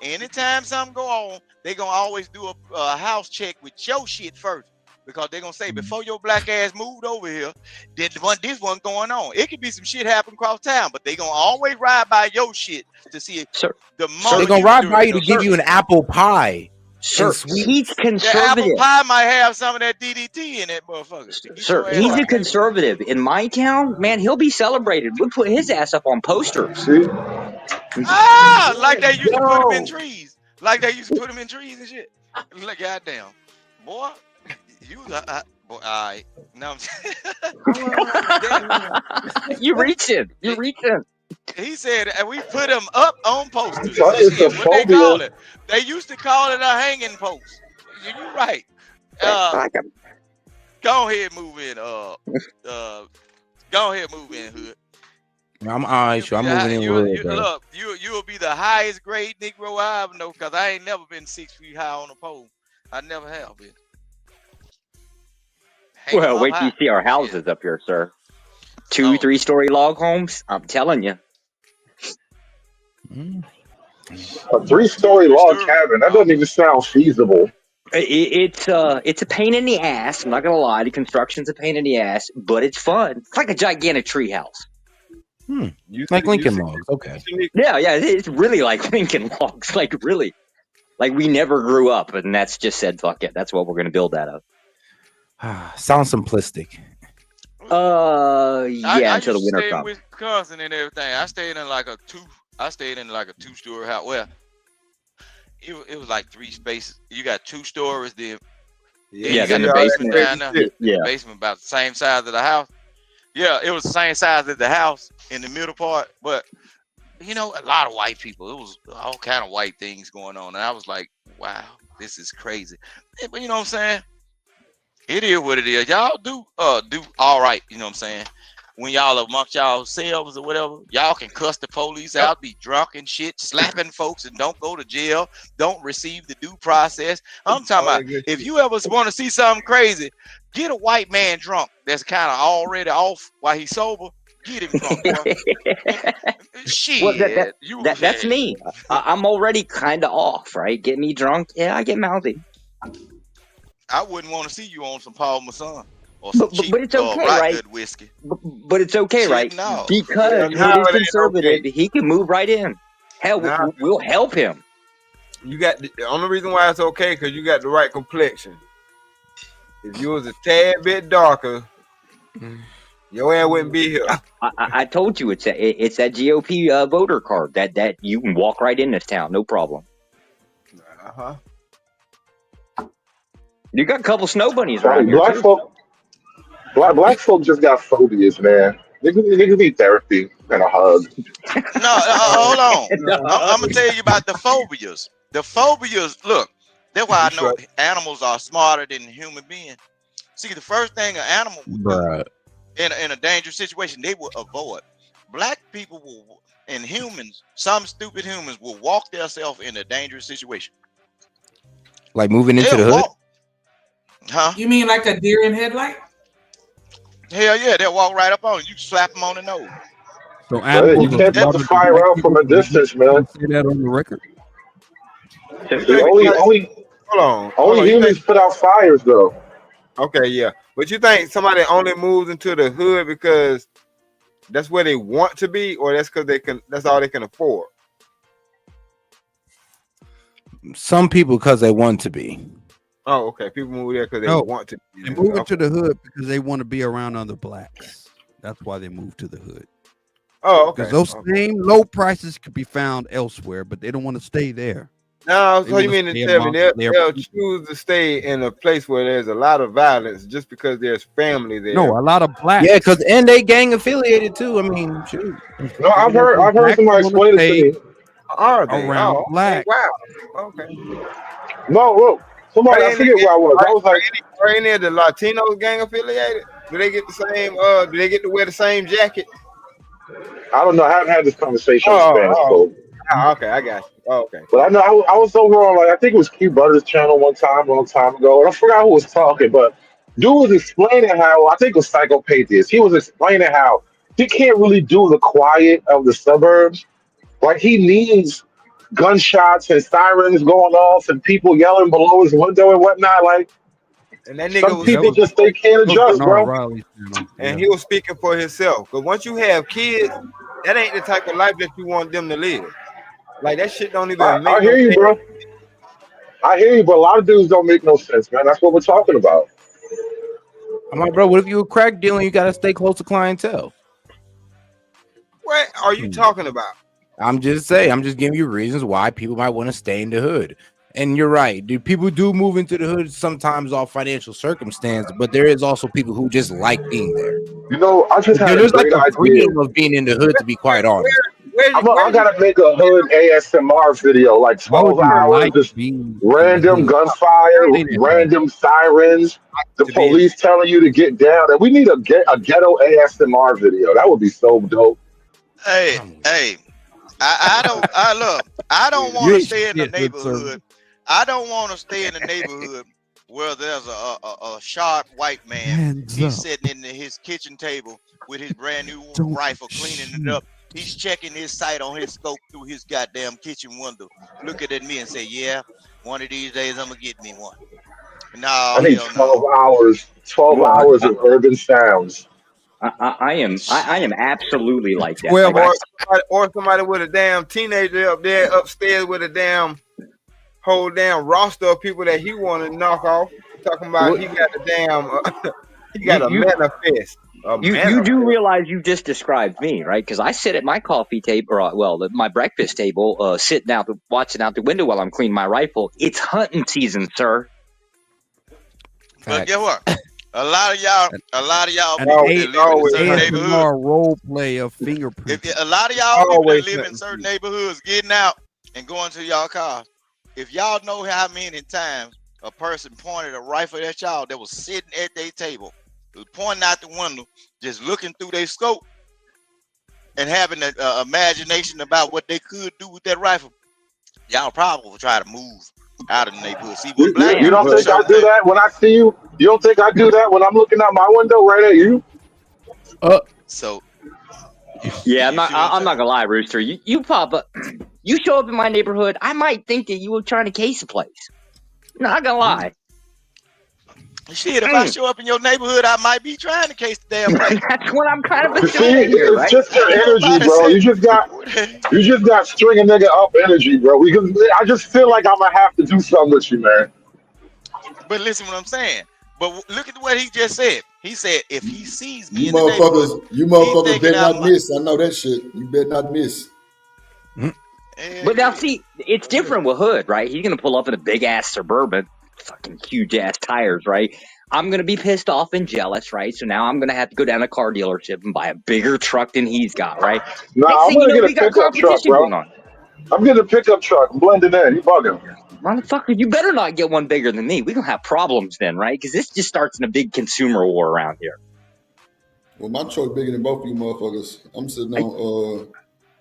anytime something go on, they gonna always do a house check with your shit first. Because they're gonna say before your black ass moved over here, this one going on. It could be some shit happen across town, but they gonna always ride by your shit to see if the They're moment gonna you ride do by it. you to give you an apple pie. Sir, And sweet. he's The conservative. apple pie might have some of that DDT in that motherfucker to get Sir, your ass he's out a the neighborhood. conservative. In my town, man, he'll be celebrated. We'll put his ass up on posters. Like they used to put them in trees. Like they used to put them in trees and shit. Like goddamn, boy, you boy, all right. No, I'm You reaching. He said we put them up on posters. It's a Shit, what they call phobia. it? They used to call it a hanging post. You right. Go ahead, move in. Go ahead, move in, Hood. I'm all right, sure. I'm moving in with it, bro. Look, you will be the highest grade Negro I ever know because I ain't never been 6 feet high on a pole. I never have been. Well, wait till you see our houses up here, sir. 2, 3-story log homes. I'm telling you. A 3-story log cabin. That doesn't even sound feasible. It's a pain in the ass. I'm not gonna lie. The construction's a pain in the ass, but it's fun. It's like a gigantic tree house. Like Lincoln Logs. Okay. Yeah, it's really like Lincoln Logs. Like really, like we never grew up, and that's just said fuck it. That's what we're gonna build out of. Sounds simplistic. Yeah, until the winter comes. I comes. used to stay in Wisconsin and everything. I stayed in like a 2-story house. Well, it was like 3 spaces. You got 2 stories, then Yeah, then the basement down there. Yeah. The basement about the same size as the house. Yeah, it was the same size as the house in the middle part, but you know, a lot of white people. It was all kind of white things going on, and I was like, "Wow, this is crazy." But you know what I'm saying? It is what it is. Y'all do all right. You know what I'm saying? When y'all amongst y'all selves or whatever, y'all can cuss the police out, be drunk and shit, slapping folks, and don't go to jail. Don't receive the due process. I'm talking about if you ever want to see something crazy, get a white man drunk that's kind of already off while he's sober. Get him drunk, bro. Shit, well, that's me. I'm already kind of off, right? Get me drunk, yeah, I get mouthy. I wouldn't want to see you on some Paul Masson or some cheap but it's okay, right right? good whiskey. But it's okay, Shit, right? no. Because Yeah, Hood is it ain't conservative. okay. He can move right in. Hell, Nah. we'll help him. You got the only reason why it's okay because you got the right complexion. If you was a tad bit darker, your ass wouldn't be here. I told you it's that GOP voter card that you can walk right in this town, no problem. Uh-huh. You got a couple snow bunnies around here Black too. black folk just got phobias, man. Niggas need therapy and a hug. No, hold on. I'm gonna tell you about the phobias. The phobias, look, that's why I know animals are smarter than human beings. See, the first thing an animal would do in a dangerous situation, they will avoid. Black people will, and humans, some stupid humans will walk themselves in a dangerous situation. Like moving into the hood? Huh? You mean like a deer in headlight? Hell yeah, they'll walk right up on you. You slap them on the nose. So animals you can't put the fire out from a distance, man. Say that on the record. Only humans put out fires, though. Okay, yeah, but you think somebody only moves into the hood because that's where they want to be, or that's because they can? That's all they can afford. Some people because they want to be. Oh, okay. People move there because they want to be. They move into the hood because they want to be around other blacks. That's why they move to the hood. Oh, okay. Because those same low prices could be found elsewhere, but they don't want to stay there. No, They so you wanna mean to stay tell me amongst their they'll people. choose to stay in a place where there's a lot of violence just because there's family there? No, a lot of blacks. Yeah, because and they gang affiliated too. I mean, shoot. No, I've heard somebody explain it to me. Are they around black? Wow. Okay. No, look, somebody I forget where I was. I was like, are any of the Latinos gang affiliated? Do they get the same? Do they get to wear the same jacket? I don't know. I haven't had this conversation with Spanish folks. Okay, I got you. Oh, okay. But I know I was over on, like, I think it was Q Butters' channel one time, a long time ago, and I forgot who was talking, but dude was explaining how, I think it was Psychopathist, he was explaining how he can't really do the quiet of the suburbs. Like, he needs gunshots and sirens going off and people yelling below his window and whatnot. Like, and that nigga some people just they can't adjust, bro. And he was speaking for himself. Because once you have kids, that ain't the type of life that you want them to live. Like, that shit don't even make I hear you, bro. I hear you, but a lot of dudes don't make no sense, man. That's what we're talking about. I'm like, bro, what if you a crack dealer? You got to stay close to clientele. What are you talking about? I'm just saying. I'm just giving you reasons why people might want to stay in the hood. And you're right. People do move into the hood sometimes off financial circumstance, but there is also people who just like being there. You know, I just had there's a like great a freedom idea. of being in the hood, to be quite honest. I gotta make a hood ASMR video, like 12 hours, just random gunfire, random sirens, the police telling you to get down, and we need a ghetto ASMR video. That would be so dope. Hey, I don't want to stay in the neighborhood. I don't want to stay in the neighborhood where there's a sharp white man. He's sitting in his kitchen table with his brand new rifle, cleaning it up. He's checking his sight on his scope through his goddamn kitchen window, looking at me and say, "Yeah, one of these days I'm gonna get me one." No, I need 12 hours. 12 hours of urban sounds. I am absolutely like that. Well, Like, or somebody with a damn teenager up there upstairs with a whole roster of people that he want to knock off. Talking about he got a damn he got a manifest. You do realize you just described me, right? Because I sit at my coffee table, or my breakfast table, sitting watching out the window while I'm cleaning my rifle. It's hunting season, sir. But guess what? A lot of y'all An folks that live in certain ASMR neighborhoods. role play of fingerprint. A lot of y'all people that live in certain neighborhoods getting out and going to y'all cars. If y'all know how many times a person pointed a rifle at y'all that was sitting at their table, pointing out the window, just looking through their scope and having an imagination about what they could do with that rifle, y'all probably will try to move out of the neighborhood. See, when black You people don't do think I certain do things, that when I see you? You don't think I do that when I'm looking out my window right at you? so Yeah, I'm not gonna lie, Rooster. You pop up, you show up in my neighborhood. I might think that you were trying to case a place. Not gonna lie. shit, if I show up in your neighborhood, I might be trying to case the damn place. That's what I'm kind of See, assuming here, it's right? just your Ain't energy, nobody bro. said. You just got string a nigga up energy, bro. I just feel like I'm gonna have to do something with you, man. But listen, what I'm saying. But look at what he just said. He said if he sees me You in the neighborhood, motherfuckers thinking better I not miss. I know that shit. You better not miss. But now, see, it's different with Hood, right? He's gonna pull up in a big ass Suburban, fucking huge ass tires, right? I'm gonna be pissed off and jealous, right? So now I'm gonna have to go down to a car dealership and buy a bigger truck than he's got, right? Nah, Next I'm thing you gonna know, get a we got pickup truck, competition bro. going on. I'm getting a pickup truck. I'm blending in. You bugging? Motherfucker, you better not get one bigger than me. We gonna have problems then, right? Because this just starts in a big consumer war around here. Well, my truck bigger than both of you motherfuckers. I'm sitting on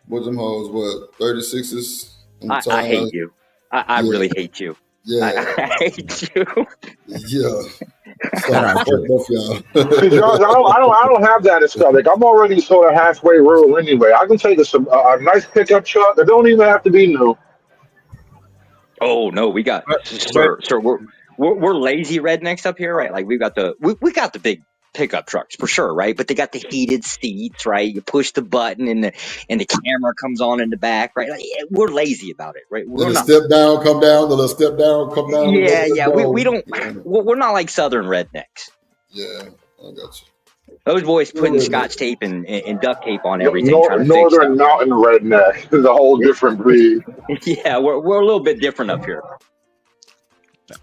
what them hoes, what, 36s on the I hate tires. you. I Yeah. really hate you. Yeah. I hate you. Yeah. So fuck both y'all. See, George, I don't have that aesthetic. I'm already sort of halfway rural anyway. I can take a nice pickup truck. It don't even have to be new. Oh no, we got sir. We're lazy rednecks up here, right? Like we got the big pickup trucks for sure, right? But they got the heated seats, right? You push the button and the camera comes on in the back, right? Like, we're lazy about it, right? We're Then the not. step down, come down. The little step down, come down. Yeah. We don't. We're not like Southern rednecks. Yeah, I got you. Those boys putting scotch tape and duct tape on everything, trying to fix Northern stuff. mountain redneck is a whole different breed. Yeah, we're a little bit different up here.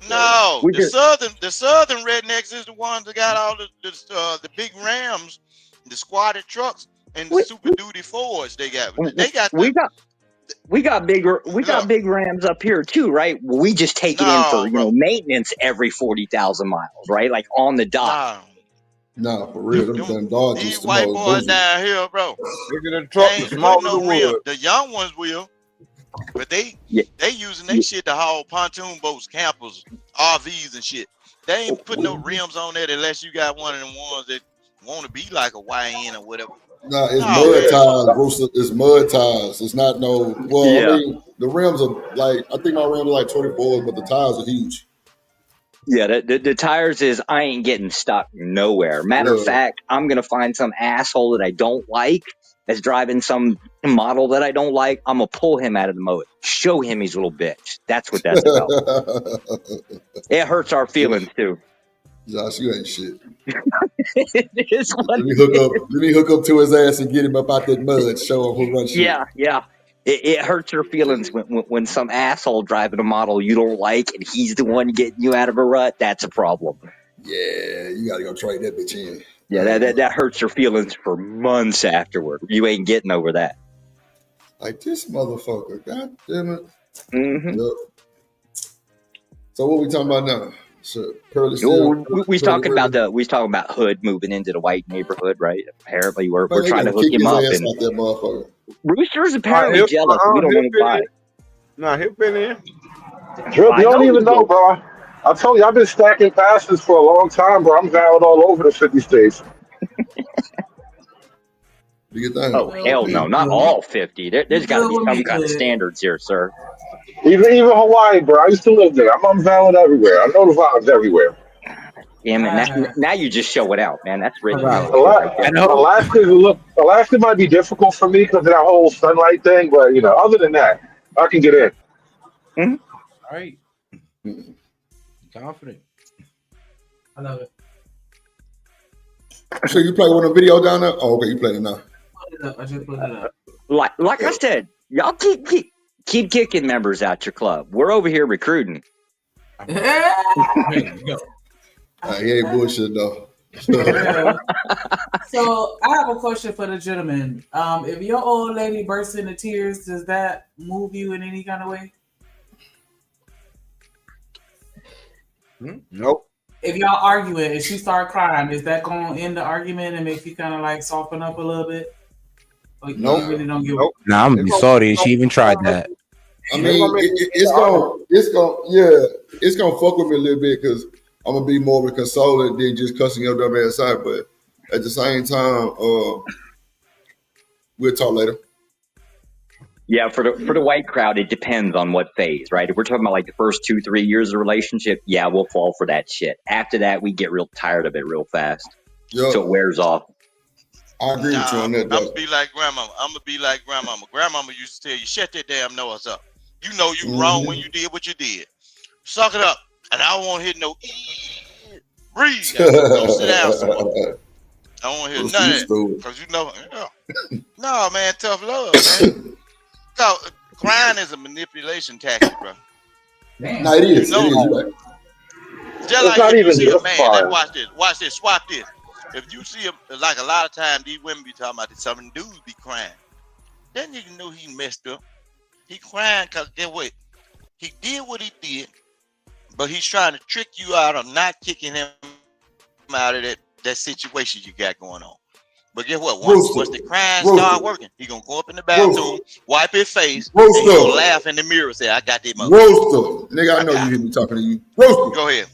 No, the southern rednecks is the ones that got all the big Rams, the squatted trucks, and the Super Duty Fords. They got big Rams up here too, right? We just take it in for maintenance every 40,000 miles, right? Like on the dot. No, for real. Them Dodgers. These white boys down here, bro. Bigger the truck, the smaller the wood. The young ones will, but they using their shit to haul pontoon boats, campers, RVs and shit. They ain't putting no rims on that unless you got one of them ones that want to be like a YN or whatever. No, it's mud tires, Rooster. It's mud tires. It's not no. Well, I mean, the rims are like. I think my rims are like 24, but the tires are huge. Yeah, the tires is I ain't getting stuck nowhere. Matter of fact, I'm gonna find some asshole that I don't like that's driving some model that I don't like. I'm gonna pull him out of the mode. Show him he's a little bitch. That's what that's about. It hurts our feelings too. Josh, you ain't shit. It is let me hook up to his ass and get him up out that mud. Show him who runs shit. Yeah. It hurts your feelings when some asshole driving a model you don't like and he's the one getting you out of a rut. That's a problem. Yeah, you gotta go trade that bitch in. Yeah, that hurts your feelings for months afterward. You ain't getting over that. Like this motherfucker, god damn it. Mm-hmm. Yep. So what we talking about now? So Pearly we was talking about Hood moving into the white neighborhood, right? Apparently we're trying to hook him up. And that motherfucker. Rooster's apparently jealous. We don't want to buy. Nah, he'll been in. Drip, you don't even know, bro. I told you, I've been stacking passes for a long time, bro. I'm valid all over the 50 states. Oh, hell no. Not all 50. There's got to be some kind of standards here, sir. Even Hawaii, bro. I used to live there. I'm valid everywhere. I know the vibes everywhere. Damn it. Now you just show it out, man. That's really Alaska might be difficult for me because of that whole sunlight thing, but, other than that, I can get in. All right. Confident. I love it. So you play one of the video down there? Oh, okay, you playing it now. I just put it up. Like I said, y'all keep kicking members out your club. We're over here recruiting. He ain't bullshit though. So I have a question for the gentleman. If your old lady bursts into tears, does that move you in any kind of way? Nope. If y'all arguing and she start crying, is that going to end the argument and make you kind of like soften up a little bit? Like, Nope. You really don't give. Nah, I'm gonna be salty. She even tried that. I mean, it's gonna fuck with me a little bit because I'm gonna be more of a consoler than just cussing your dumb ass out. But at the same time, we'll talk later. Yeah, for the white crowd, it depends on what phase, right? If we're talking about like the first 2-3 years of the relationship, yeah, we'll fall for that shit. After that, we get real tired of it real fast, so it wears off. I agree with you on that. I'm gonna be like grandmama. Grandmama used to tell you, "Shut that damn noise up. You know you wrong when you did what you did. Suck it up." And I don't want to hear no breathe. Go sit down somewhere. I don't want to hear none of that because you know, no man, tough love, man. So, crying is a manipulation tactic, bro. No, it is. You know, it is. Just like if you see a man, watch this, swap this. If you see like a lot of times these women be talking about this, some dudes be crying. That nigga know he messed up. He crying because he did what he did, but he's trying to trick you out of not kicking him out of that situation you got going on. But guess what? Once the crying start working, he gonna go up in the bathroom, wipe his face, and he gonna laugh in the mirror and say, "I got that mother." Roaster, nigga, I know you hear me talking to you. Roaster, go ahead.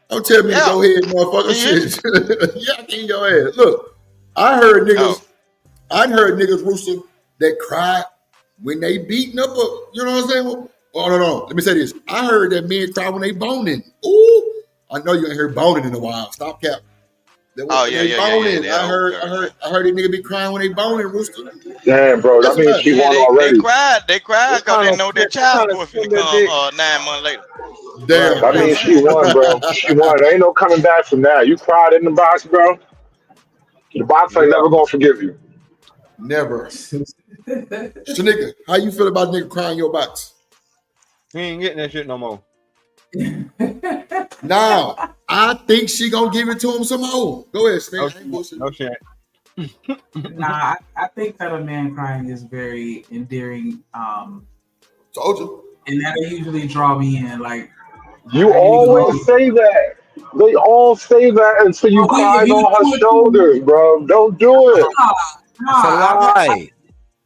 Don't tell me to go ahead, motherfucker. Shit. Yeah, I can go ahead. Look, I heard niggas, Rooster, that cry when they beating up you know what I'm saying? Oh, no. Let me say this. I heard that men cry when they boning. Ooh, I know you ain't heard boning in a while. Stop cap. Yeah. I heard that nigga be crying when they boning, Rooster. Damn, bro, that means she won already. They cried because they know their child support finna come 9 months later. Damn, that means she won, bro. She won. There ain't no coming back from that. You cried in the box, bro. The box ain't never gonna forgive you. Never. Shanika, how you feel about nigga crying your box? He ain't getting that shit no more. Now, I think she gonna give it to him some more. Go ahead, Snake. No shit. Nah, I think that a man crying is very endearing. Told you. And that'll usually draw me in. Like, you always say that. They all say that until you cry on her shoulders, bro. Don't do it. It's a lie.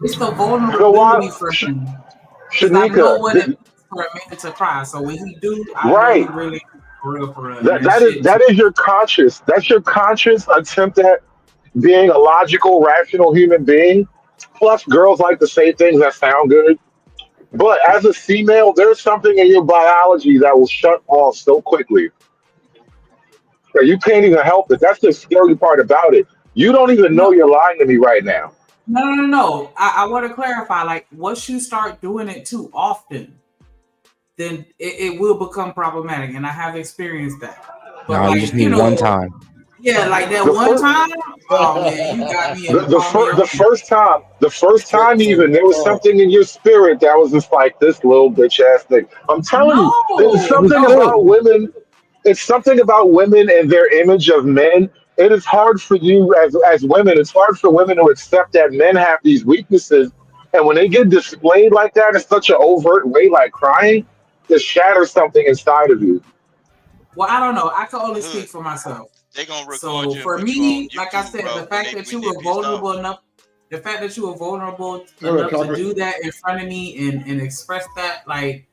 It's the vulnerability for him. Shanika, I know what it means for a man to cry. So when he do, I really for real. That is your conscious. That's your conscious attempt at being a logical, rational human being. Plus, girls like to say things that sound good. But as a female, there's something in your biology that will shut off so quickly. So you can't even help it. That's the scary part about it. You don't even know you're lying to me right now. No. I want to clarify. Like, once you start doing it too often, then it will become problematic. And I have experienced that. But no, you just need one time. Yeah, like that time. Oh man, you got me. The first time even there was something in your spirit that was just like this little bitch ass thing. I'm telling you, there's something about women. It's something about women and their image of men. It is hard for you as women. It's hard for women to accept that men have these weaknesses, and when they get displayed like that in such an overt way, like crying, it shatters something inside of you. Well, I don't know. I can only speak for myself. They gonna record so you for me, like I said, the fact that you were vulnerable enough to do that in front of me and express that, like,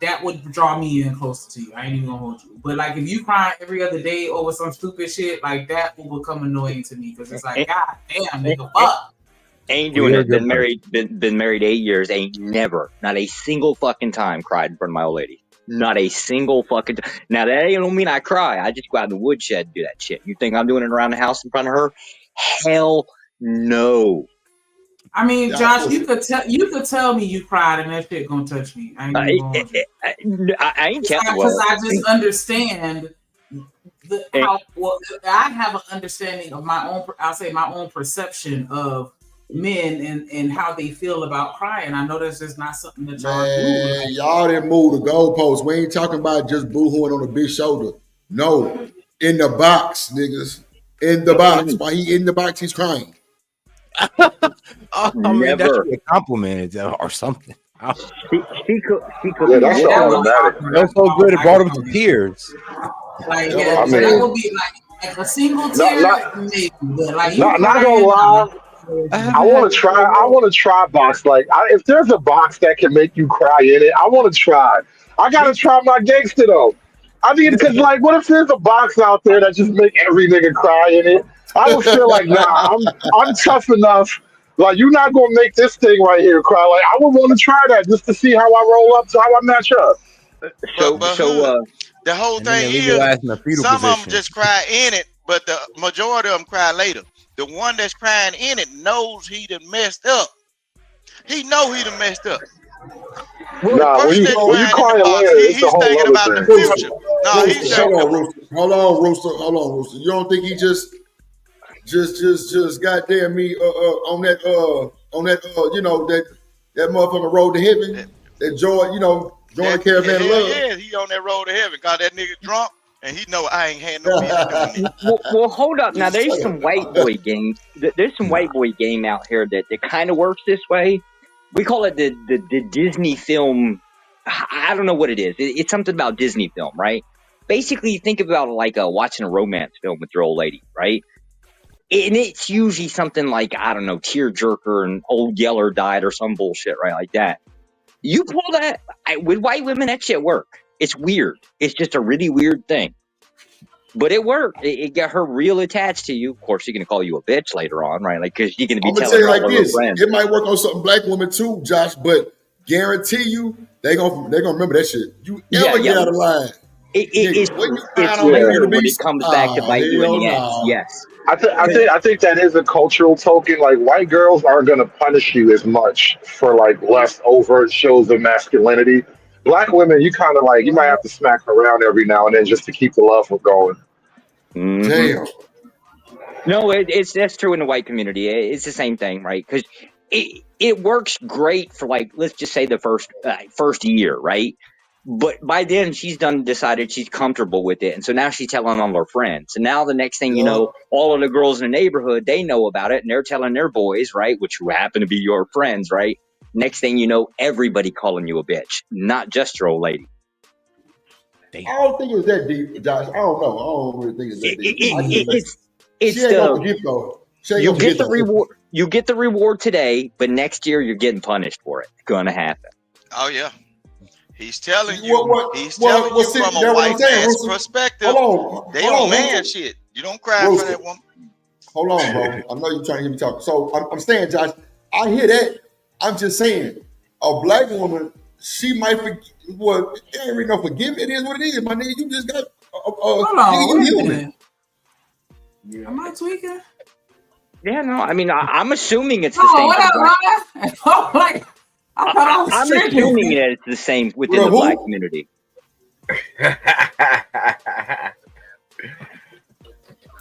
that would draw me in closer to you. I ain't even gonna hold you. But like, if you cry every other day over some stupid shit, like, that will become annoying to me because it's like, God damn, nigga, fuck. Ain't doing it. Been married 8 years. Ain't never, not a single fucking time cried in front of my old lady. Not a single fucking time. Now that don't mean I cry. I just go out in the woodshed and do that shit. You think I'm doing it around the house in front of her? Hell no. I mean, Josh, you could tell me you cried and that shit gonna touch me. I ain't telling because I just understand how well I have an understanding of my own. I'll say my own perception of men and how they feel about crying. I know that's just not something that y'all do. Y'all didn't move the goalposts. We ain't talking about just boo-hooing on a big shoulder. No, in the box, niggas. In the box. While he in the box, he's crying. I mean, that should be a compliment or something. She could Yeah, that's that automatic. That's so good. It brought him to tears. Like, Yeah, yeah, I so that mean, would be like a single not tear, not maybe. But like you not gonna crying, lie. I I haven't want had. to try. I want to try box. Like, if there's a box that can make you cry in it, I want to try. I gotta try my gangster though. I mean, because like, what if there's a box out there that just make every nigga cry in it? I would feel like, nah, I'm tough enough. Like, you're not gonna make this thing right here cry. Like, I would want to try that just to see how I roll up, to how I match up. so But so the whole And then thing they leave your is, ass in a fetal some of them position. just cry in it, but the majority of them cry later. The one that's crying in it knows he done messed up. He know he done messed up. The Nah, person that's when you crying in the crying box, later, it's a he's whole thinking other about the thing. future. No, he's Rooster, thinking hold on, about. Rooster. Hold on, Rooster. You don't think he just goddamn me on that you know that motherfucker road to heaven, that joy, you know, join the caravan of love. Yeah, he on that road to heaven. Got that nigga drunk, and he know I ain't had no business doing it. well, hold up. Now there's some white boy games. There's some white boy game out here that kind of works this way. We call it the Disney film. I don't know what it is. It's something about Disney film, right? Basically, think about it like watching a romance film with your old lady, right? And it's usually something like, I don't know, tearjerker and old Yeller died or some bullshit, right? Like that. You pull that with white women, that shit work. It's weird. It's just a really weird thing. But it worked. It got her real attached to you. Of course, she's going to call you a bitch later on, right? Like, because you're going to be I'm gonna telling tell her you all like of her this: friends. it might work on some black women too, Josh. But guarantee you, they gonna remember that shit. You ever get out of line? It's later when it comes back to bite you in the ass. Yes. I think that is a cultural token. Like, white girls aren't gonna punish you as much for like less overt shows of masculinity. Black women, you kind of like, you might have to smack around every now and then just to keep the love from going. Mm-hmm. Damn. No, that's true in the white community. It's the same thing, right? Because it works great for, like, let's just say the first year, right? But by then she's decided she's comfortable with it, and so now she's telling all her friends. And now the next thing you know, all of the girls in the neighborhood, they know about it, and they're telling their boys, right, which happen to be your friends, right? Next thing you know, everybody calling you a bitch, not just your old lady. I don't think it was that deep, Josh. I don't know. I don't really think it's that deep. It's she ain't gonna forget though. You get the reward. You get the reward today, but next year you're getting punished for it. It's gonna happen. Oh yeah. He's telling you. He's telling you from a white man's perspective. They on man shit. You don't cry for that woman. Hold on, bro. I know you're trying to hear me talk. So I'm saying, Josh, I hear that. I'm just saying, a black woman, she might forget. Well, it ain't really no forgive. It is what it is, my nigga. You just got. Hold on, you human. Am I tweaking? Yeah, no. I mean, I'm assuming it's the Oh, same. what up, Ryan? Like, I thought I was I'm tripping. assuming that it's the same within the black community.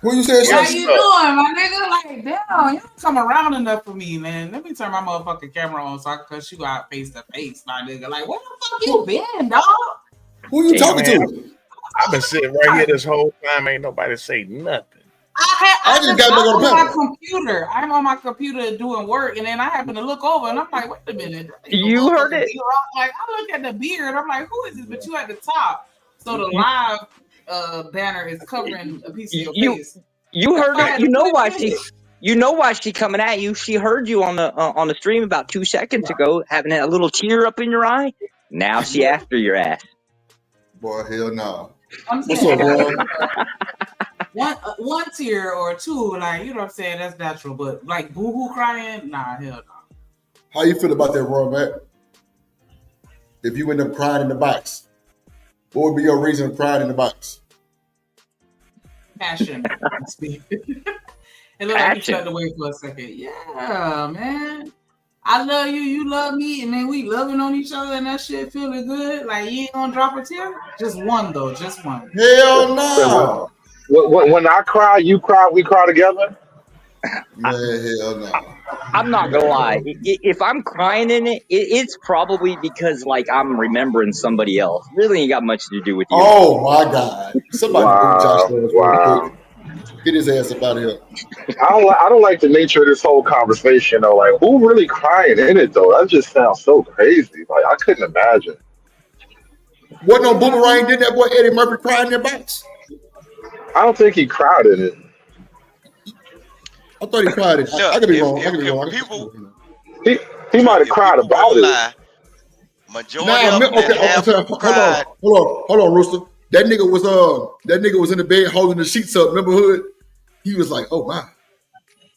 What you said? How you doing, my nigga? Like, damn, you don't come around enough for me, man. Let me turn my motherfucking camera on so I can cuss you out face to face, my nigga. Like, where the fuck you been, dog? Who you talking to? I've been sitting right here this whole time. Ain't nobody say nothing. I just got back on the my computer. I'm on my computer doing work, and then I happen to look over, and I'm like, wait a minute. You heard it. Like, I look at the beard, I'm like, who is this? But you at the top, so the live banner is covering a piece of your face. You heard it. You know why she coming at you. She heard you on the stream about 2 seconds ago, having a little tear up in your eye. Now she after your ass. Boy, hell no. What's up, bro? One tear or two, like, you know what I'm saying, that's natural. But like boo-hoo crying, nah, hell no. How you feel about that, Roy, man? If you end up crying in the box, what would be your reason of crying in the box? Passion. It looked like you shut away for a second. Yeah, man. I love you, you love me, and then we loving on each other, and that shit feeling good. Like, you ain't gonna drop a tear? Just one, though. Just one. Hell no. When I cry, you cry, we cry together. Man, hell no. I'm not gonna lie. If I'm crying in it, it's probably because like I'm remembering somebody else. Really ain't got much to do with you. Oh my God! Somebody move Josh Lawrence real quick. Wow. Get his ass up out of here. I don't like the nature of this whole conversation though. Like, who really crying in it though? That just sounds so crazy. Like, I couldn't imagine. What no Boomerang did that boy Eddie Murphy cry in their box? I don't think he cried in it. I thought he cried it. I could be wrong. I could be wrong. He might have cried about it. Majority of them hold on, Rooster. That nigga was in the bed holding the sheets up. Remember Hood? He was like, "Oh my!"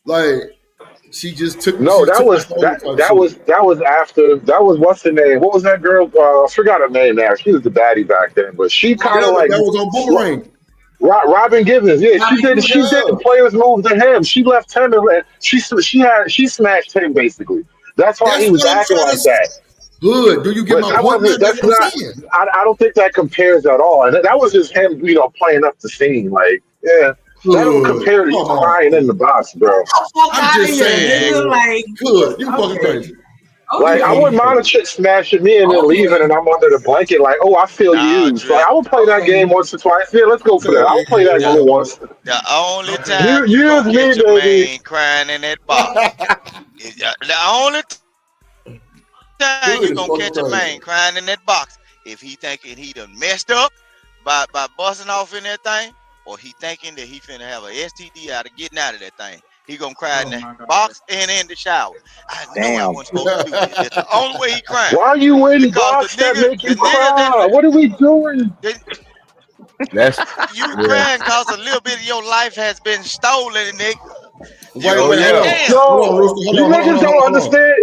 Like she just took. No, that was after. That was what's her name? What was that girl? I forgot her name now. She was the baddie back then, but she kind of like that was on Boomerang. Robin Givens, yeah, she did the players move to him. She left him and she smashed him basically. That's why he was acting like that. Good. Do you get my point? That's what I'm saying. I don't think that compares at all. And that was just him, playing up the scene. Like, yeah, that don't compare to you crying in the box, bro. I'm just saying, good. You fucking crazy. Like, I wouldn't mind a chick smashing me and then leaving, and I'm under the blanket. Like, oh, I feel used. Like, I would play that game once or twice. Yeah, let's go for that. I would play that game once. The only time you gonna catch a man crying in that box. The only time you gonna catch a man crying in that box if he thinking he done messed up by busting off in that thing, or he thinking that he finna have a STD out of getting out of that thing. He gonna cry in the box and in the shower. I know I wasn't supposed to do this. That's the only way he crying. Why are you in box that make you cry? What are we doing? You crying because a little bit of your life has been stolen, Nick. Wait, hold on, you niggas don't understand.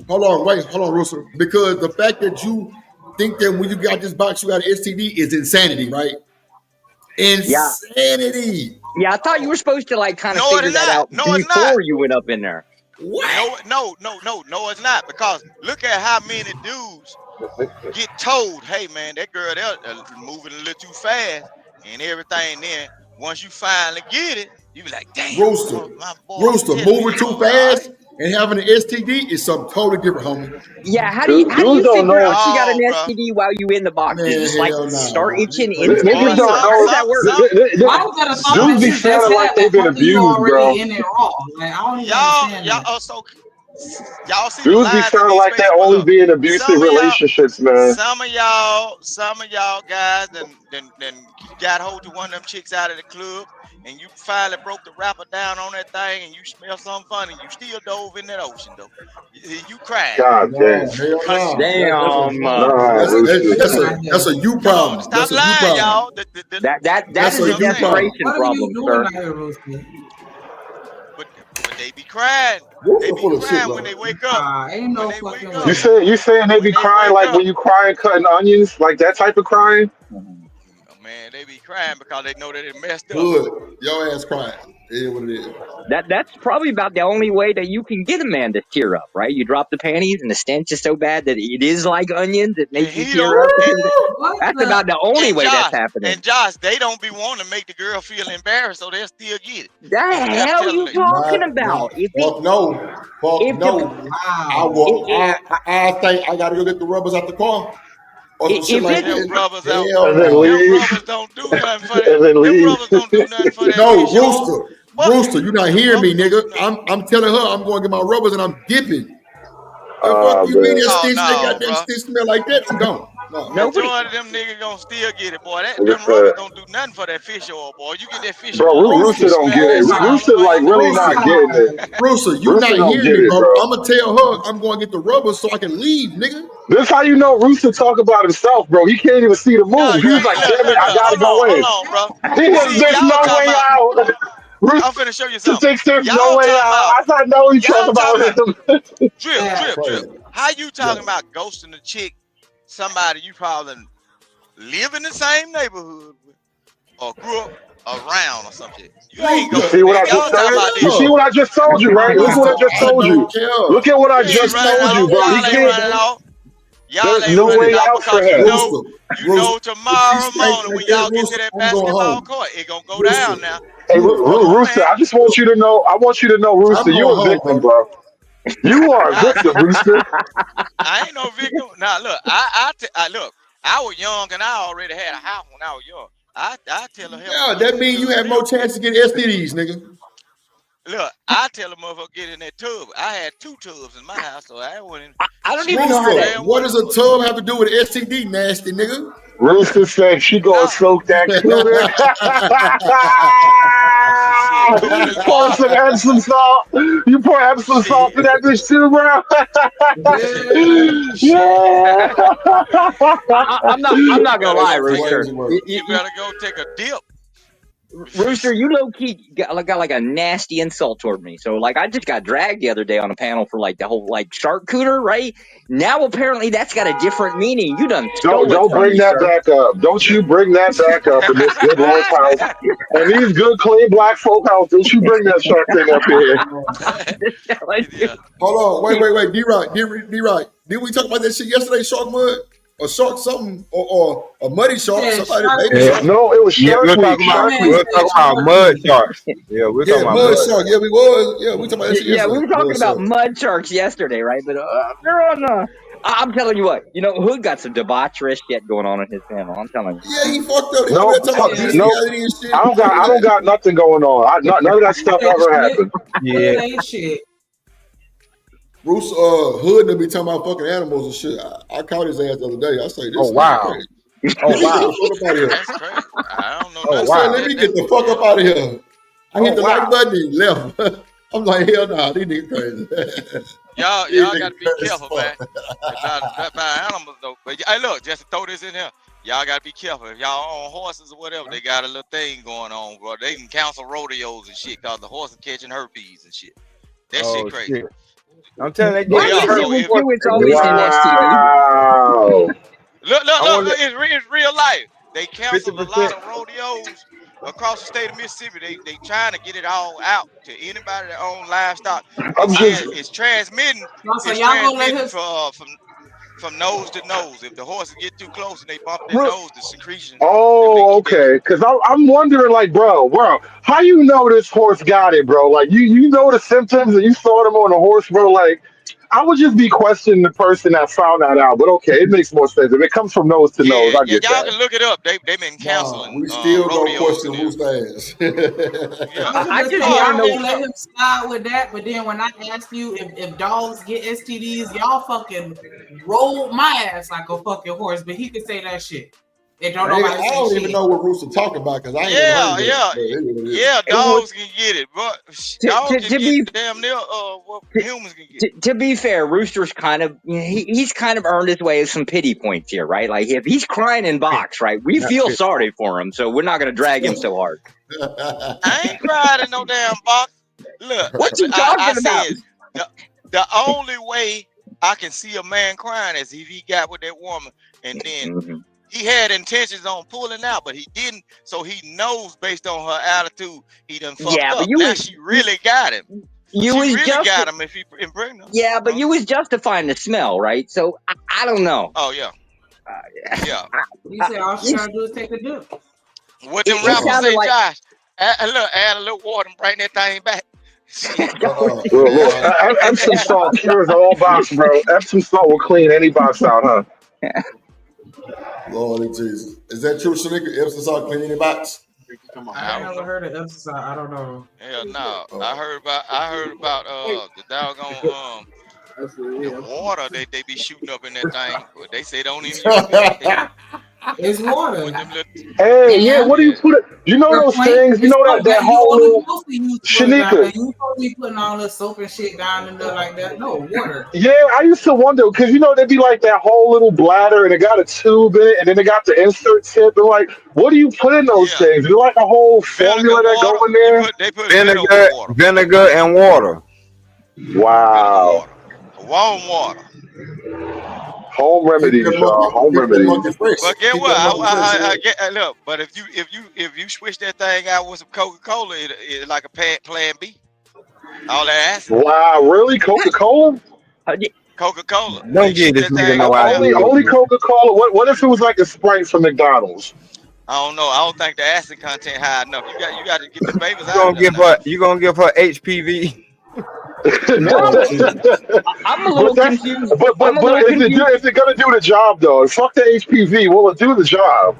Hold on, Rooster. Because the fact that you think that when you got this box, you got an STD is insanity, right? Insanity. Yeah, I thought you were supposed to kind of figure that out before you went up in there. What? No, it's not. Because look at how many dudes get told, hey man, that girl they're moving a little too fast and everything. Then once you finally get it, you be like, damn, Rooster, moving too fast and having an STD is something totally different, homie. Yeah, how do you figure out you got an STD while you in the box? Man, you just start itching instantly? How does that work? Dudes be sounding like they've been abused, bro. In it raw. Like, I don't even understand y'all see dudes be sounding like they're only being abusive relationships, man. Some of y'all guys then got hold of one of them chicks out of the club, and you finally broke the wrapper down on that thing, and you smell something funny. You still dove in that ocean though. You cried. God damn. That's a you problem. Stop lying, y'all. That is a desperation problem, sir. But they be crying. They be crying when they wake up. Ain't no fucking way. You saying they be crying like when you crying cutting onions, like that type of crying? Man, they be crying because they know that it messed up. Good. Your ass crying. It is what it is. That's probably about the only way that you can get a man to tear up, right? You drop the panties and the stench is so bad that it is like onions. It makes you tear up. That's about the only way that's happening. And Josh, they don't be wanting to make the girl feel embarrassed, so they'll still get it. The hell you talking about? No. I think I gotta go get the rubbers out the car. Or some shit like that. Rubbers out. Them rubbers don't do nothing for that. Them rubbers don't do nothing for that. No, Rooster, you not hearing me, nigga. I'm telling her I'm going to get my rubbers and I'm dipping. The fuck you mean that stench, that goddamn stench smell like that? I'm gone. Majority of them niggas gonna still get it, boy. Them rubbers don't do nothing for that fish oil, boy. You get that fish oil. Bro, Rooster don't get it. Rooster like really not getting it. Rooster, you not hearing me, bro. I'm gonna tell her I'm going to get the rubbers so I can leave, nigga. This how you know Rooster talk about himself, bro. He can't even see the move. He was like, damn it, I gotta go in. Hold on, bro. There's no way out. I'm finna show you something. There's no way out. I thought no, he talk about him. Drip. How you talking about ghosting a chick, somebody you probably live in the same neighborhood with, or grew up around or something? You ain't You see what I just told you? You see what I just told you, right? Look what I just told you. Look at what I just told you, bro. He can't. There's no way out for him. You know tomorrow morning when y'all get to that basketball court, it gonna go down now. Hey, Rooster, I just want you to know. I want you to know, Rooster, I'm you're going a home, victim, bro. bro. You are a victim, Rooster. I ain't no victim. Now look, look. I was young and I already had a house when I was young. I tell a heifer Yeah, get that in the means you tub have more real chance quick. to get STDs, nigga. Look, I tell a motherfucker get in that tub. I had 2 tubs in my house, so I wouldn't. I don't even know how Rooster, that. what does a tub have to do with STD, nasty nigga? Rooster said she gonna soak that cooter. Pour some Epsom salt. You pour Epsom salt in that bitch too, bro. Yeah. I'm not gonna lie, Take a, Rooster. you better go take a dip. Rooster, you low key got like a nasty insult toward me. So like, I just got dragged the other day on a panel for like the whole like shark cooter, right? Now apparently that's got a different meaning. You done stole it Don't from bring me, that sir. back up. Don't you bring that back up in this good Lord's house. And these good, clean black folk house. Don't you bring that shark thing up here. Hold on, wait. D-Right. Did we talk about that shit yesterday? Shark mud? Or shark something? Or a muddy shark? Yeah, Somebody, shark baby week. shark? No, it was Yeah, Shark Week. Shark Week. we're talking about mud sharks. Yeah, we're talking Yeah, about mud mud. shark. Yeah, we was. Yeah, we talking about that shit Yeah, we yesterday. were talking Mud about shark. mud sharks yesterday, right? But they're on. I'm telling you what, Hood got some debaucherous shit going on in his panel. I'm telling you. Yeah, he fucked up. They No, over there talking about no. bestiality and shit. I don't got nothing going on. None of that stuff ever happened. It ain't shit. Bruce Hood and be talking about fucking animals and shit. I caught his ass the other day. I say, this Oh nigga wow. crazy. Oh wow. That's crazy. I don't know. I said, let me get the fuck up out of here. I hit the like button and left. I'm like, hell nah, these niggas crazy. Y'all These got niggas to be crazy as careful, fuck. man. About animals though. But hey, look, just to throw this in here, y'all got to be careful. If y'all on horses or whatever, they got a little thing going on, bro. They can cancel rodeos and shit because the horse is catching herpes and shit. That shit crazy. Shit. I'm telling you, Why Yeah, is so it with if you? It's always an STD. Wow. look, I want it's real life. They canceled a 50%. lot of rodeos across the state of Mississippi. They trying to get it all out to anybody that own livestock. They I'm said just it's transmitting. So It's y'all gonna let transmitting him? from nose to nose. If the horses get too close and they bump their nose, the secretion. Oh, okay. Because I'm wondering, like, bro, how you know this horse got it, bro? Like, you know the symptoms and you saw them on the horse, bro. Like, I would just be questioning the person that found that out. But okay, it makes more sense. If it comes from nose to nose, Yeah, I yeah, get y'all that. can look it up. They been Nah, canceling we still gonna rodeos question and Rooster ass. yeah. I was I gonna just say want to y'all know. gonna let him slide with that, but then when I asked you if dogs get STDs, y'all fucking rolled my ass like a fucking horse. But he could say that shit. And don't Nigga, nobody I say don't even shit. know what Rooster talking about because I ain't never Yeah, heard of it. yeah, But it is what it is. yeah. Dogs can get it, but dogs can To get be damn near what humans can get. to be fair, Rooster's kind of he's kind of earned his way of some pity points here, right? Like if he's crying in box, right? We Not feel fit. sorry for him, so we're not going to drag him so hard. I ain't cried in no damn box. Look, What you I talking about? said the only way I can see a man crying is if he got with that woman and then he had intentions on pulling out, but he didn't. So he knows based on her attitude, he done fucked Yeah, but up. you Now was she really got him. you She was really just got him if he impregnate. yeah, but you was justifying the smell, right? So I don't know. Oh yeah, yeah. He said all she gotta do is take a dip. What them It rappers sounded say, like Josh? Add a little water and bring that thing back. Look, Epsom salt cures all box, bro. Epsom salt will clean any box out, huh? Lord Jesus. Is that true, Shanika? Epsom salt cleaning the box? I never heard of exercise. I don't know. Hell no. I heard about the doggone the water they be shooting up in that thing. But they say don't even use that. It's water. With them little, Hey, yeah, And what do you put it? You know the those point things? You is know that that you whole only little supposed to use water down there. Shanika. You supposed to be putting all the soap and shit down in there like that. No water. Yeah, I used to wonder because there'd be like that whole little bladder and it got a tube in it, and then they got the insert tip. And like, what do you put in those things? You like a whole vinegar formula that go water. in there? They put vinegar water. Vinegar and water. Wow. Warm water. Home remedies, y'all. Home Keep that remedies. monkey fresh. But get Keep what? that monkey fresh. I get look. But if you switch that thing out with some Coca-Cola, it like a plan B. All that acid. Wow, really? Coca-Cola? Coca-Cola. Don't give this nigga no idea. Only Coca-Cola. What if it was like a Sprite from McDonald's? I don't know. I don't think the acid content high enough. You got to get the babies You out of gonna there give now. her? You gonna give her HPV? No, I'm a little That's confused. but I'm but a but little confused. is it gonna do the job though? Fuck the HPV. Will it do the job?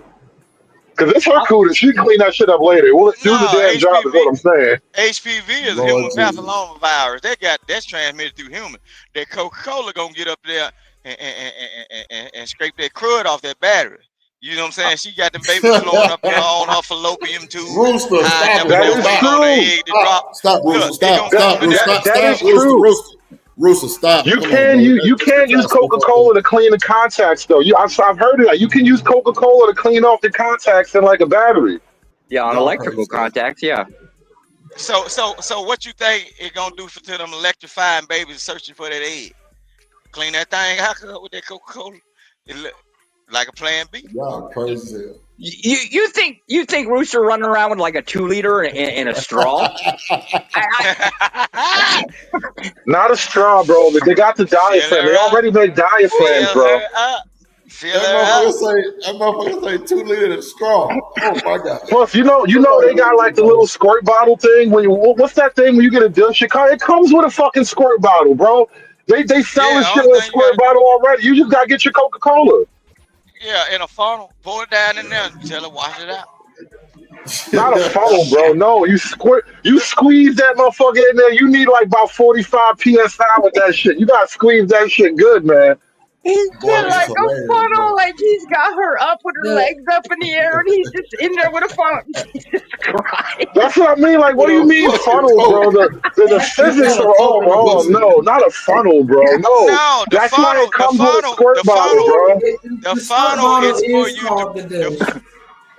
Because it's her cooter. She can clean that shit up later. Will it do the No, damn job? Is what I'm saying. HPV is a Lord human Jesus. papillomavirus. That's transmitted through human. That Coca-Cola gonna get up there and scrape that crud off that battery. You know what I'm saying? She got them babies flowing up there on her fallopian tube, Rooster, hiding stop there it, with That bro. that is waiting Stop. on the true. egg to drop. Stop, Rooster. Look, it Stop. gonna come Stop, through Rooster. there. Stop. That is Stop, Rooster. true. Rooster, stop. You Come on, can bro. you can use That's so fucked Coca-Cola up. to clean the contacts though. I've heard of that. You can use Coca-Cola to clean off the contacts in like a battery. Yeah, on Y'all electrical crazy. contacts. Yeah. So what you think it gonna do to them electrifying babies searching for that egg? Clean that thing out with that Coca-Cola. It look like a plan B. Y'all crazy as hell. You think Rooster running around with like a 2-liter and a straw? Not a straw, bro. But they got the Fill diaphragm. They her up. already make diaphragms, Fill bro. her up. Fill That her up. motherfucker say 2 liters of straw. Oh my god. Plus, you know they got like the little squirt bottle thing. What's that thing when you get a dish? It comes with a fucking squirt bottle, bro. They sell this Yeah, shit only with a thing you gotta squirt do. bottle already. You just gotta get your Coca-Cola. Yeah, in a funnel. Pour it down in there and tell her wash it out. Not a funnel, bro. No, you squeeze that motherfucker in there. You need like about 45 psi with that shit. You gotta squeeze that shit good, man. He's Boy, been this is like a hilarious, funnel, bro. like he's got her up with her legs up in the air, and he's just in there with a funnel. Jesus Christ. That's what I mean. Like, what do you mean funnel, bro? The physics are all wrong. No, not a funnel, bro. No, No, the that's why funnel, it comes with a squirt the bottle, funnel, bro. the funnel is for you called to the dish.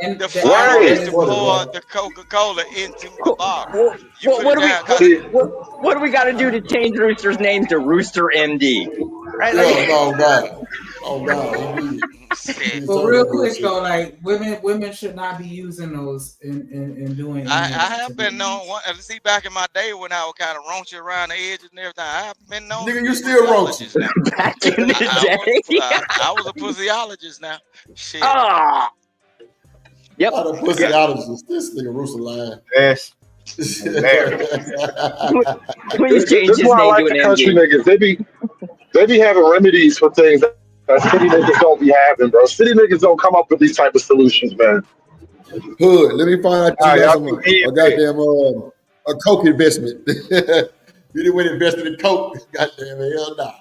And the the funnel Right. is to pour the Coca-Cola into the bottle. You What, put what it do down. we what do we got to do to change Rooster's name to Rooster MD? Right? Yo, no, God. Oh God. He But told real that quick bullshit. though, like women should not be using those in doing. I any have of been known. See, back in my day when I was kind of raunchy around the edges and everything, I have been known. Nigga, to be you a still pussyologist now. Back in the day. I was a pussyologist now. Shit. Ah. Yep. Not a pussyologist. This nigga Rooster lying. Yes. Please This change is his why I name like to the an country MD. niggas. They be having remedies for things that city niggas don't be having, bro. City niggas don't come up with these type of solutions, man. Hood, let me find out All you right, got y'all some keep a goddamn a coke investment. You didn't win invested in coke. Goddamn hell nah.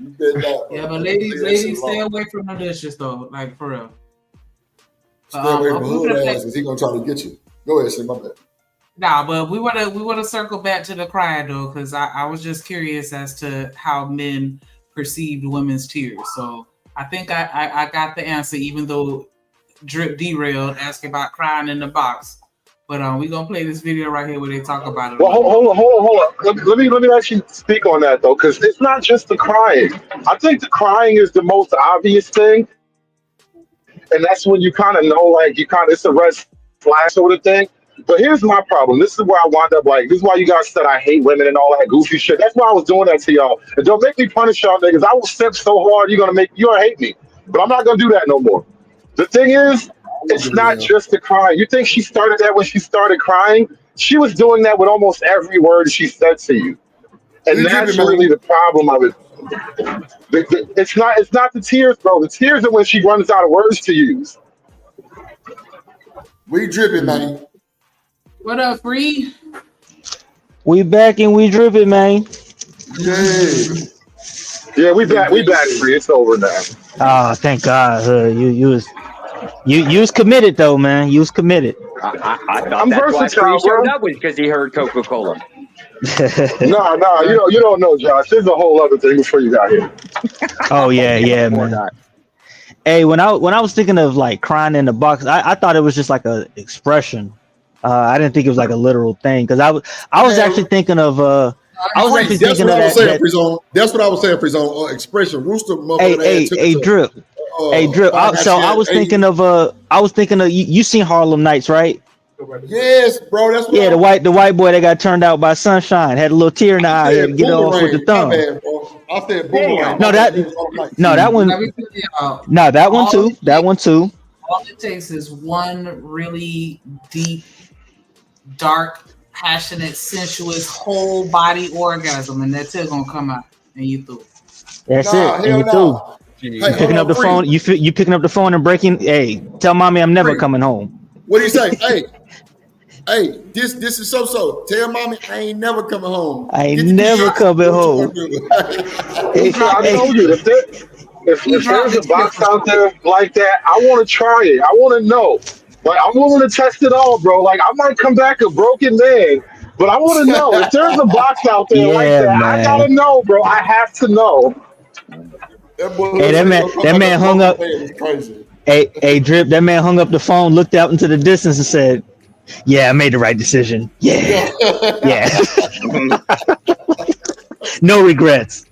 You bet not. Yeah, but Leave that ladies, shit stay alone. away from the dishes though, like for real. Stay away from we hood wanna ass because he gonna try to get you. Go ahead, say my bad. Nah, but we wanna circle back to the crying though, because I was just curious as to how men perceived women's tears. So I think I got the answer, even though Drip derailed asking about crying in the box. But we gonna play this video right here where they talk about it. Well, hold on. Let me actually speak on that though, because it's not just the crying. I think the crying is the most obvious thing, and that's when you kind of know, like it's a red flag sort of thing. But here's my problem. This is where I wound up like. This is why you guys said I hate women and all that goofy shit. That's why I was doing that to y'all. And don't make me punish y'all niggas. I will step so hard you're gonna hate me. But I'm not gonna do that no more. The thing is, it's not just the crying. You think she started that when she started crying? She was doing that with almost every word she said to you. And that's really the problem of it. It's not the tears, bro. The tears are when she runs out of words to use. We dripping, man. What up, Free? We back and we dripping, man. Yeah, we back free. It's over now. Oh, thank God. You was committed though, man. You was committed. I thought I'm that's why versatile, Free showed bro. up was because he heard Coca-Cola. No, you don't know, Josh. There's a whole other thing before you got here. Oh yeah, man. Hey, when I was thinking of like crying in the box, I thought it was just like a expression. I didn't think it was like a literal thing because I was actually thinking of That's what I was saying, Free-Zone. That's what I was saying, Free-Zone. Expression. Rooster motherfucker. Hey, Drip. Drip. I was thinking of you seen Harlem Nights, right? Yes, bro. That's what the white boy that got turned out by sunshine had a little tear in the eye. He had to get it off with the thumb. My bad, bro. I said boomerang. No, that one. No, that one too. That one too. All it takes is one really deep, dark, passionate, sensuous, whole body orgasm, and that's it gonna come out, and you through. That's it. And you through. You picking up the phone. You picking up the phone and breaking. Hey, tell mommy I'm never coming home. What do you say? Hey, this is so. Tell mommy I ain't never coming home. I ain't never coming home. I told you, if there's a box out there like that, I want to try it. I want to know. Like, I'm willing to test it all, bro. Like, I might come back a broken man, but I want to know if there's a box out there like that. Man. I gotta know, bro. I have to know. Hey, that man hung up. Hey, Drip, that man hung up the phone, looked out into the distance, and said, "Yeah, I made the right decision. Yeah, yeah. No regrets.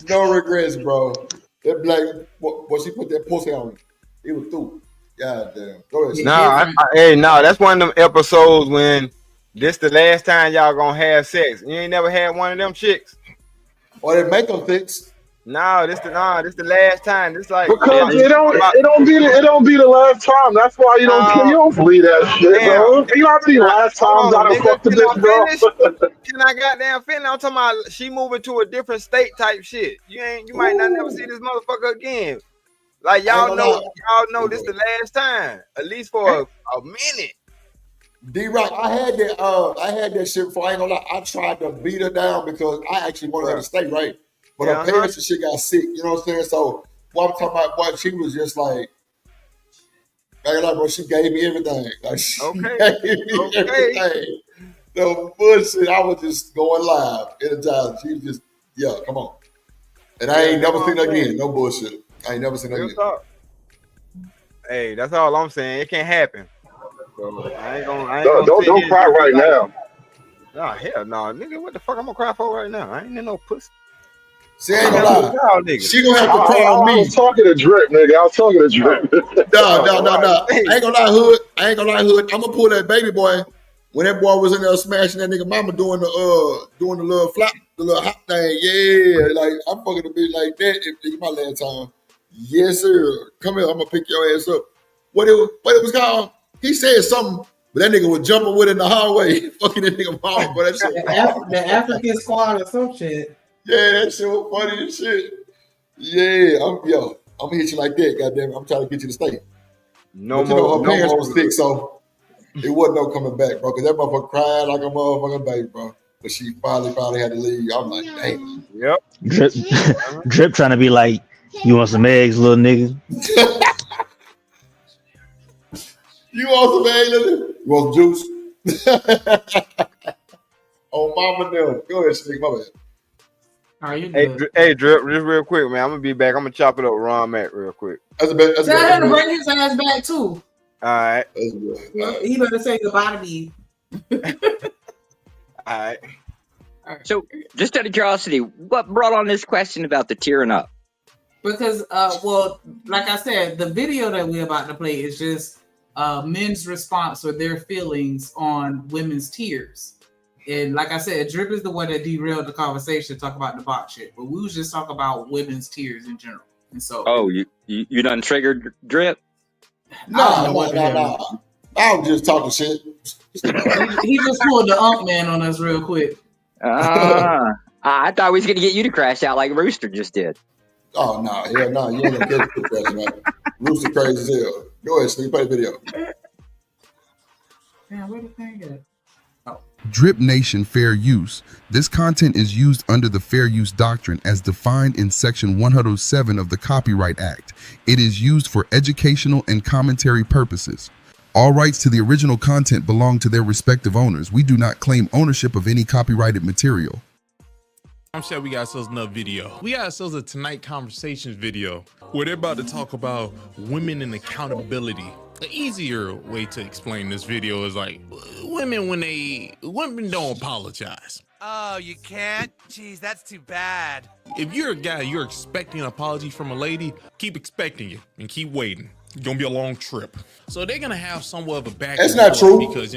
No regrets, bro. That black, what she put that pussy on, it was through. God damn. Go ahead. Nah, that's one of them episodes when this the last time y'all gonna have sex. You ain't never had one of them chicks. Or they make them fix. This the last time. This like Because it don't be the last time. That's why you don't believe that shit, bro. You know how many last times I done fucked the bitch, bro? Can I goddamn finish? I'm talking about she moving to a different state type shit. You might not never see this motherfucker again. Like y'all know this the last time. At least for a minute. D-Rock, I had that shit before. I ain't gonna lie. I tried to beat her down because I actually wanted her to stay, right? But her parents and shit got sick, you know what I'm saying? So what I'm talking about, boy, she was just like bro, she gave me everything. Like she gave me everything. No bullshit. I was just going live anytime. She was just, come on. And I ain't never seen her again. No bullshit. I ain't never seen her again. Hey, that's all I'm saying. It can't happen. So I ain't gonna don't cry right now. Nah, hell no, nigga. What the fuck I'm gonna cry for right now? I ain't in no pussy. She ain't gonna lie. She gonna have to cry on me. I was talking to Drip, nigga. I was talking to Drip. No. I ain't gonna lie, Hood. I'm gonna pull that baby boy. When that boy was in there smashing that nigga mama doing the little flop, the little hop thing. Yeah, like I'm fucking a bitch like that. If it's my last time. Yes, sir. Come here, I'm gonna pick your ass up. What it was called? He said something, but that nigga was jumping with it in the hallway, fucking that nigga mama. But that shit. The African squad or some shit. Yeah, that shit was funny as shit. Yeah, I'm gonna hit you like that, goddamn. I'm trying to get you to stay. Her parents was sick, so it wasn't no coming back, bro. Cause that motherfucker cried like a motherfucking baby, bro. But she finally had to leave. I'm like, dang. Yep. Drip trying to be like, you want some eggs, little nigga? You want some eggs, little nigga? You want some juice? Oh, mama, no. Go ahead, Sneak. My bad. Hey, Drip, just real quick, man. I'm gonna be back. I'm gonna chop it up with Ron Mac real quick. Tell him to bring his ass back too. All right. He better say goodbye to me. All right. So, just out of curiosity, what brought on this question about the tearing up? Because, like I said, the video that we're about to play is just men's response or their feelings on women's tears. And like I said, Drip is the one that derailed the conversation, talk about the box shit. But we was just talking about women's tears in general. And so, you done triggered Drip? No. I was just talking shit. He just pulled the ump man on us real quick. I thought we was gonna get you to crash out like Rooster just did. Oh no, hell no, you ain't gonna get it to crash, man. Rooster crazy as hell. Go ahead, Steve, play the video. Damn, where the thing at? Drip Nation Fair Use. This content is used under the Fair Use Doctrine as defined in Section 107 of the Copyright Act. It is used for educational and commentary purposes. All rights to the original content belong to their respective owners. We do not claim ownership of any copyrighted material. I'm sure we got ourselves another video. We got ourselves a Tonight Conversations video where they're about to talk about women and accountability. The easier way to explain this video is like women don't apologize. Oh, you can't? Jeez, that's too bad. If you're a guy, you're expecting an apology from a lady, keep expecting it and keep waiting. It's gonna be a long trip. So they're gonna have somewhat of a back. That's not true. Because,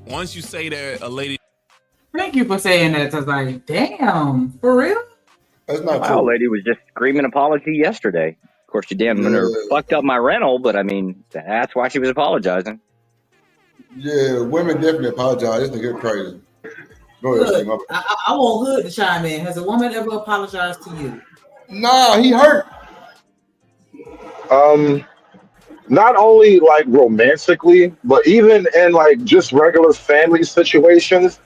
once you say that a lady. Thank you for saying that. I was like, damn, for real? That's not true. My old lady was just screaming apology yesterday. course, she damn near fucked up my rental, but I mean, that's why she was apologizing. Yeah, women definitely apologize. This nigga crazy. Go ahead, Hood, I want Hood to chime in. Has a woman ever apologized to you? Nah, he hurt. Not only like romantically, but even in like just regular family situations,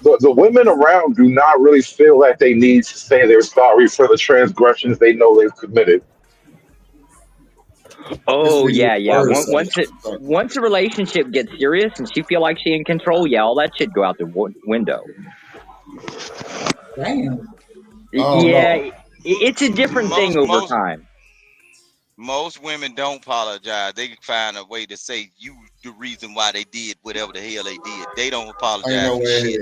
the women around do not really feel like they need to say they're sorry for the transgressions they know they've committed. Oh yeah. Once the relationship gets serious and she feel like she in control, yeah, all that shit go out the window. Damn. Yeah, it's a different thing over time. Most women don't apologize. They find a way to say you the reason why they did whatever the hell they did. They don't apologize for shit.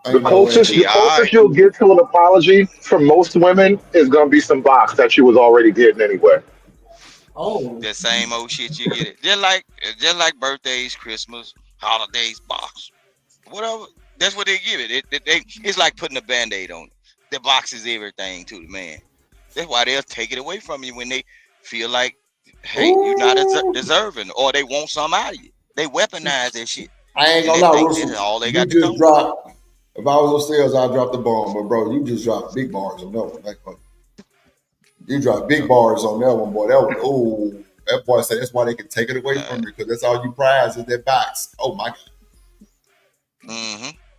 The closest you'll get to an apology from most women is gonna be some box that you was already getting anyway. Oh, that same old shit you get it. Just like birthdays, Christmas, holidays, box, whatever. That's what they give it. It's like putting a Band-Aid on it. The box is everything to the man. That's why they'll take it away from you when they feel like, hey, you're not deserving, or they want some out of you. They weaponize that shit. I ain't gonna lie, Russell. All they got to just drop. If I was upstairs, I'd drop the bomb. But bro, you just dropped big bars on that one. You dropped big bars on that one, boy. That boy said that's why they can take it away from you, because that's all you prize is that box. Oh my god.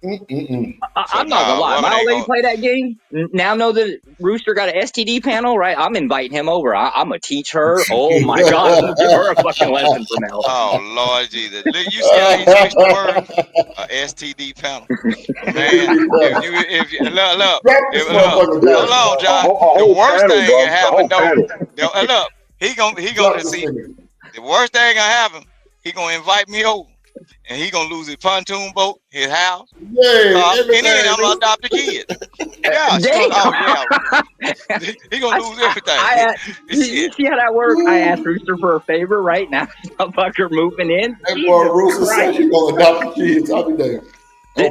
I'm not gonna lie. My old lady play that game. Now know that Rooster got an STD panel, right? I'm inviting him over. I'm gonna teach her. Oh my god, I'm gonna give her a fucking lesson from hell. Oh Lord Jesus! You see how he switched the word? STD panel, man. If you look, hold on, John. The worst thing that happened though. Look, he gonna see. The worst thing that happen. He gonna invite me over. And he gonna lose his pontoon boat, his house, and then I'm gonna adopt a kid. Yeah, he gonna lose everything. You see how that works? I asked Rooster for a favor right now. Motherfucker moving in. That boy Rooster said he gonna adopt the kids. I'll be there.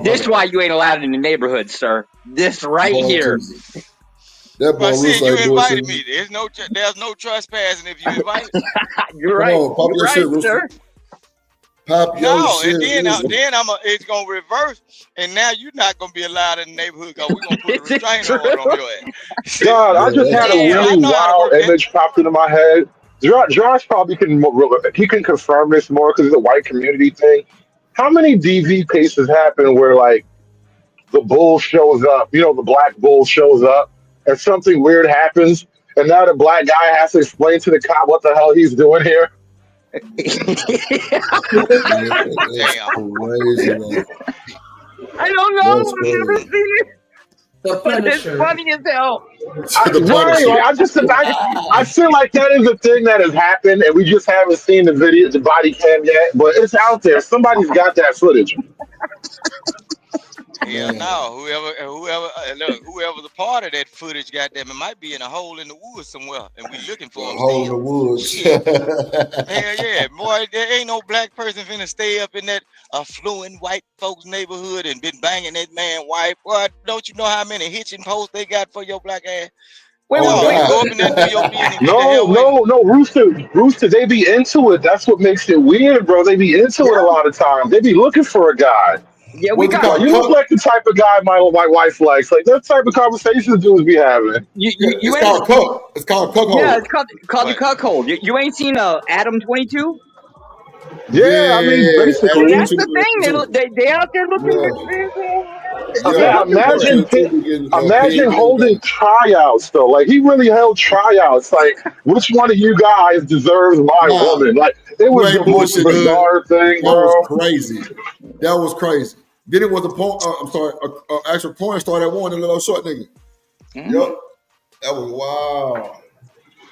This is why you ain't allowed in the neighborhood, sir. This right here. That boy Rooster, you invited me. There's no trespassing if you invited. You're right. You're right, sir. No, and then it's gonna reverse, and now you're not gonna be allowed in the neighborhood because we're gonna put a restraining order on your ass. God, I just had a really wild image popped into my head. Josh probably can confirm this more because it's a white community thing. How many DV cases happen where like the bull shows up, the black bull shows up, and something weird happens, and now the black guy has to explain to the cop what the hell he's doing here? Crazy, I don't know. I've never seen it. But it's funny as hell. I feel like that is a thing that has happened, and we just haven't seen the video, the body cam yet. But it's out there. Somebody's got that footage. Yeah, no. Whoever's a part of that footage, goddamn, it might be in a hole in the woods somewhere, and we looking for him. Hole in the woods. Hell yeah, boy, there ain't no black person finna stay up in that affluent white folks neighborhood and been banging that man wife. Boy, don't you know how many hitching posts they got for your black ass? Wait, go up in there and do your business. No, Rooster, they be into it. That's what makes it weird, bro. They be into it a lot of times. They be looking for a guy. Yeah, we got. You look like the type of guy my wife likes. Like that type of conversations dudes be having. It's called cuck. It's called cuckold. Yeah, it's called the cuckold. You ain't seen Adam 22? Yeah, I mean, basically. That's the thing. They out there looking for. Imagine holding tryouts though. Like he really held tryouts. Like which one of you guys deserves my woman? Like it was the most bizarre thing, bro. That was crazy. That was crazy. Then it was a porn. I'm sorry, actual porn star that won, the little short nigga. Yep, that was wild.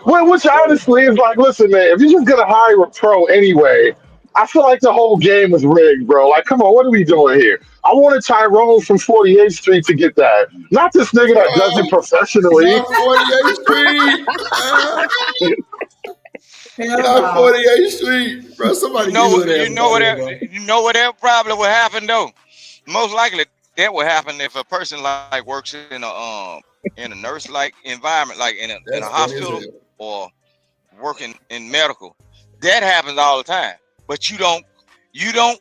Well, which honestly is like, listen, man, if you're just gonna hire a pro anyway, I feel like the whole game is rigged, bro. Like, come on, what are we doing here? I wanted Tyrone from 48th Street to get that, not this nigga that does it professionally. 48th Street, bro. Somebody you know what that probably would happen though. Most likely that would happen if a person like works in a nurse like environment, like in a hospital or working in medical. That happens all the time, but you don't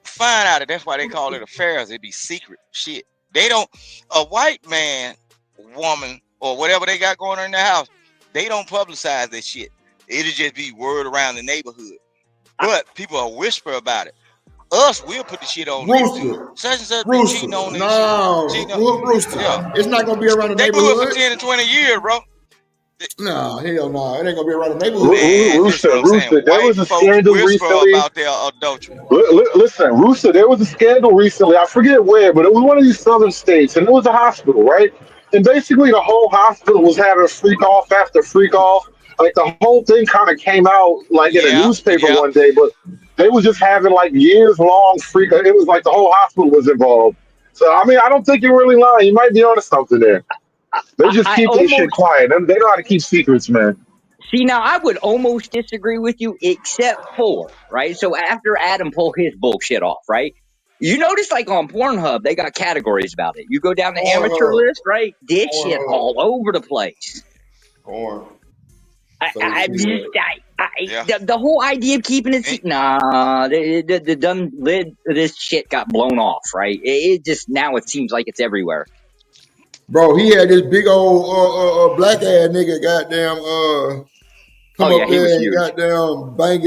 find out. That's why they call it affairs. It be secret shit. They don't. A white man, woman, or whatever they got going on in their house, they don't publicize that shit. It'll just be word around the neighborhood. But people will whisper about it. Us, we'll put the shit on YouTube. Such and such be cheating on this shit. Rooster. Yeah. It's not gonna be around the They neighborhood. do it for 10 and 20 years, bro. No, hell no. It ain't gonna be around the neighborhood. Rooster, there was a scandal recently. About their adultery. Listen, Rooster, there was a scandal recently. I forget where, but it was one of these southern states, and it was a hospital, right? And basically, the whole hospital was having freak off after freak off. Like the whole thing kind of came out like in a newspaper one day, but they was just having like years long freak. It was like the whole hospital was involved. So I mean, I don't think you're really lying. You might be onto something there. They just keep their shit quiet. They know how to keep secrets, man. See, now I would almost disagree with you, except for, right? So after Adam pulled his bullshit off, right? You notice, like on Pornhub, they got categories about it. You go down the amateur list, right? Dick shit all over the place. The whole idea of keeping it, the dumb lid of this shit got blown off, right? It just, now it seems like it's everywhere. Bro, he had this big old black ass nigga goddamn come up there and goddamn bang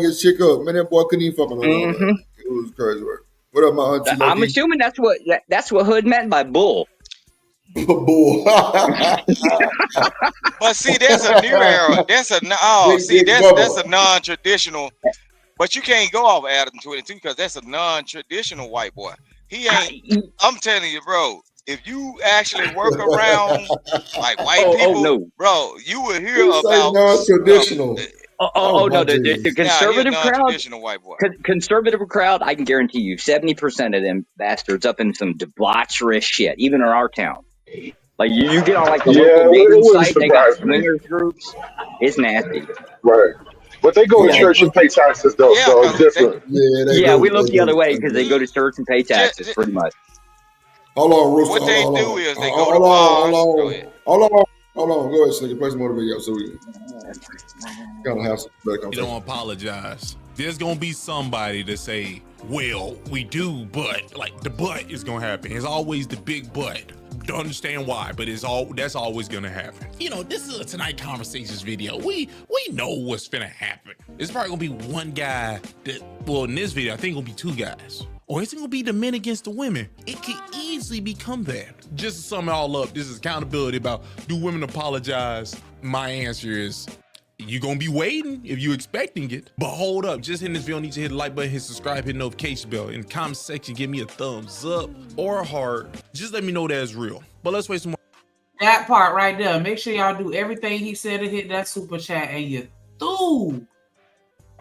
his chick up. Man, that boy couldn't even fucking on It was crazy work. What up, my auntie? I'm assuming that's what Hood meant by bull. Bull. But see, that's a new era. That's a that's a non-traditional. But you can't go off Adam 22 because that's a non-traditional white boy. He ain't. I'm telling you, bro. If you actually work around like white people, bro, you will hear about non-traditional. No, the conservative crowd. Traditional white boy. Conservative crowd, I can guarantee you, 70% of them bastards up in some debaucherous shit, even in our town. Like you get on like the local dating site, they got swingers groups. It's nasty. Right. But they go to church and pay taxes though, so it's different. We look the other way because they go to church and pay taxes, pretty much. Hold on, Rooster. What they do is they go to bars. Hold on. Go ahead, so you play some more video so we gotta have some better conversation. You don't apologize. There's gonna be somebody to say, well, we do, but like the but is gonna happen. It's always the big but. Don't understand why, but that's always gonna happen. You know, this is a Tonight Conversations video. We know what's gonna happen. It's probably gonna be one guy in this video, I think it'll be two guys. Or is it gonna be the men against the women? It could easily become that. Just to sum it all up, this is accountability about, do women apologize? My answer is, you gonna be waiting if you expecting it. But hold up, just hitting this video, need to hit the like button, hit subscribe, hit notification bell. In the comment section, give me a thumbs up or a heart. Just let me know that's real. But let's wait some more. That part right there. Make sure y'all do everything he said to hit that super chat and you through.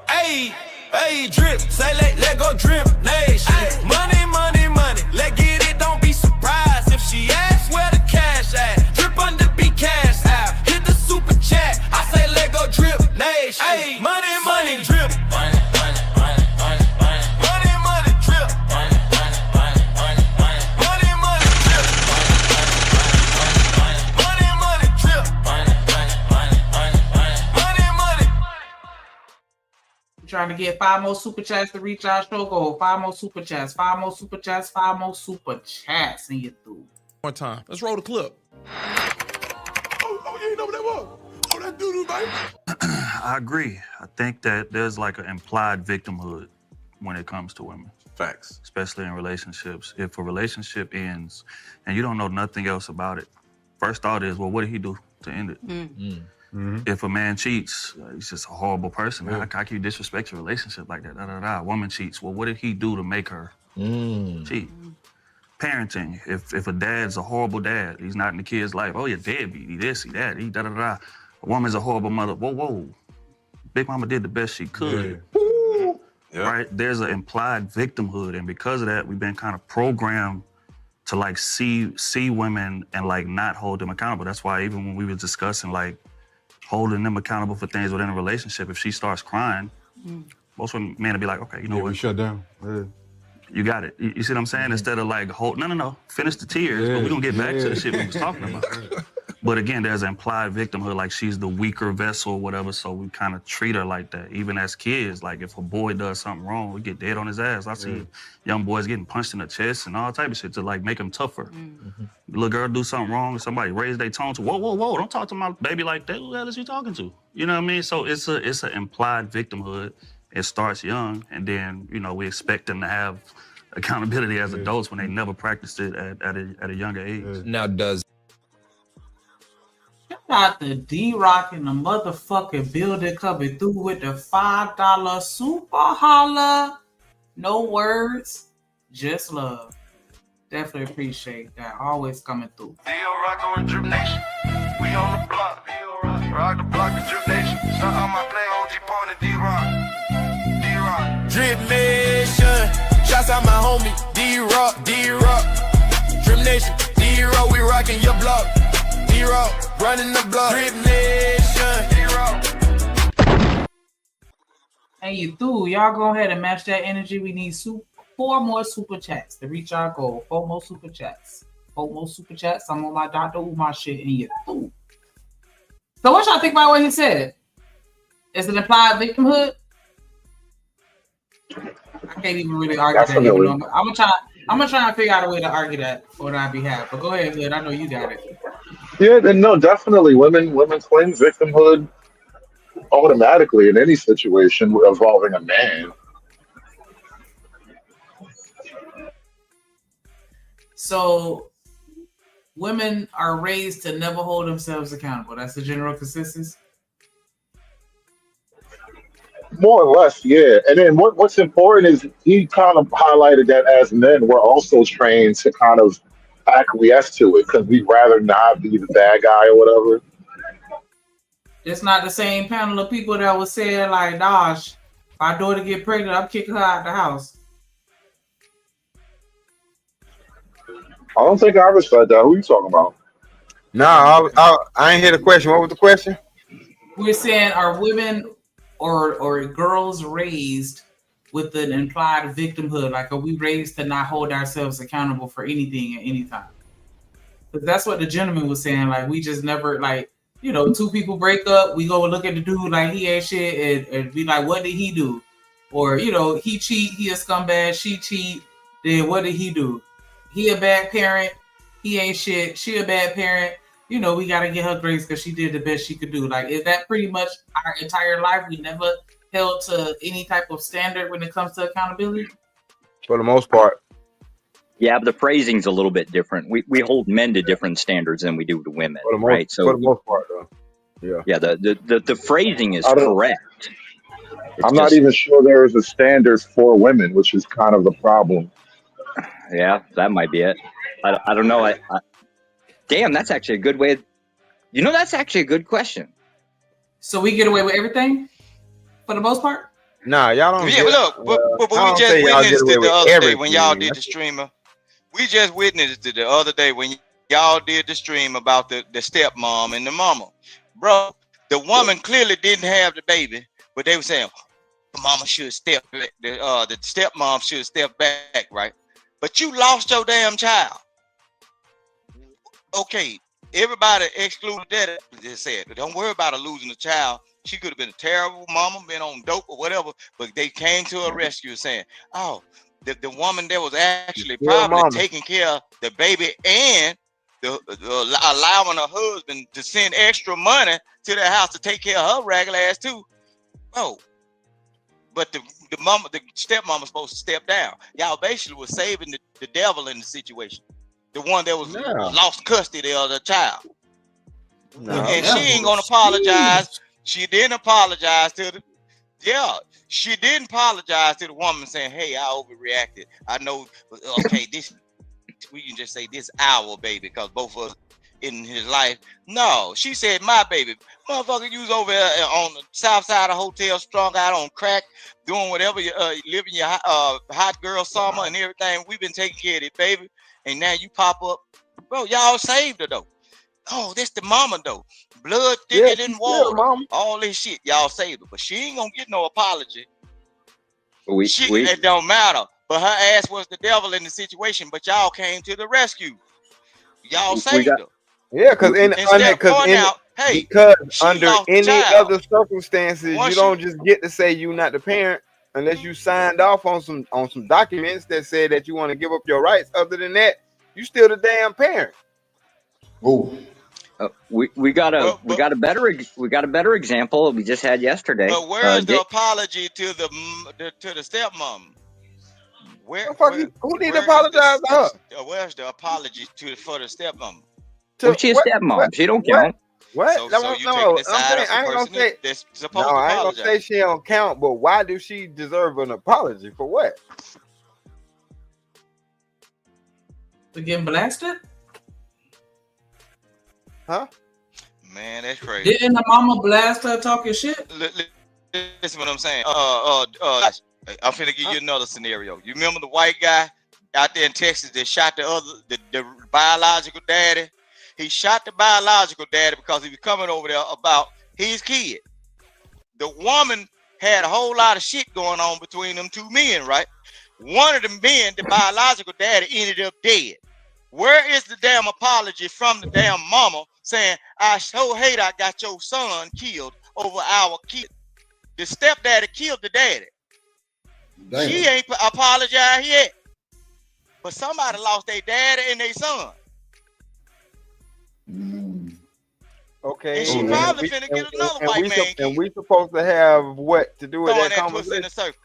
Hey, drip, say let go drip nation. Money, let get it, don't be surprised if she asks where the cash at. Drip under be cash out. Hit the super chat, I say let go drip nation. Hey, money, drip. Money, drip. Trying to get 5 more super chats to reach our show goal. 5 more super chats. 5 more super chats. 5 more super chats. And you through. One time. Let's roll the clip. Oh, you ain't know what that was. Oh, that doo-doo, baby. I agree. I think that there's like an implied victimhood when it comes to women. Facts. Especially in relationships. If a relationship ends and you don't know nothing else about it, first thought is, well, what did he do to end it? If a man cheats, he's just a horrible person. How can you disrespect your relationship like that? A woman cheats. Well, what did he do to make her cheat? Parenting. If a dad's a horrible dad, he's not in the kid's life. Oh, you're deadbeat. He this, he that, he A woman's a horrible mother. Whoa. Big Mama did the best she could. Right? There's an implied victimhood, and because of that, we've been kind of programmed to like see women and like not hold them accountable. That's why even when we were discussing like holding them accountable for things within a relationship, if she starts crying, most men will be like, okay, you know what? We shut down. You got it. You see what I'm saying? Instead of like, no, finish the tears, but we're gonna get back to the shit we was talking about. But again, there's implied victimhood, like she's the weaker vessel or whatever, so we kind of treat her like that. Even as kids, like if a boy does something wrong, we get dead on his ass. I see young boys getting punched in the chest and all type of shit to like make him tougher. Little girl do something wrong, somebody raise their tone to, whoa, whoa, whoa, don't talk to my baby like that. Who the hell is you talking to? You know what I mean? So it's an implied victimhood. It starts young, and then, you know, we expect them to have accountability as adults when they never practiced it at a younger age. Now, does Got the D-Rock in the motherfucking building coming through with the $5 super holla. No words, just love. Definitely appreciate that. Always coming through. D-Rock on Drip Nation. We on the block. Rock the block, the Drip Nation. Shout out my play OG Point D-Rock. D-Rock. Drip Nation. Shouts out my homie D-Rock. D-Rock. Drip Nation. D-Rock, we rocking your block. D-Rock, running the block. Drip Nation. D-Rock. Hey, you through. Y'all go ahead and match that energy. We need 4 more super chats to reach our goal. 4 more super chats. 4 more super chats. I'm on my Dr. Umar shit and you through. So what y'all think about what he said? Is it implied victimhood? I can't even really argue that. I'm gonna try and figure out a way to argue that on our behalf. But go ahead, Hood. I know you got it. Yeah, no, definitely. Women claim victimhood automatically in any situation involving a man. So women are raised to never hold themselves accountable. That's the general consensus. More or less, yeah. And then what's important is he kind of highlighted that as men, we're also trained to kind of acquiesce to it because we'd rather not be the bad guy or whatever. It's not the same panel of people that was saying like, "Gosh, if my daughter get pregnant, I'm kicking her out the house." I don't think I ever said that. Who are you talking about? No, I ain't hear the question. What was the question? We're saying, are women or girls raised with an implied victimhood? Like, are we raised to not hold ourselves accountable for anything at any time? Because that's what the gentleman was saying. Like, we just never, like, you know, 2 people break up, we go and look at the dude like he ain't shit and be like, what did he do? Or, you know, he cheat, he a scumbag, she cheat, then what did he do? He a bad parent, he ain't shit, she a bad parent. You know, we got to get her grace because she did the best she could do. Like, is that pretty much our entire life? We never held to any type of standard when it comes to accountability? For the most part. Yeah, but the phrasing's a little bit different. We hold men to different standards than we do to women, right? So for the most part, though. Yeah. Yeah, the phrasing is correct. I'm not even sure there is a standard for women, which is kind of the problem. Yeah, that might be it. I don't know. Damn, that's actually a good way. That's actually a good question. So we get away with everything for the most part? Nah, y'all don't. Yeah, look, but we just witnessed it the other day when y'all did the streamer. We just witnessed it the other day when y'all did the stream about the stepmom and the mama. Bro, the woman clearly didn't have the baby, but they were saying the mama should step back, the stepmom should step back, right? But you lost your damn child. Okay, everybody excluded that. Just said, don't worry about her losing a child. She could have been a terrible mama, been on dope or whatever, but they came to her rescue saying, oh, the woman that was actually probably taking care of the baby and allowing her husband to send extra money to their house to take care of her regular ass too. Oh, but the stepmama was supposed to step down. Y'all basically was saving the devil in the situation. The one that was lost custody of the child. And she ain't gonna apologize. She didn't apologize to she didn't apologize to the woman saying, hey, I overreacted. I know, okay, we can just say this our baby because both of us in his life. No, she said my baby. Motherfucker, you was over there on the south side of the hotel, strung out on crack, doing whatever, living your hot girl summer and everything. We've been taking care of it, baby. And now you pop up. Bro, y'all saved her though. Oh, this the mama though. Blood thicker than water. All this shit, y'all saved her. But she ain't gonna get no apology. It don't matter. But her ass was the devil in the situation. But y'all came to the rescue. Y'all saved her. Yeah, because under any other circumstances, you don't just get to say you're not the parent unless you signed off on some documents that say that you want to give up your rights. Other than that, you still the damn parent. Oh. We got a better example we just had yesterday. But where's the apology to the stepmom? Who need to apologize to her? Where's the apology for the stepmom? Well, she's a stepmom. She don't count. What? So you taking the side of the person that's supposed to apologize? I ain't gonna say she don't count, but why do she deserve an apology for what? For getting blasted? Huh? Man, that's crazy. Didn't the mama blast her talking shit? Listen what I'm saying. I'm finna give you another scenario. You remember the white guy out there in Texas that shot the biological daddy? He shot the biological daddy because he was coming over there about his kid. The woman had a whole lot of shit going on between them two men, right? One of the men, the biological daddy, ended up dead. Where is the damn apology from the damn mama saying, I so hate I got your son killed over our kid? The stepdaddy killed the daddy. Damn. She ain't apologized yet. But somebody lost their daddy and their son. Okay. And she probably finna get another white man kid. And we supposed to have what to do with that conversation? In a circle.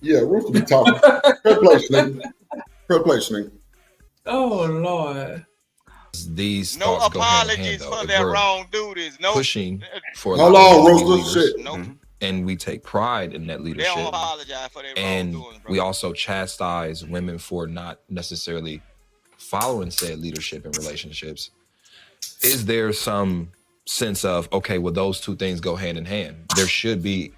Yeah, we're supposed to be talking. Fair play, nigga. Oh Lord. These no thoughts apologies go hand, for their wrong duties. No pushing for how long, Roasted? Nope. And we take pride in that leadership. They don't apologize for their and wrongdoings, we also chastise women for not necessarily following said leadership in relationships. Is there some sense of, okay, well, those two things go hand in hand? There should be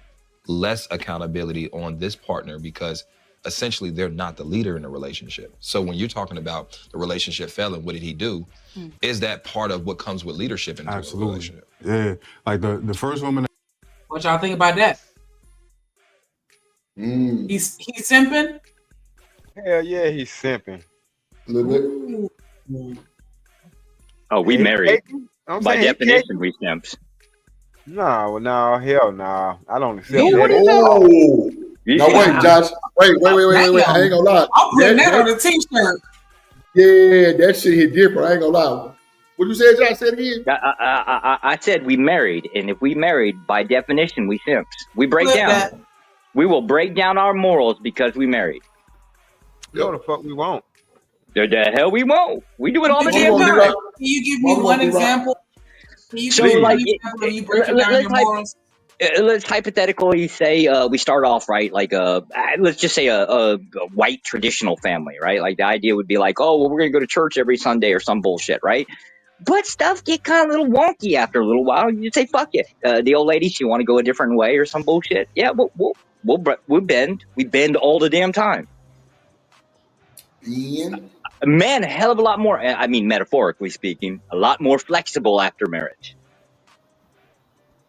less accountability on this partner because essentially they're not the leader in the relationship. So when you're talking about the relationship failing, what did he do? Is that part of what comes with leadership into a relationship? Yeah, like the first woman. What y'all think about that? He's simping? Hell yeah, he's simping. A little bit. Oh, we married. By definition, we simps. No, hell no. I don't accept that. Oh. No, wait, Josh. Wait. I ain't gonna lie. I'm putting that on a t-shirt. Yeah, that shit hit different. I ain't gonna lie. What you said, Josh? Say it again. I said we married, and if we married, by definition, we simps. We break down. That. We will break down our morals because we married. No, the fuck we won't. The hell we won't. We do it all the damn time. Can you give me one example? Can you give me one example of you breaking down your morals? Let's hypothetically say we start off right, like let's just say a white traditional family, right? Like the idea would be like, oh, well, we're gonna go to church every Sunday or some bullshit, right? But stuff get kind of a little wonky after a little while. You say, fuck it. The old lady, she want to go a different way or some bullshit. Yeah, we'll bend. We bend all the damn time. Man, a hell of a lot more. I mean, metaphorically speaking, a lot more flexible after marriage.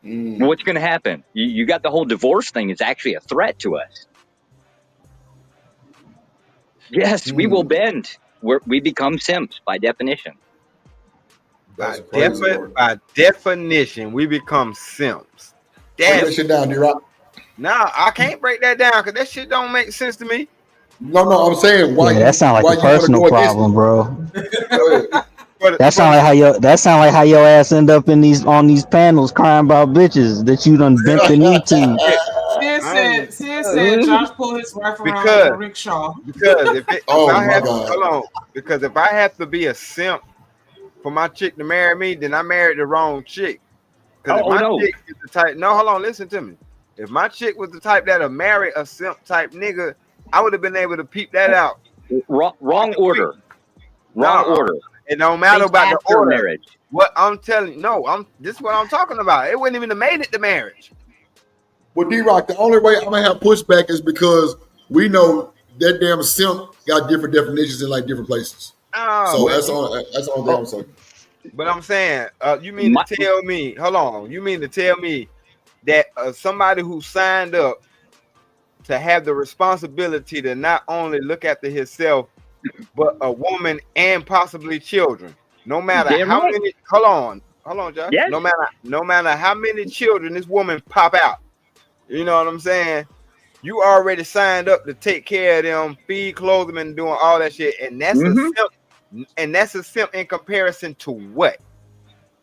What's going to happen? You got the whole divorce thing is actually a threat to us. Yes, we will bend. We become simps by definition. By definition, we become simps. Break that shit down, D-Rock. Nah, I can't break that down because that shit don't make sense to me. No, I'm saying why. Yeah, that sounds like a personal problem, bro. That sound like how your ass end up in on these panels crying about bitches that you done bent the knee to. Sid said Josh pulled his wife around like a rickshaw. Because if I have to be a simp for my chick to marry me, then I married the wrong chick. Because chick is the type, hold on, listen to me. If my chick was the type that'll marry a simp type nigga, I would have been able to peep that out. Wrong order. Wrong order. It don't matter about the order. Marriage. What I'm telling you, this is what I'm talking about. It wouldn't even have made it to marriage. Well, D-Rock, the only way I'm gonna have pushback is because we know that damn simp got different definitions in like different places. So that's all I'm saying. But I'm saying, you mean to tell me? Hold on. You mean to tell me that somebody who signed up to have the responsibility to not only look after himself, but a woman and possibly children, no matter Damn how right. many, hold on, Josh. Yes. No matter how many children this woman pop out, you know what I'm saying? You already signed up to take care of them, feed, clothe them, and doing all that shit. And that's a simp. And that's a simp in comparison to what?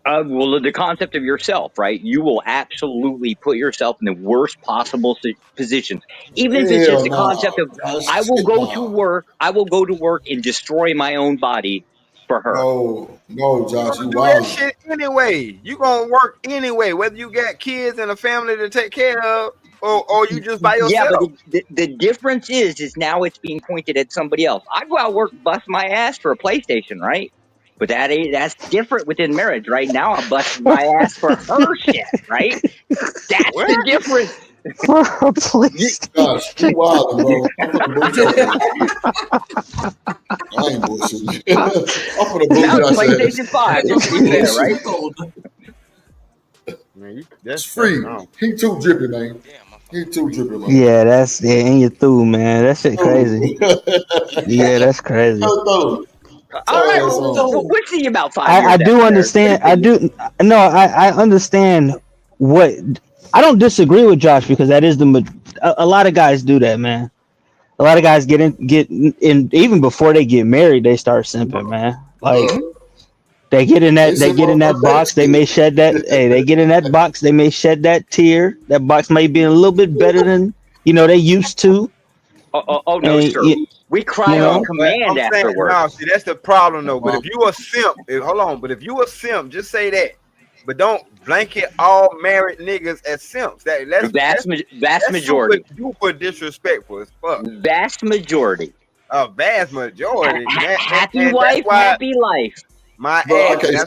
Well, the concept of yourself, right? You will absolutely put yourself in the worst possible positions, even if it's just the concept of I will go to work. I will go to work and destroy my own body for her. No, Josh, you Do that wild. shit anyway. You gonna work anyway, whether you got kids and a family to take care of, or you just by Yeah, yourself. but the difference is now it's being pointed at somebody else. I go out work, bust my ass for a PlayStation, right? But that's different within marriage, right? Now I'm busting my ass for her shit, right? That's the difference. Gosh, you wild, bro. I'm gonna boot your ass. I ain't bullshitting. I'm gonna boot Now it's Josh PlayStation ass. 5, just to be fair, right? Man, It's free. He too drippy, man. He too drippy, man. Yeah, and you're through, man. That shit crazy. Yeah, that's crazy. All right, we'll see you about 5 years. I do after understand. marriage. I understand what. I don't disagree with Josh because that is a lot of guys do that, man. A lot of guys get in even before they get married, they start simping, man. Like they get in that box, they may shed that. Hey, they get in that box, they may shed that tear. That box may be a little bit better than they used to. Oh no, sir. We cry on command afterwards. No, see, that's the problem though. But if you a simp, but if you a simp, just say that. But don't blanket all married niggas as simps. That's majority. Super disrespectful as fuck. Vast majority. A vast majority. Happy wife, happy life. My ass.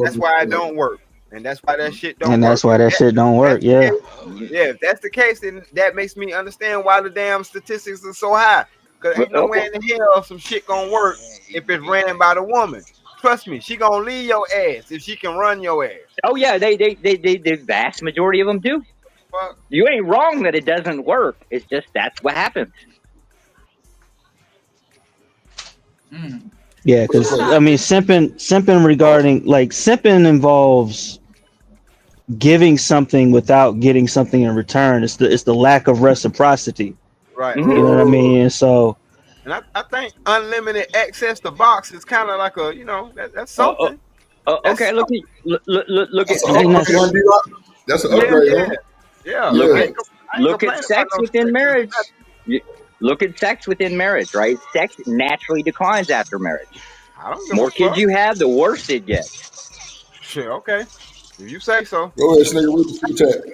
That's why it don't work. And that's why that shit don't work. And that's why that shit don't work. Yeah. Yeah, if that's the case, then that makes me understand why the damn statistics are so high. Because ain't no way in the hell some shit gonna work if it's ran by the woman. Trust me, she gonna leave your ass if she can run your ass. Oh yeah, the vast majority of them do. Fuck. You ain't wrong that it doesn't work. It's just that's what happens. Yeah, because I mean, simping regarding simping involves giving something without getting something in return. It's the lack of reciprocity. Right. You know what I mean? So. And I think unlimited access to box is kind of like a that's something. Okay, look at that's an upgrade. Yeah. Look at sex within marriage. Look at sex within marriage, right? Sex naturally declines after marriage. I don't The more kids you have, the worse it gets. Shit, okay. If you say so. Go ahead, nigga, with the chat.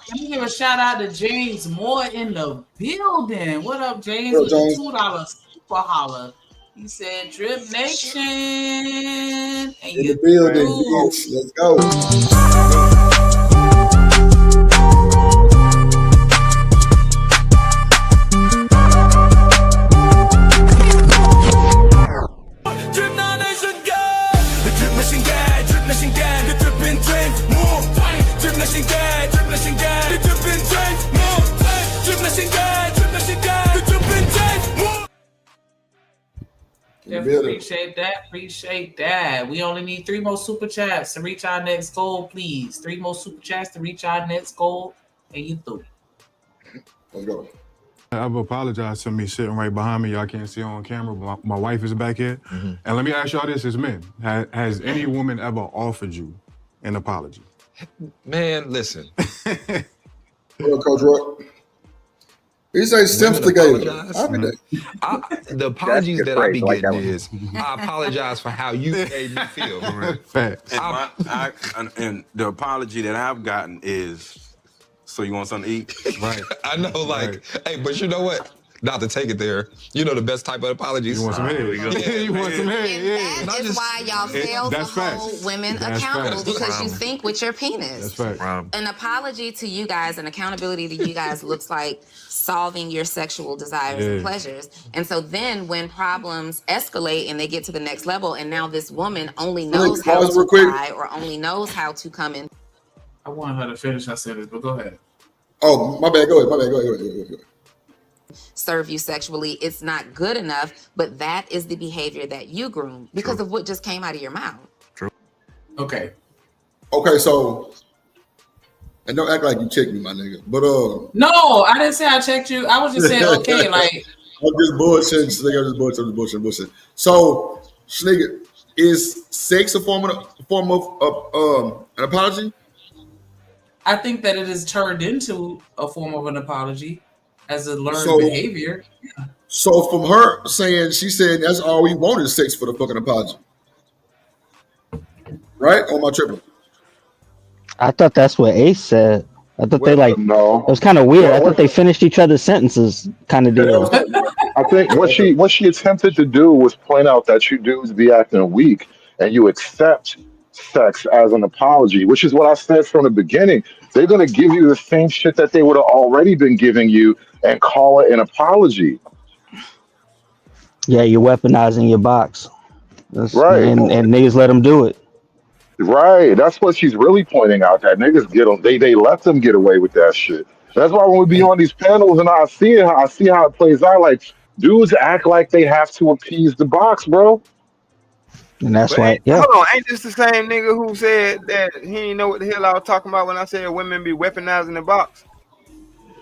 Let me give a shout out to James Moore in the building. What up, James? What With up, the James? $2 super holler. He said, Drip Nation. And In the building, bitch. Let's go. Drip Nation gang. The Drip Nation gang. Drip Nation gang. The Drippin' James Moore. Drip Nation gang. Drip Nation gang. The Drippin' James Moore. Drip Nation gang. Drip Nation gang. The Drippin' James Moore. Appreciate that. We only need 3 more super chats to reach our next goal, please. 3 more super chats to reach our next goal, and you through. Let's go. I've apologized to me sitting right behind me. Y'all can't see on camera, but my wife is back here. And let me ask y'all this as men. Has any woman ever offered you an apology? Man, listen. What up, Coach Roy? He say simps together. The apologies that I be getting is, I apologize for how you made me feel. Facts. And the apology that I've gotten is, so you want something to eat? Right. I know, hey, but you know what? Not to take it there. You know the best type of apologies? You want some head? You want some head? Yeah. That is why y'all fail to hold women accountable because you think with your penis. That's fact. An apology to you guys and accountability to you guys looks like solving your sexual desires and pleasures. And so then when problems escalate and they get to the next level, and now this woman only knows how to cry or only knows how to come in. I wanted her to finish her sentence, but go ahead. Oh, my bad. Go ahead. Serve you sexually, it's not good enough, but that is the behavior that you groom because of what just came out of your mouth. Okay. Okay, so and don't act like you checked me, my nigga. But No, I didn't say I checked you. I was just saying okay, like I'm just bullshitting, Snigger. I'm just bullshitting. So, Snigger, is sex a form of an apology? I think that it is turned into a form of an apology as a learned So- behavior. So from her saying, she said that's all we want is sex for the fucking apology. Right? Or am I tripping? I thought that's what Ace said. I thought they like No. it was kind of weird. I What- thought they finished each other's sentences, kind of deal. I think what she attempted to do was point out that you dudes be acting weak and you accept sex as an apology, which is what I said from the beginning. They're gonna give you the same shit that they would have already been giving you and call it an apology. Yeah, you're weaponizing your box. Right. And niggas let them do it. Right. That's what she's really pointing out. That niggas get them. They let them get away with that shit. That's why when we be on these panels and I see how it plays out. Like dudes act like they have to appease the box, bro. And that's But why, yeah. hold on, ain't this the same nigga who said that he didn't know what the hell I was talking about when I said women be weaponizing the box?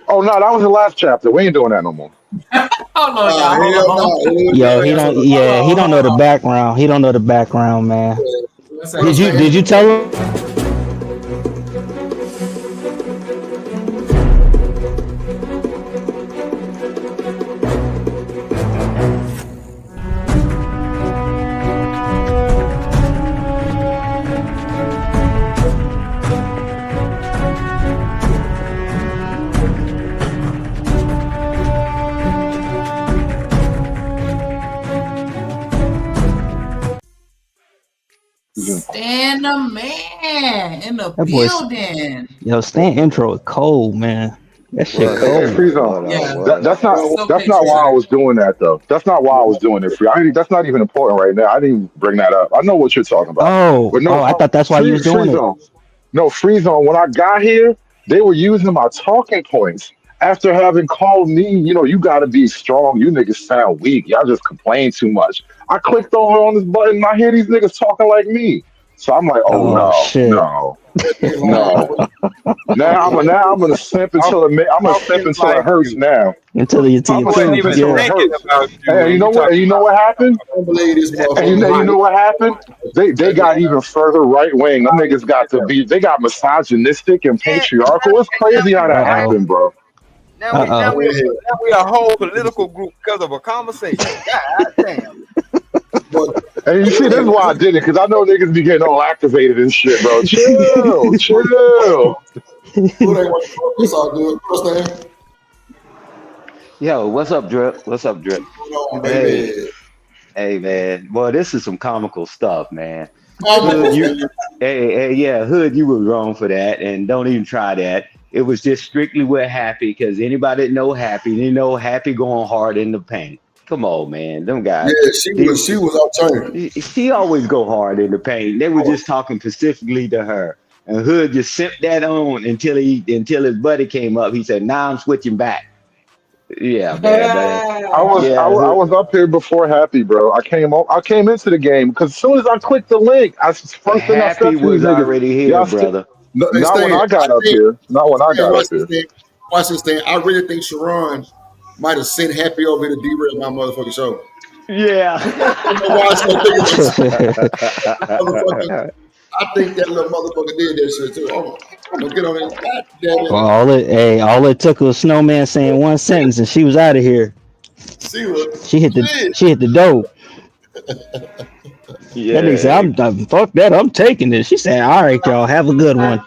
Oh no, that was the last chapter. We ain't doing that no more. Hold on, y'all. Yo, he don't. Yeah, he don't know the background. He don't know the background, man. Did you tell him? Stan the man in the That boy's- building. Yo, Stan intro is cold, man. That shit Hey, cold. Free Zone. Yeah. That's not It's okay, that's not why I Tristan. was doing that though. That's not why I was doing it. Free. That's not even important right now. I didn't even bring that up. I know what you're talking about. Oh, But no, I thought that's why you was doing Free it. Zone. No, Free Zone. When I got here, they were using my talking points after having called me. You know, you got to be strong. You niggas sound weak. Y'all just complain too much. I clicked over on this button and I hear these niggas talking like me. So I'm like, oh, Oh, shit. no. Now I'm gonna simp until it hurts now. Until you I'm gonna simp prove, until it yeah. hurts. And you know what? And you know what happened? And you know what happened? They got even further right wing. Them niggas they got misogynistic and patriarchal. It's crazy how that happened, bro. Now we a whole political group because of a conversation. God damn. And you see, this is why I did it, because I know niggas be getting all activated and shit, bro. Chill, chill. It's all good. What's that? Yo, what's up, Drip? What's up, Drip? Hey, man. Boy, this is some comical stuff, man. Hood, Hood, you were wrong for that, and don't even try that. It was just strictly with Happy, because anybody that know Happy, they know Happy going hard in the paint. Come on, man. Them guys. Yeah, she was out turning. She always go hard in the paint. They were just talking specifically to her. And Hood just sipped that on until his buddy came up. He said, "Now I'm switching back." Yeah, man. I was up here before Happy, bro. I came into the game because as soon as I clicked the link, first thing I said Happy to was these niggas, already here, y'all brother. not when I got up here. Not when I got up here. Watch this thing. I really think Sharon might have sent Happy over here to derail my motherfucking show. Yeah. I think that little motherfucker did that shit too. I'm gonna get on it. God damn it. Well, all it took was Snowman saying one sentence and she was out of here. She hit the dope. Yeah. That nigga said, I'm fuck that, I'm taking this. She said, all right, y'all, have a good one.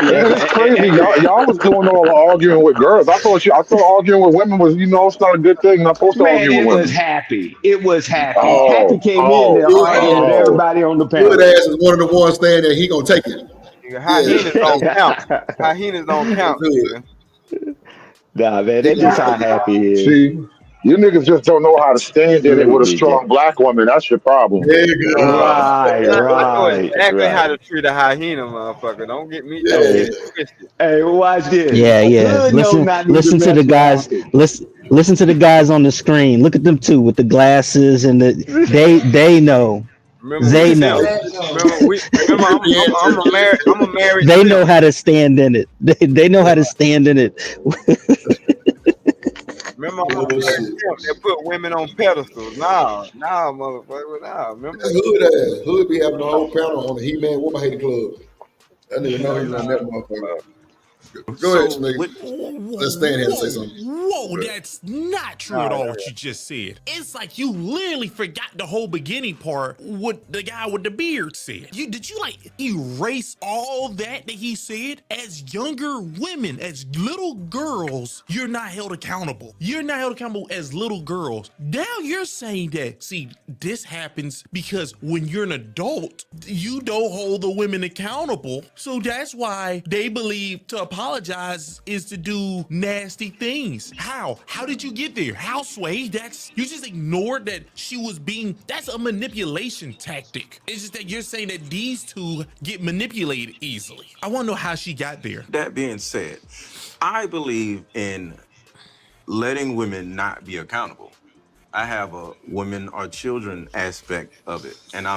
Yeah, it's crazy. Y'all was doing all the arguing with girls. I thought arguing with women was, it's not a good thing. Not supposed to Man, argue with it women. was Happy. It was Happy. Oh, Happy came in there arguing with everybody on the panel. Good ass is one of the ones saying that he gonna take it. Hyenas don't count. Hyenas don't count. Nah, man, that's just how Happy is. See, you niggas just don't know how to stand in it with a strong black woman. That's your problem. Right. I know exactly how to treat a hyena, motherfucker. Don't get me twisted. Hey, watch this. Yeah. Hood Listen to the guys. Listen to the guys on the screen. Look at them too with the glasses and they know. They know. I'm a married. They know how to stand in it. They know how to stand in it. Remember, I'm a married simp. They put women on pedestals. Nah, motherfucker, nah. Remember, Hood be having the whole panel on the He-Man Woman Hater Club. I didn't even know he was on that motherfucker. Go ahead, nigga. Let's stand here and say something. Whoa, that's not true at all what you just said. It's like you literally forgot the whole beginning part, what the guy with the beard said. Did you like erase all that he said? As younger women, as little girls, you're not held accountable. You're not held accountable as little girls. Now you're saying that, see, this happens because when you're an adult, you don't hold the women accountable. So that's why they believe to apologize is to do nasty things. How did you get there? How, Sway? You just ignored that she was that's a manipulation tactic. It's just that you're saying that these two get manipulated easily. I want to know how she got there. That being said, I believe in letting women not be accountable. I have a women or children aspect of it, and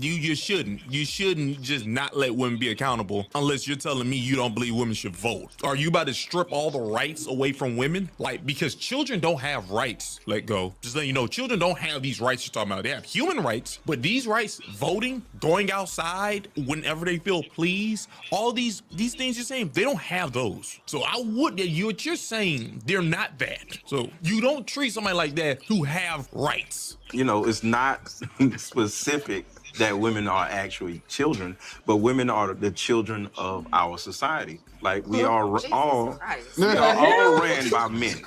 you shouldn't. You shouldn't just not let women be accountable unless you're telling me you don't believe women should vote. Are you about to strip all the rights away from women? Like, because children don't have rights. Let go. Just letting you know, children don't have these rights you're talking about. They have human rights, but these rights, voting, going outside whenever they feel pleased, all these things you're saying, they don't have those. So what you're saying, they're not that. So you don't treat somebody like that who have rights. It's not specific that women are actually children, but women are the children of our society. Like we are all ran by men,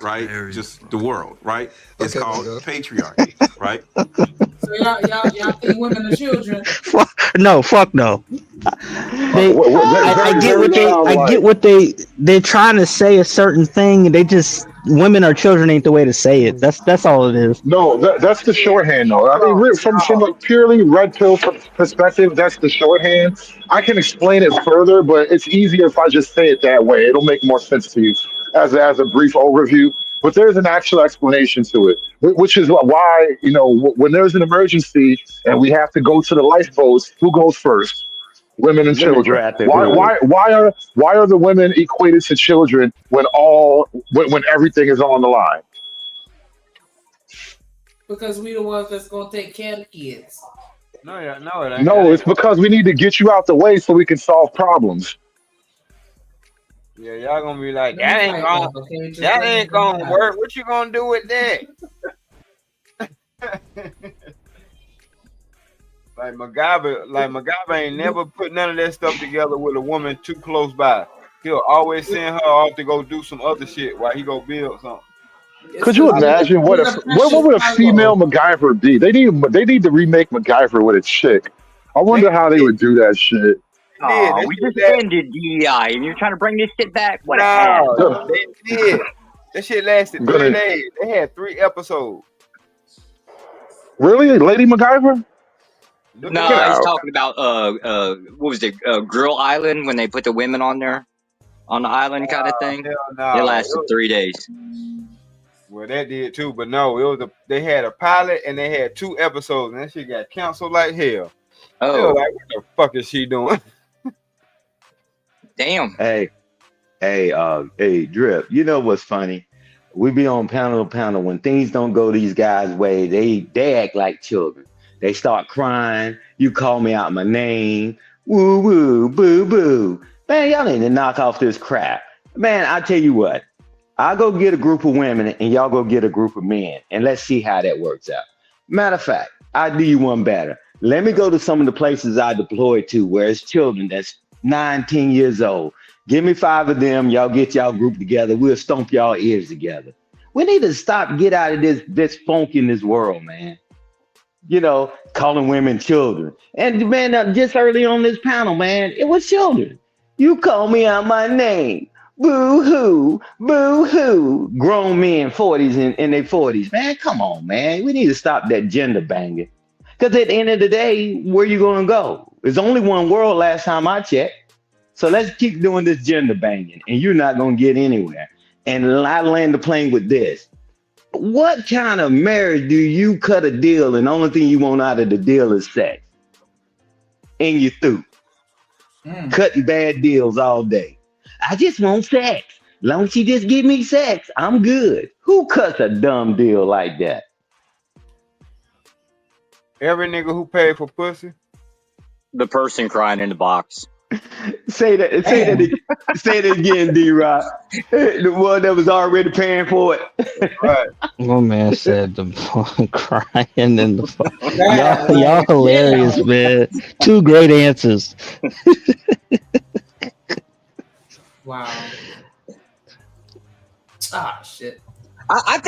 right? Just the world, right? It's called patriarchy, right? So y'all think women are children? No, fuck no. I get what they're trying to say a certain thing, and women are children ain't the way to say it. That's all it is. No, that's the shorthand, though. I mean, from a purely red pill perspective, that's the shorthand. I can explain it further, but it's easier if I just say it that way. It'll make more sense to you as a brief overview. But there's an actual explanation to it, which is why, when there's an emergency and we have to go to the lifeboats, who goes first? Women and children. Why are the women equated to children when everything is on the line? Because we the ones that's gonna take care of the kids. No, it's because we need to get you out the way so we can solve problems. Yeah, y'all gonna be like, that ain't gonna work. What you gonna do with that? Like MacGyver ain't never put none of that stuff together with a woman too close by. He'll always send her off to go do some other shit while he go build something. Could you imagine what would a female MacGyver be? They need to remake MacGyver with a chick. I wonder how they would do that shit. Oh, we just ended DEI, and you're trying to bring this shit back? What a No, they did. That shit lasted 3 days. They had 3 episodes. Really, Lady MacGyver? No, he's talking about what was it, Girl Island, when they put the women on there, on the island kind of thing. No. It lasted 3 days. Well, that did too, but no, they had a pilot and they had 2 episodes, and that shit got canceled like hell. Oh, they were like, what the fuck is she doing? Damn. Hey, Drip. You know what's funny? We be on panel to panel when things don't go these guys' way. They act like children. They start crying. You call me out my name. Woo woo boo boo. Man, y'all need to knock off this crap. Man, I tell you what. I'll go get a group of women and y'all go get a group of men, and let's see how that works out. Matter of fact, I'll do you one better. Let me go to some of the places I deployed to where it's children that's 9, 10 years old. Give me 5 of them. Y'all get y'all group together. We'll stomp y'all ears together. We need to get out of this funk in this world, man. Calling women children. And man, just early on this panel, man, it was children. You call me out my name. Boo-hoo, boo-hoo. Grown men, 40s in their 40s. Man, come on, man. We need to stop that gender banging. Because at the end of the day, where you going to go? There's only one world last time I checked. So let's keep doing this gender banging, and you're not going to get anywhere. And I land the plane with this. What kind of marriage do you cut a deal and the only thing you want out of the deal is sex? And you through. Cutting bad deals all day. I just want sex. Long as she just give me sex, I'm good. Who cuts a dumb deal like that? Every nigga who paid for pussy. The person crying in the box. Say that again, D-Rock. The one that was already paying for it. Right. My man said the boy crying in the phone. Y'all hilarious, man. Two great answers. Wow. Ah, shit. I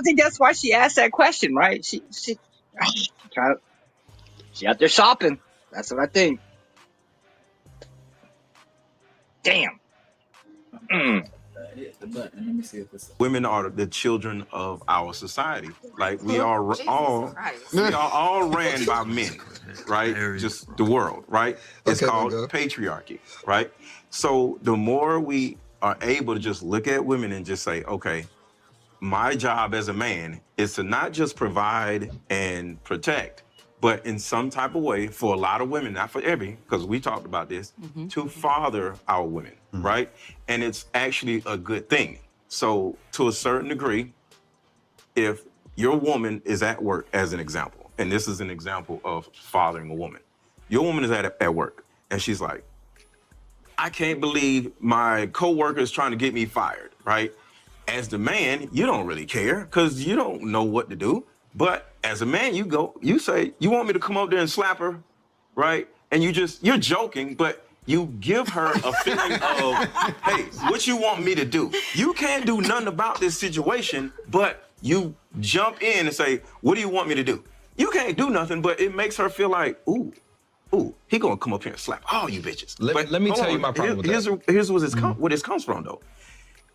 think that's why she asked that question, right? She out there shopping. That's what I think. Damn. Women are the children of our society. Like we are all ran by men, right? Just the world, right? It's called patriarchy, right? So the more we are able to just look at women and just say, okay, my job as a man is to not just provide and protect, but in some type of way, for a lot of women, not for every, because we talked about this, to father our women, right? And it's actually a good thing. So to a certain degree, if your woman is at work, as an example, and this is an example of fathering a woman, your woman is at work, and she's like, I can't believe my coworker is trying to get me fired, right? As the man, you don't really care because you don't know what to do. But as a man, you say, you want me to come up there and slap her, right? And you're joking, but you give her a feeling of, hey, what you want me to do? You can't do nothing about this situation, but you jump in and say, what do you want me to do? You can't do nothing, but it makes her feel like, ooh, he gonna come up here and slap all you bitches. Let me tell you my problem with that. Here's what this comes from, though.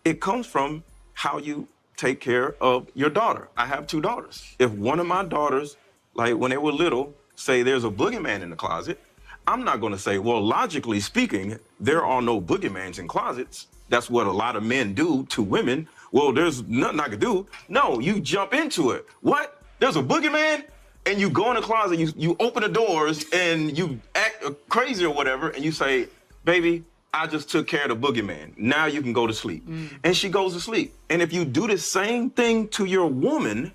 It comes from how you take care of your daughter. I have 2 daughters. If one of my daughters, like when they were little, say there's a boogeyman in the closet, I'm not gonna say, well, logically speaking, there are no boogeymans in closets. That's what a lot of men do to women. Well, there's nothing I could do. No, you jump into it. What? There's a boogeyman? And you go in the closet, you open the doors and you act crazy or whatever, and you say, baby, I just took care of the boogeyman. Now you can go to sleep. And she goes to sleep. And if you do the same thing to your woman,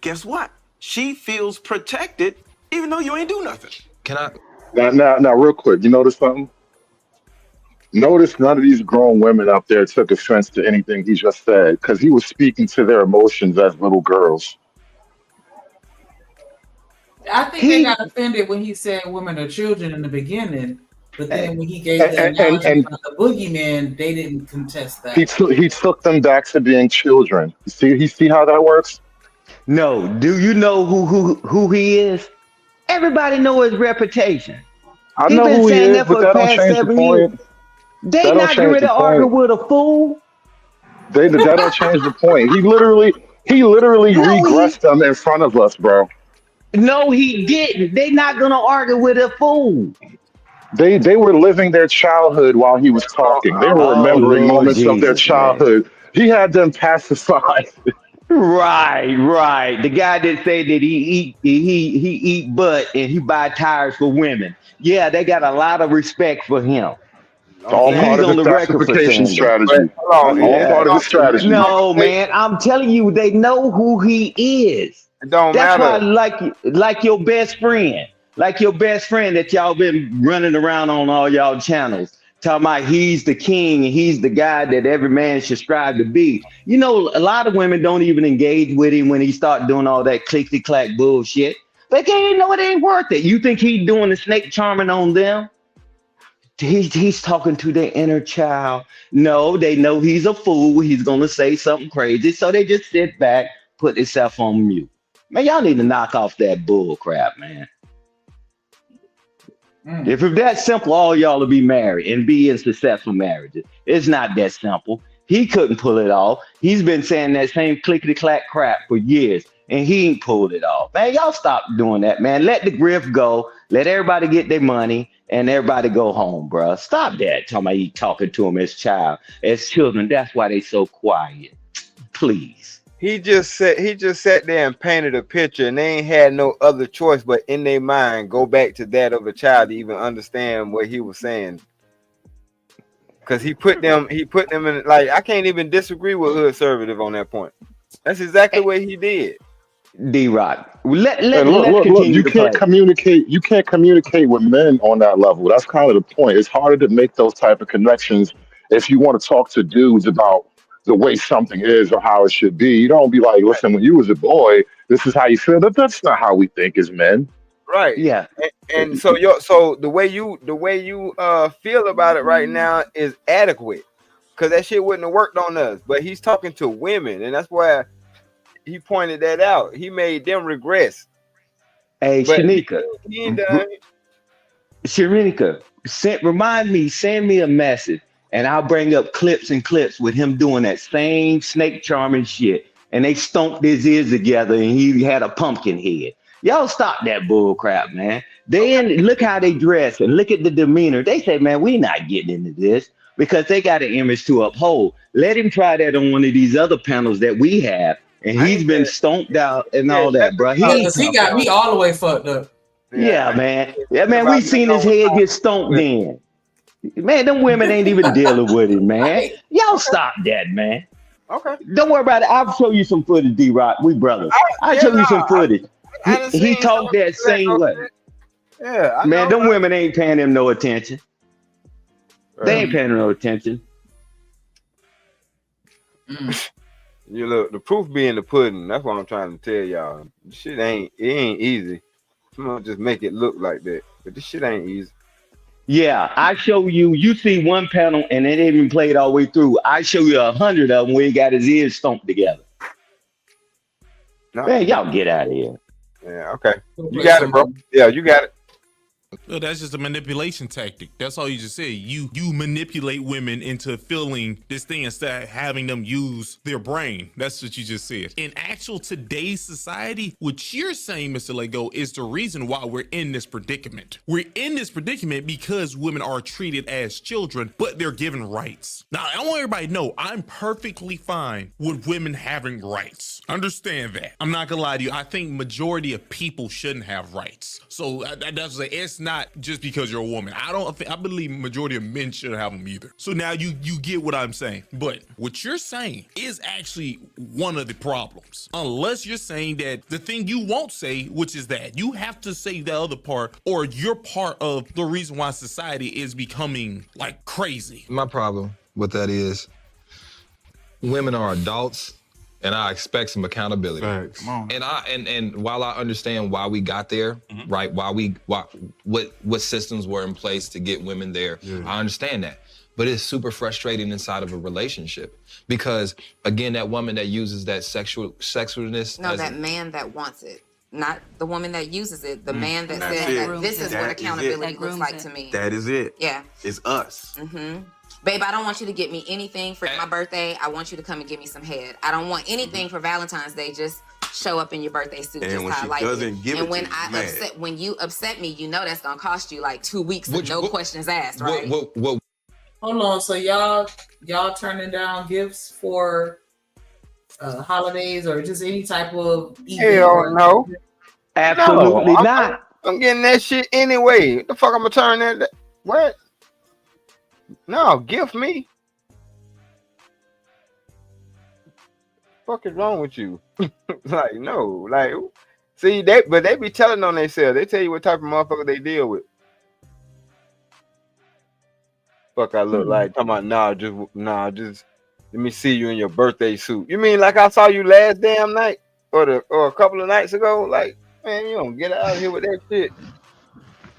guess what? She feels protected even though you ain't do nothing. Can I? Now, real quick, you notice something? Notice none of these grown women up there took offense to anything he just said because he was speaking to their emotions as little girls. I think they got offended when he said women are children in the beginning, but then when he gave the analogy about the boogeyman, they didn't contest that. He took them back to being children. You see how that works? No. Do you know who he is? Everybody know his reputation. I know who he is, but that don't change the point. They not getting ready to argue with a fool. That don't change the point. He literally regressed them in front of us, bro. No, he didn't. They not gonna argue with a fool. They were living their childhood while he was talking. They were remembering moments of their childhood. Man. He had them pacified. Right. The guy that said that he eat butt and he buy tires for women. Yeah, they got a lot of respect for him. All part of the pacification strategy. All part of the strategy. No, man, I'm telling you, they know who he is. That's why like your best friend. Like your best friend that y'all been running around on all y'all channels. Talking about he's the king and he's the guy that every man should strive to be. You know, a lot of women don't even engage with him when he start doing all that clickety-clack bullshit. They can't know it ain't worth it. You think he's doing the snake charming on them? He's talking to their inner child. No, they know he's a fool. He's going to say something crazy. So they just sit back, put themselves on mute. Man, y'all need to knock off that bull crap, man. If it's that simple, all y'all will be married and be in successful marriages. It's not that simple. He couldn't pull it off. He's been saying that same clickety-clack crap for years, and he ain't pulled it off. Man, y'all stop doing that, man. Let the grift go. Let everybody get their money, and everybody go home, bro. Stop that. Talking about you talking to him as children. That's why they so quiet. Please. He just sat there and painted a picture, and they ain't had no other choice but in their mind go back to that of a child to even understand what he was saying. Cause he put them in, like, I can't even disagree with Hood Conservative on that point. That's exactly what he did. D-Rock, let's Look, continue you to can't play. communicate. You can't communicate with men on that level. That's kind of the point. It's harder to make those type of connections if you want to talk to dudes about the way something is or how it should be. You don't be like, listen, when you was a boy, this is how you feel. That's not how we think as men. Right. Yeah. And so the way you feel about it right now is adequate. Cause that shit wouldn't have worked on us. But he's talking to women, and that's why he pointed that out. He made them regress. Hey, But Shanika. he ain't done. Shanika, send me a message, and I'll bring up clips and clips with him doing that same snake charming shit. And they stomped his ears together, and he had a pumpkin head. Y'all stop that bull crap, man. Look how they dress and look at the demeanor. They say, man, we not getting into this because they got an image to uphold. Let him try that on one of these other panels that we have, and he's been stomped out and all that, bro. Because he got me all the way fucked up. Yeah, man. Yeah, man. We seen his head get stomped in. Man, them women ain't even dealing with it, man. Y'all stop that, man. Okay. Don't worry about it. I'll show you some footage, D-Rock. We brothers. I'll show you some footage. He talked that same way. Yeah, man, them women ain't paying him no attention. They ain't paying him no attention. You look, the proof be in the pudding. That's what I'm trying to tell y'all. This shit ain't easy. I'm gonna just make it look like that, but this shit ain't easy. Yeah, I show you. You see one panel and it didn't even play it all the way through. I show you 100 of them where he got his ears stomped together. Man, y'all get out of here. Yeah, okay. You got it, bro. Yeah, you got it. Well, that's just a manipulation tactic. That's all you just said. You manipulate women into feeling this thing instead of having them use their brain. That's what you just said. In actual today's society, what you're saying, Mr. Lego, is the reason why we're in this predicament. We're in this predicament because women are treated as children, but they're given rights. Now, I want everybody to know I'm perfectly fine with women having rights. Understand that. I'm not gonna lie to you. I think majority of people shouldn't have rights. So that's like, it's not just because you're a woman. I believe majority of men shouldn't have them either. So now you get what I'm saying. But what you're saying is actually one of the problems. Unless you're saying that the thing you won't say, which is that you have to say the other part, or you're part of the reason why society is becoming like crazy. My problem with that is women are adults, and I expect some accountability. Come on. And while I understand why we got there, right? What systems were in place to get women there, I understand that. But it's super frustrating inside of a relationship because, again, that woman that uses that sexualness. No, that man that wants it. Not the woman that uses it, the man that That's says it. that this is That what is accountability it. looks like to me. That is it. Yeah. It's us. Babe, I don't want you to get me anything for my birthday. I want you to come and give me some head. I don't want anything for Valentine's Day. Just show up in your birthday suit, And just when how I she like doesn't it. give And it when to you, mad. when you upset me, you know that's gonna cost you like 2 weeks of no questions asked, right? Hold on, so y'all turning down gifts for holidays or just any type of event? Hell no. Absolutely No, not. I'm getting that shit anyway. What the fuck I'm gonna turn that? What? No, gift me. Fuck is wrong with you? Like, no, like, see, they be telling on themselves. They tell you what type of motherfucker they deal with. Fuck, I look like talking about just let me see you in your birthday suit. You mean like I saw you last damn night or a couple of nights ago? Like, man, you don't get out of here with that shit.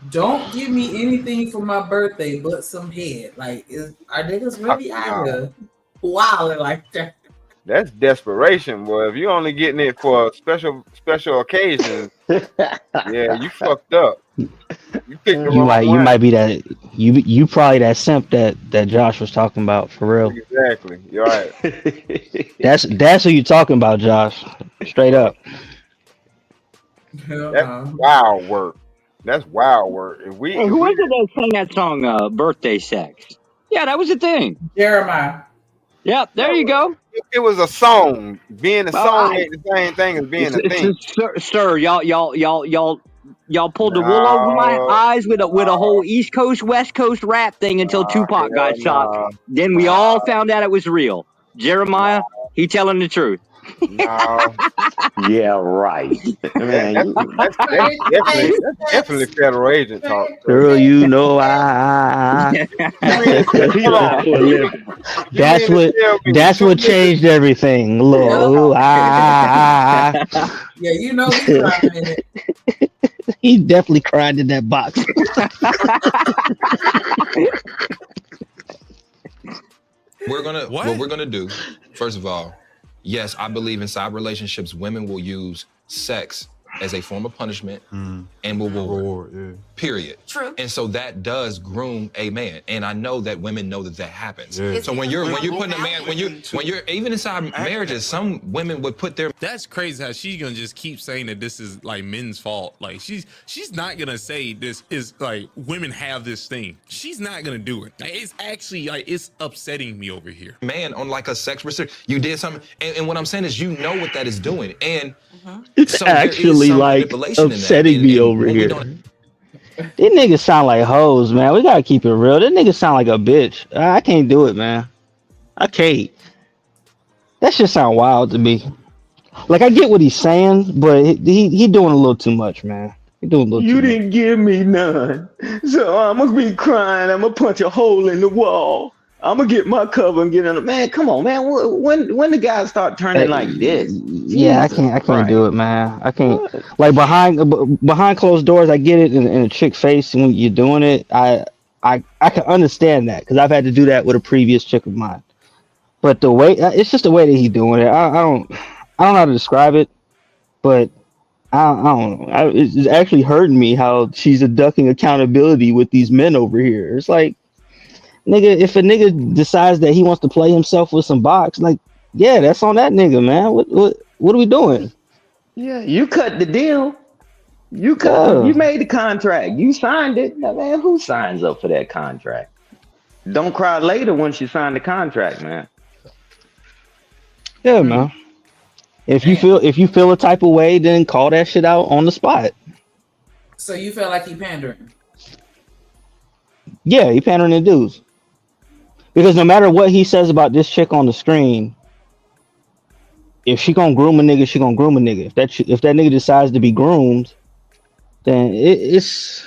Don't give me anything for my birthday but some head. Like, are niggas really out here wilding like that? That's desperation, boy. If you only getting it for special occasions, yeah, you fucked up. You picked the You wrong one. might be that you probably that simp that Josh was talking about for real. Exactly. You're right. That's who you talking about, Josh. Straight up. That's wild work. That's wild work. Hey, who was it that sang that song, Birthday Sex? Yeah, that was a thing. Jeremiah. Yep, there you go. it was a song. Being a song ain't the same thing as being a thing. Sir, y'all pulled the wool over my eyes with a whole East Coast West Coast rap thing until Tupac got shot. Then we all found out it was real. Jeremiah, he telling the truth. No. Yeah, right. Man, That's definitely federal agent talk. Girl, you know I. That's what changed everything. Lord, Yeah, you know he crying in it. He definitely cried in that box. What we're gonna do, first of all, yes, I believe inside relationships, women will use sex as a form of punishment and will reward. Period. True. And so that does groom a man, and I know that women know that happens. So when you're putting a man, when you're even inside marriages, some women would put their. That's crazy how she's gonna just keep saying that this is like men's fault. Like she's not gonna say this is like women have this thing. She's not gonna do it. Like, it's actually like it's upsetting me over here. Man on like a sex restriction, you did something, and what I'm saying is you know what that is doing, and It's so actually like upsetting me over here. These niggas sound like hoes, man. We gotta keep it real. This niggas sound like a bitch. I can't do it, man. I can't. That shit sound wild to me. Like I get what he's saying, but he doing a little too much, man. He doing a little you too didn't give me none, so I'm gonna be crying. I'm gonna punch a hole in the wall. I'm gonna get my cover and get in. Man, come on, man. When the guys start turning like this? Yeah, I can't do it, man. I can't. Like behind closed doors, I get it in a chick face when you're doing it. I can understand that because I've had to do that with a previous chick of mine. But the way it's just the way that he's doing it. I don't know how to describe it, but I don't know. It's actually hurting me how she's ducking accountability with these men over here. It's like, nigga, if a nigga decides that he wants to play himself with some box, like, yeah, that's on that nigga, man. What are we doing? Yeah, you cut the deal. You made the contract. You signed it. Now, man, who signs up for that contract? Don't cry later once you sign the contract, man. Yeah, man. If you feel a type of way, then call that shit out on the spot. So you feel like he pandering? Yeah, he pandering to dudes. Because no matter what he says about this chick on the screen, if she gonna groom a nigga, she gonna groom a nigga. If that nigga decides to be groomed, then it's.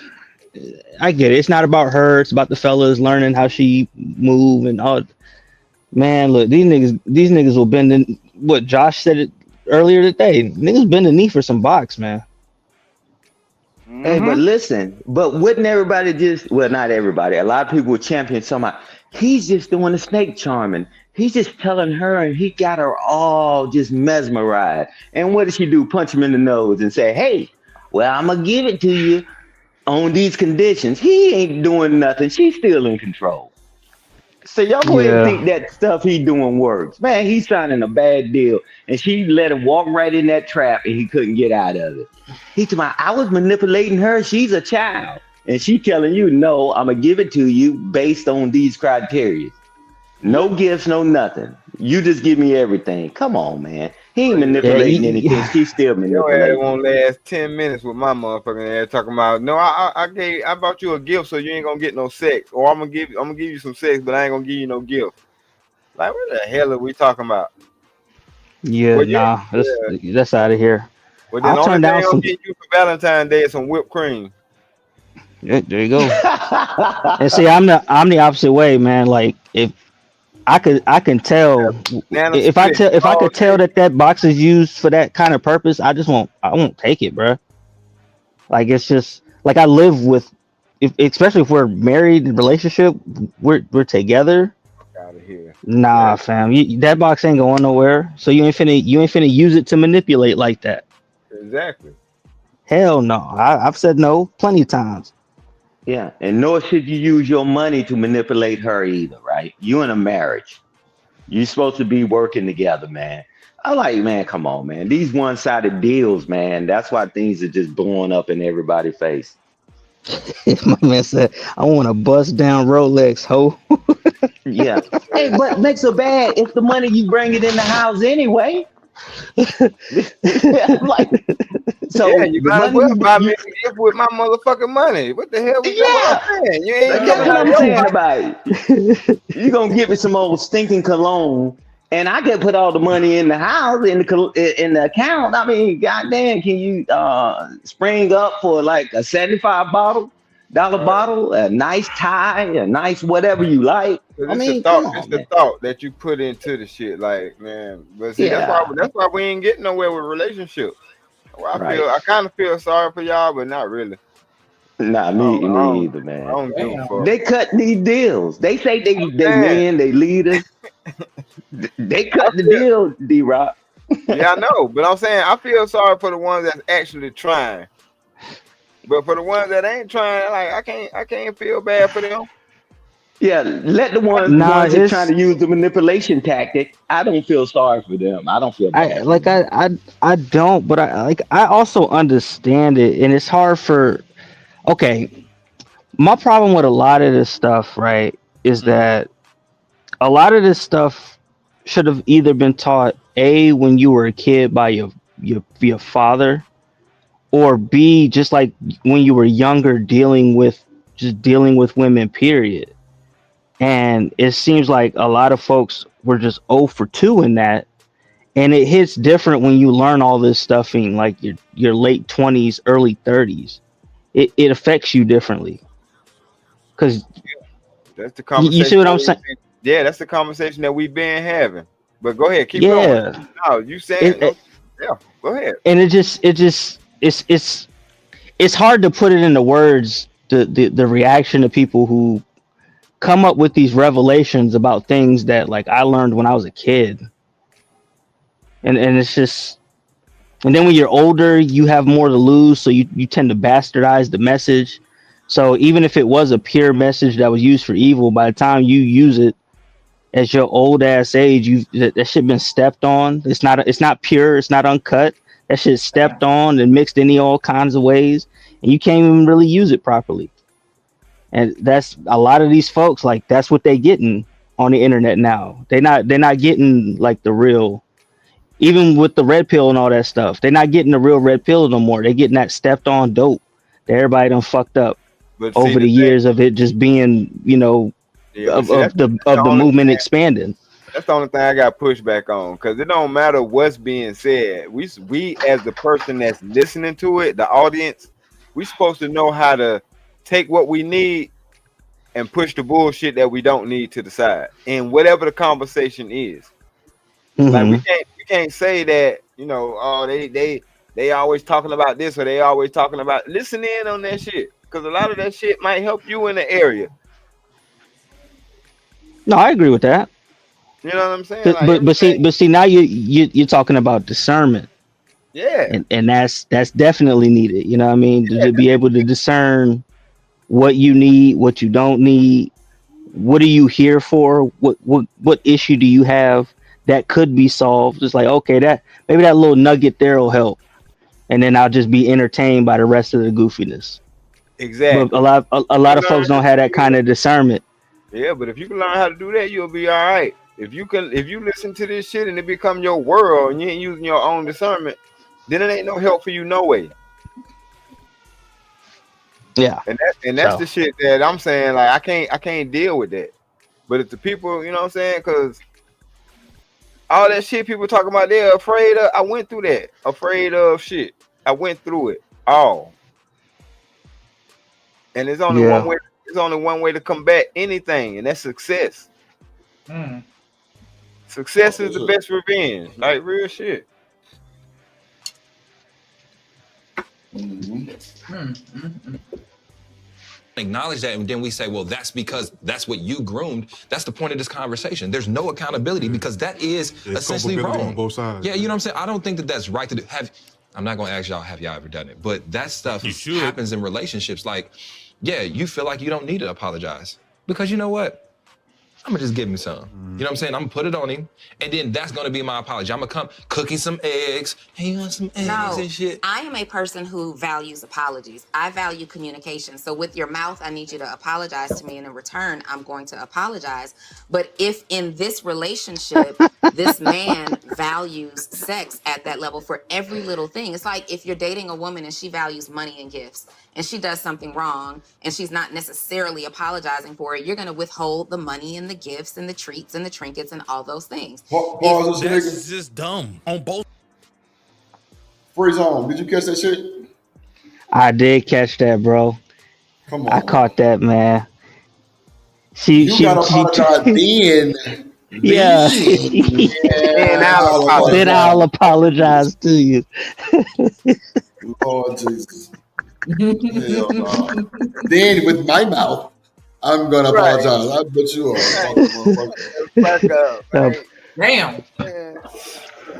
I get it. It's not about her. It's about the fellas learning how she move and all. Man, look, these niggas will bend. What Josh said it earlier today. Niggas bend the knee for some box, man. Hey, but listen, wouldn't everybody just, well, not everybody, a lot of people would champion somebody. He's just doing the snake charming. He's just telling her, and he got her all just mesmerized. And what does she do? Punch him in the nose and say, hey, well, I'm going to give it to you on these conditions. He ain't doing nothing. She's still in control. So y'all go ahead and think that stuff he doing works. Man, he's signing a bad deal, and she let him walk right in that trap, and he couldn't get out of it. He told me, I was manipulating her. She's a child. And she telling you, no, I'm going to give it to you based on these criteria. No gifts, no nothing. You just give me everything. Come on, man. He ain't manipulating anything. She's still manipulating. It won't last 10 minutes with my motherfucking ass talking about, no, I bought you a gift so you ain't gonna get no sex, or I'm gonna give you some sex, but I ain't gonna give you no gift. Like, what the hell are we talking about? Yeah, that's out of here. Well, then I'll turn down some. Get you for Valentine's Day is some whipped cream. Yeah, there you go. And see, I'm the opposite way, man. Like if I can tell if I could tell that box is used for that kind of purpose, I won't take it, bro. Like it's just like I live with, especially if we're married in relationship, we're together. Out of here. Nah, fam, that box ain't going nowhere. So you ain't finna use it to manipulate like that. Exactly. Hell no. I've said no plenty of times. Yeah, and nor should you use your money to manipulate her either, right? You in a marriage. You're supposed to be working together, man. I'm like, man, come on, man. These one-sided deals, man, that's why things are just blowing up in everybody's face. My man said, I want a bust down Rolex, ho. Yeah. Hey, but makes so bad if the money you bring it in the house anyway. Like, so Yeah, you the might as money well you, buy me a gift with my motherfucking money. What the hell? That's what yeah, I'm saying. You ain't that's coming what out of I'm your saying pocket. about it. You gonna give me some old stinking cologne, and I can put all the money in the house in the account. I mean, goddamn, can you spring up for like a $75 bottle, a nice tie, a nice whatever you like? Cause I it's the mean, thought, come it's on, the man. thought that you put into the shit, like man. But see, Yeah, that's why we ain't getting nowhere with relationships. Well, right. I kind of feel sorry for y'all, but not really. Nah, me either, I man. don't give a fuck. They cut these deals. They say they Man, men, they leaders. They I cut the feel, deal, D-Rock. yeah, I know, but I'm saying I feel sorry for the ones that's actually trying. But for the ones that ain't trying, like I can't feel bad for them. Yeah, let the Nah, ones that trying it's to use the manipulation tactic. I don't feel sorry for them. I don't feel I bad for like them. I don't, but I also understand it, and it's hard for. Okay, my problem with a lot of this stuff, right, is that a lot of this stuff should have either been taught A when you were a kid by your father, or B just like when you were younger dealing with women, period. And it seems like a lot of folks were just 0 for 2 in that. And it hits different when you learn all this stuff in like your late 20s, early 30s. It affects you differently. Cause That's the you see conversation what that I'm saying? yeah, that's the conversation that we've been having. But go ahead, keep going. Yeah. No, you saying It, no? it Yeah, go ahead. and it's hard to put it into words, the reaction to people who come up with these revelations about things that like I learned when I was a kid. And it's just, and then when you're older you have more to lose, so you tend to bastardize the message. So even if it was a pure message that was used for evil, by the time you use it at your old ass age, that shit been stepped on. It's not pure, it's not uncut. That shit stepped on and mixed in all kinds of ways, and you can't even really use it properly. And that's a lot of these folks, like that's what they getting on the internet now. They're not getting like the real, even with the red pill and all that stuff. They're not getting the real red pill no more. They're getting that stepped on dope that everybody done fucked up But see over the the thing, years of it just being, yeah, but see that's the of the only movement thing. expanding. That's the only thing I got pushback on, because it don't matter what's being said. We as the person that's listening to it, the audience, we supposed to know how to take what we need and push the bullshit that we don't need to the side, and whatever the conversation is. Like Hmm. we can't say that, oh they always talking about this or they always talking about, listen in on that shit, because a lot of that shit might help you in the area. No, I agree with that. You know what I'm saying? But Like everything. but see now you're talking about discernment, Yeah. and that's definitely needed. You know what I mean? To be able to discern what you need, what you don't need, what are you here for, what issue do you have that could be solved. It's like, okay, that maybe that little nugget there will help, and then I'll just be entertained by the rest of the goofiness. But Exactly. a lot of folks don't have that kind of discernment. Yeah, but if you can learn how to do that, you'll be all right. If you listen to this shit and it become your world and you ain't using your own discernment, then it ain't no help for you no way. Yeah. And that's the shit that I'm saying. Like I can't deal with that. But if the people, you know what I'm saying, because all that shit people talking about, they're afraid of. I went through that. Afraid of shit. I went through it all. And there's only one Yeah. way. There's only one way to combat anything, and that's success. Success is the best revenge. Like real shit. Acknowledge that, and then we say, well, that's because that's what you groomed. That's the point of this conversation. There's no accountability because that is essentially culpability wrong. on both sides. Yeah, you know what I'm saying? I don't think that that's right to do. I'm not going to ask y'all, have y'all ever done it? But that stuff happens in relationships. Like, yeah, you feel like you don't need to apologize because you know what? I'm gonna just give him some. You know what I'm saying? I'm gonna put it on him, and then that's gonna be my apology. I'm gonna come cooking some eggs. Hey, you want some eggs and shit? I am a person who values apologies. I value communication. So with your mouth, I need you to apologize to me, and in return, I'm going to apologize. But if in this relationship, this man values sex at that level for every little thing, it's like if you're dating a woman and she values money and gifts, and she does something wrong, and she's not necessarily apologizing for it, you're going to withhold the money and the gifts and the treats and the trinkets and all those things. That's just dumb on both. Freeze on. Did you catch that shit? I did catch that, bro. Come on. I caught that, man. You gotta apologize then. Yeah. Then I'll apologize to you. Lord Jesus. Hell no. Then with my mouth, I'm gonna apologize. I bet you are. Back up, right? Damn.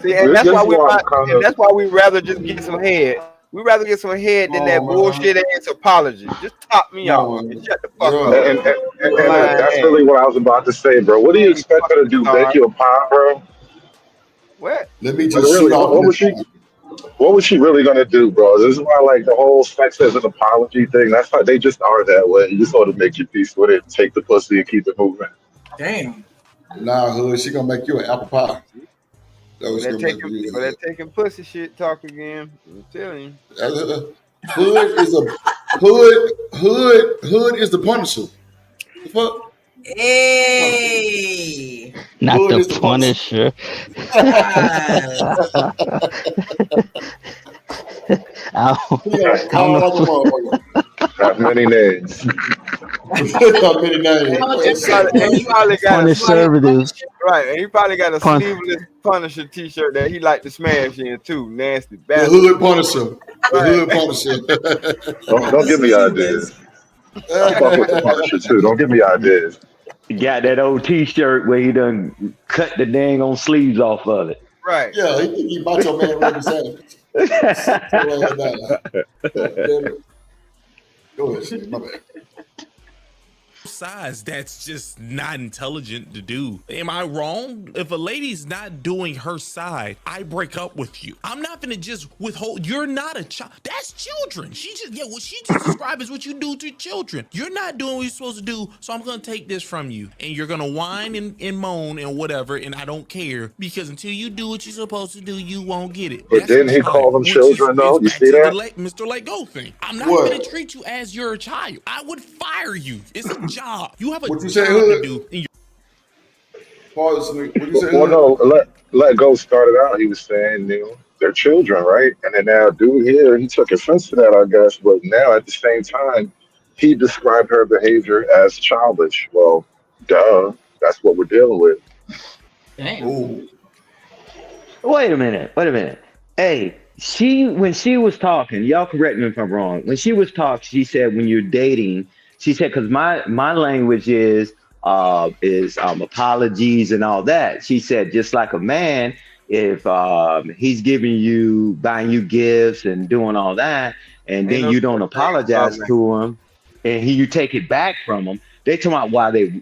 See, and that's why we rather just get some head. We rather get some head than that bullshit ass apology. Just top me off and shut the fuck up. And that's really what I was about to say, bro. What do you expect her to do? Bake you a pie, bro? What? Let me just really, what was she really gonna do, bro? This is why, like, the whole sex as an apology thing. That's how they just are that way. You just sort of make your peace with it, take the pussy, and keep it moving. Damn. Nah, hood, she gonna make you an apple pie. That taking pussy shit talk again. I'm telling you. Hood is the Punisher. The fuck? Hey. Not Hood is the Punisher. Have many names. Many names. He probably got Conservative. Right, and he probably got a sleeveless Punisher t-shirt that he like to smash in too. Nasty The bastard. Hood Punisher. The Hood Punisher. Don't give me ideas. I fuck with the Punisher too. Don't give me ideas. He got that old T-shirt where he done cut the dang on sleeves off of it. Right. Yeah, he think he Macho Man Randy Savage. Go ahead, shit. My bad. Size that's just not intelligent to do. Am I wrong? If a lady's not doing her side, I break up with you. I'm not gonna just withhold. You're not a child. That's children. What she just described is what you do to children. You're not doing what you're supposed to do, so I'm gonna take this from you. And you're gonna whine and moan and whatever, and I don't care, because until you do what you're supposed to do, you won't get it. But didn't he call them children though? You see that? Mr. Let Go thing. I'm not gonna treat you as you're a child. I would fire you. It's a job. You have a job to do. Well, no, let Go started out. He was saying, they're children, right? And then now, dude here, he took offense to that, I guess. But now, at the same time, he described her behavior as childish. Well, duh, that's what we're dealing with. Damn. Wait a minute. Hey, when she was talking, y'all correct me if I'm wrong. When she was talking, she said when you're dating. She said, because my language is apologies and all that. She said, just like a man, if he's buying you gifts and doing all that, and then you don't apologize to him, and you take it back from him, they talking about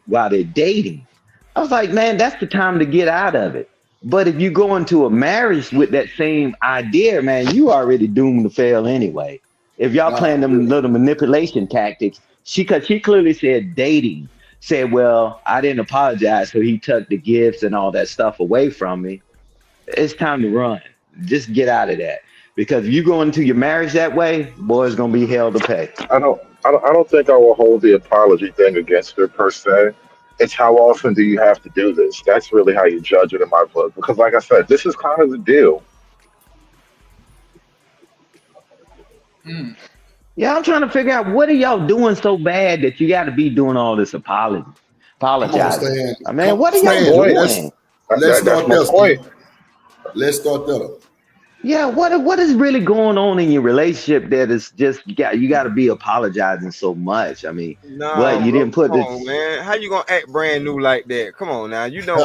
while they're dating. I was like, man, that's the time to get out of it. But if you go into a marriage with that same idea, man, you already doomed to fail anyway. If y'all playing them little manipulation tactics. Because she clearly said dating, said, well, I didn't apologize, so he took the gifts and all that stuff away from me. It's time to run. Just get out of that. Because if you go into your marriage that way, boy, it's gonna be hell to pay. I don't think I will hold the apology thing against her per se. It's how often do you have to do this? That's really how you judge it in my book. Because like I said, this is kind of the deal. Yeah, I'm trying to figure out what are y'all doing so bad that you got to be doing all this apologizing. I mean, what are y'all doing? Let's start there. Let's start there. Yeah, what is really going on in your relationship that is just you got to be apologizing so much? I mean, what you didn't put this? Come on, man. How you gonna act brand new like that? Come on now, you know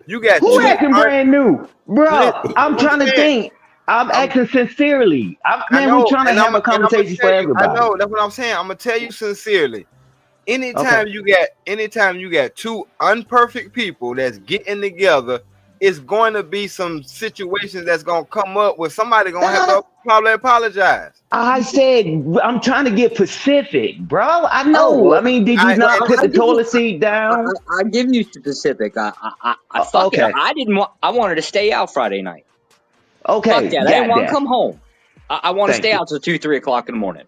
you got who acting brand new, bro? I'm trying to think. I'm acting sincerely. We're trying to have a conversation for everybody. I know, that's what I'm saying. I'm gonna tell you sincerely. anytime you got two unperfect people that's getting together, it's going to be some situations that's gonna come up where somebody gonna have to probably apologize. I said I'm trying to get Pacific, bro. I Oh, know. well, I mean, did you not put the give you- toilet seat down? I give you specific. I fuck it. Okay. I didn't want. I wanted to stay out Friday night. Okay, Fuck that. I didn't got want to that. come home. I want to Thank stay you. out till 2, 3 o'clock in the morning.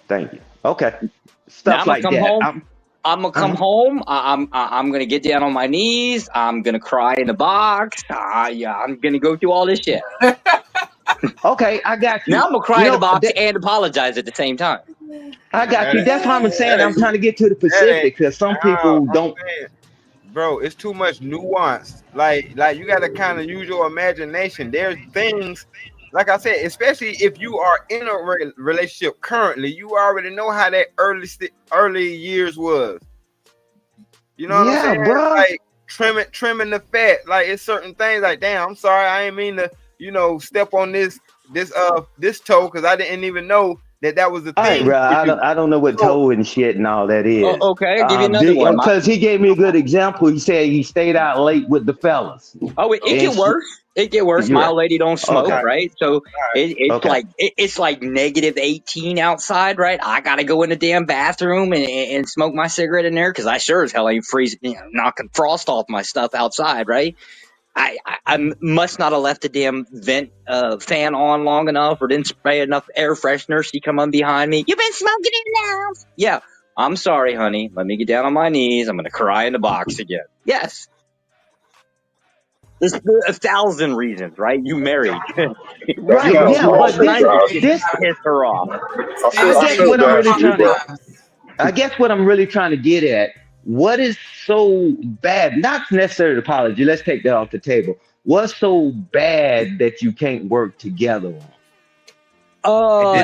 Thank you. Okay, Now stuff I'm gonna like come that. home. I'm gonna come home. I'm gonna get down on my knees. I'm gonna cry in the box. Yeah, I'm gonna go through all this shit. Okay, I got you. Now I'm gonna cry in the box and apologize at the same time. I got you. That's what I'm saying. I'm trying to get to the Pacific because some people don't. Bro, it's too much nuance. Like you got to kind of use your imagination. There's things, like I said, especially if you are in a relationship currently, you already know how that early years was. You know what I'm saying? Bro. Like trimming the fat. Like it's certain things. Like, damn, I'm sorry, I ain't mean to, step on this toe because I didn't even know that was the All right, thing. bro. I don't know what toe and shit and all that is. Okay, I'll give you another one. Because he gave me a good example. He said he stayed out late with the fellas. Oh, it get worse. It get worse. My old lady don't smoke, Okay. right? So it's Okay. like it's like negative 18 outside, right? I gotta go in the damn bathroom and smoke my cigarette in there because I sure as hell ain't freezing, knocking frost off my stuff outside, right? I must not have left the damn vent fan on long enough or didn't spray enough air freshener. She come on behind me. You've been smoking in the house. Yeah, I'm sorry, honey. Let me get down on my knees. I'm gonna cry in the box again. Yes. There's 1,000 reasons, right? You married. Right, yeah, but this piss her off. I guess what I'm really trying to get at, what is so bad, not necessarily the apology, let's take that off the table. What's so bad that you can't work together on?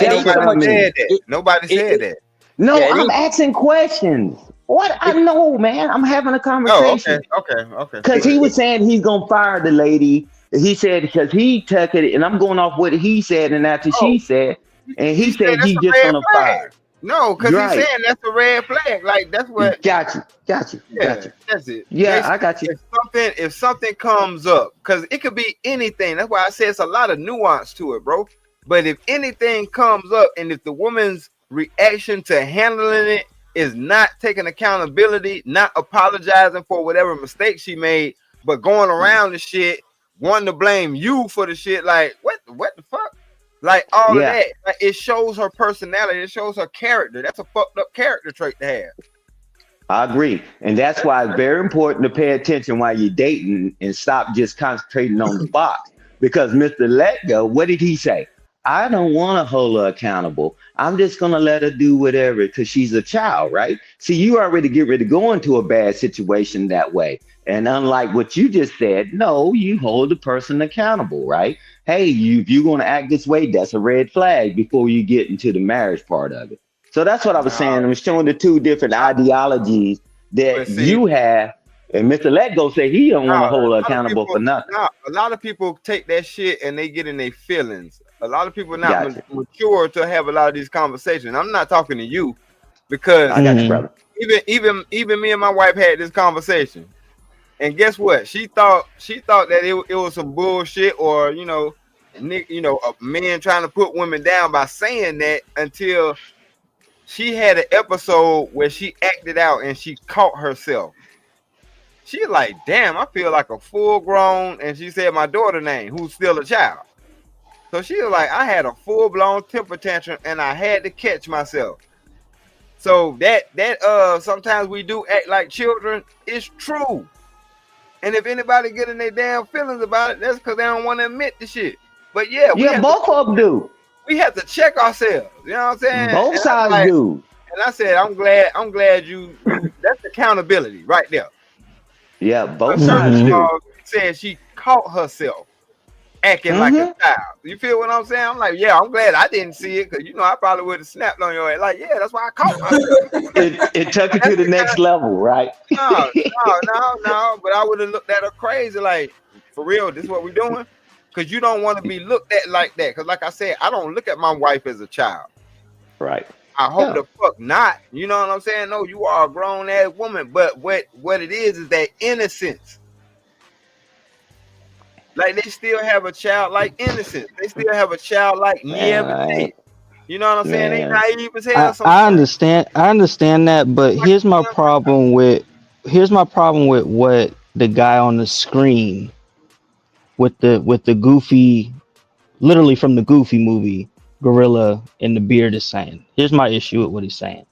Nobody said that. No, I'm asking questions. What? I know, man. I'm having a conversation. Okay. Because he was saying he's going to fire the lady. He said because he took it, and I'm going off what he said and after she said, and he said he's just going to fire. No, because he's saying that's a red flag. Like, that's what. Got you. Yeah, that's it. Yeah, I got you. If something comes up, because it could be anything. That's why I say it's a lot of nuance to it, bro. But if anything comes up, and if the woman's reaction to handling it is not taking accountability, not apologizing for whatever mistake she made, but going around the shit, wanting to blame you for the shit, like what the fuck? Like all of that. Like, it shows her personality, it shows her character. That's a fucked up character trait to have. I agree. And that's why it's very important to pay attention while you're dating and stop just concentrating on the box. Because Mr. Let Go, what did he say? I don't want to hold her accountable. I'm just going to let her do whatever because she's a child, right? See, you already get ready to go into a bad situation that way. And unlike what you just said, no, you hold the person accountable, right? Hey, if you're going to act this way, that's a red flag before you get into the marriage part of it. So that's what I was saying. I'm showing the two different ideologies that you have. And Mr. Let Go say he don't want to hold her accountable for nothing. A lot of people take that shit and they get in their feelings. A lot of people are not mature to have a lot of these conversations. I'm not talking to you because I got you, brother. Even me and my wife had this conversation. And guess what? She thought that it was some bullshit or a man trying to put women down by saying that until she had an episode where she acted out and she caught herself. She like, damn, I feel like a full grown, and she said my daughter's name, who's still a child. So she was like, I had a full blown temper tantrum and I had to catch myself. So that sometimes we do act like children. It's true. And if anybody getting their damn feelings about it, that's because they don't want to admit the shit. But yeah, both of them do. We have to check ourselves. You know what I'm saying? Both sides do. And I said, I'm glad you that's accountability right there. Yeah, both sides do. Said she caught herself acting like a child. You feel what I'm saying? I'm like, yeah, I'm glad I didn't see it because I probably would have snapped on your head. Like, yeah, that's why I caught myself. it took it to the next level, right? No. But I would have looked at her crazy, like, for real, this is what we're doing? Because you don't want to be looked at like that. Because like I said, I don't look at my wife as a child. Right. I hope the fuck not. You know what I'm saying? No, you are a grown ass woman, but what it is that innocence. Like they still have a childlike innocence. They still have a childlike naivete. You know what I'm saying? They naive as hell I sometimes. understand that, but here's my problem with what the guy on the screen with the goofy, literally from the Goofy movie, gorilla in the beard is saying. Here's my issue with what he's saying.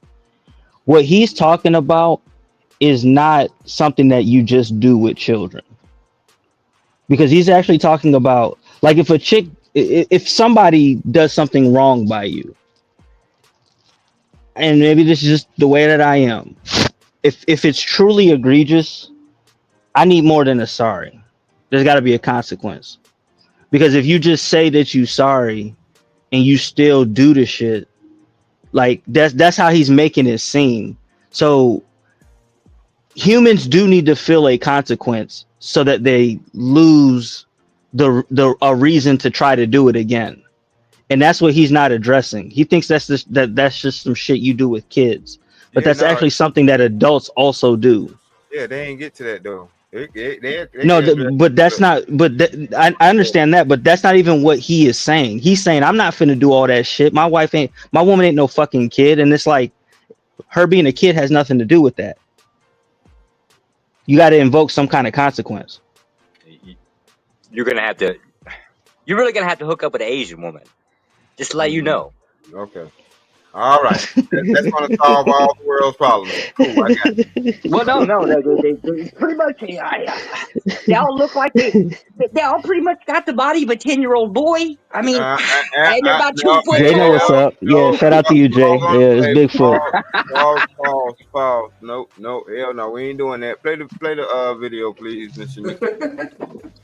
What he's talking about is not something that you just do with children, because he's actually talking about, like, if somebody does something wrong by you, and maybe this is just the way that I am. If it's truly egregious, I need more than a sorry. There's got to be a consequence. Because if you just say that you sorry and you still do the shit, like that's how he's making it seem. So humans do need to feel a consequence so that they lose a reason to try to do it again. And that's what he's not addressing. He thinks that's just some shit you do with kids, but that's actually something that adults also do. Yeah, they ain't get to that though. They No, but that's not. But I understand that, but that's not even what he is saying. He's saying I'm not finna do all that shit. My woman ain't no fucking kid, and it's like her being a kid has nothing to do with that. You got to invoke some kind of consequence. You're really gonna have to hook up with an Asian woman. Just to let you know. Okay. All right. That's going to solve all the world's problems. Cool. I got it. Well, no. They pretty much, they all look like they all pretty much got the body of a 10-year-old boy. I mean, and they're about 2 foot Jay know what's tall. up. Yeah, shout out to you, Jay. Yeah, it's Bigfoot. Pause. No, hell no. We ain't doing that. Play the video, please, Mr.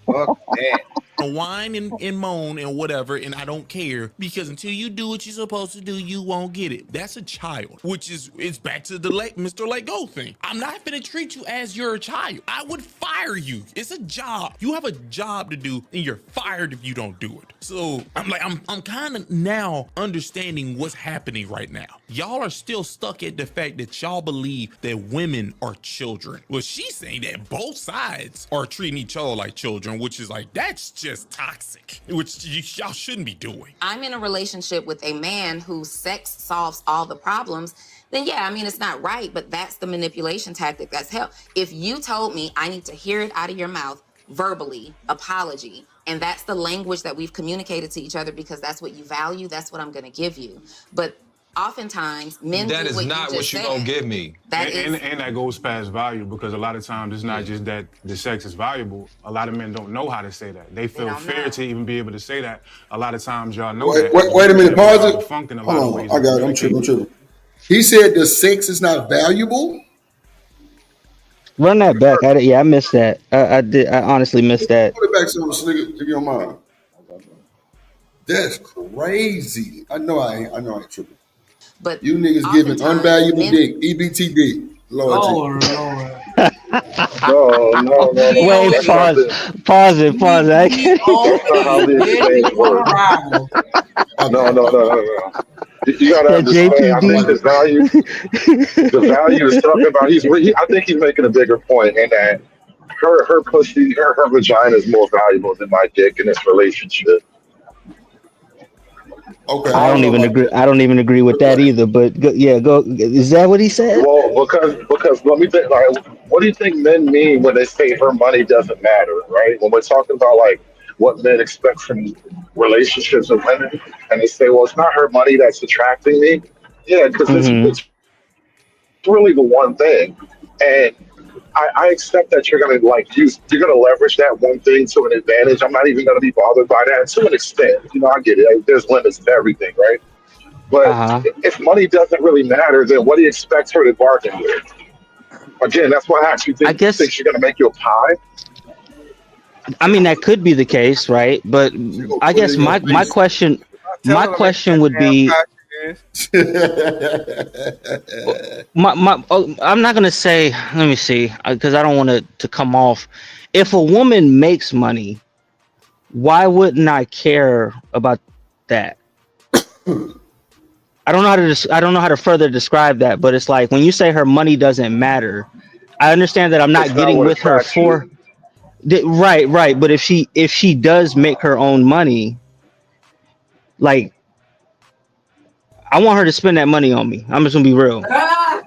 Fuck that. Whine and moan and whatever, and I don't care, because until you do what you're supposed to do, you won't get it. That's a child, which is back to the Mr. Let Go thing. I'm not gonna treat you as you're a child. I would fire you. It's a job. You have a job to do, and you're fired if you don't do it. So I'm kind of now understanding what's happening right now. Y'all are still stuck at the fact that y'all believe that women are children. Well, she's saying that both sides are treating each other like children, which is like, that's just toxic, which y'all shouldn't be doing. I'm in a relationship with a man whose sex solves all the problems, then yeah, I mean, it's not right, but that's the manipulation tactic that's hell. If you told me I need to hear it out of your mouth, verbally, apology, and that's the language that we've communicated to each other because that's what you value, that's what I'm going to give you. But oftentimes, men that do is what not you what just you said. gonna give me. And that goes past value, because a lot of times it's not just that the sex is valuable. A lot of men don't know how to say that. They feel fair to even be able to say that. A lot of times y'all know that. Wait a minute, pause it. Funk in a Hold lot of on, ways I got it. I'm tripping. He said the sex is not valuable. Run that back. I missed that. I did. I honestly missed that. Put it back so nigga, if you don't mind. That's crazy. I know I ain't tripping. But you niggas giving unvaluable dick, EBT dick. Lord. No. Wait, pause it. I can't. That's not how the exchange works. No. You gotta understand. I think the value is talking about. I think he's making a bigger point in that her pussy, her vagina is more valuable than my dick in this relationship. Okay. I don't even agree. I don't even agree with that either. But go. Is that what he said? Well, because let me think. Like, what do you think men mean when they say her money doesn't matter? Right? When we're talking about like what men expect from relationships with women, and they say, "Well, it's not her money that's attracting me." Yeah, because it's really the one thing, and I accept that you're gonna you're gonna leverage that one thing to an advantage. I'm not even gonna be bothered by that to an extent. I get it. There's limits to everything, right? But if money doesn't really matter, then what do you expect her to bargain with? Again, that's why I actually think she's gonna make you a pie. I mean, that could be the case, right? But I guess my question would be. I'm not gonna say. Let me see, because I don't want it to come off. If a woman makes money, why wouldn't I care about that? I don't know how to I don't know how to further describe that, but it's like when you say her money doesn't matter, I understand that I'm not It's not getting what with her attracts you. for right, but if she does make her own money, like I want her to spend that money on me. I'm just gonna be real. I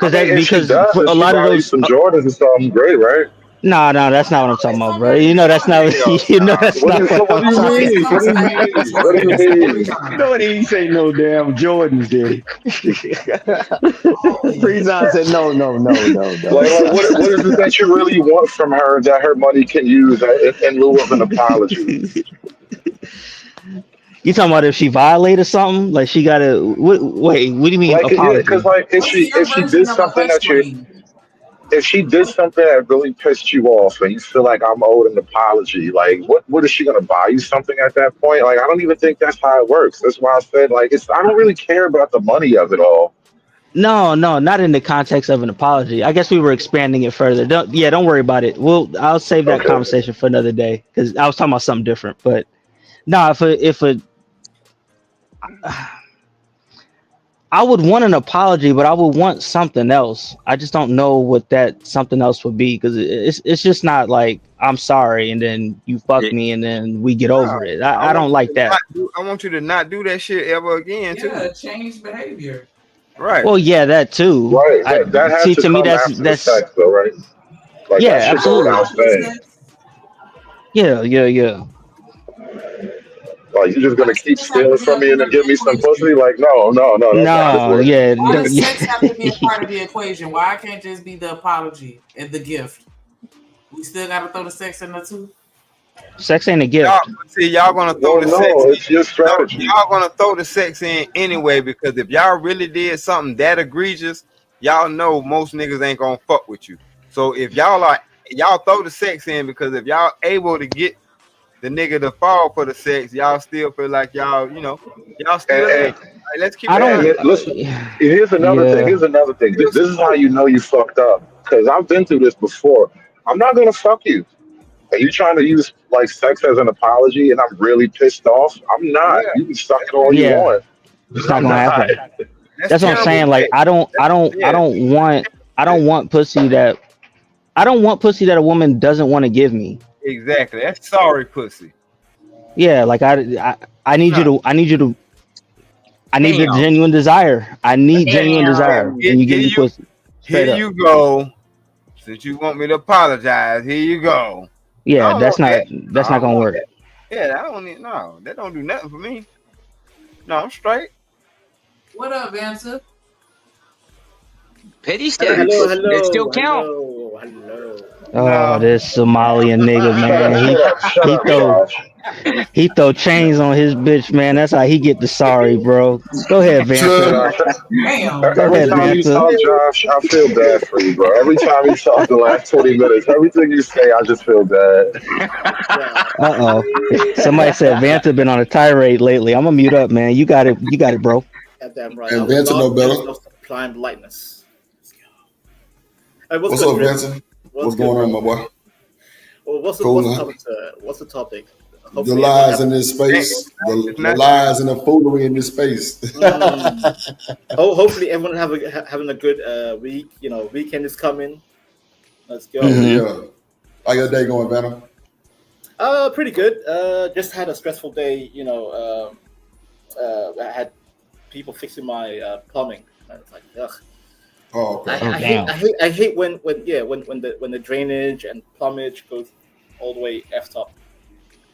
mean, if she does, For if a she lot of buy you those some Jordans or something, great, right? no, that's not what I'm talking about, bro. You know that's not you know that's What do not you, so what what I'm do you talking mean? What do you about. mean? What do you mean? You know what? He ain't say no damn Jordans, did he? Frezon said no, no, no, no, no. Like what is it that you really want from her that her money can use in lieu of an apology? You talking about if she violated something? Like she gotta wait, what do you mean Like, yeah, because apology? like if she did something that you if she did something that really pissed you off and you feel like I'm owed an apology, like what is she gonna buy you something at that point? Like I don't even think that's how it works. That's why I said like I don't really care about the money of it all. No, not in the context of an apology. I guess we were expanding it further. Don't worry about it. I'll save that Okay. conversation for another day because I was talking about something different. But no, if a I would want an apology, but I would want something else. I just don't know what that something else would be because it's just not like I'm sorry and then you fuck me and then we get over it. I don't like that. I want you to not do that shit ever again, too. Change behavior. Right. Well, yeah, that too. Right. That has See, to to me, come after the that's sex, though, right? Like that yeah, should go absolutely. without saying. Yeah. Like you're just gonna keep stealing from me and then give me some pussy? Like no, that's not how this No, works. yeah, Why does sex have to be a part of the equation? Why can't it just be the apology and the gift? We still gotta throw the sex in there too. Sex ain't a gift. Y'all gonna throw the sex in. It's your strategy. Y'all gonna throw the sex in anyway because if y'all really did something that egregious, y'all know most niggas ain't gonna fuck with you. So if y'all throw the sex in because if y'all able to get the nigga to fall for the sex, y'all still feel like y'all still in. Right, let's keep it. Listen, here's another thing. Here's another thing. This is how you know you fucked up. Because I've been through this before. I'm not gonna fuck you. Are you trying to use like sex as an apology and I'm really pissed off? I'm not. You can suck it all you want. It's not gonna happen. That's what I'm saying. Like I don't want pussy that a woman doesn't want to give me. Exactly. That's sorry pussy. Yeah, like I need the genuine desire. I need genuine desire. And you give me pussy. Here you go. Since you want me to apologize, here you go. Yeah, that's not gonna work. Yeah, I don't need that don't do nothing for me. No, I'm straight. What up, Vanessa? Petty stacks. Hello. They still count. Hello. Oh, this Somalian nigga, man. He throw chains on his bitch, man. That's how he get the sorry, bro. Go ahead, Vanta. Every time you talk, Josh, I feel bad for you, bro. Every time you talk the last 20 minutes, everything you say, I just feel bad. Somebody said Vanta been on a tirade lately. I'm gonna mute up, man. You got it, bro. Goddamn right. And I will Vincent not know better. get enough Blind lightness. Hey, What's good, up, Vince? Vincent? What's going on, my boy? Well, what's the topic? The Hopefully lies in this space. The lies and the foolery in this space. Hopefully everyone having a good week. Weekend is coming. Let's go. Yeah. How your day going, Vanna? Pretty good. Just had a stressful day. I had people fixing my plumbing. I was like, ugh. Oh, okay. I hate when the drainage and plumbage goes all the way effed up.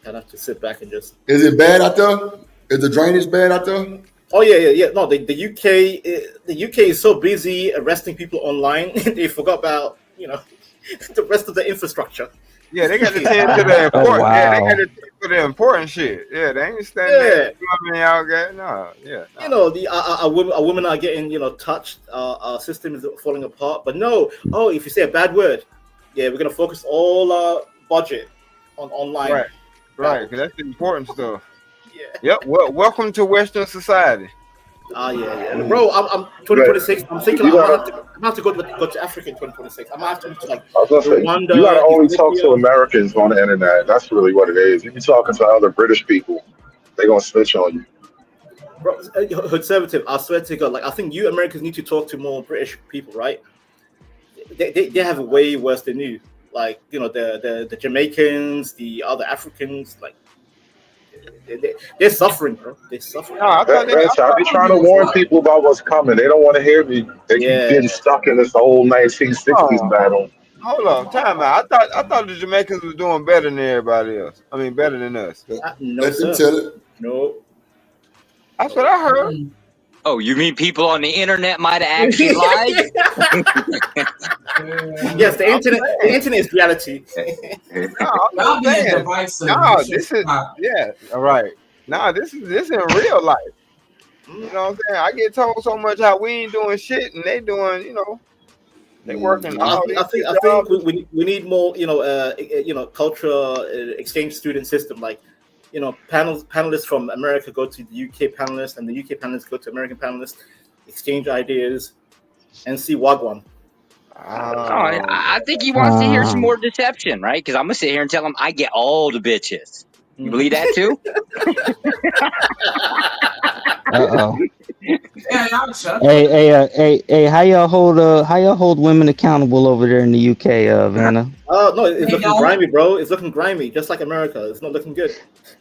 I have to sit back and just. Is it bad out there? Is the drainage bad out there? Oh yeah. No, the UK is so busy arresting people online they forgot about the rest of the infrastructure. Yeah, they got to tend to the important. Yeah, they got to tend to the important shit. Yeah, they ain't standing there. Y'all got Our women are getting touched. Our system is falling apart. But no, if you say a bad word, we're gonna focus all our budget on online. Right, because that's the important stuff. Yeah. Yep. Well, welcome to Western society. Yeah. Bro, I'm 2026. I'm thinking I'm have to go to Africa in 2026. I'm gonna have to like I was gonna say, Rwanda, you gotta only Ethiopia. talk to Americans on the internet. That's really what it is. You be talking to other British people, they gonna snitch on you. Bro, conservative, I swear to God, like I think you Americans need to talk to more British people, right? They have it way worse than you. Like, you know, the Jamaicans, the other Africans, like they're suffering, bro. They're suffering. No, I thought I be trying to warn people about what's coming. They don't want to hear me. They keep getting stuck in this old 1960s battle. Hold on, time out. I thought the Jamaicans was doing better than everybody else. I mean, better than us. No, Let them tell it. No. That's what I heard. Oh, you mean people on the internet might have actually lied? Yes, the internet is reality. No, this is all right. No, this is in real life. You know what I'm saying? I get told so much how we ain't doing shit and they doing, you know, they working. I think we need more, you know, cultural exchange student system. Like, you know, panelists from America go to the UK panelists, and the UK panelists go to American panelists, exchange ideas, and see Wagwan. I think he wants to hear some more deception, right? Because I'm gonna sit here and tell him I get all the bitches. You believe that too? Uh-oh. Hey, how y'all hold women accountable over there in the UK, Vanna? No, it's looking grimy, bro. It's looking grimy, just like America. It's not looking good.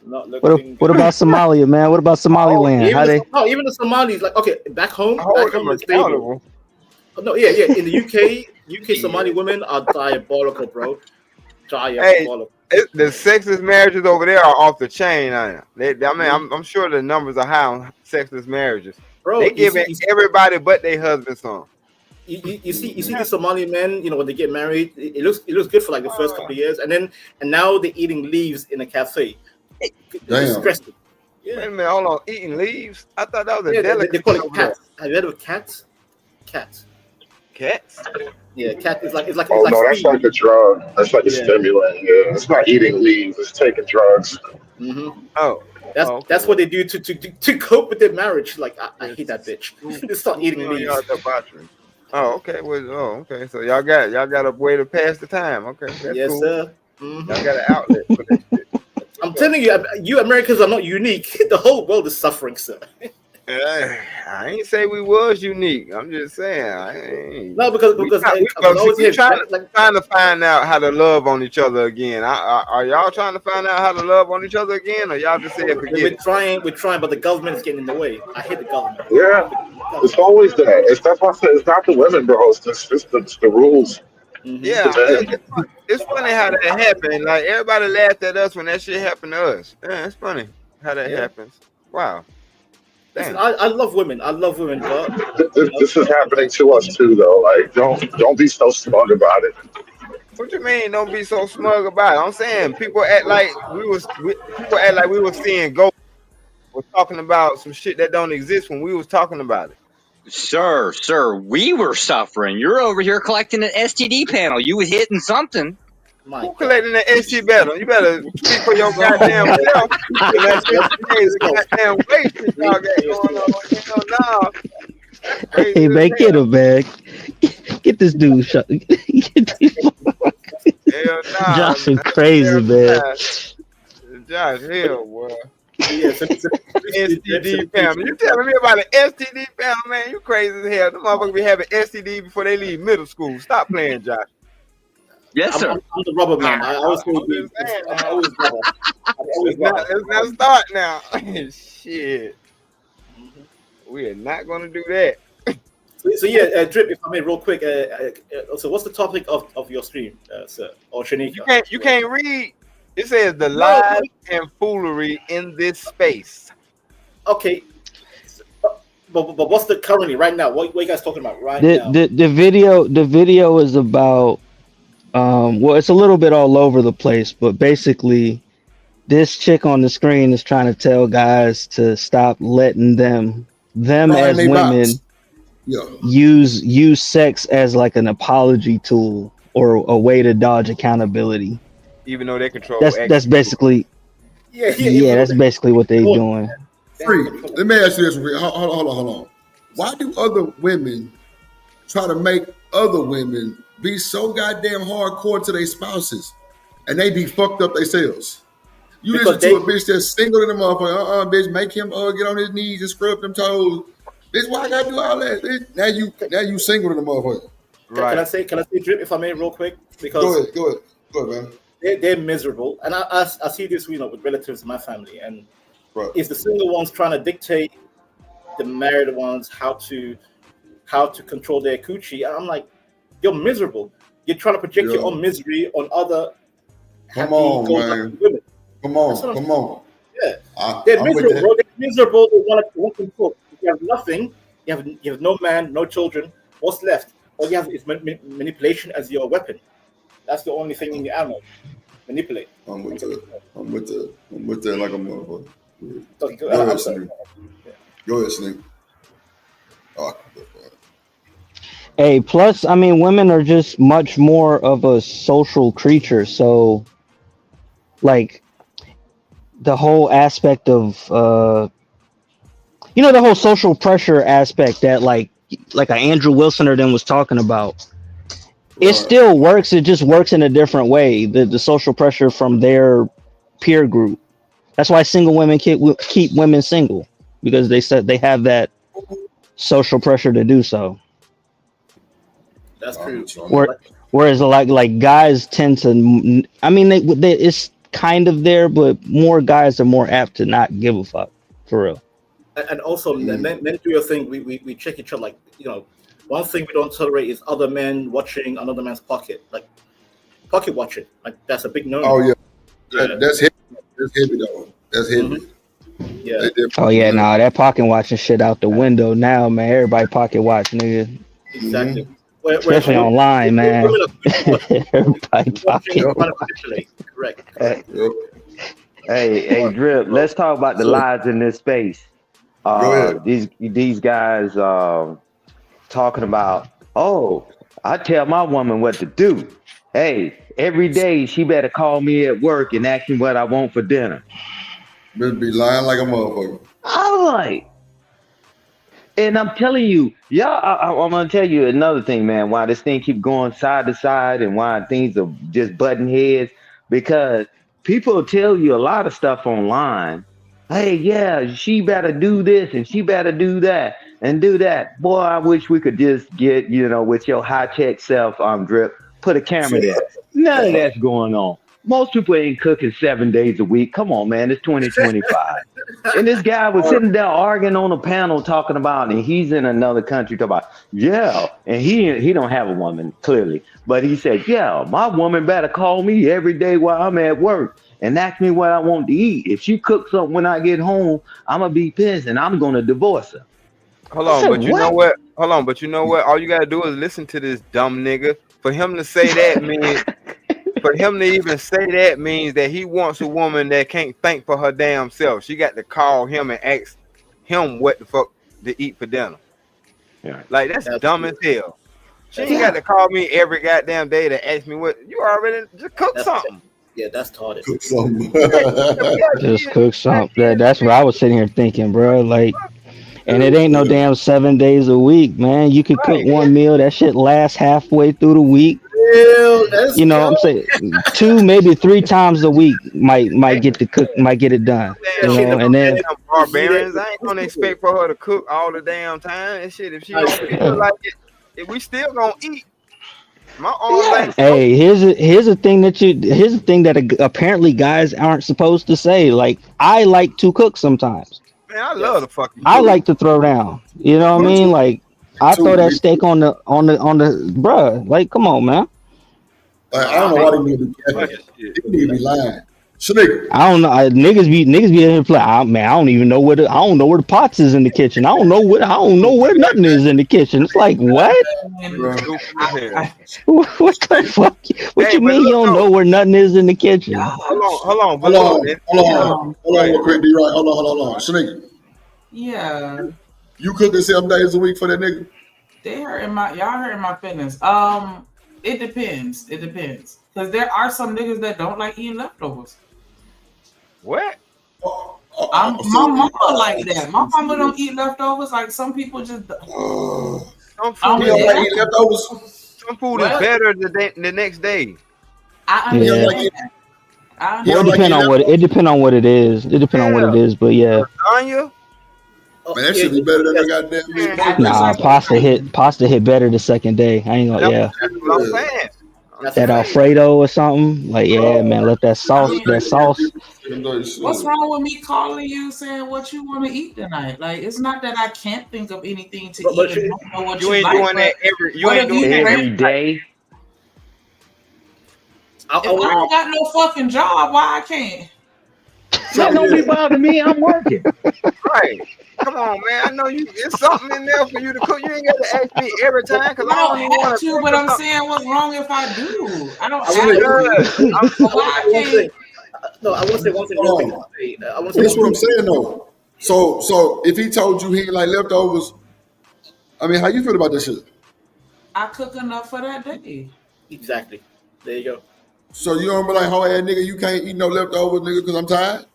Not looking What about Somalia, man? What about Somaliland? Even the Somalis, like, okay, back home it's stable. No, yeah. In the UK Somali women are diabolical, bro. Diabolical. The sexist marriages over there are off the chain. I'm sure the numbers are high on sexist marriages. Bro, they giving everybody but their husband some. You see the Somali men, you know, when they get married, it looks good for like the first couple of years, and now they're eating leaves in a cafe. Disgusting. Yeah. Wait a minute, hold on. Eating leaves? I thought that was a delicacy. They call it cats. Have you heard of cats? Cats. Yeah, cat is like it's like. Oh it's like no, that's like a drug. That's like a stimulant. Yeah, it's not eating leaves. It's taking drugs. Mm-hmm. Oh, that's what they do to cope with their marriage. Like I hate that bitch. They start eating leaves. Oh, okay. Okay. So y'all got a way to pass the time. Okay, that's yes, cool. sir. Mm-hmm. Y'all got an outlet for this shit. I'm telling you, you Americans are not unique. The whole world is suffering, sir. I ain't say we was unique. I'm just saying. No, because we trying to find out how to love on each other again. Are y'all trying to find out how to love on each other again, or y'all just saying forget it? We're trying, but the government is getting in the way. I hate the government. Yeah, it's always that. That's why I said it's not the women, bro. It's the rules. Mm-hmm. Yeah, it's funny how that happened. Like everybody laughed at us when that shit happened to us. Yeah, it's funny how that happens. Wow. Listen, I love women. But this is happening to us too, though. Like, don't be so smug about it. What you mean? Don't be so smug about it. I'm saying people act like we were seeing ghosts. We're talking about some shit that don't exist when we was talking about it. Sir, we were suffering. You're over here collecting an STD panel. You was hitting something. Who collecting an STD panel? You better speak for your goddamn self. That's goddamn waste shit y'all got going on. Hey man, get him, man. Get this dude shot. Josh is crazy, man. Josh, hell, boy. STD panel. You telling me about an STD panel, man? You crazy as hell. Them motherfuckers be having STD before they leave middle school. Stop playing, Josh. Yes, sir. I'm the rubber man. I always rubber. Let's not start now. Shit. We are not going to do that. So yeah, Drip, if I may, real quick. So what's the topic of your stream, sir? Or Shanika? You can't read. It says the lies and foolery in this space. Okay. But what's the currently right now? What are you guys talking about now? The video is about well, it's a little bit all over the place, but basically this chick on the screen is trying to tell guys to stop letting them as women use sex as like an apology tool or a way to dodge accountability. Even though they control that's basically that's basically what they're doing. Free. Let me ask you this. Hold on. Why do other women try to make other women be so goddamn hardcore to their spouses and they be fucked up themselves? You listen to a bitch that's single in the motherfucker. Bitch, make him get on his knees and scrub them toes. Bitch, why I gotta do all that? Bitch, now you single in the motherfucker. Can I say Drip, if I may, real quick? Because go ahead, man. They're miserable, and I see this, with relatives in my family, and it's the single ones trying to dictate the married ones how to control their coochie. And I'm like, you're miserable. You're trying to project your own misery on other. Come on, man. Women. Come on. Yeah, they're miserable, bro. They're miserable. They want control. If you have nothing, you have no man, no children. What's left? All you have is manipulation as your weapon. That's the only thing in your ammo. Manipulate. I'm with that like a motherfucker. Go ahead, Sneak. Go ahead, Sneak. Hey, plus, I mean, women are just much more of a social creature. So, like, the whole aspect of, the whole social pressure aspect that, like a Andrew Wilson or them was talking about. It still works. It just works in a different way. The social pressure from their peer group. That's why single women keep women single, because they said they have that social pressure to do so. That's true. Whereas like guys tend to, I mean, they it's kind of there, but more guys are more apt to not give a fuck, for real. And also, men do a thing. We check each other. Like, one thing we don't tolerate is other men watching another man's pocket, like pocket watching. Like, that's a big no. Oh yeah, that's heavy. That's heavy though. That's heavy. Yeah. Oh yeah, nah, that pocket watching shit out the window now, man. Everybody pocket watch, nigga. Exactly. Especially online, man. Everybody pocket. Correct. Hey, Drip. Let's talk about the lies in this space. These guys talking about, I tell my woman what to do. Hey, every day she better call me at work and ask me what I want for dinner. Better be lying like a motherfucker. I'm like, and I'm telling you, I'm gonna tell you another thing, man. Why this thing keep going side to side and why things are just butting heads, because people tell you a lot of stuff online. Hey, yeah, she better do this and she better do that and do that. Boy, I wish we could just get, with your high-tech self, Drip, put a camera there. None of that's going on. Most people ain't cooking 7 days a week. Come on, man, it's 2025. And this guy was sitting there arguing on a panel talking about, and he's in another country talking about, and he don't have a woman, clearly. But he said, my woman better call me every day while I'm at work and ask me what I want to eat. If she cooks something when I get home, I'm going to be pissed and I'm going to divorce her. Hold on, but you know what? Hold on, but you know what? All you got to do is listen to this dumb nigga. For him to say that means, for him to even say that means that he wants a woman that can't think for her damn self. She got to call him and ask him what the fuck to eat for dinner. Yeah. Like, that's dumb as hell. She ain't got to call me every goddamn day to ask me what you already just cook something. Yeah, that's taught it. Cook something. Just cook something. That's what I was sitting here thinking, bro. Like, and it ain't no damn 7 days a week, man. You could cook one meal. That shit lasts halfway through the week. I'm saying 2, maybe 3 times a week might get it done. And then barbarians, I ain't gonna expect for her to cook all the damn time and shit. If she don't feel like it, if we still gonna eat. Hey, here's a thing that apparently guys aren't supposed to say. Like, I like to cook sometimes. Man, I love the fucking. I like to throw down. You know what I mean? Like, I throw that steak on the bruh. Like, come on, man. I don't know why they need to be capping. They need to be lying. I don't know. Niggas be in here playing. Man, I don't even know where the pots is in the kitchen. I don't know where nothing is in the kitchen. It's like, what? What the fuck? What you mean you don't know where nothing is in the kitchen? Hold on, real quick, D-Right. Hold on. Sneaky. Yeah. You cooking 7 days a week for that nigga? Y'all hurting my feelings. It depends. Because there are some niggas that don't like eating leftovers. What? My mama like that. My mama don't eat leftovers. Like, some people just. Some food is better the next day. I understand that. Well, it depend on what it depend on what it is. It depend on what it is, but yeah. Lasagna? Man, that should be better than the goddamn meat. Nah, pasta hit better the second day. I ain't gonna That's what I'm saying. that Alfredo or something. Like, yeah, man, let that sauce. What's wrong with me calling you saying what you want to eat tonight? Like, it's not that I can't think of anything to eat and don't know what you ain't like. doing that every day. If I don't got no fucking job, why I can't? That don't be bothering me. I'm working. Right. Come on, man. I know you. There's something in there for you to cook. You ain't got to ask me every time because I don't even want to. But I'm saying, what's wrong if I do? I don't have to. Why I can't? No, I want to say one thing. That's what I'm saying, though. So if he told you he ain't like leftovers, I mean, how you feel about this shit? I cook enough for that day. Exactly. There you go. So you don't be like, oh, ass nigga, you can't eat no leftovers, nigga, because I'm tired?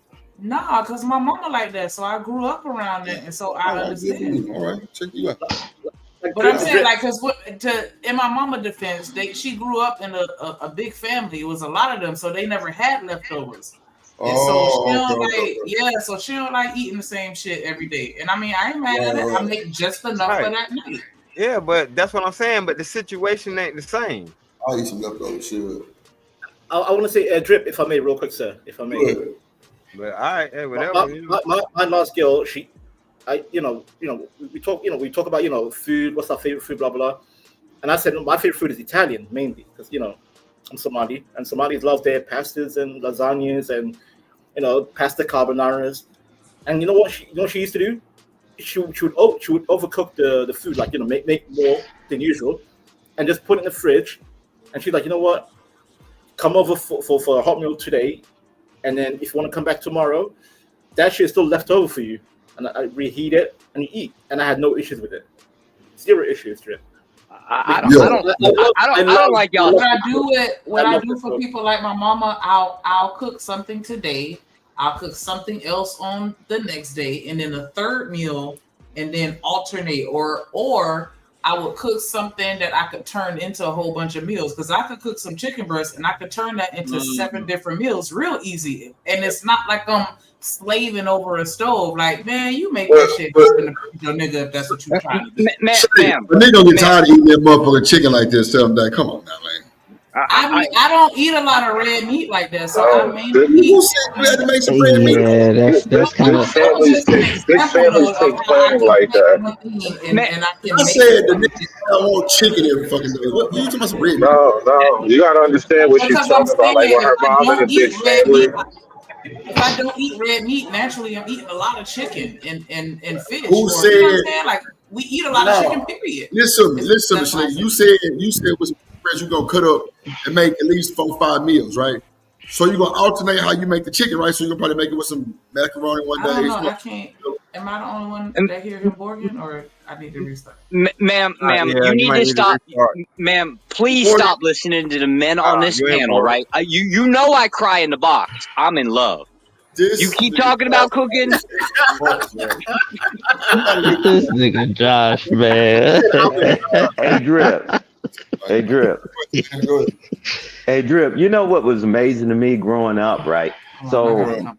Nah, because my mama like that. So I grew up around it. And so I understand. All right, check you out. But I'm saying, like, because in my mama defense, she grew up in a big family. It was a lot of them. So they never had leftovers. And so she don't so she don't like eating the same shit every day. And I mean, I ain't mad at it. I make just enough for that night. Yeah, but that's what I'm saying. But the situation ain't the same. I'll eat some leftover shit. I want to say Drip, if I may, real quick, sir. If I may. Good. But all right, hey, whatever. My last girl, we talk about food. What's our favorite food? Blah blah. And I said my favorite food is Italian mainly because I'm Somali and Somalis love their pastas and lasagnas and pasta carbonaras. And you know what she used to do? She would overcook the food, like make more than usual, and just put it in the fridge. And she's like, you know what? Come over for a hot meal today, and then if you want to come back tomorrow, that shit is still left over for you. And I reheat it and you eat. And I had no issues with it. Zero issues, Drip. I don't like y'all. When I do for people like my mama, I'll cook something today. I'll cook something else on the next day, and then a third meal, and then alternate. Or I would cook something that I could turn into a whole bunch of meals, because I could cook some chicken breast and I could turn that into 7 different meals real easy. And it's not like I'm slaving over a stove. Like, man, you make that shit your nigga if that's what you're trying to do. The nigga don't get tired of eating that motherfucking chicken like this. Tell him that. Come on now, man. I don't eat a lot of red meat like that, so I mainly eat. Who said you had to make some red meat? Yeah, that's kind of. Big families take planning like that. I said the nigga don't want chicken every fucking day. What you talking about some red meat? No, you gotta understand what she's talking about. Like with her mom and a big family. If I don't eat red meat, naturally I'm eating a lot of chicken and fish. Who said? You know what I'm saying? Like, we eat a lot of chicken. Period. Listen, you said with you're gonna cut up and make at least 4-5 meals, right? So you're gonna alternate how you make the chicken, right? So you're gonna probably make it with some macaroni one day. I don't know. I can't. Am I the only one that hear him barking, or I need to restart? Ma'am, you need to stop. Ma'am, please stop listening to the men on this panel, right? You know I cry in the box. I'm in love. You keep talking about cooking. This nigga Josh, man. Hey, Drip. Hey, Drip. You know what was amazing to me growing up, right? So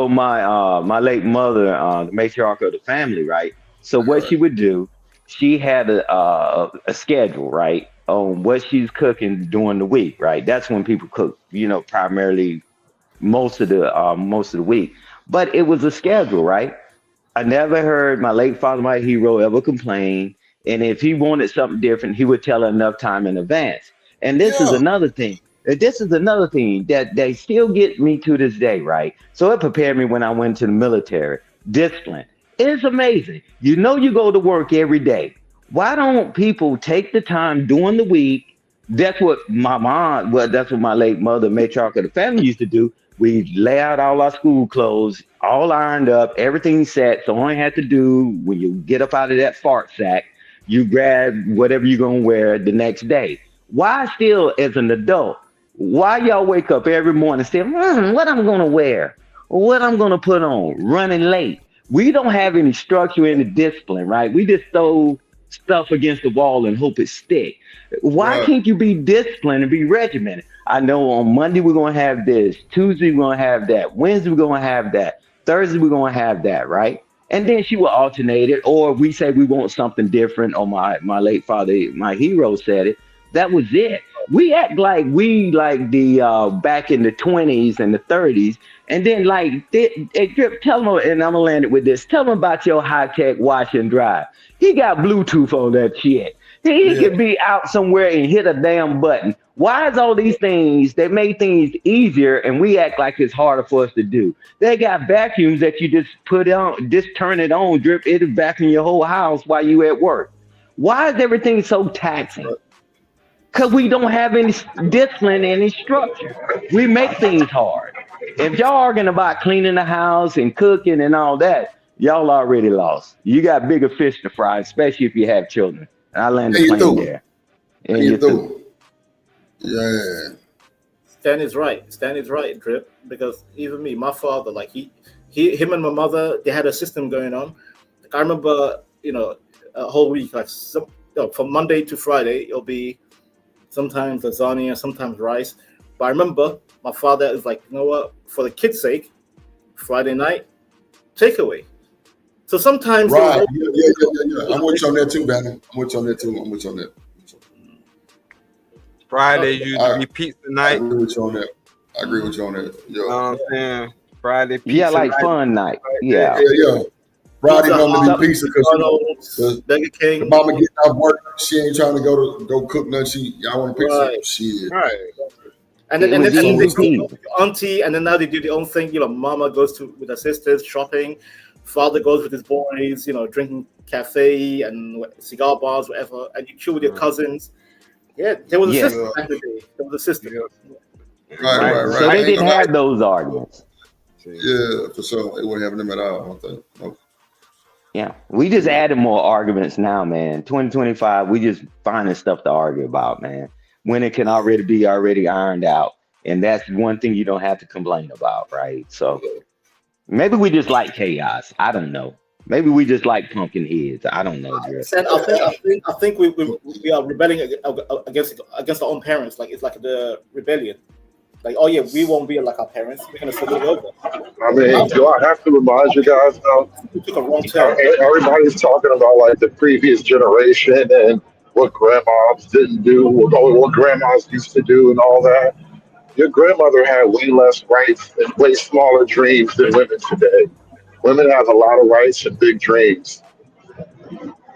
my late mother, the matriarch of the family, right? So what she would do, she had a schedule, right, on what she's cooking during the week, right? That's when people cook, primarily most of the week. But it was a schedule, right? I never heard my late father, my hero, ever complain. And if he wanted something different, he would tell her enough time in advance. And this is another thing. This is another thing that they still get me to this day, right? So it prepared me when I went to the military. Discipline. It's amazing. You go to work every day. Why don't people take the time during the week? That's what that's what my late mother, matriarch of the family, used to do. We lay out all our school clothes, all ironed up, everything set. So all you have to do when you get up out of that fart sack, you grab whatever you're going to wear the next day. Why still, as an adult, why y'all wake up every morning saying, what I'm going to wear, what I'm going to put on, running late? We don't have any structure, any discipline, right? We just throw stuff against the wall and hope it sticks. Why can't you be disciplined and be regimented? I know on Monday we're gonna have this, Tuesday we're gonna have that, Wednesday we're gonna have that, Thursday we're gonna have that, right? And then she will alternate it, or we say we want something different, or my late father, my hero said it. That was it. We act like we like the back in the 20s and the 30s, and then like Drip, tell them, and I'm gonna land it with this. Tell them about your high tech wash and dry. He got Bluetooth on that shit. He could be out somewhere and hit a damn button. Why is all these things that made things easier and we act like it's harder for us to do? They got vacuums that you just put on, just turn it on, Drip, it'll vacuum your whole house while you at work. Why is everything so taxing? Because we don't have any discipline, any structure. We make things hard. If y'all arguing about cleaning the house and cooking and all that, y'all already lost. You got bigger fish to fry, especially if you have children. And I land the plane there. And you through. Yeah. Stan is right. Stan is right, Drip. Because even me, my father, like him and my mother, they had a system going on. Like I remember, a whole week, like from Monday to Friday, it'll be sometimes lasagna, sometimes rice. But I remember my father is like, you know what? For the kids' sake, Friday night, takeaway. So sometimes, right? Yeah. I'm with you on that too, Bannon. I'm with you on that. Friday used to be pizza night. I agree with you on that. Yo. You know what I'm saying? Friday pizza yeah, like night. fun night. Yeah. Friday normally be pizza because Burger King. The mama getting off work, she ain't trying to go cook nothing. Y'all want a pizza? Right. Shit. Right. And then they go with auntie, and then now they do their own thing. Mama goes with her sisters shopping. Father goes with his boys, drinking cafe and cigar bars, whatever. And you chill with your cousins. Yeah, there was a system back in the day. There was a system. Right. So they didn't have those arguments. Yeah, for sure. They wouldn't have them at all, I don't think. Nope. Yeah, we just added more arguments now, man. 2025, we just finding stuff to argue about, man. When it can already be ironed out. And that's one thing you don't have to complain about, right? So maybe we just like chaos. I don't know. Maybe we just like pumpkin heads. I don't know, Jared. I think we are rebelling against our own parents. Like it's like the rebellion. Like, oh yeah, we won't be like our parents. We're gonna salute over. I mean, do I have to remind you guys though? We took a wrong turn. Everybody's talking about like the previous generation and what grandmas didn't do, what grandmas used to do, and all that. Your grandmother had way less rights and way smaller dreams than women today. Women have a lot of rights and big dreams.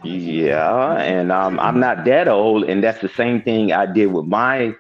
Yeah, and I'm not that old, and that's the same thing I did with my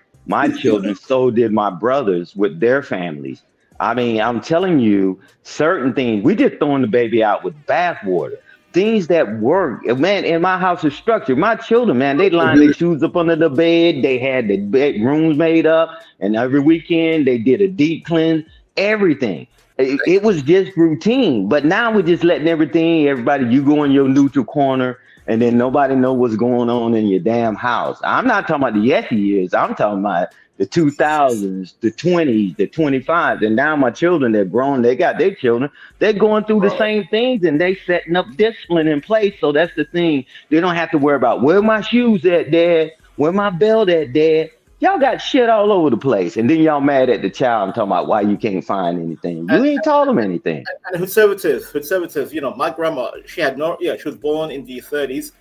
children. So did my brothers with their families. I mean, I'm telling you, certain things we just throwing the baby out with bathwater. Things that work, man. In my house is structured. My children, man, they line their shoes up under the bed. They had the bedrooms made up, and every weekend they did a deep cleanse. Everything. It was just routine. But now we're just letting everybody, you go in your neutral corner, and then nobody know what's going on in your damn house. I'm not talking about the yes years. I'm talking about the 2000s, the 20s, the 25s. And now my children, they're grown. They got their children. They're going through the same things, and they setting up discipline in place. So that's the thing. They don't have to worry about where my shoes at, Dad? Where my belt at, Dad? Y'all got shit all over the place. And then y'all mad at the child and talking about why you can't find anything. You ain't taught them anything. And conservative, my grandma, she was born in the 30s.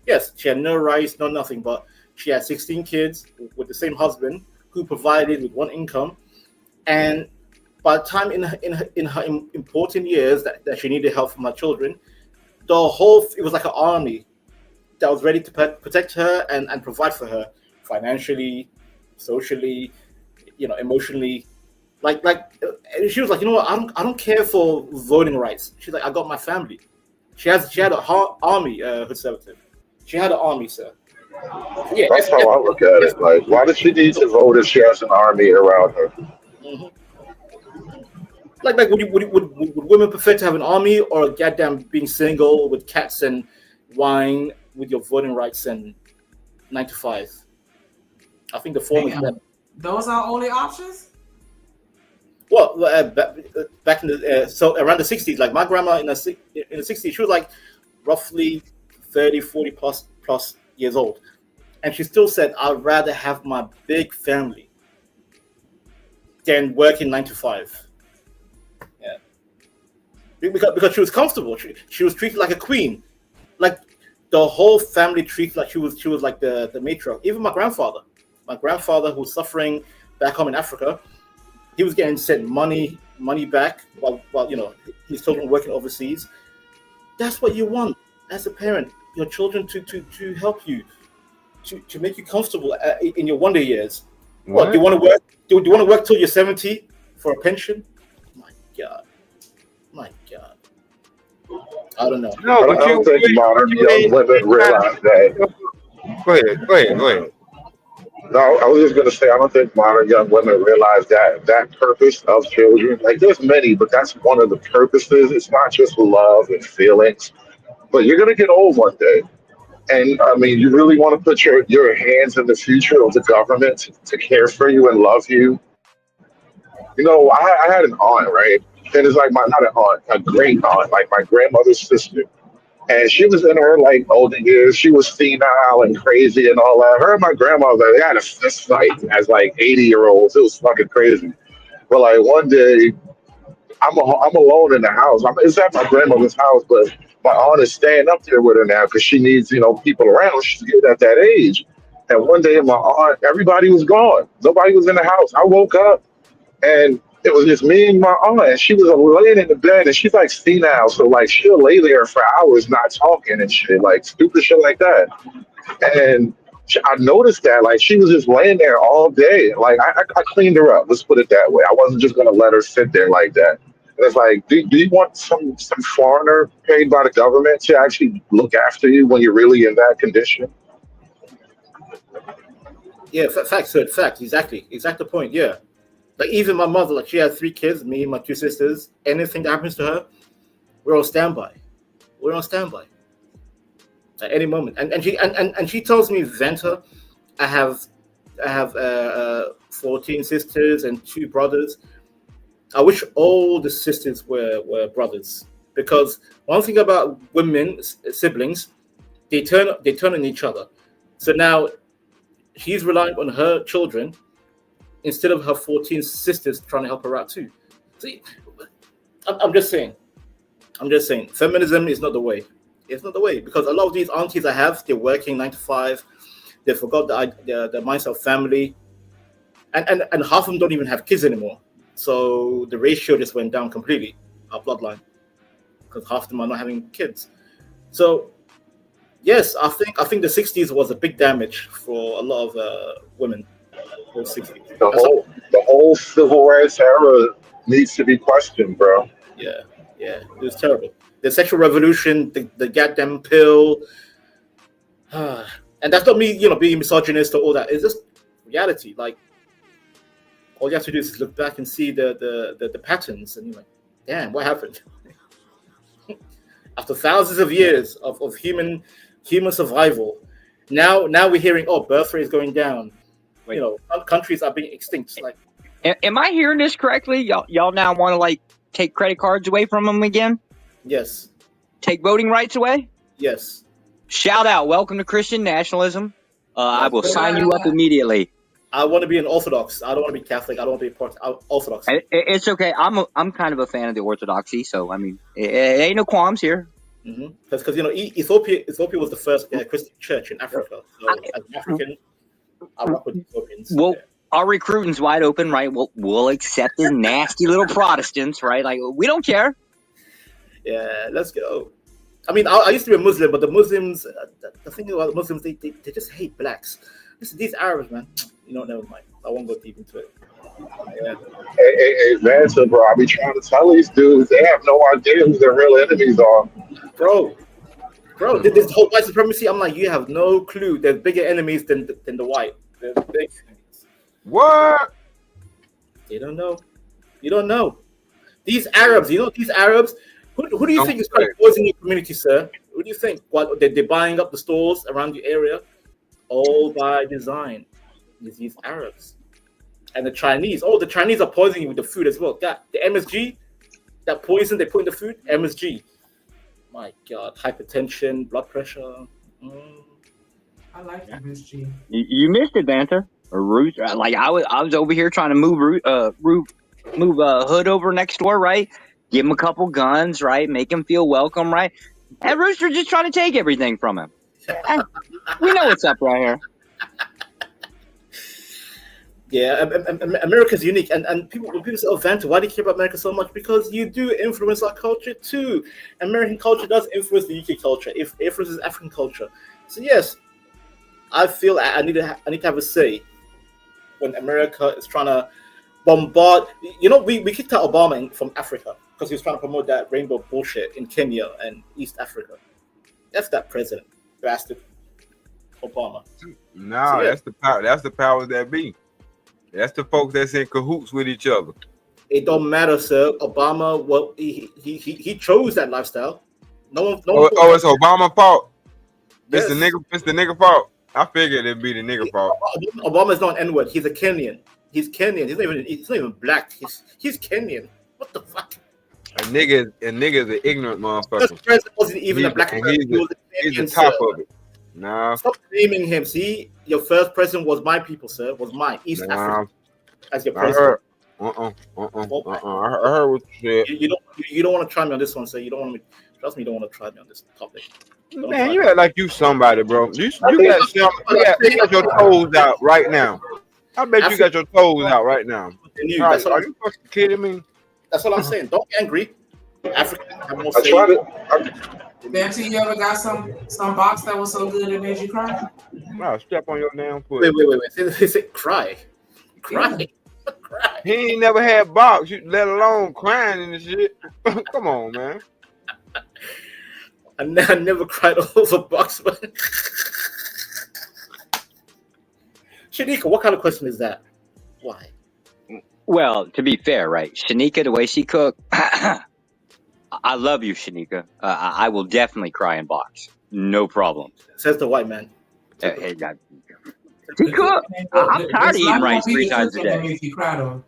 Yes, she had no rights, no nothing, but she had 16 kids with the same husband who provided with one income. And by the time in her important years that she needed help from her children, it was like an army that was ready to protect her and provide for her financially, socially, emotionally. Like she was like, you know what? I don't care for voting rights. She's like, I got my family. She had an army, conservative. She had an army, sir. Yeah, that's how I look at it. Like, why does she need to vote if she has an army around her? Mm-hmm. Like would women prefer to have an army or goddamn being single with cats and wine with your voting rights and 9 to 5? I think the former is better. Those are only options? Well, back in the so around the 60s, like my grandma in the 60s, she was like roughly 30, 40 plus years old, and she still said, "I'd rather have my big family than working 9 to 5. Yeah, because she was comfortable. She was treated like a queen, like the whole family treated like she was like the matriarch. Even my grandfather who was suffering back home in Africa, he was getting sent money back while his children were working overseas. That's what you want as a parent, your children to help you, to make you comfortable in your wonder years. What do you want to work? Do you want to work till you're 70 for a pension? My God. I don't know. No, I don't think modern young women realize that. Go ahead. No, I was just gonna say I don't think modern young women realize that purpose of children. Like there's many, but that's one of the purposes. It's not just love and feelings, but you're gonna get old one day. And I mean, you really want to put your hands in the future of the government to care for you and love you. You know, I had an aunt, right? And it's like not an aunt, a great aunt, like my grandmother's sister. And she was in her like older years. She was senile and crazy and all that. Her and my grandmother, they had a fist fight as like 80-year-olds. It was fucking crazy. But like one day, I'm alone in the house. It's at my grandmother's house, but my aunt is staying up there with her now because she needs, people around. She's getting at that age. And one day, my aunt, everybody was gone. Nobody was in the house. I woke up and it was just me and my aunt. And she was laying in the bed and she's like senile. So like she'll lay there for hours not talking and shit, like stupid shit like that. And I noticed that like she was just laying there all day. Like I cleaned her up. Let's put it that way. I wasn't just gonna let her sit there like that. And it's like, do you want some foreigner paid by the government to actually look after you when you're really in that condition? Yeah, facts, sir. Facts. Exactly the point. Yeah, like even my mother, like she had 3 kids, me and my 2 sisters. Anything that happens to her, we're on standby. At any moment. And she tells me, Venter, I have 14 sisters and 2 brothers. I wish all the sisters were brothers, because one thing about women siblings, they turn on each other. So now she's relying on her children instead of her 14 sisters trying to help her out too. See, I'm just saying, feminism is not the way. It's not the way, because a lot of these aunties I have, they're working 9 to 5. They forgot the mindset of family, and half of them don't even have kids anymore. So the ratio just went down completely, our bloodline, because half of them are not having kids. So yes, I think the 60s was a big damage for a lot of women. Those 60s. The whole civil rights era needs to be questioned, bro. Yeah, it was terrible. The sexual revolution, the goddamn pill, and that's not me, being misogynist or all that. It's just reality. Like, all you have to do is look back and see the patterns, and you're like, damn, what happened? After thousands of years of human survival, now we're hearing, birth rate is going down. Wait. Countries are being extinct. Like, am I hearing this correctly? Y'all now want to like take credit cards away from them again? Yes. Take voting rights away? Yes. Shout out! Welcome to Christian nationalism. I will sign you up immediately. I want to be an Orthodox. I don't want to be Catholic. I don't want to be Orthodox. It's okay. I'm kind of a fan of the Orthodoxy, so I mean, it ain't no qualms here. Because Ethiopia was the first Christian church in Africa. So as an African, I rock with Ethiopians. Well, our recruiting's wide open, right? We'll accept the nasty little Protestants, right? Like we don't care. Yeah, let's go. I mean, I used to be a Muslim, but the Muslims, the thing about Muslims, they just hate blacks. These Arabs, man. Never mind. I won't go deep into it. Yeah. Hey, Vanta, bro, I be trying to tell these dudes, they have no idea who their real enemies are. Bro, this whole white supremacy, I'm like, you have no clue. There's bigger enemies than the white. There's big enemies. What? You don't know. You don't know. These Arabs, these Arabs, who do you think is trying to poison your community, sir? Who do you think? What, they're buying up the stores around your area? All by design. These Arabs. And the Chinese. The Chinese are poisoning you with the food as well. The MSG, that poison they put in the food, MSG. My God, hypertension, blood pressure. I like MSG. You missed it, Banter. Like I was over here trying to move Hood over next door, right? Give him a couple guns, right? Make him feel welcome, right? And Rooster just trying to take everything from him. We know what's up right here. Yeah, America's unique, and when people say, "Oh, Vanta, why do you care about America so much?" Because you do influence our culture too. American culture does influence the UK culture. It influences African culture. So yes, I feel I need to have a say when America is trying to bombard. You know, we kicked out Obama from Africa because he was trying to promote that rainbow bullshit in Kenya and East Africa. That's that president, bastard, Obama. No, So, yeah. that's the power. That's the powers that be. That's the folks that's in cahoots with each other. It don't matter, sir. Obama, well, he chose that lifestyle. No one. It's Obama's fault. Yes. It's the nigga fault. I figured it'd be the nigga fault. Obama's not an N-word. He's a Kenyan. He's Kenyan. He's not even black. He's Kenyan. What the fuck? A nigga is an ignorant motherfucker. First president wasn't even a black person. He's the top of it. Nah. Stop naming him. See, your first president was my people, sir. Was mine. East Africa. As your president. I heard what you said. You don't want to try me on this one, sir. You don't want me. Trust me, you don't want to try me on this topic. Man, you act like you somebody, bro. You got your toes out right now. I bet you got your toes out right now. Are you fucking kidding me? That's what I'm saying. Don't be angry. African have more say. Vanta, you ever got some box that was so good it made you cry? Wow, step on your damn foot. Wait. Say cry. Yeah. He ain't never had box, let alone crying and shit. Come on, man. I never cried over box. Shanika, what kind of question is that? Why? Well, to be fair, right? Shanika, the way she cooked, I love you, Shanika. I will definitely cry in box. No problem. Says the white man. Hey, God. She cooked. I'm tired of eating rice 3 times a day. Make you cry, though.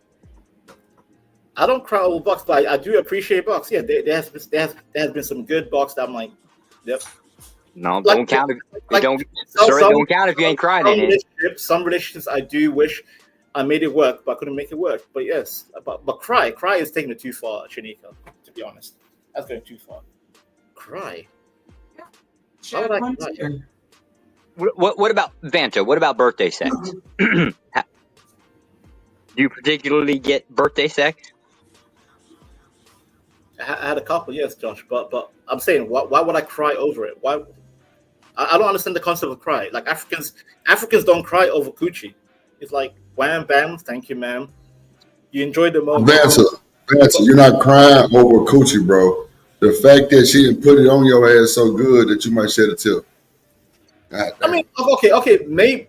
I don't cry over box, but I do appreciate box. Yeah, there has been some good box that I'm like, yep. No, don't count if don't count if you ain't crying in it. Some relationships I do wish I made it work, but I couldn't make it work. But yes, but cry is taking it too far, Shanika. To be honest, that's going too far. Cry. Why would I cry? What about Vanta? What about birthday sex? Do you particularly get birthday sex? I had a couple, yes, Josh, but I'm saying, why would I cry over it? Why? I don't understand the concept of cry. Like Africans don't cry over coochie. It's like wham bam, thank you, ma'am. You enjoy the moment. Vanta, you're not crying over coochie, bro. The fact that she didn't put it on your ass so good that you might shed a tear. I mean, okay, maybe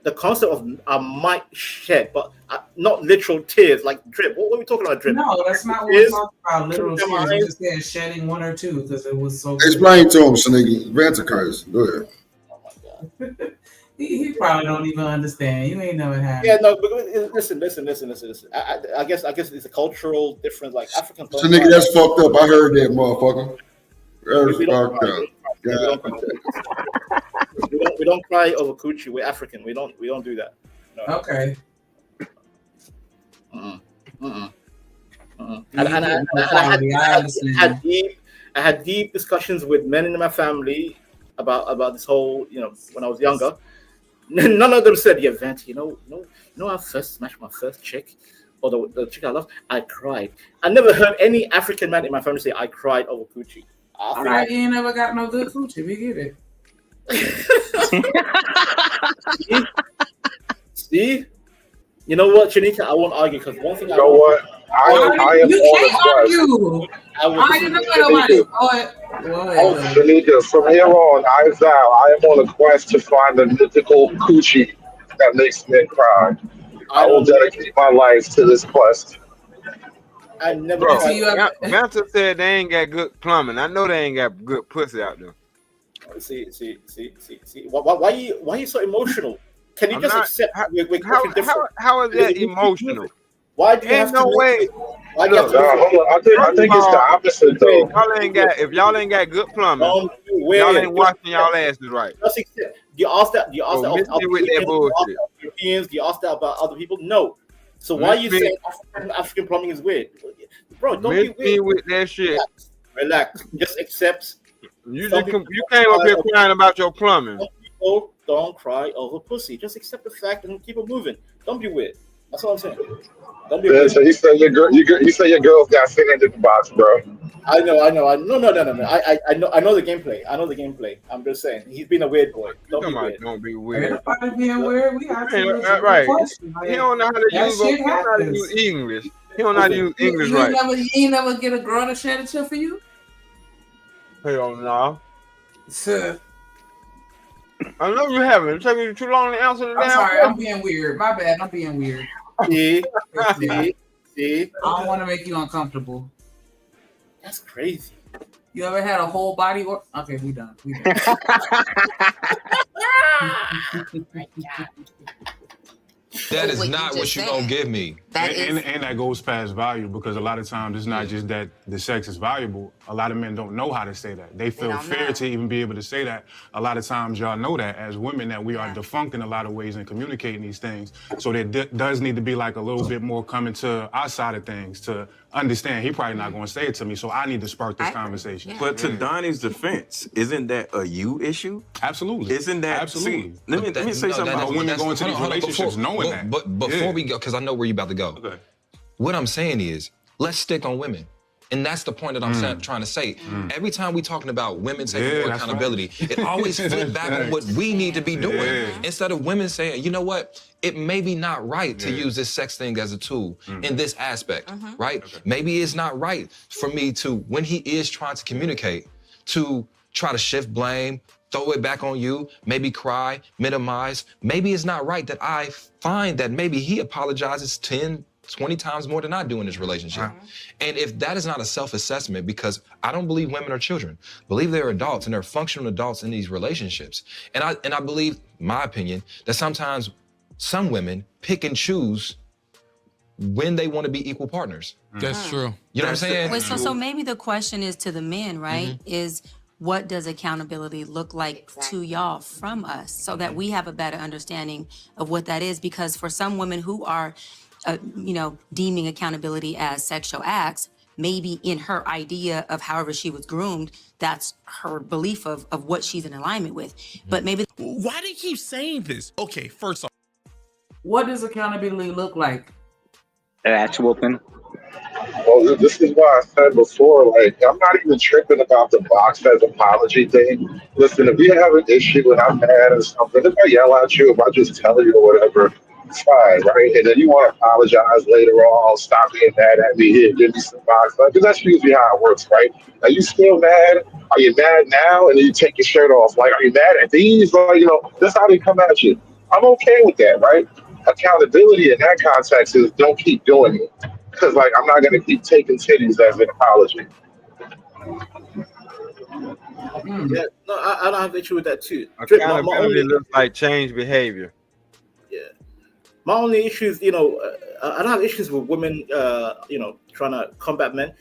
the concept of I might shed, but not literal tears, like drip. What are we talking about, drip? No, that's not what we're talking about. Literal tears. We're just saying shedding 1 or 2 because it was so. Explain to him, Shaniki. Vanta curse. Go ahead. Oh my God. He probably don't even understand. You ain't never had. Yeah, no, but listen. I guess it's a cultural difference. Like African. Shaniki, that's fucked up. I heard that, motherfucker. That's fucked up. We don't cry over coochie. We're African. We don't do that. No. Okay. I had deep discussions with men in my family about this whole, when I was younger. None of them said, "Yeah, Vanta, I first smashed my first chick, or the chick I love. I cried." I never heard any African man in my family say, "I cried over coochie." All right, you ain't never got no good coochie. We get it. See? You know what, Shanika? I won't argue because one thing I know what? I am you on can't argue. I didn't know nobody. Shanika, from here on, I vow I am on a quest to find the mythical coochie that makes men cry. I will dedicate my life to this quest. I never. Vanta said they ain't got good plumbing. I know they ain't got good pussy out there. See. Why are you so emotional? Can you accept? How is that emotional? Why do you have no way? I think it's the opposite though. If y'all ain't got good plumbing, y'all ain't washing y'all asses right. You ask that. With that bullshit. Europeans, they ask that about other people. No. So why are you saying African plumbing is weird? Bro, don't be weird. with that shit. Relax. Just accept. You came up here crying about your plumbing. Some people don't cry over pussy. Just accept the fact and keep it moving. Don't be weird. That's all I'm saying. Don't be weird. So you say your girls got sand in the box, bro. I know. No. I know the gameplay. I'm just saying he's been a weird boy. Don't be weird. Don't be weird. Everybody being weird. We have to right. Like, he don't know how to use English. He don't know how to use English right. You ain't never get a girl to shed a tear for you? Hell no. I know you haven't. It took me too long to answer the damn sorry, question. I'm being weird. My bad. I'm being weird. See? I don't want to make you uncomfortable. That's crazy. You ever had a whole body or okay, we done. That is not what you gonna give me. And that goes past value, because a lot of times it's not just that the sex is valuable. A lot of men don't know how to say that. They feel fear to even be able to say that. A lot of times y'all know that as women that we are defunct in a lot of ways in communicating these things. So there does need to be like a little bit more coming to our side of things to understand he probably not gonna say it to me, so I need to spark this conversation. But to Donnie's defense, isn't that a you issue? Absolutely. Isn't that absolutely? See, let me say something about women going into these relationships knowing that. But before we go, because I know where you're about to go. Okay. What I'm saying is, let's stick on women. And that's the point that I'm trying to say. Every time we're talking about women taking more accountability, it always flips back on what we need to be doing. Instead of women saying, you know what, it may be not right to use this sex thing as a tool in this aspect, right? Maybe it's not right for me to, when he is trying to communicate, to try to shift blame, throw it back on you, maybe cry, minimize. Maybe it's not right that I find that maybe he apologizes 10, 20 times more than I do in this relationship. And if that is not a self-assessment, because I don't believe women are children, I believe they're adults and they're functional adults in these relationships. And I believe, my opinion, that sometimes some women pick and choose when they want to be equal partners. That's true. You know what I'm saying? Wait, so maybe the question is to the men, right? Is what does accountability look like to y'all from us, so that we have a better understanding of what that is? Because for some women who are deeming accountability as sexual acts, maybe in her idea of however she was groomed, that's her belief of what she's in alignment with. But maybe why do you keep saying this? Okay, first off, what does accountability look like? That's whooping. Well, this is why I said before, like, I'm not even tripping about the box as apology thing. Listen, if you have an issue and I'm mad or something, if I yell at you, if I just tell you or whatever, it's fine, right? And then you want to apologize later on, stop being mad at me, here, give me some box. Because that's usually how it works, right? Are you still mad? Are you mad now? And then you take your shirt off. Like, are you mad at these? Like, that's how they come at you. I'm okay with that, right? Accountability in that context is don't keep doing it. Because, like, I'm not going to keep taking titties as an apology. Yeah, no, I don't have an issue with that too. Accountability looks like change behavior. Yeah. My only issue is, I don't have issues with women, trying to combat men.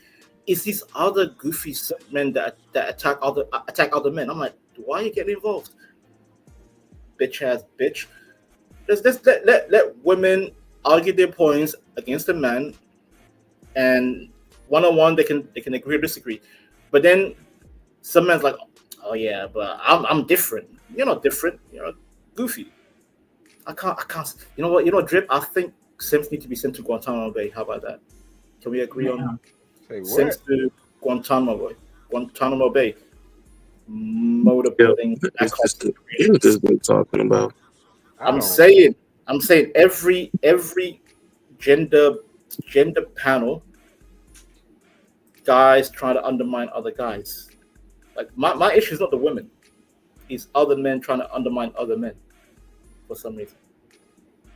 It's these other goofy men that attack other men. I'm like, why are you getting involved? Bitch ass bitch. Just let women argue their points against the man, and one-on-one they can agree or disagree. But then some men's like, oh yeah, but I'm different. You're not different. You're goofy. I can't. You know what, Drip? I think Sims need to be sent to Guantanamo Bay. How about that? Can we agree on Sims to Guantanamo Bay? Motorboating. What this been talking about? I'm saying every gender panel, guys trying to undermine other guys. Like my issue is not the women, it's other men trying to undermine other men for some reason.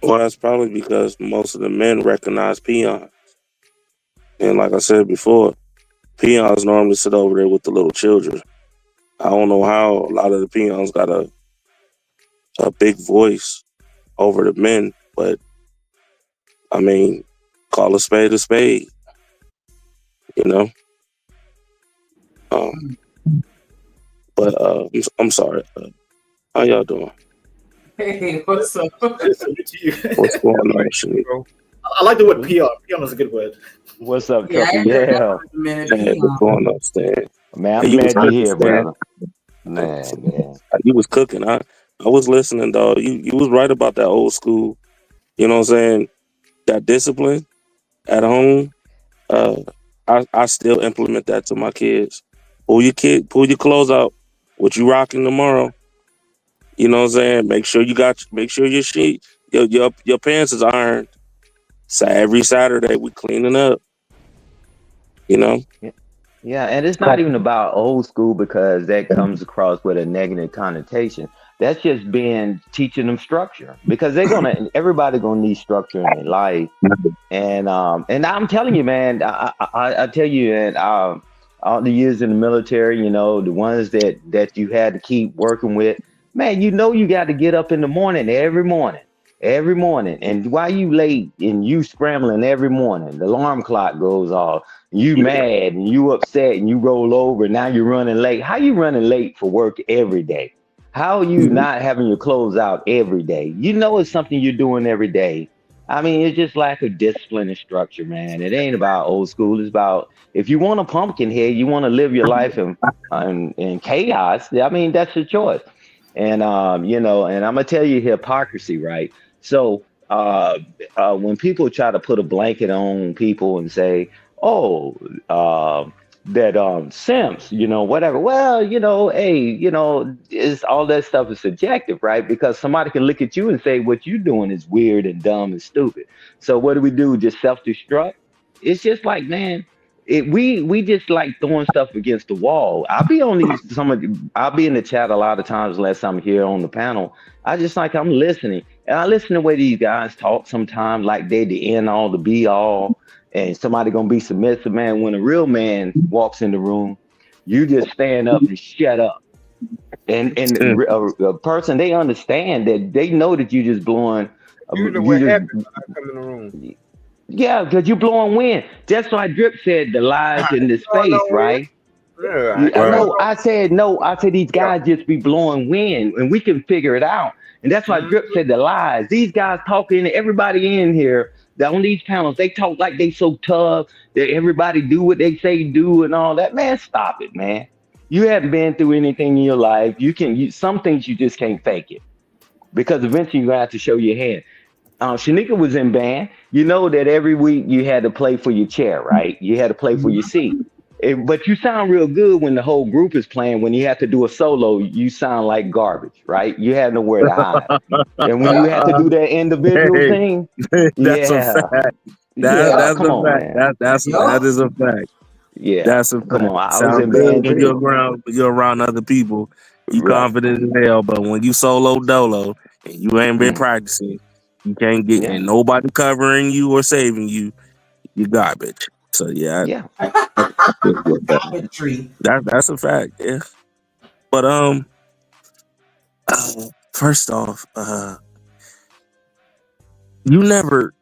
Well, that's probably because most of the men recognize peons. And like I said before, peons normally sit over there with the little children. I don't know how a lot of the peons got a big voice over the men, but I mean, call a spade a spade, But I'm sorry. How y'all doing? Hey, what's up? Salute to you. What's going on, Shanique? I like the word PR. PR is a good word. What's up, Yeah, I Chucky? ain't heard that Yeah. word in a minute. Hey, what's going on, Stan? Man, Hey, I'm you was glad you're cooking, here, Stan. brother. Man. You was cooking. I was listening, dog. You was right about that old school. You know what I'm saying? That discipline at home. I still implement that to my kids. Pull your clothes out. What you rocking tomorrow? You know what I'm saying? Make sure your sheet, your pants is ironed. So every Saturday we cleaning up. You know. Yeah, and it's not even about old school because that comes across with a negative connotation. That's just being teaching them structure because everybody gonna need structure in their life. And I'm telling you, man, I tell you, and all the years in the military, the ones that you had to keep working with, man, you got to get up in the morning every morning, and why you late and you scrambling every morning, the alarm clock goes off, you mad and you upset and you roll over, and now you're running late. How you running late for work every day? How are you not having your clothes out every day? It's something you're doing every day. I mean, it's just lack of discipline and structure, man. It ain't about old school. It's about if you want a pumpkin head, you want to live your life in chaos. I mean, that's your choice. And and I'm gonna tell you hypocrisy, right? So when people try to put a blanket on people and say, "Oh, that simps," whatever. Well, hey, is all that stuff is subjective, right? Because somebody can look at you and say what you're doing is weird and dumb and stupid. So what do? Just self-destruct? It's just like, man, we just like throwing stuff against the wall. I'll be in the chat a lot of times unless I'm here on the panel. I'm listening. And I listen to the way these guys talk sometimes like they the end all, the be all, and somebody gonna be submissive, man. When a real man walks in the room, you just stand up and shut up. And a person, they understand that they know that you just blowing. Usually You what happens when I come in the room. just Yeah, because you blowing wind. Just like Drip said, the lies in the space, right? No, I said no. I said these guys just be blowing wind, and we can figure it out. And that's why Drip said the lies. These guys talking, everybody in here that on these panels, they talk like they so tough that everybody do what they say do and all that. Man, stop it, man. You haven't been through anything in your life. Some things you just can't fake it because eventually you're gonna have to show your hand. Shanika was in band. You know that every week you had to play for your chair, right? You had to play for your seat. But you sound real good when the whole group is playing. When you have to do a solo, you sound like garbage, right? You have nowhere to hide. And when you have to do that individual Hey, thing, that's a yeah, fact. yeah, That's come a on, fact. man. That is a fact. Yeah, That's a come fact. on. I was Sound in good band when too. you're around other people. You Right. confident as hell, but when you solo dolo and you ain't been Mm, practicing, you can't get yeah, and nobody covering you or saving you. You garbage. So yeah, yeah. I feel you with that. Poetry. That's a fact. Yeah. But first off, you never,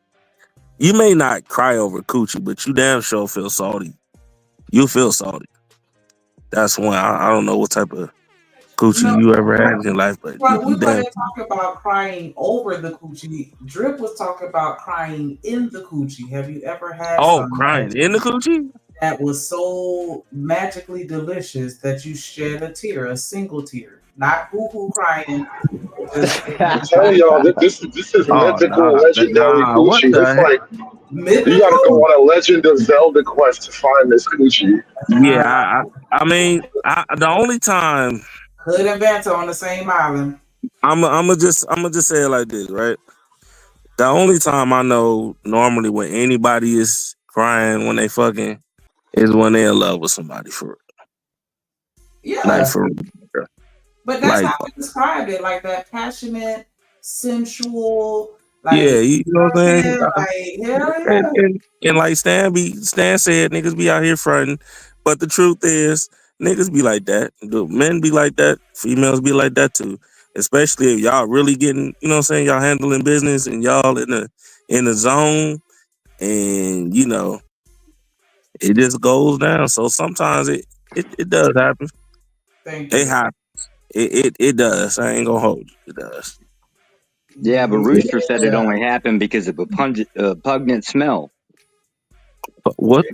you may not cry over coochie, but you damn sure feel salty. You feel salty. That's one. I don't know what type of coochie No, you ever had in your life, but we you damn. wasn't talking about crying over the coochie. Drip was talking about crying in the coochie. Have you ever had Oh, some crying in the coochie? that was so magically delicious that you shed a tear, a single tear, not boo-hoo crying? Just I'm telling y'all, this is Oh mythical, legendary what coochie. It's the heck? like you got to go mythical. on a Legend of Zelda quest to find this coochie. Yeah, I mean, the only time Hood and Banter on the same island. I'm gonna just say it like this, right? The only time I know normally when anybody is crying when they fucking is when they're in love with somebody for real. Like Yeah, for real. but that's Like how we described it, like that passionate, sensual, like, yeah, you you know know what what I'm I'm saying? saying? Like, hell And, yeah. and, and like Stan said, niggas be out here fronting. But the truth is, niggas be like that. The men be like that. Females be like that too. Especially if y'all really getting, you know what I'm saying, y'all handling business and y'all in the zone and it just goes down. So sometimes it does happen. Thank It you. happens. It does. I ain't gonna hold you. It does. Yeah, but Rooster said it only happened because of a pungent smell. What?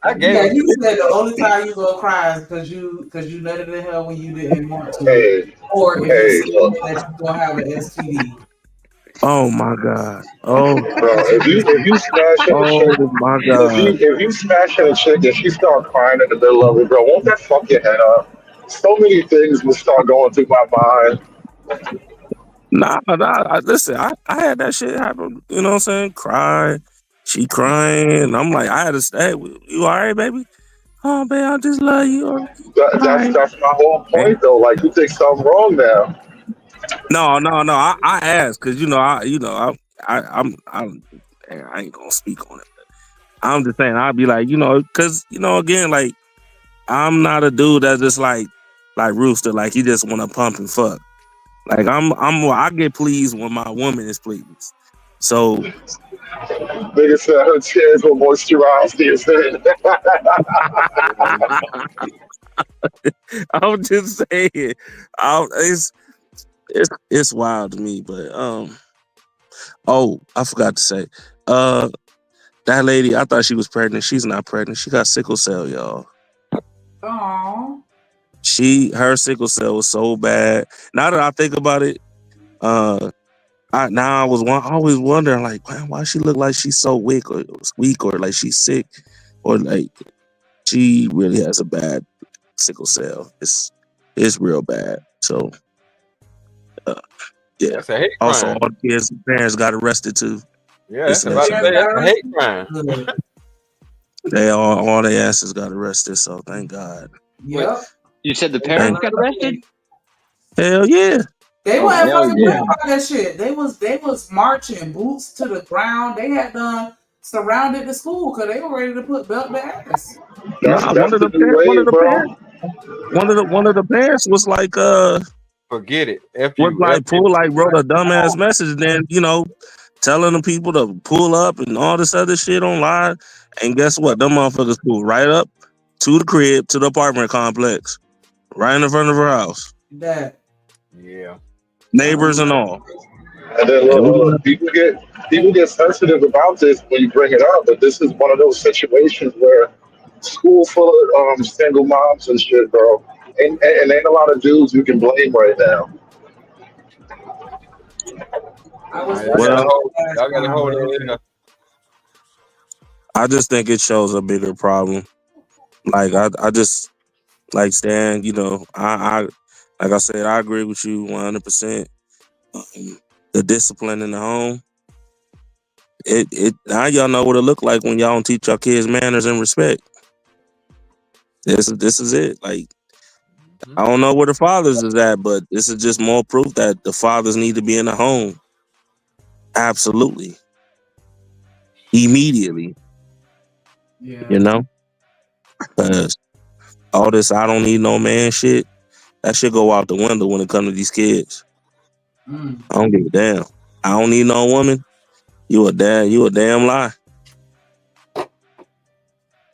I gave Yeah, it. he said the only time you gonna cry is because you nutted in her when you didn't want to, Hey, or if you hey, see look, that you gonna have an STD. Oh my God. Oh. bro. If you smashing a chick, Oh my God. if you smashing a chick and she start crying in the middle of it, bro, won't that fuck your head up? So many things will start going through my mind. Nah. Listen, I had that shit happen. You know what I'm saying? Cry. She crying. I'm like, I had to stay. You all right, baby? Oh, babe, I just love you. All right. That's my whole And point, though. Like, you think something wrong now? no. I asked because I ain't gonna speak on it. I'm just saying I'd be like, because again, like I'm not a dude that's just like Rooster, like he just want to pump and fuck. Like I get pleased when my woman is pleased. So Nigga said her tears will moisturize his head. I'm just saying, it's wild to me. But oh, I forgot to say, that lady, I thought she was pregnant. She's not pregnant. She got sickle cell, y'all. Aww. Her sickle cell was so bad. Now that I think about it, I was always wondering like, man, why she look like she's so weak or like she's sick or like she really has a bad sickle cell. It's real bad. So yeah. That's a hate Also, crime. all the kids' parents got arrested too. Yeah, that's about to say that's a hate crime. They all their asses got arrested. So thank God. Yep. You said the parents got arrested? Hell yeah. They Oh, weren't hell fucking yeah. playing about that shit. They was marching, boots to the ground. They had done surrounded the school because they were ready to put belt to ass. Nah, one of the parents was like Forget it. F was you. like wrote a dumbass message, then telling the people to pull up and all this other shit online. And guess what? Them motherfuckers pulled right up to the crib, to the apartment complex, right in front of her house. That. Yeah. Neighbors and all. And then look, people get sensitive about this when you bring it up, but this is one of those situations where school full of single moms and shit, bro. And ain't a lot of dudes you can blame right now. Y'all gotta hold it. I just think it shows a bigger problem. Like I just like Stan, I like I said, I agree with you 100%. The discipline in the home. It now y'all know what it look like when y'all don't teach your kids manners and respect. This is it. Like I don't know where the fathers is at, but this is just more proof that the fathers need to be in the home. Absolutely. Immediately. Yeah. Because all this I don't need no man shit, that should go out the window when it comes to these kids. I don't give a damn. I don't need no woman. You a damn lie.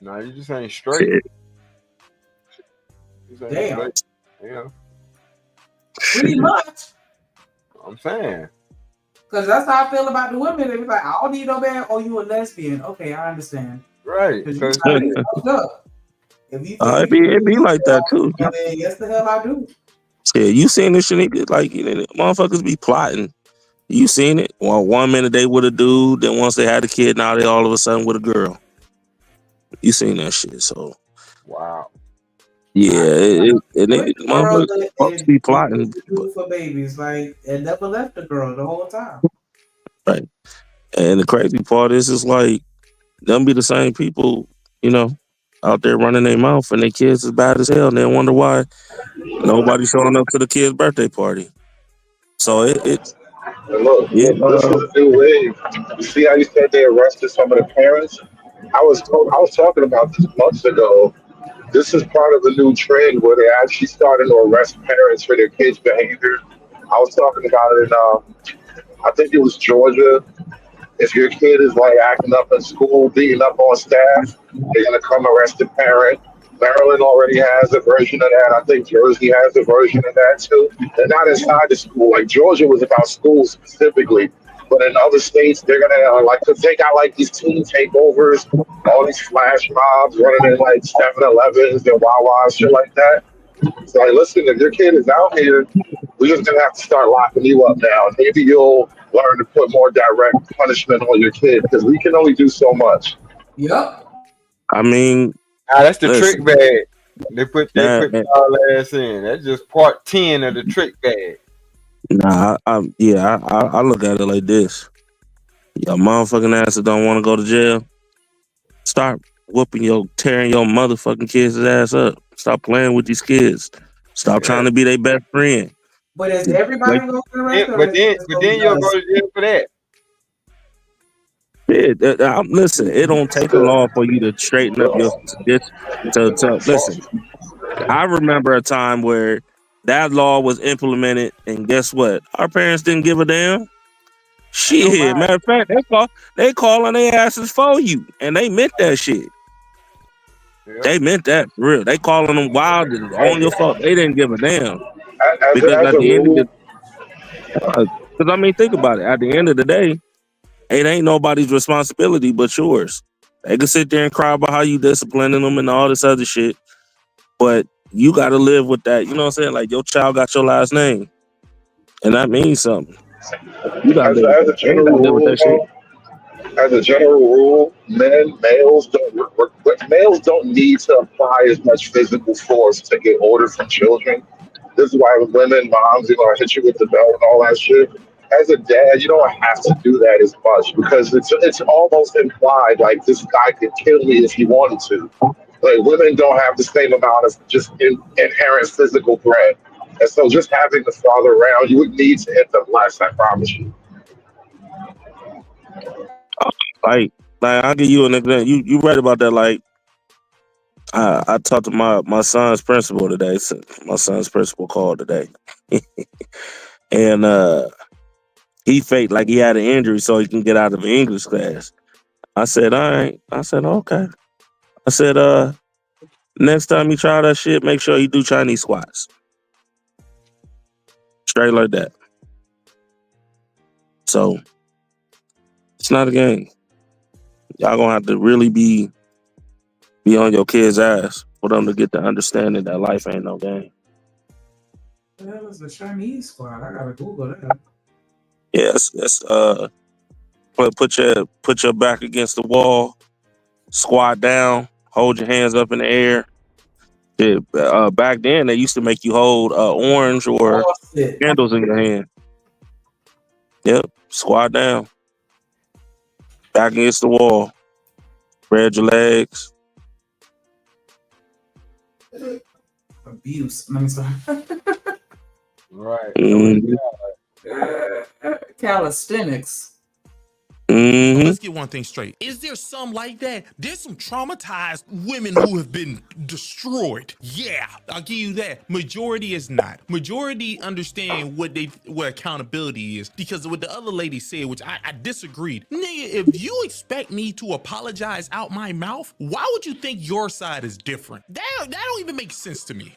No, you just ain't straight. Damn. Straight. Yeah. Pretty much. I'm saying. Because that's how I feel about the women. They be like, I don't need no man. Oh, you a lesbian. Okay, I understand. Right. Because you gotta be fucked up. If you It be like that too. then yes, the hell I do. Yeah, you seen this shit, like motherfuckers be plotting. You seen it? Well, 1 minute they with a dude, then once they had a kid, now they all of a sudden with a girl. You seen that shit? So wow. Yeah, Girl motherfuckers be plotting. do for babies, like, and never left the girl the whole time. Right. And the crazy part is like them be the same people, out there running their mouth and their kids is bad as hell, and they wonder why nobody's showing up to the kid's birthday party. So And look, this is a new wave. You see how you said they arrested some of the parents? I was talking about this months ago. This is part of the new trend where they actually starting to arrest parents for their kids' behavior. I was talking about it in, I think it was Georgia. If your kid is like acting up in school, beating up on staff, they're gonna come arrest the parent. Maryland already has a version of that. I think Jersey has a version of that too. They're not inside the school. Like Georgia was about schools specifically, but in other states they're gonna like because they got like these teen takeovers, all these flash mobs running in like 7-Elevens and Wawa's, shit like that. So like, listen, if your kid is out here, we're just gonna have to start locking you up now. Maybe you'll learn to put more direct punishment on your kid because we can only do so much. Yep. I mean, that's the listen, trick bag. They put that, y'all ass in. That's just part 10 of the trick bag. nah, I look at it like this. Your motherfucking ass that don't want to go to jail, start tearing your motherfucking kids' ass up. Stop playing with these kids. Stop trying to be their best friend. But is everybody going to arrest But then you'll go to jail for that. Yeah, listen, it don't take a law for you to straighten up your listen. I remember a time where that law was implemented, and guess what? Our parents didn't give a damn. Shit, matter of fact, they calling their asses for you, and they meant that shit. They meant that for real. They calling them wild on your fault. They didn't give a damn because As at a the end of rule, because I mean, think about it. At the end of the day, it ain't nobody's responsibility but yours. They can sit there and cry about how you disciplining them and all this other shit, but you got to live with that. You know what I'm saying? Like your child got your last name, and that means something. You got to live with as a that. They ain't got general to live with rule, that shit. as a general rule, males don't need to apply as much physical force to get orders from children. This is why women, moms, hit you with the belt and all that shit. As a dad, you don't have to do that as much because it's almost implied like this guy could kill me if he wanted to. Like women don't have the same amount of just inherent physical threat, and so just having the father around, you would need to hit them less. I promise you. Like I'll give you an example. You right about that. Like I talked to my son's principal today. So my son's principal called today, and he faked like he had an injury so he can get out of an English class. I said, all right. I said, okay. I said, next time you try that shit, make sure you do Chinese squats. Straight like that. So it's not a game. Y'all gonna have to really be on your kid's ass for them to get the understanding that life ain't no game. That was the Chinese squad. I gotta Google that. Yes, put your back against the wall, squat down, hold your hands up in the air. Yeah, back then they used to make you hold orange or candles in your hand. Yep, squat down, back against the wall, spread your legs. Abuse. Let me start. Right. Calisthenics. Let's get one thing straight. Is there some like that? There's some traumatized women who have been destroyed. Yeah, I'll give you that. Majority is not. Majority understand what accountability is, because what the other lady said, which I disagreed. Nigga, if you expect me to apologize out my mouth, why would you think your side is different? That don't even make sense to me.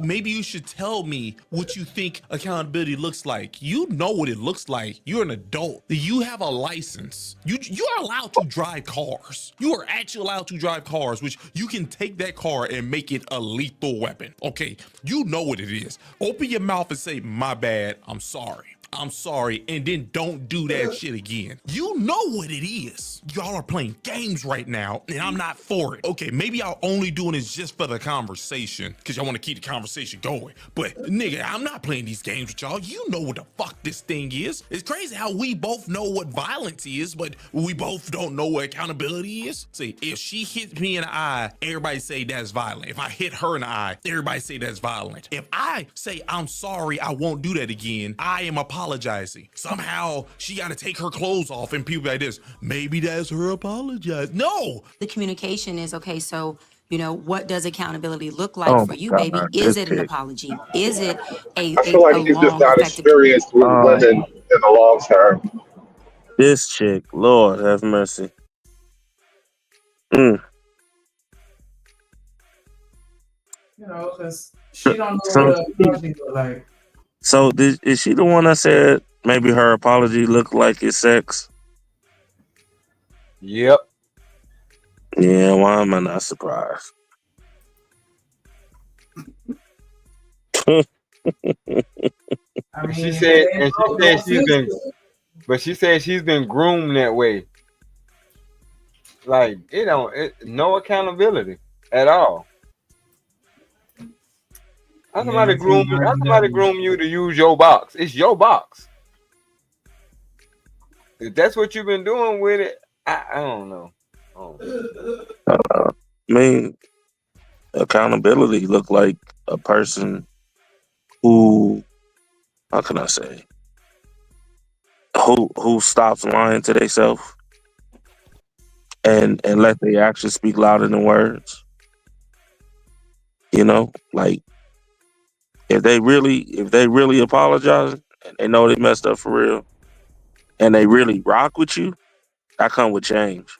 Maybe you should tell me what you think accountability looks like. You know what it looks like. You're an adult. You have a license. You are allowed to drive cars. You are actually allowed to drive cars, which you can take that car and make it a lethal weapon. Okay, you know what it is. Open your mouth and say, my bad, I'm sorry. I'm sorry, and then don't do that shit again. You know what it is. Y'all are playing games right now, and I'm not for it. Okay, maybe y'all only doing this just for the conversation, because y'all want to keep the conversation going. But, nigga, I'm not playing these games with y'all. You know what the fuck this thing is. It's crazy how we both know what violence is, but we both don't know what accountability is. See, if she hits me in the eye, everybody say that's violent. If I hit her in the eye, everybody say that's violent. If I say, I'm sorry, I won't do that again, I am apologizing. Somehow she got to take her clothes off, and people like this, maybe that's her apologize. No. The communication is okay. So, what does accountability look like for you, baby? Is it an apology? Is it I feel like he's just not experienced with women in the long term. This chick, Lord have mercy. You know, because she don't know So, what an apology look like. so is she the one that said maybe her apology looked like it's sex? Yep. Yeah, why am I not surprised? I mean, She said, it ain't and she broke, said don't she's fix been, it. but she said she's been groomed that way. Like no accountability at all. How Yeah, somebody I think how mine somebody definitely. groom you to use your box? It's your box. If that's what you've been doing with it, I don't know. I mean, accountability look like a person who, how can I say, who stops lying to themselves and let their actions speak louder than words. You know, like if they really apologize and they know they messed up for real and they really rock with you, that come with change.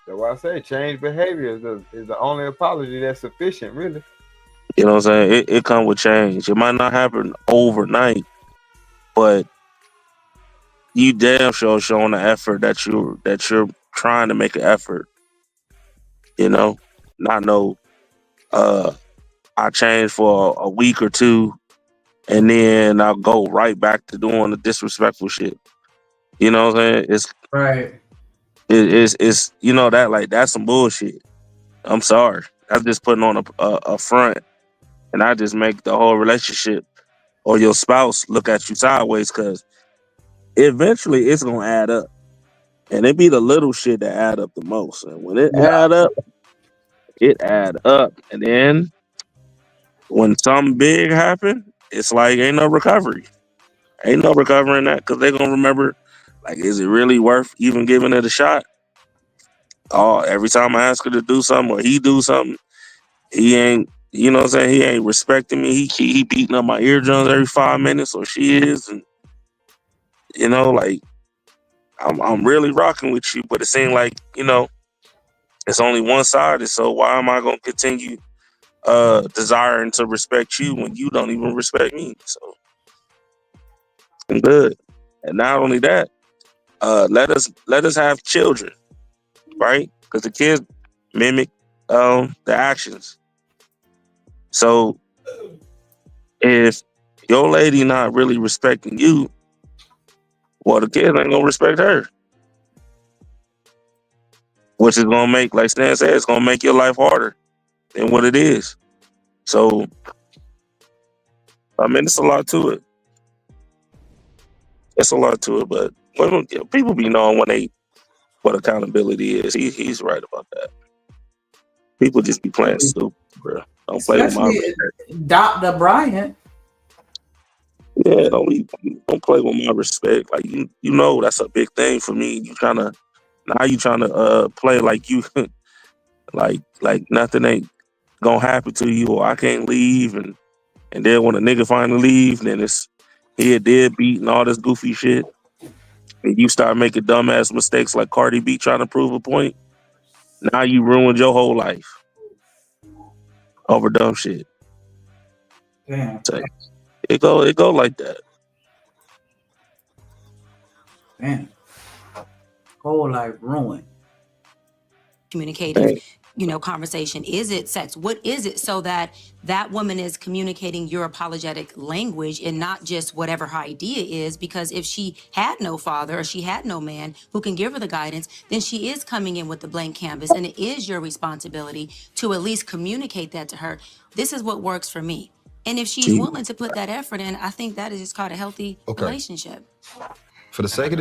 That's why I say change behavior is the only apology that's sufficient, really. You know what I'm saying? It come with change. It might not happen overnight, but you damn sure showing the effort that you're trying to make an effort. You know, not no. I change for a week or two, and then I'll go right back to doing the disrespectful shit. You know what I'm saying? Right. It's you know that like that's some bullshit. I'm sorry. I'm just putting on a front, and I just make the whole relationship or your spouse look at you sideways because eventually it's gonna add up, and it be the little shit that add up the most. And when it add up, it add up, and then when something big happen, it's like ain't no recovery. Ain't no recovering that because they're gonna remember. Like, is it really worth even giving it a shot? Oh, every time I ask her to do something or he do something, he ain't. You know what I'm saying? He ain't respecting me. He beating up my eardrums every 5 minutes, or she is, and you know, like I'm really rocking with you, but it seems like it's only one sided. So why am I gonna continue desiring to respect you when you don't even respect me? So I'm good. And not only that, let us have children, right? Because the kids mimic the actions. So if your lady not really respecting you, well, the kids ain't gonna respect her, which is gonna make, like Stan said, it's gonna make your life harder than what it is. So I mean, it's a lot to it. It's a lot to it, but people be knowing what accountability is. He's right about that. People just be playing stupid, bro. Don't play with my Especially respect. Dr. Bryant. Yeah, don't play with my respect. Like you know that's a big thing for me. You trying to play like you like nothing ain't gonna happen to you or I can't leave and then when a nigga finally leave, then it's he a deadbeat and all this goofy shit. And you start making dumbass mistakes like Cardi B trying to prove a point. Now you ruined your whole life over dumb shit. Damn. So it go like that. Damn. Whole life ruined. Communicative, conversation. Is it sex? What is it? So that woman is communicating your apologetic language and not just whatever her idea is. Because if she had no father or she had no man who can give her the guidance, then she is coming in with the blank canvas, and it is your responsibility to at least communicate that to her. This is what works for me. And if she's willing to put that effort in, I think that is just called a healthy relationship. For the sake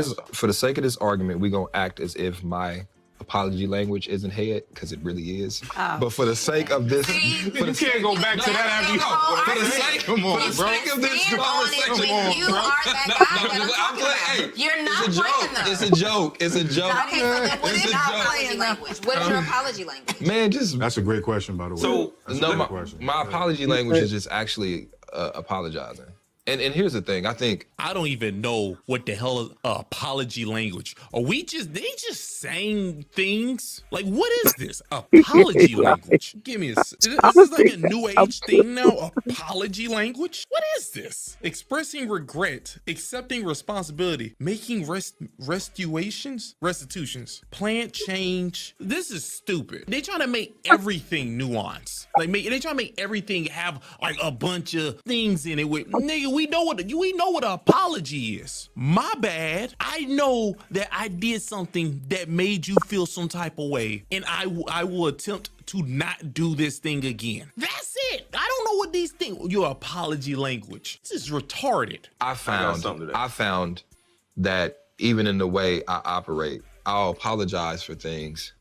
of this argument, we're gonna act as if my apology language isn't head, because it really is. Oh. But for the sake of this, You can't go back to that after you. For the sake of this conversation, You are that guy that I'm talking about. You're not playing though. It's a joke. It's a joke. Okay, so then what is your apology language? What is your apology language? Man, just That's a great question, by the way. so That's a no, great question. my apology language is just actually apologizing. And here's the thing. I think I don't even know what the hell is apology language. Are they just saying things? Like, what is this? Apology language. Give me is this like a new age thing now? Apology language? What is this? Expressing regret, accepting responsibility, making restitutions, plant change. This is stupid. They trying to make everything nuance. Like they trying to make everything have like a bunch of things in it with nigga. We know what an apology is. My bad. I know that I did something that made you feel some type of way, and I will attempt to not do this thing again. That's it. I don't know what these things. Your apology language. This is retarded. I found that even in the way I operate, I'll apologize for things.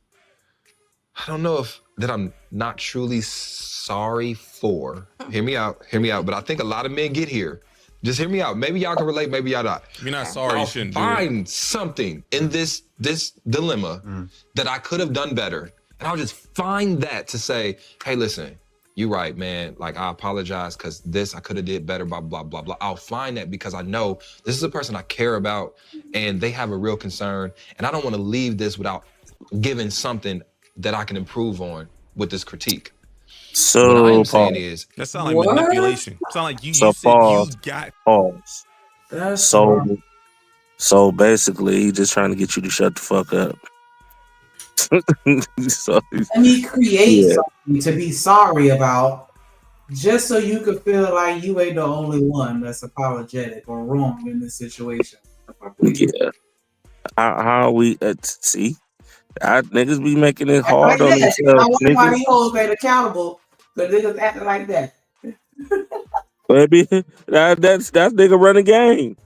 I don't know if that I'm not truly sorry for. Hear me out. But I think a lot of men get here. Just hear me out. Maybe y'all can relate, maybe y'all not. You're not sorry, you shouldn't find something in this dilemma that I could have done better. And I'll just find that to say, hey, listen, you're right, man. Like, I apologize because I could have did better, blah, blah, blah, blah. I'll find that because I know this is a person I care about and they have a real concern. And I don't want to leave this without giving something that I can improve on with this critique. So what I'm saying is that sounds like manipulation. Sound like you said pause, you got. Pause. That's so basically, he's just trying to get you to shut the fuck up. So, let me create something to be sorry about, just so you could feel like you ain't the only one that's apologetic or wrong in this situation. Yeah. How we see? Niggas be making it hard on themselves. I wonder why these hoes ain't accountable, because niggas acting like that. Baby, that's nigga running game.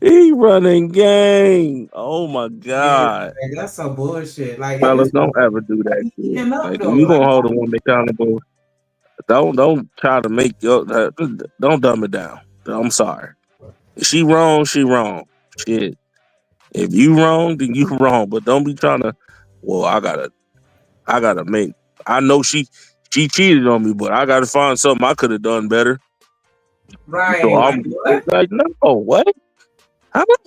He running game. Oh my god. Yeah, that's some bullshit. Like, fellas, don't ever do that shit. Like, if you gonna hold a woman accountable, don't try to make don't dumb it down. I'm sorry. If she wrong, she wrong. Shit. If you wrong, then you wrong. But don't be trying to, well, I gotta make, I know she cheated on me, but I gotta find something I could have done better. Right. So I'm like, no, what? How about?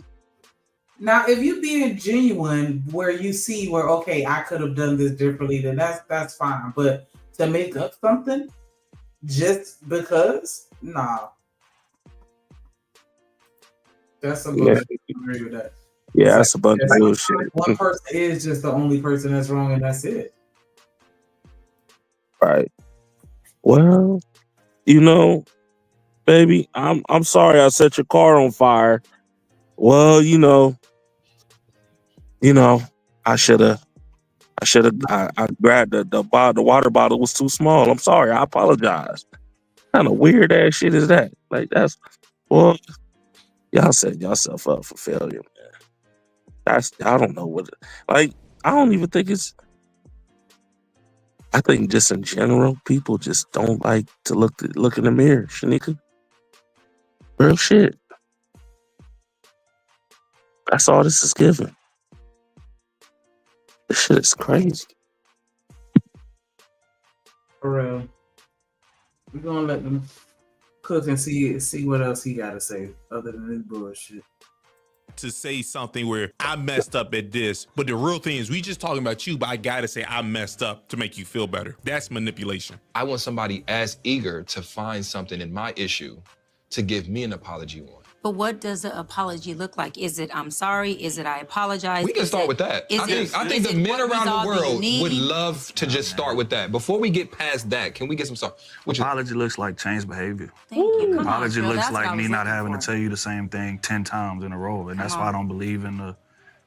Now, if you being genuine, where you see where, okay, I could have done this differently, then that's fine. But to make up something just because, nah. That's a bullshit. I agree with that. Yeah, that's a bunch of bullshit. One person is just the only person that's wrong, and that's it. Right. Well, baby, I'm sorry I set your car on fire. Well, I should have. I grabbed the water bottle was too small. I'm sorry. I apologize. What kind of weird ass shit is that? Like, that's, well, y'all set yourself up for failure, man. I don't know what. Like, I don't even think it's. I think just in general, people just don't like to look in the mirror, Shanika. Real shit. That's all this is given. This shit is crazy. For real. We're gonna let them cook and see what else he gotta say other than this bullshit. To say something where I messed up at this, but the real thing is we just talking about you, but I gotta say I messed up to make you feel better. That's manipulation. I want somebody as eager to find something in my issue to give me an apology on. But what does the apology look like? Is it I'm sorry? Is it I apologize? We can start with that. I think the men around the world would love to just start with that. Before we get past that, can we get some stuff? Apology looks like changed behavior. Thank you. Come Apology on, looks that's what I like was me not looking having for. to tell you the same thing 10 times in a row. And that's why I don't believe in the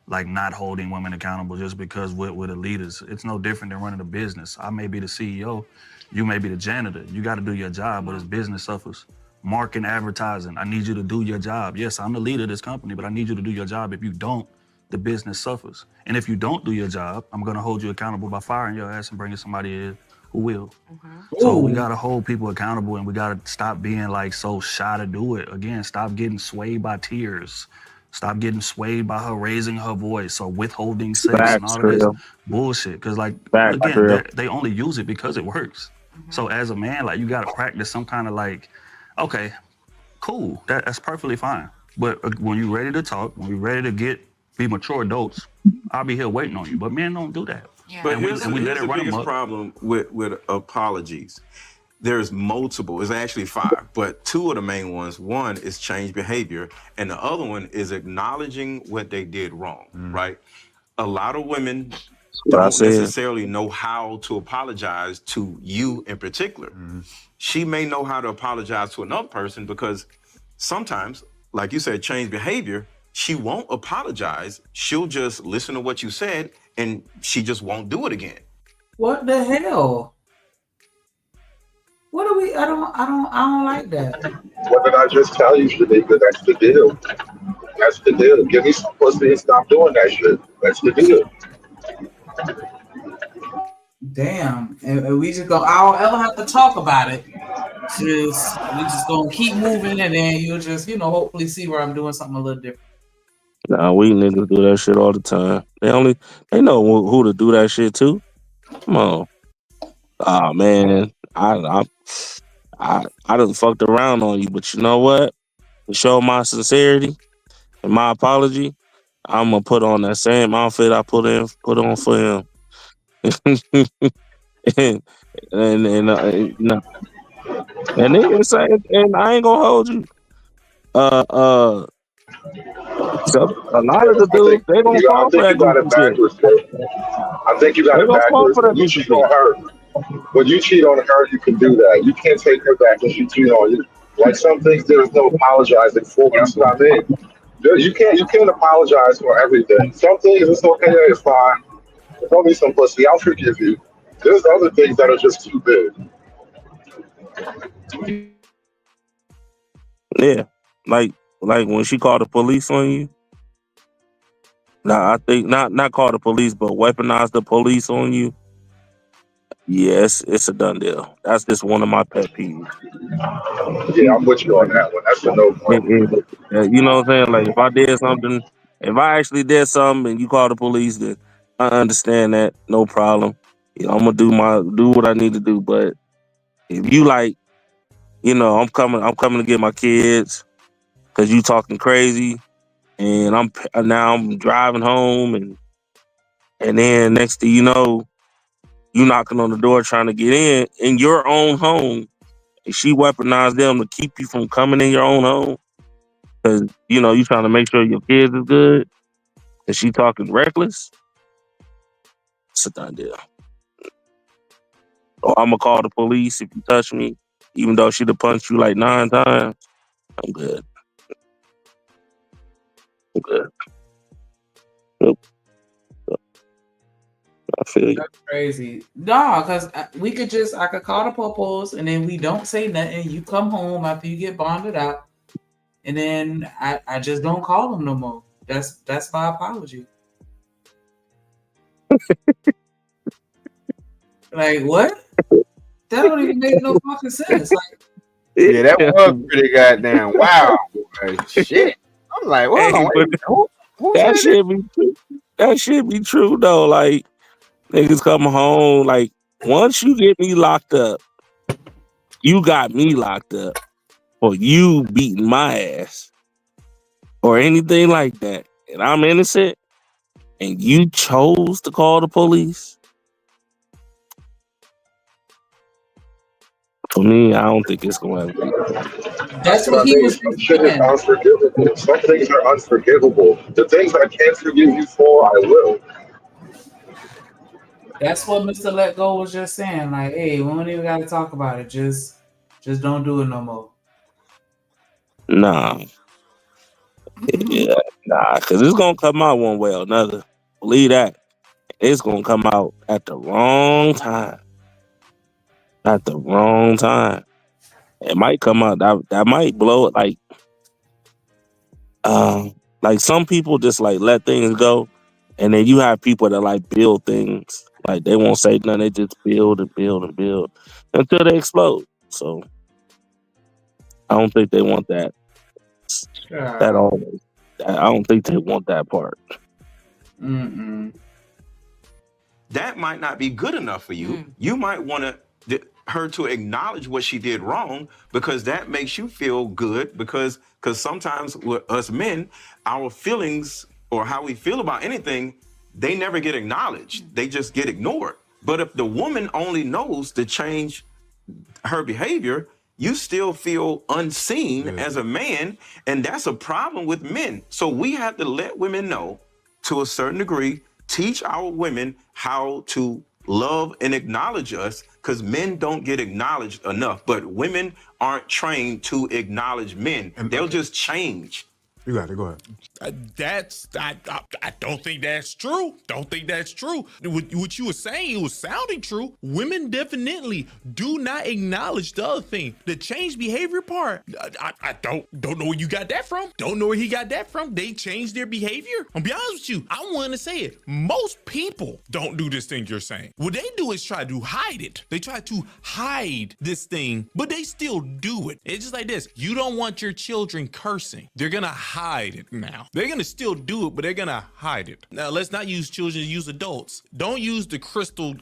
not holding women accountable just because we're the leaders. It's no different than running a business. I may be the CEO, you may be the janitor. You got to do your job, but as business suffers. Marketing, advertising, I need you to do your job. Yes, I'm the leader of this company, but I need you to do your job. If you don't, the business suffers. And if you don't do your job, I'm gonna hold you accountable by firing your ass and bringing somebody in who will. So we gotta hold people accountable and we gotta stop being like so shy to do it. Again, stop getting swayed by tears. Stop getting swayed by her raising her voice or withholding sex and all of this bullshit. Cause like, again, they only use it because it works. So as a man, like, you gotta practice some kind of like, okay, cool, that's perfectly fine. But when you're ready to talk, when you're ready to be mature adults, I'll be here waiting on you. But men don't do that. But And here's we let it the run biggest amok. problem with apologies. There's multiple, it's actually 5, but 2 of the main ones. One is change behavior, and the other one is acknowledging what they did wrong, right? A lot of women What I don't said. necessarily know how to apologize to you in particular. She may know how to apologize to another person because sometimes, like you said, change behavior, she won't apologize. She'll just listen to what you said and she just won't do it again. What the hell? What are we? I don't like that. What did I just tell you, Shanika? That's the deal. That's the deal. Give me some pussy and stop doing that shit. That's the deal. Damn. And we just go. I don't ever have to talk about it. We just gonna keep moving, and then you'll just, hopefully see where I'm doing something a little different. Nah, we niggas do that shit all the time. They know who to do that shit to. Come on. Ah, man, I done fucked around on you, but you know what? To show my sincerity and my apology, I'm gonna put on that same outfit I put on for him. and and I ain't gonna hold you. So a lot of the dudes, they gonna fall I for think you that got it goofy shit. backwards, bro. I think you got They it gonna fall backwards. for that When you goofy cheat shit. on her, you can do that. You can't take her back when she cheat on you. Like some things, there's no apologizing for. That's what I mean. You can't apologize for everything. Some things it's okay, it's fine. Throw me some pussy, I'll forgive you. There's other things that are just too big. Yeah, like when she called the police on you. Nah, I think not call the police, but weaponize the police on you. Yes, it's a done deal. That's just one of my pet peeves. Yeah, I'm with you on that one. That's a no. You know what I'm saying? Like if I actually did something and you call the police, then I understand that, no problem. I'm gonna do what I need to do. But if you I'm coming to get my kids because you talking crazy, and I'm driving home, and then next thing you know, you knocking on the door trying to get in your own home, and she weaponized them to keep you from coming in your own home because you trying to make sure your kids is good, and she talking reckless. It's a done deal. Or I'm gonna call the police if you touch me, even though she'd have punched you like 9 times. I'm good. I'm good. Nope. I feel you. That's crazy. No, because I could call the popos, and then we don't say nothing. You come home after you get bonded out, and then I just don't call them no more. That's my apology. Like, what? That don't even make no fucking sense. Like, yeah, that was pretty goddamn wow. Shit. I'm like, hold on, who that said shit be true. That shit be true though. Like niggas come home. Like once you get me locked up, you got me locked up for you beating my ass or anything like that, and I'm innocent, and you chose to call the police. For me, I don't think it's gonna happen. that's what he was Some shit is unforgivable. Some things are unforgivable. The things I can't forgive you for, I will. That's what Mr. Let Go was just saying. Like, hey, we don't even got to talk about it. Just don't do it no more. Nah. Yeah, because it's gonna come out one way or another. Believe that. It's gonna come out at the wrong time. At the wrong time. It might come out that might blow it like some people just like let things go, and then you have people that like build things. Like they won't say nothing, they just build and build and build until they explode. So I don't think they want that. That always. I don't think they want that part. Mm-mm. That might not be good enough for you. You might want to. her to acknowledge what she did wrong, because that makes you feel good, because sometimes with us men, our feelings or how we feel about anything, they never get acknowledged. They just get ignored. But if the woman only knows to change her behavior, you still feel unseen as a man, and that's a problem with men. So we have to let women know, to a certain degree, teach our women how to love and acknowledge us, because men don't get acknowledged enough. But women aren't trained to acknowledge men. They'll just change. You got it. Go ahead. I don't think that's true. Don't think that's true. What you were saying, it was sounding true. Women definitely do not acknowledge the other thing. The change behavior part, I don't know where you got that from. Don't know where he got that from. They change their behavior. I'll be honest with you. I want to say it. Most people don't do this thing you're saying. What they do is try to hide it. They try to hide this thing, but they still do it. It's just like this. You don't want your children cursing. They're going to hide it now. They're going to still do it, but they're going to hide it. Now, let's not use children, use adults. Don't use the crystal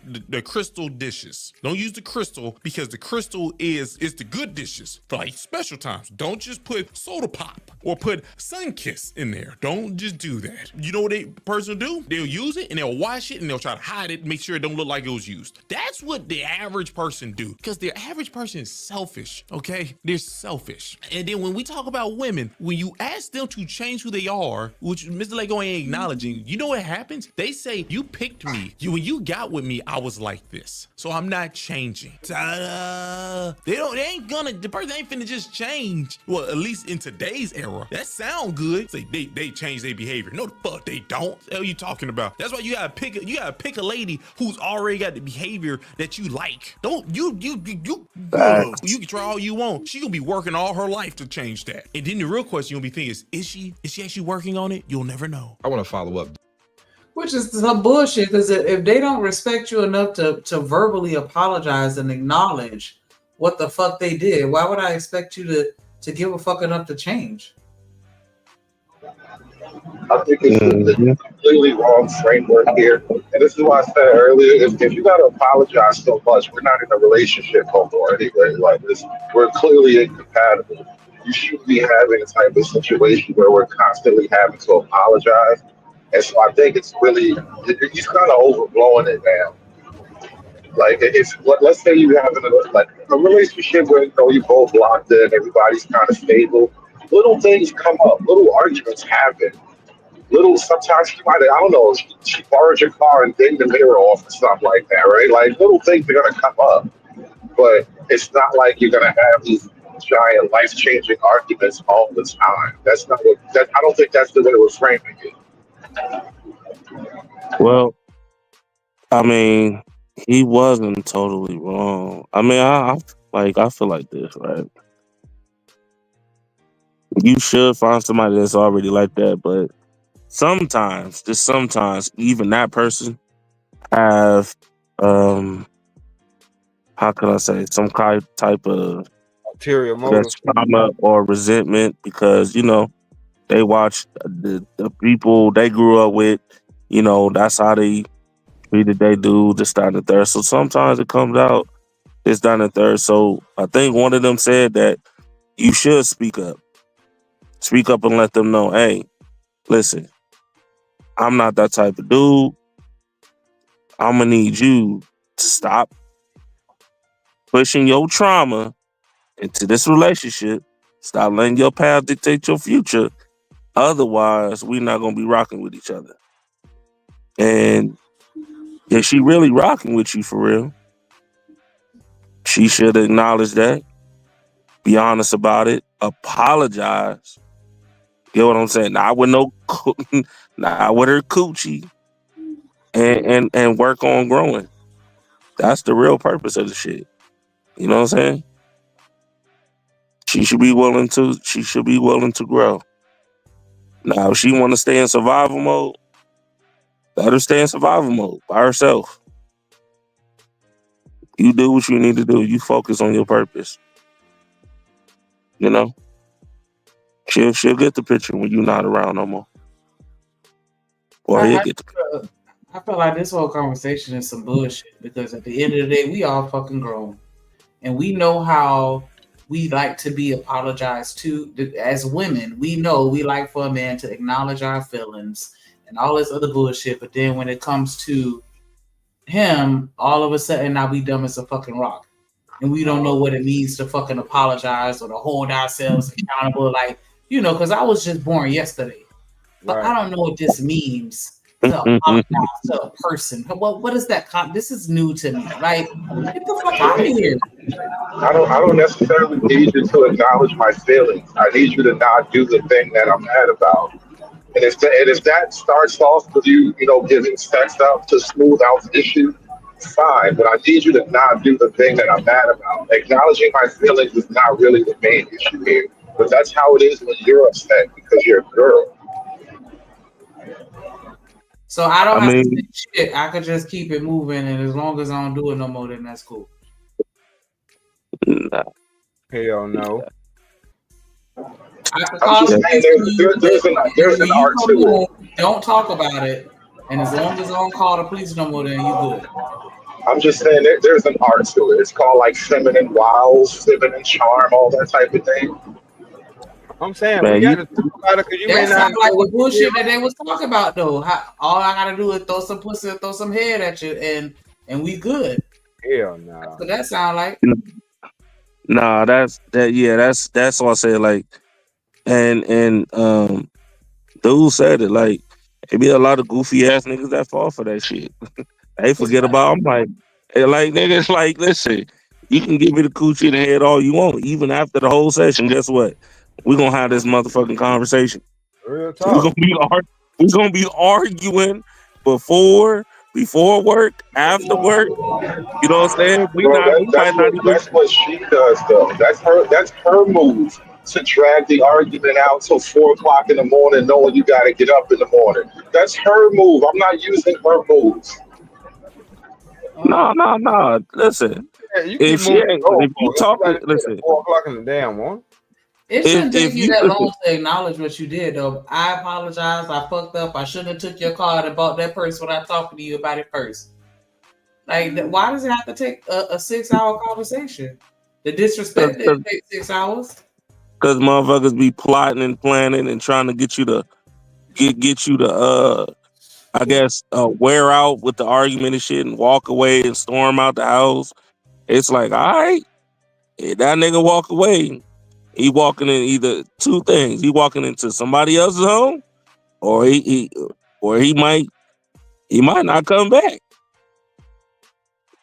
dishes. Don't use the crystal, because the crystal is the good dishes for like special times. Don't just put soda pop or put Sunkiss in there. Don't just do that. You know what a person will do? They'll use it and they'll wash it and they'll try to hide it, make sure it don't look like it was used. That's what the average person do, because the average person is selfish, okay? They're selfish. And then when we talk about women, when you ask them to change who they are, which Mr. Lego ain't acknowledging, you know what happens? They say, you picked me. When you got with me, I was like this. So I'm not changing. Ta-da! The person ain't finna just change. Well, at least in today's era. That sound good. Say they change their behavior. No, the fuck they don't. What the hell you talking about? That's why you gotta pick a lady who's already got the behavior that you like. Don't you can try all you want. She gonna be working all her life to change that. And then the real question you'll be thinking is she actually working on it? You'll never know. I want to follow up. Which is some bullshit, because if they don't respect you enough to verbally apologize and acknowledge what the fuck they did, why would I expect you to give a fuck enough to change? I think it's a completely wrong framework here. And this is why I said earlier, if you got to apologize so much, we're not in a relationship no more anyway. Like this, we're clearly incompatible. You shouldn't be having a type of situation where we're constantly having to apologize. And so I think it's really, he's kind of overblowing it now. Like let's say you have a relationship where you both locked in, everybody's kind of stable. Little things come up, little arguments happen. Sometimes she might, I don't know, she borrowed your car and dinged the mirror off or something like that, right? Like little things are gonna come up, but it's not like you're gonna have these giant life-changing arguments all the time. That's not what. I don't think that's the way we're framing it. Well, I mean, he wasn't totally wrong. I mean, I feel like this, right? You should find somebody that's already like that, but sometimes, just sometimes, even that person have, how can I say, some type of ulterior motive, trauma or resentment, because they watch the people they grew up with. That's how they treated they do this, that, and the third. So sometimes it comes out this, that, and the third. So I think one of them said that you should speak up and let them know, hey, listen, I'm not that type of dude. I'm gonna need you to stop pushing your trauma into this relationship. Stop letting your past dictate your future. Otherwise, we're not gonna be rocking with each other. And if she really rocking with you for real, she should acknowledge that, be honest about it, apologize. You know what I'm saying? Not with not with her coochie, and work on growing. That's the real purpose of the shit. You know what I'm saying? She should be willing to grow. Now, if she want to stay in survival mode, let her stay in survival mode by herself. You do what you need to do. You focus on your purpose. She'll get the picture when you're not around no more. Or he'll get the picture. I feel like this whole conversation is some bullshit, because at the end of the day, we all fucking grown. and we know how we like to be apologized to as women. We know we like for a man to acknowledge our feelings and all this other bullshit. But then when it comes to him, all of a sudden now we dumb as a fucking rock. And we don't know what it means to fucking apologize or to hold ourselves accountable. Like, you know, because I was just born yesterday. But I don't know what this means to apologize to a person. What is that? This is new to me. Like, get the fuck out of here. I don't necessarily need you to acknowledge my feelings. I need you to not do the thing that I'm mad about. And if that starts off with you know, giving sex up to smooth out the issue, fine. But I need you to not do the thing that I'm mad about. Acknowledging my feelings is not really the main issue here. But that's how it is when you're upset because you're a girl. So I don't have to say shit. I could just keep it moving, and as long as I don't do it no more, then that's cool. Nah. Hell no. I'm just saying there's an art to it. Don't talk about it, and as long as I don't call the police no more, then you good. I'm just saying there's an art to it. It's called like feminine wiles, feminine charm, all that type of thing. I'm saying, man, we got to talk about it because you may That sounds not like the bullshit that they was talking about, though. All I gotta do is throw some pussy, throw some head at you, and we good. Hell no. Nah. So that sound like. Nah, that's what I said. Like, and dude said it. Like, it be a lot of goofy ass niggas that fall for that shit. They forget about. I'm like, niggas, like, listen, you can give me the coochie in the head all you want, even after the whole session. Guess what? We're gonna have this motherfucking conversation. Real talk. We're gonna be arguing before work, after work. You know what I'm saying? That's what she does, though. That's her move to drag the argument out till 4 o'clock in the morning, knowing you got to get up in the morning. That's her move. I'm not using her moves. No. Listen, yeah, you if she ain't, if you talking, listen. 4 o'clock in the damn morning. It shouldn't take you that long to acknowledge what you did, though. I apologize. I fucked up. I shouldn't have took your card and bought that purse when I talked to you about it first. Like, why does it have to take a 6-hour conversation? The disrespect didn't take 6 hours. Because motherfuckers be plotting and planning and trying to get you to get you to I guess wear out with the argument and shit and walk away and storm out the house. It's like, all right, if that nigga walk away, he walking in either two things. He walking into somebody else's home, or he might not come back.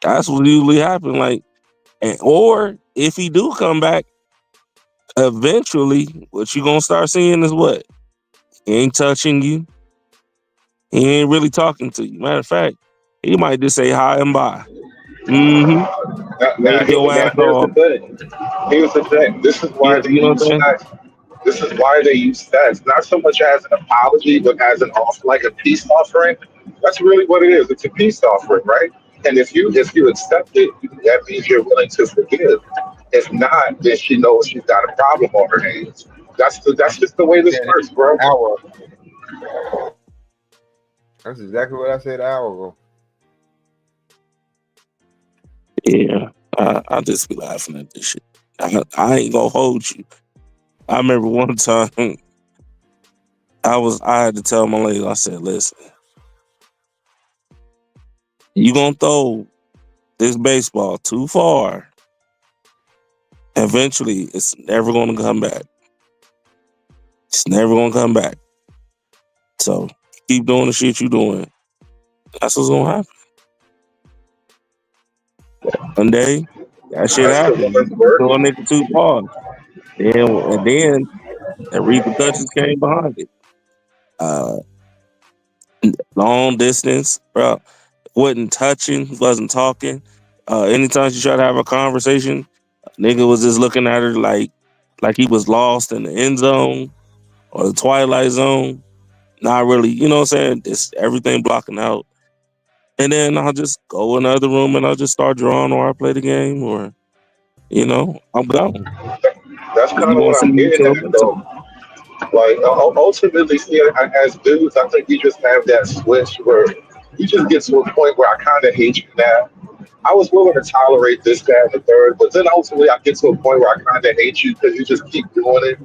That's what usually happens. Like, or if he do come back, eventually, what you gonna start seeing is what? He ain't touching you. He ain't really talking to you. Matter of fact, he might just say hi and bye. Here's the thing. This is why they use sex. This is why they use sex. Not so much as an apology, but as like a peace offering. That's really what it is. It's a peace offering, right? And if you accept it, that means you're willing to forgive. If not, then she knows she's got a problem on her hands. That's just the way this works, bro. That's exactly what I said an hour ago. Yeah, I just be laughing at this shit. I ain't gonna hold you. I remember one time I had to tell my lady, I said, listen, you gonna throw this baseball too far, eventually it's never gonna come back. It's never gonna come back. So keep doing the shit you doing. That's what's gonna happen. One day, that shit happened. Throw a nigga too far. And then the repercussions came behind it. Long distance, bro. Wasn't touching, wasn't talking. Anytime she tried to have a conversation, nigga was just looking at her like he was lost in the end zone or the twilight zone. Not really, you know what I'm saying? Just everything blocking out. And then I'll just go in the other room and I'll just start drawing, or I play the game, or, you know, I'm gone. That's kind of what I'm getting at, though. Like, ultimately, see, as dudes, I think we just have that switch where you just get to a point where I kind of hate you now. I was willing to tolerate this, that, and the third, but then ultimately I get to a point where I kind of hate you because you just keep doing it.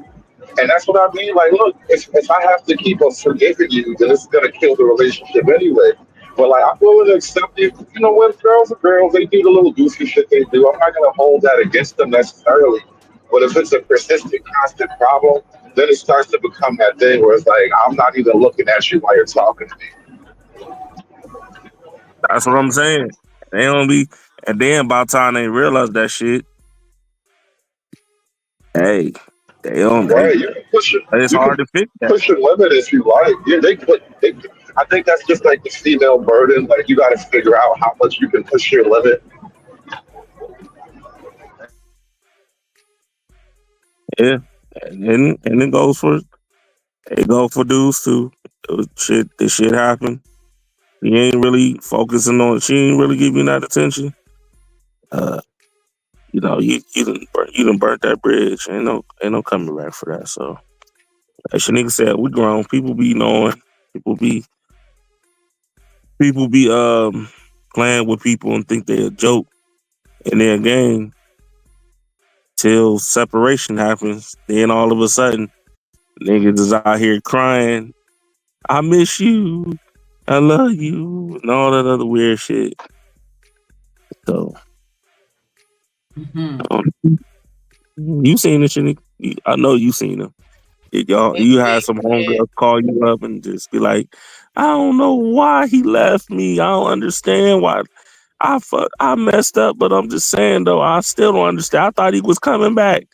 And that's what I mean. Like, look, if I have to keep on forgiving you, then it's gonna kill the relationship anyway. But like, I'm willing to accept it. You know what? Girls are girls. They do the little goofy shit they do. I'm not gonna hold that against them necessarily. But if it's a persistent, constant problem, then it starts to become that thing where it's like, I'm not even looking at you while you're talking to me. That's what I'm saying. They don't be, and then by the time they realize that shit, hey, they don't. Right? You can push it. It's You hard can to fix that. push your limit if you like. Yeah, they put. I think that's just like the female burden. Like you got to figure out how much you can push your limit. Yeah, and it goes for dudes too. This shit happened. You ain't really focusing on. She ain't really giving you that attention. Uh, you done burnt that bridge. Ain't no coming back for that. So, as your nigga said, we grown. People be knowing. People be playing with people and think they a joke in their game till separation happens. Then all of a sudden, niggas is out here crying. I miss you. I love you, and all that other weird shit. So, you seen this shit? I know you seen them. You had some homegirls call you up and just be like, I don't know why he left me. I don't understand why. I messed up, but I'm just saying though, I still don't understand. I thought he was coming back.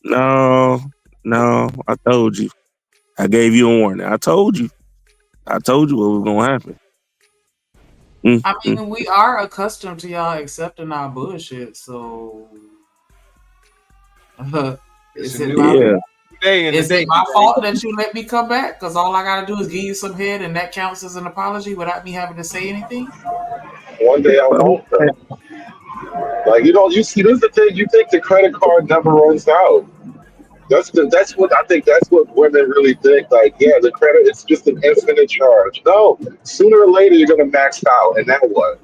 No, I told you. I gave you a warning. I told you what was gonna happen. I mean, we are accustomed to y'all accepting our bullshit, so is it my fault that you let me come back? Because all I gotta do is give you some head, and that counts as an apology without me having to say anything. One day I won't. Like you see, this is the thing. You think the credit card never runs out. That's what I think. That's what women really think. Like, yeah, the credit it's just an infinite charge. No, sooner or later you're gonna max out, and now what?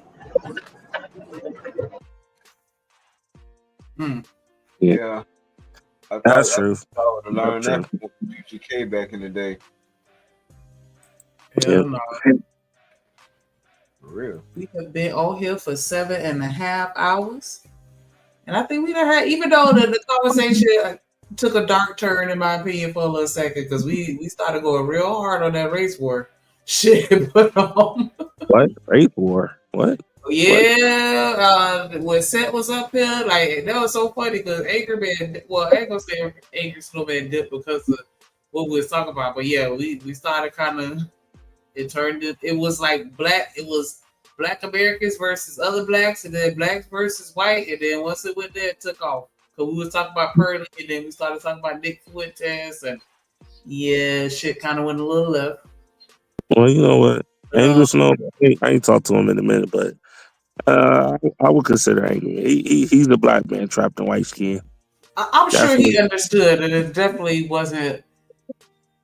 Yeah. That's true. I would have learned that from UGK back in the day. Hell no. For real. We have been on here for 7.5 hours. And I think we done had, even though the conversation took a dark turn, in my opinion, for a little second, because we started going real hard on that race war shit. But what? Race war? What? Yeah, when Seth was up here, like that was so funny because Anchorman, well, I ain't gonna say Anchor Snowman dipped because of what we was talking about, but yeah, we started kind of, it was like it was Black Americans versus other blacks, and then blacks versus white, and then once it went there, it took off. Because we was talking about Pearly, and then we started talking about Nick Fuentes, and yeah, shit kind of went a little left. Well, you know what? Angry Snow, I ain't talked to him in a minute, but I would consider Angry. He's a black man trapped in white skin. I'm sure he understood, and it definitely wasn't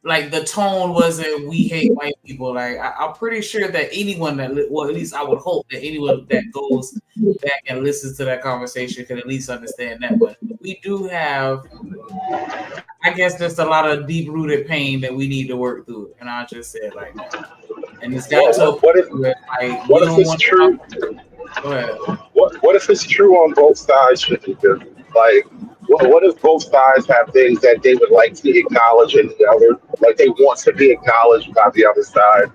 like the tone wasn't "we hate white people." Like I'm pretty sure that anyone that, well, at least I would hope that anyone that goes back and listens to that conversation could at least understand that. But we do have, I guess, just a lot of deep rooted pain that we need to work through, and I just said like that. And it's got to what if it's true? Go ahead. What if it's true on both sides, Shanika? Like, what if both sides have things that they would like to acknowledge in the other, like they want to be acknowledged by the other side?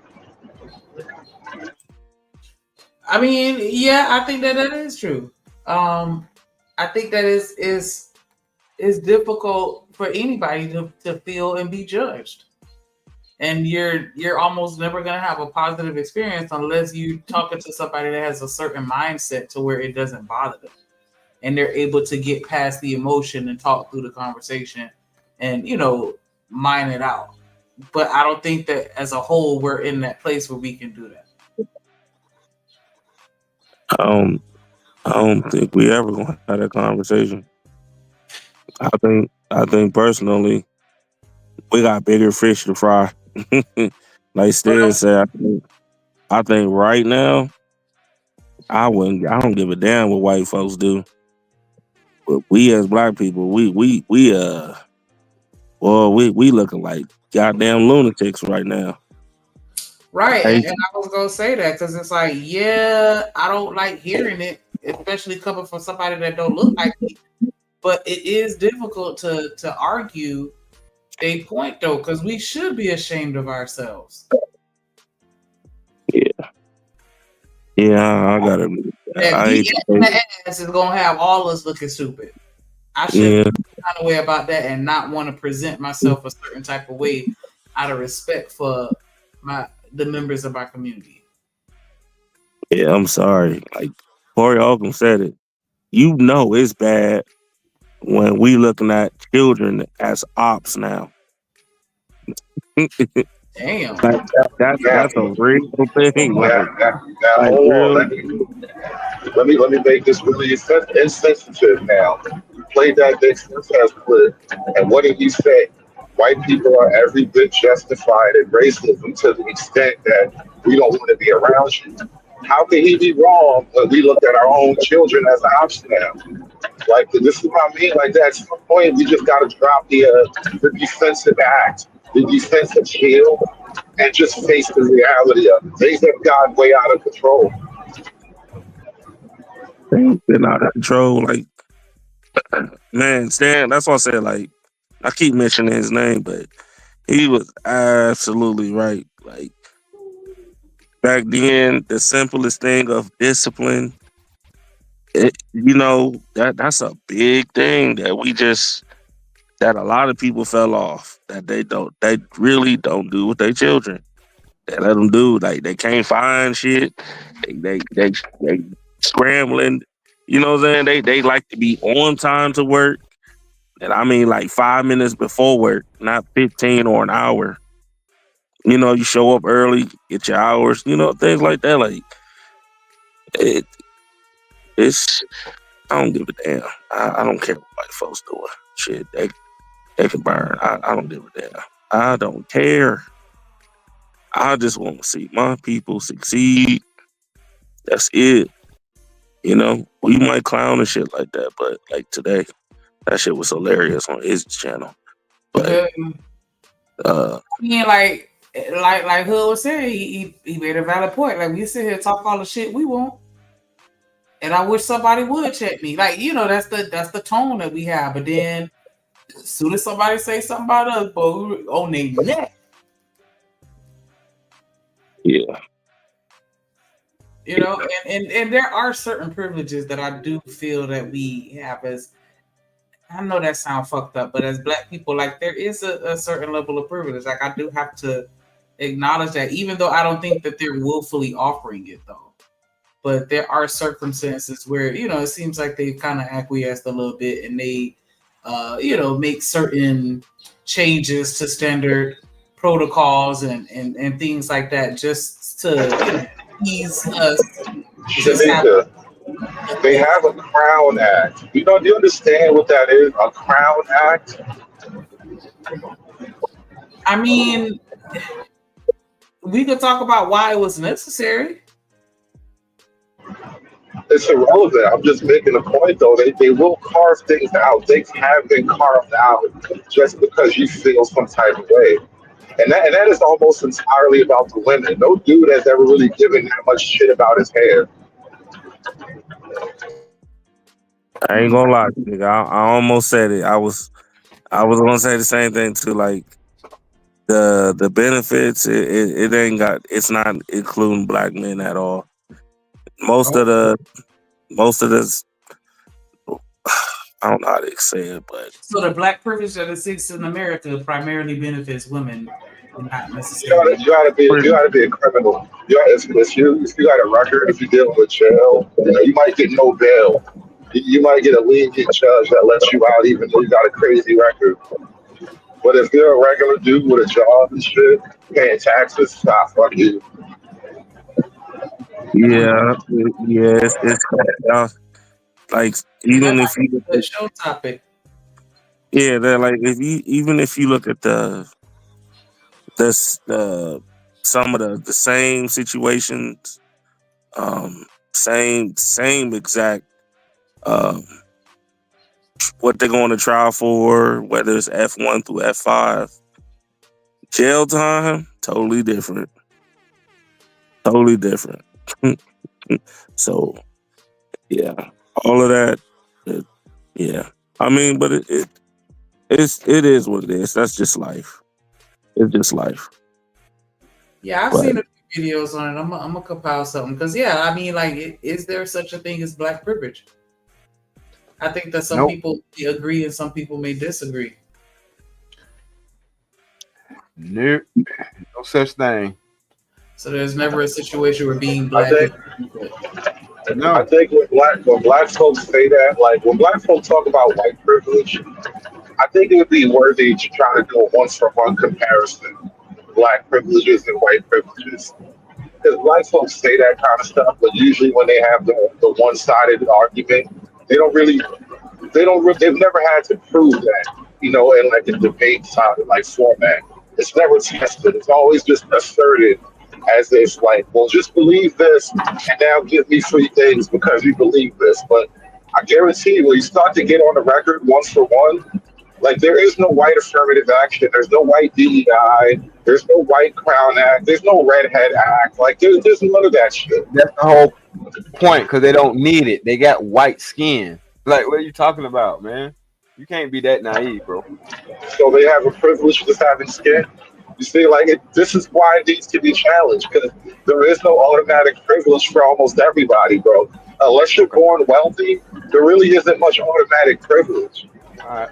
I mean, yeah, I think that is true. I think that is difficult for anybody to feel and be judged. And you're almost never gonna have a positive experience unless you talking to somebody that has a certain mindset to where it doesn't bother them, and they're able to get past the emotion and talk through the conversation, and mine it out. But I don't think that as a whole we're in that place where we can do that. I don't think we ever gonna have that conversation. I think personally, we got bigger fish to fry. Like Stan said, I think right now, I don't give a damn what white folks do. But we as black people, we looking like goddamn lunatics right now. Right, Hey, and I was gonna say that because it's like, yeah, I don't like hearing it, especially coming from somebody that don't look like me. But it is difficult to argue a point though, because we should be ashamed of ourselves. yeah, I gotta. That I beat hate to in say the ass is gonna have all us looking stupid. I should yeah, feel kind of way about that and not want to present myself a certain type of way out of respect for the members of our community. yeah. I'm sorry. Like Corey Holcomb said it. You know it's bad when we looking at children as ops now. Damn. That's a real thing. Now, Like hold on. real. Let me make this really insensitive now. You played that Dixon test clip, and what did he say? White people are every bit justified in racism to the extent that we don't want to be around you. How can he be wrong when we look at our own children as an option now? Like this is what I mean. Like at some point, we just got to drop the defensive act, the defensive shield, and just face the reality of it. Things have gotten way out of control. They're not out of control. Like man, Stan. That's why I said like I keep mentioning his name, but he was absolutely right. Like back then, the simplest thing of discipline, that's a big thing that a lot of people fell off. That they really don't do with their children. They let them do like they can't find shit. They scrambling. You know what I'm saying? They like to be on time to work. And I mean like 5 minutes before work, not 15 or an hour. You show up early, get your hours, things like that. Like it, it's I don't give a damn. I don't care what white folks doing. Shit, they can burn. I don't give a damn. I don't care. I just want to see my people succeed. That's it. We might clown and shit like that, but like today, that shit was hilarious on his channel. But I mean, like Hood was saying, he made a valid point. Like we sit here and talk all the shit we want, and I wish somebody would check me. Like that's the tone that we have. But then, as soon as somebody say something about us, but on their neck. Yeah. And there are certain privileges that I do feel that we have as. I know that sounds fucked up, but as black people, like there is a certain level of privilege. Like I do have to acknowledge that, even though I don't think that they're willfully offering it though. But there are circumstances where, it seems like they've kind of acquiesced a little bit and they, make certain changes to standard protocols and things like that just to, ease us. Shanika, they have a Crown Act. Do you understand what that is? A Crown Act? I mean, we could talk about why it was necessary. It's irrelevant. I'm just making a point, though. They will carve things out. Things have been carved out just because you feel some type of way. And that is almost entirely about the women. No dude has ever really given that much shit about his hair. I ain't gonna lie, nigga. I almost said it. I was gonna say the same thing too. Like the benefits, it ain't got. It's not including black men at all. Most of this, I don't know how to say it, but so the black privilege that exists in America primarily benefits women, not necessarily. You gotta be a criminal. If you got a record, if you're dealing with jail, you might get no bail. You might get a lenient judge that lets you out even though you got a crazy record. But if you're a regular dude with a job and shit, paying taxes, fuck you. yeah, it's like even if you the show topic. Yeah, they're like if you look at some of the same situations, same exact what they're going to trial for, whether it's F1 through F5. Jail time, totally different. Totally different. So, yeah, all of that, yeah. I mean, but it is what it is. That's just life. It's just life. Yeah, I've But seen a few videos on it. I'm gonna compile something because I mean, like, is there such a thing as black privilege? I think that some people may agree and some people may disagree. Nope, no such thing. So there's never a situation where being black. I think when black folks say that, like when black folks talk about white privilege, I think it would be worthy to try to do a one-for-one comparison, black privileges and white privileges. Because black folks say that kind of stuff, but usually when they have the one-sided argument, they don't really, they've never had to prove that, you know, in like a debate like format. It's never tested. It's always just asserted as if like, well, just believe this and now give me free things because you believe this. But I guarantee you, when you start to get on the record once for one, like there is no white affirmative action. There's no white DEI. There's no white Crown Act. There's no Redhead Act. Like there's none of that shit. That's the whole point because they don't need it. They got white skin. Like, what are you talking about, man? You can't be that naive, bro. So they have a privilege of just having skin. You see, like this is why it needs to be challenged because there is no automatic privilege for almost everybody, bro. Unless you're born wealthy, there really isn't much automatic privilege. All right.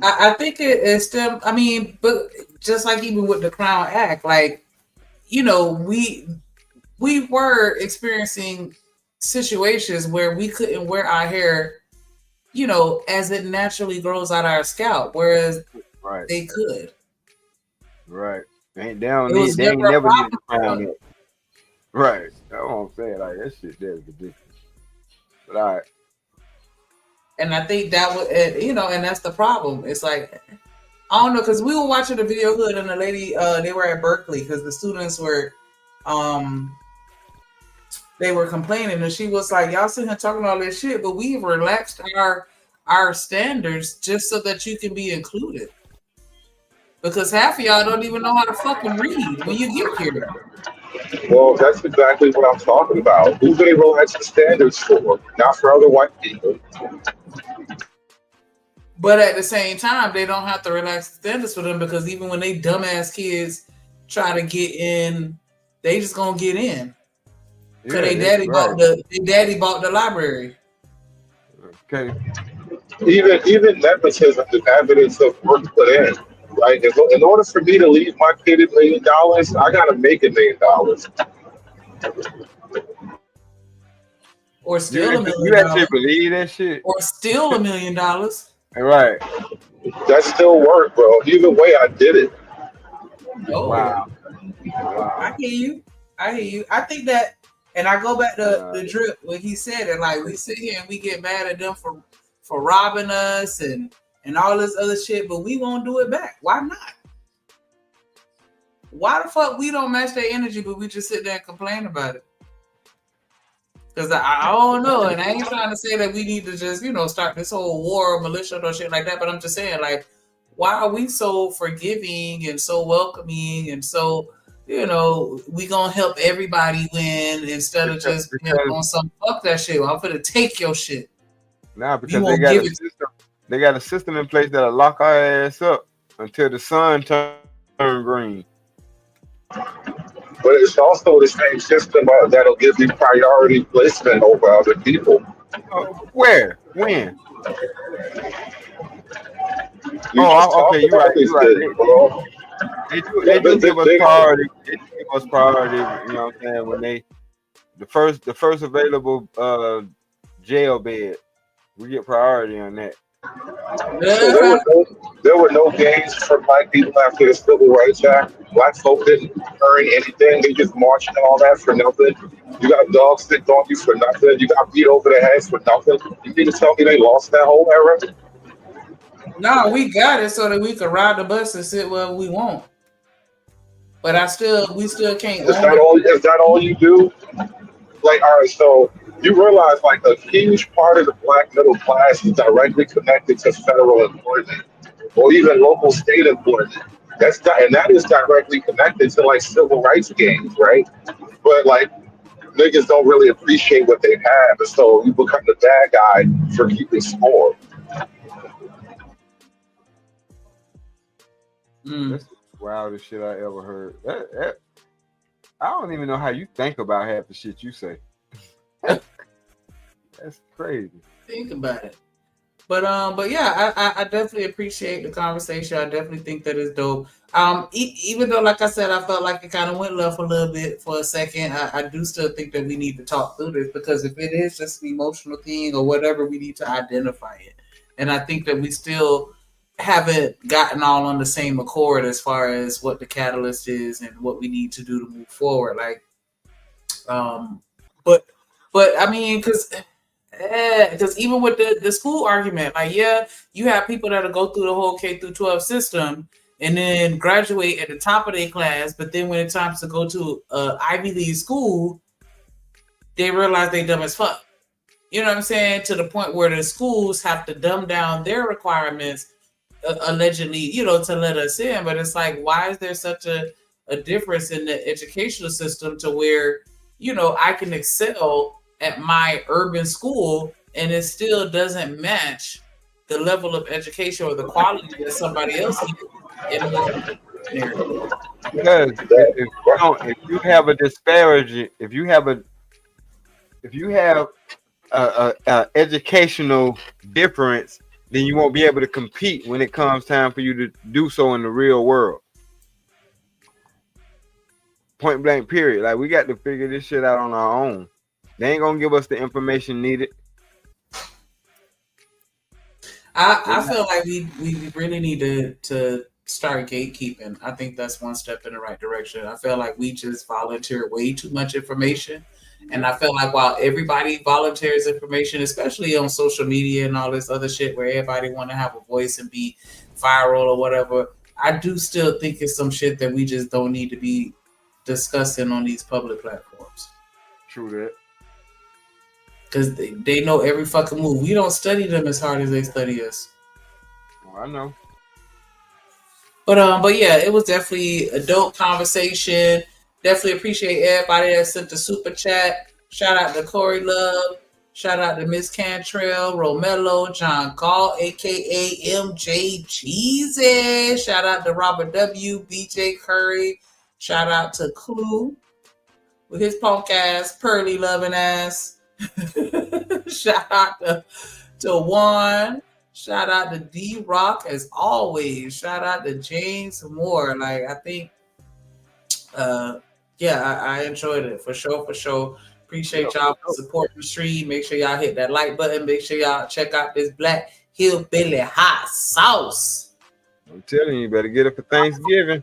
I think it's still. I mean, but just like even with the Crown Act, like, you know, we were experiencing situations where we couldn't wear our hair, you know, as it naturally grows out our scalp, whereas they could. Right. They ain't never needed to crown it. Right. That's what I'm saying. Like, that shit there is ridiculous. But all right. And I think that was, you know, and that's the problem. It's like, I don't know, because we were watching the video hood and the lady, they were at Berkeley because the students were, they were complaining and she was like, y'all sitting here talking all this shit, but we've relaxed our standards just so that you can be included. Because half of y'all don't even know how to fucking read when you get here. Well, that's exactly what I'm talking about. Who they relax the standards for? Not for other white people. But at the same time, they don't have to relax the standards for them because even when they dumbass kids try to get in, they just gonna get in. Because their daddy bought the library. Okay. Even nepotism is evidence of work put in. Right? In order for me to leave my kid $1 million, I gotta make $1 million. Or steal $1 million. You actually believe that shit? Or steal $1 million. Right. That still worked, bro. Either way, I did it. Oh. Wow. I hear you. I think that, and I go back to the drip when he said it, like we sit here and we get mad at them for robbing us and all this other shit, but we won't do it back. Why not? Why the fuck we don't match their energy, but we just sit there and complain about it? Because I don't know, and I ain't trying to say that we need to just, you know, start this whole war or militia or shit like that, but I'm just saying, like, why are we so forgiving and so welcoming and so, you know, we gonna help everybody win instead of just on some fuck that shit. I'm gonna take your shit. Nah, because they got a system in place that'll lock our ass up until the sun turn green. But it's also the same system that'll give you priority placement over other people. Where? When? Okay, you're right. They do give us priority. They do give us priority. You know what I'm saying? When the first available jail bed, we get priority on that. So there were no gains for black people after the Civil Rights Act. Black folk didn't earn anything. They just marched and all that for nothing. You got dogs sticked on you for nothing. You got beat over the heads for nothing. You mean to tell me they lost that whole era? No, we got it so that we could ride the bus and sit where we want. But we still can't. Is that all you do? like, all right, so you realize like a huge part of the black middle class is directly connected to federal employment or even local state employment. And that is directly connected to like civil rights gains, right? But like niggas don't really appreciate what they have, and so you become the bad guy for keeping score. That's the wildest shit I ever heard. I don't even know how you think about half the shit you say. That's crazy. Think about it. But yeah, I definitely appreciate the conversation. I definitely think that is dope. Even though, like I said, I felt like it kind of went left a little bit for a second. I do still think that we need to talk through this, because if it is just an emotional thing or whatever, we need to identify it. And I think that we still haven't gotten all on the same accord as far as what the catalyst is and what we need to do to move forward. Like, but I mean, because even with the school argument, like, yeah, you have people that'll go through the whole K through 12 system and then graduate at the top of their class, but then when it's time to go to Ivy League school, they realize they dumb as fuck. You know what I'm saying? To the point where the schools have to dumb down their requirements, allegedly, you know, to let us in. But it's like, why is there such a difference in the educational system to where, you know, I can excel at my urban school and it still doesn't match the level of education or the quality that somebody else needs in the area? Because if you have a disparity, if you have a educational difference, then you won't be able to compete when it comes time for you to do so in the real world. Point blank, period. Like, we got to figure this shit out on our own. They ain't gonna give us the information needed. I feel like we really need to start gatekeeping. I think that's one step in the right direction. I feel like we just volunteer way too much information. And I feel like while everybody volunteers information, especially on social media and all this other shit where everybody want to have a voice and be viral or whatever, I do still think it's some shit that we just don't need to be discussing on these public platforms. True that. Because they know every fucking move. We don't study them as hard as they study us. Oh, I know. But yeah, it was definitely a dope conversation. Definitely appreciate everybody that sent the super chat. Shout out to Corey Love. Shout out to Miss Cantrell, Romello, John Gall, aka MJ Cheesy. Shout out to Robert W, BJ Curry. Shout out to Clue with his punk ass, pearly loving ass. Shout out to Juan. Shout out to D Rock as always. Shout out to James Moore. Like, I think I enjoyed it for sure. Appreciate y'all for supporting the stream. Make sure y'all hit that like button. Make sure y'all check out this Black Hillbilly hot sauce. I'm telling you, you better get it for Thanksgiving.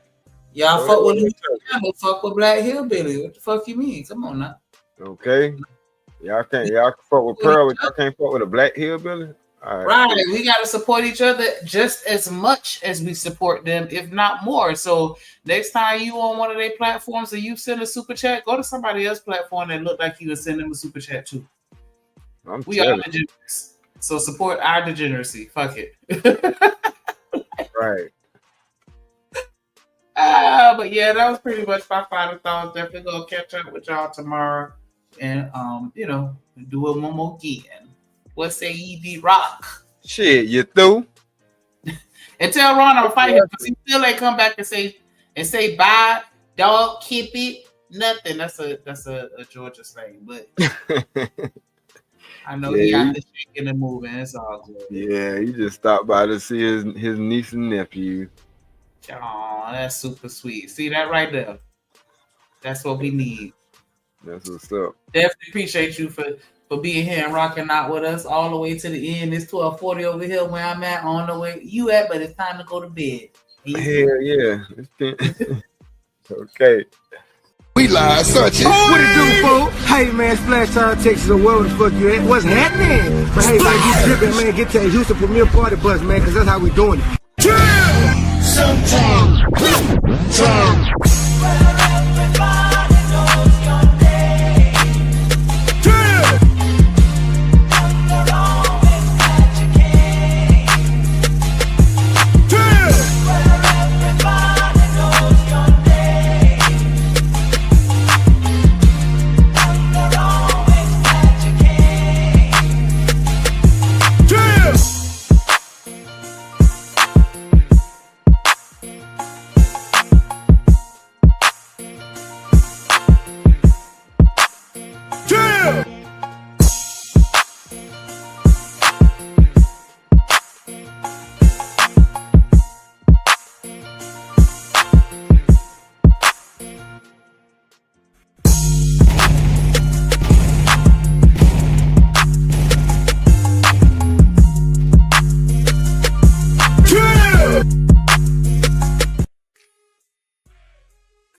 Y'all fuck with Louisiana, fuck with Black Hillbilly. What the fuck you mean? Come on now. Okay. Y'all can fuck with Pearl, but y'all can't fuck with a Black Hillbilly? All right. We got to support each other just as much as we support them, if not more. So next time you on one of their platforms and you send a super chat, go to somebody else's platform that look like you and send them a super chat too. We are degenerates. So support our degeneracy. Fuck it. Right. But yeah, that was pretty much my final thoughts. Definitely gonna catch up with y'all tomorrow and do it one more again. What say ye, D Rock? Shit, you through? And tell Ron I'm fighting him because he still ain't come back and say bye, dog, keep it, nothing. That's a Georgia slang, but I know he out there shaking and moving. It's all good. Yeah, he just stopped by to see his niece and nephew. Oh, that's super sweet. See that right there? That's what we need. That's what's up. Definitely appreciate you for being here and rocking out with us all the way to the end. It's 12:40 over here where I'm at, on the way you at, but it's time to go to bed. Hell yeah. Okay. We live, such it. What it do, folks? Hey, man, Splash Town, Texas, or wherever the fuck you at. What's happening? But hey, like you tripping, man, get to that Houston Premier Party bus, man, because that's how we doing it. Sometimes.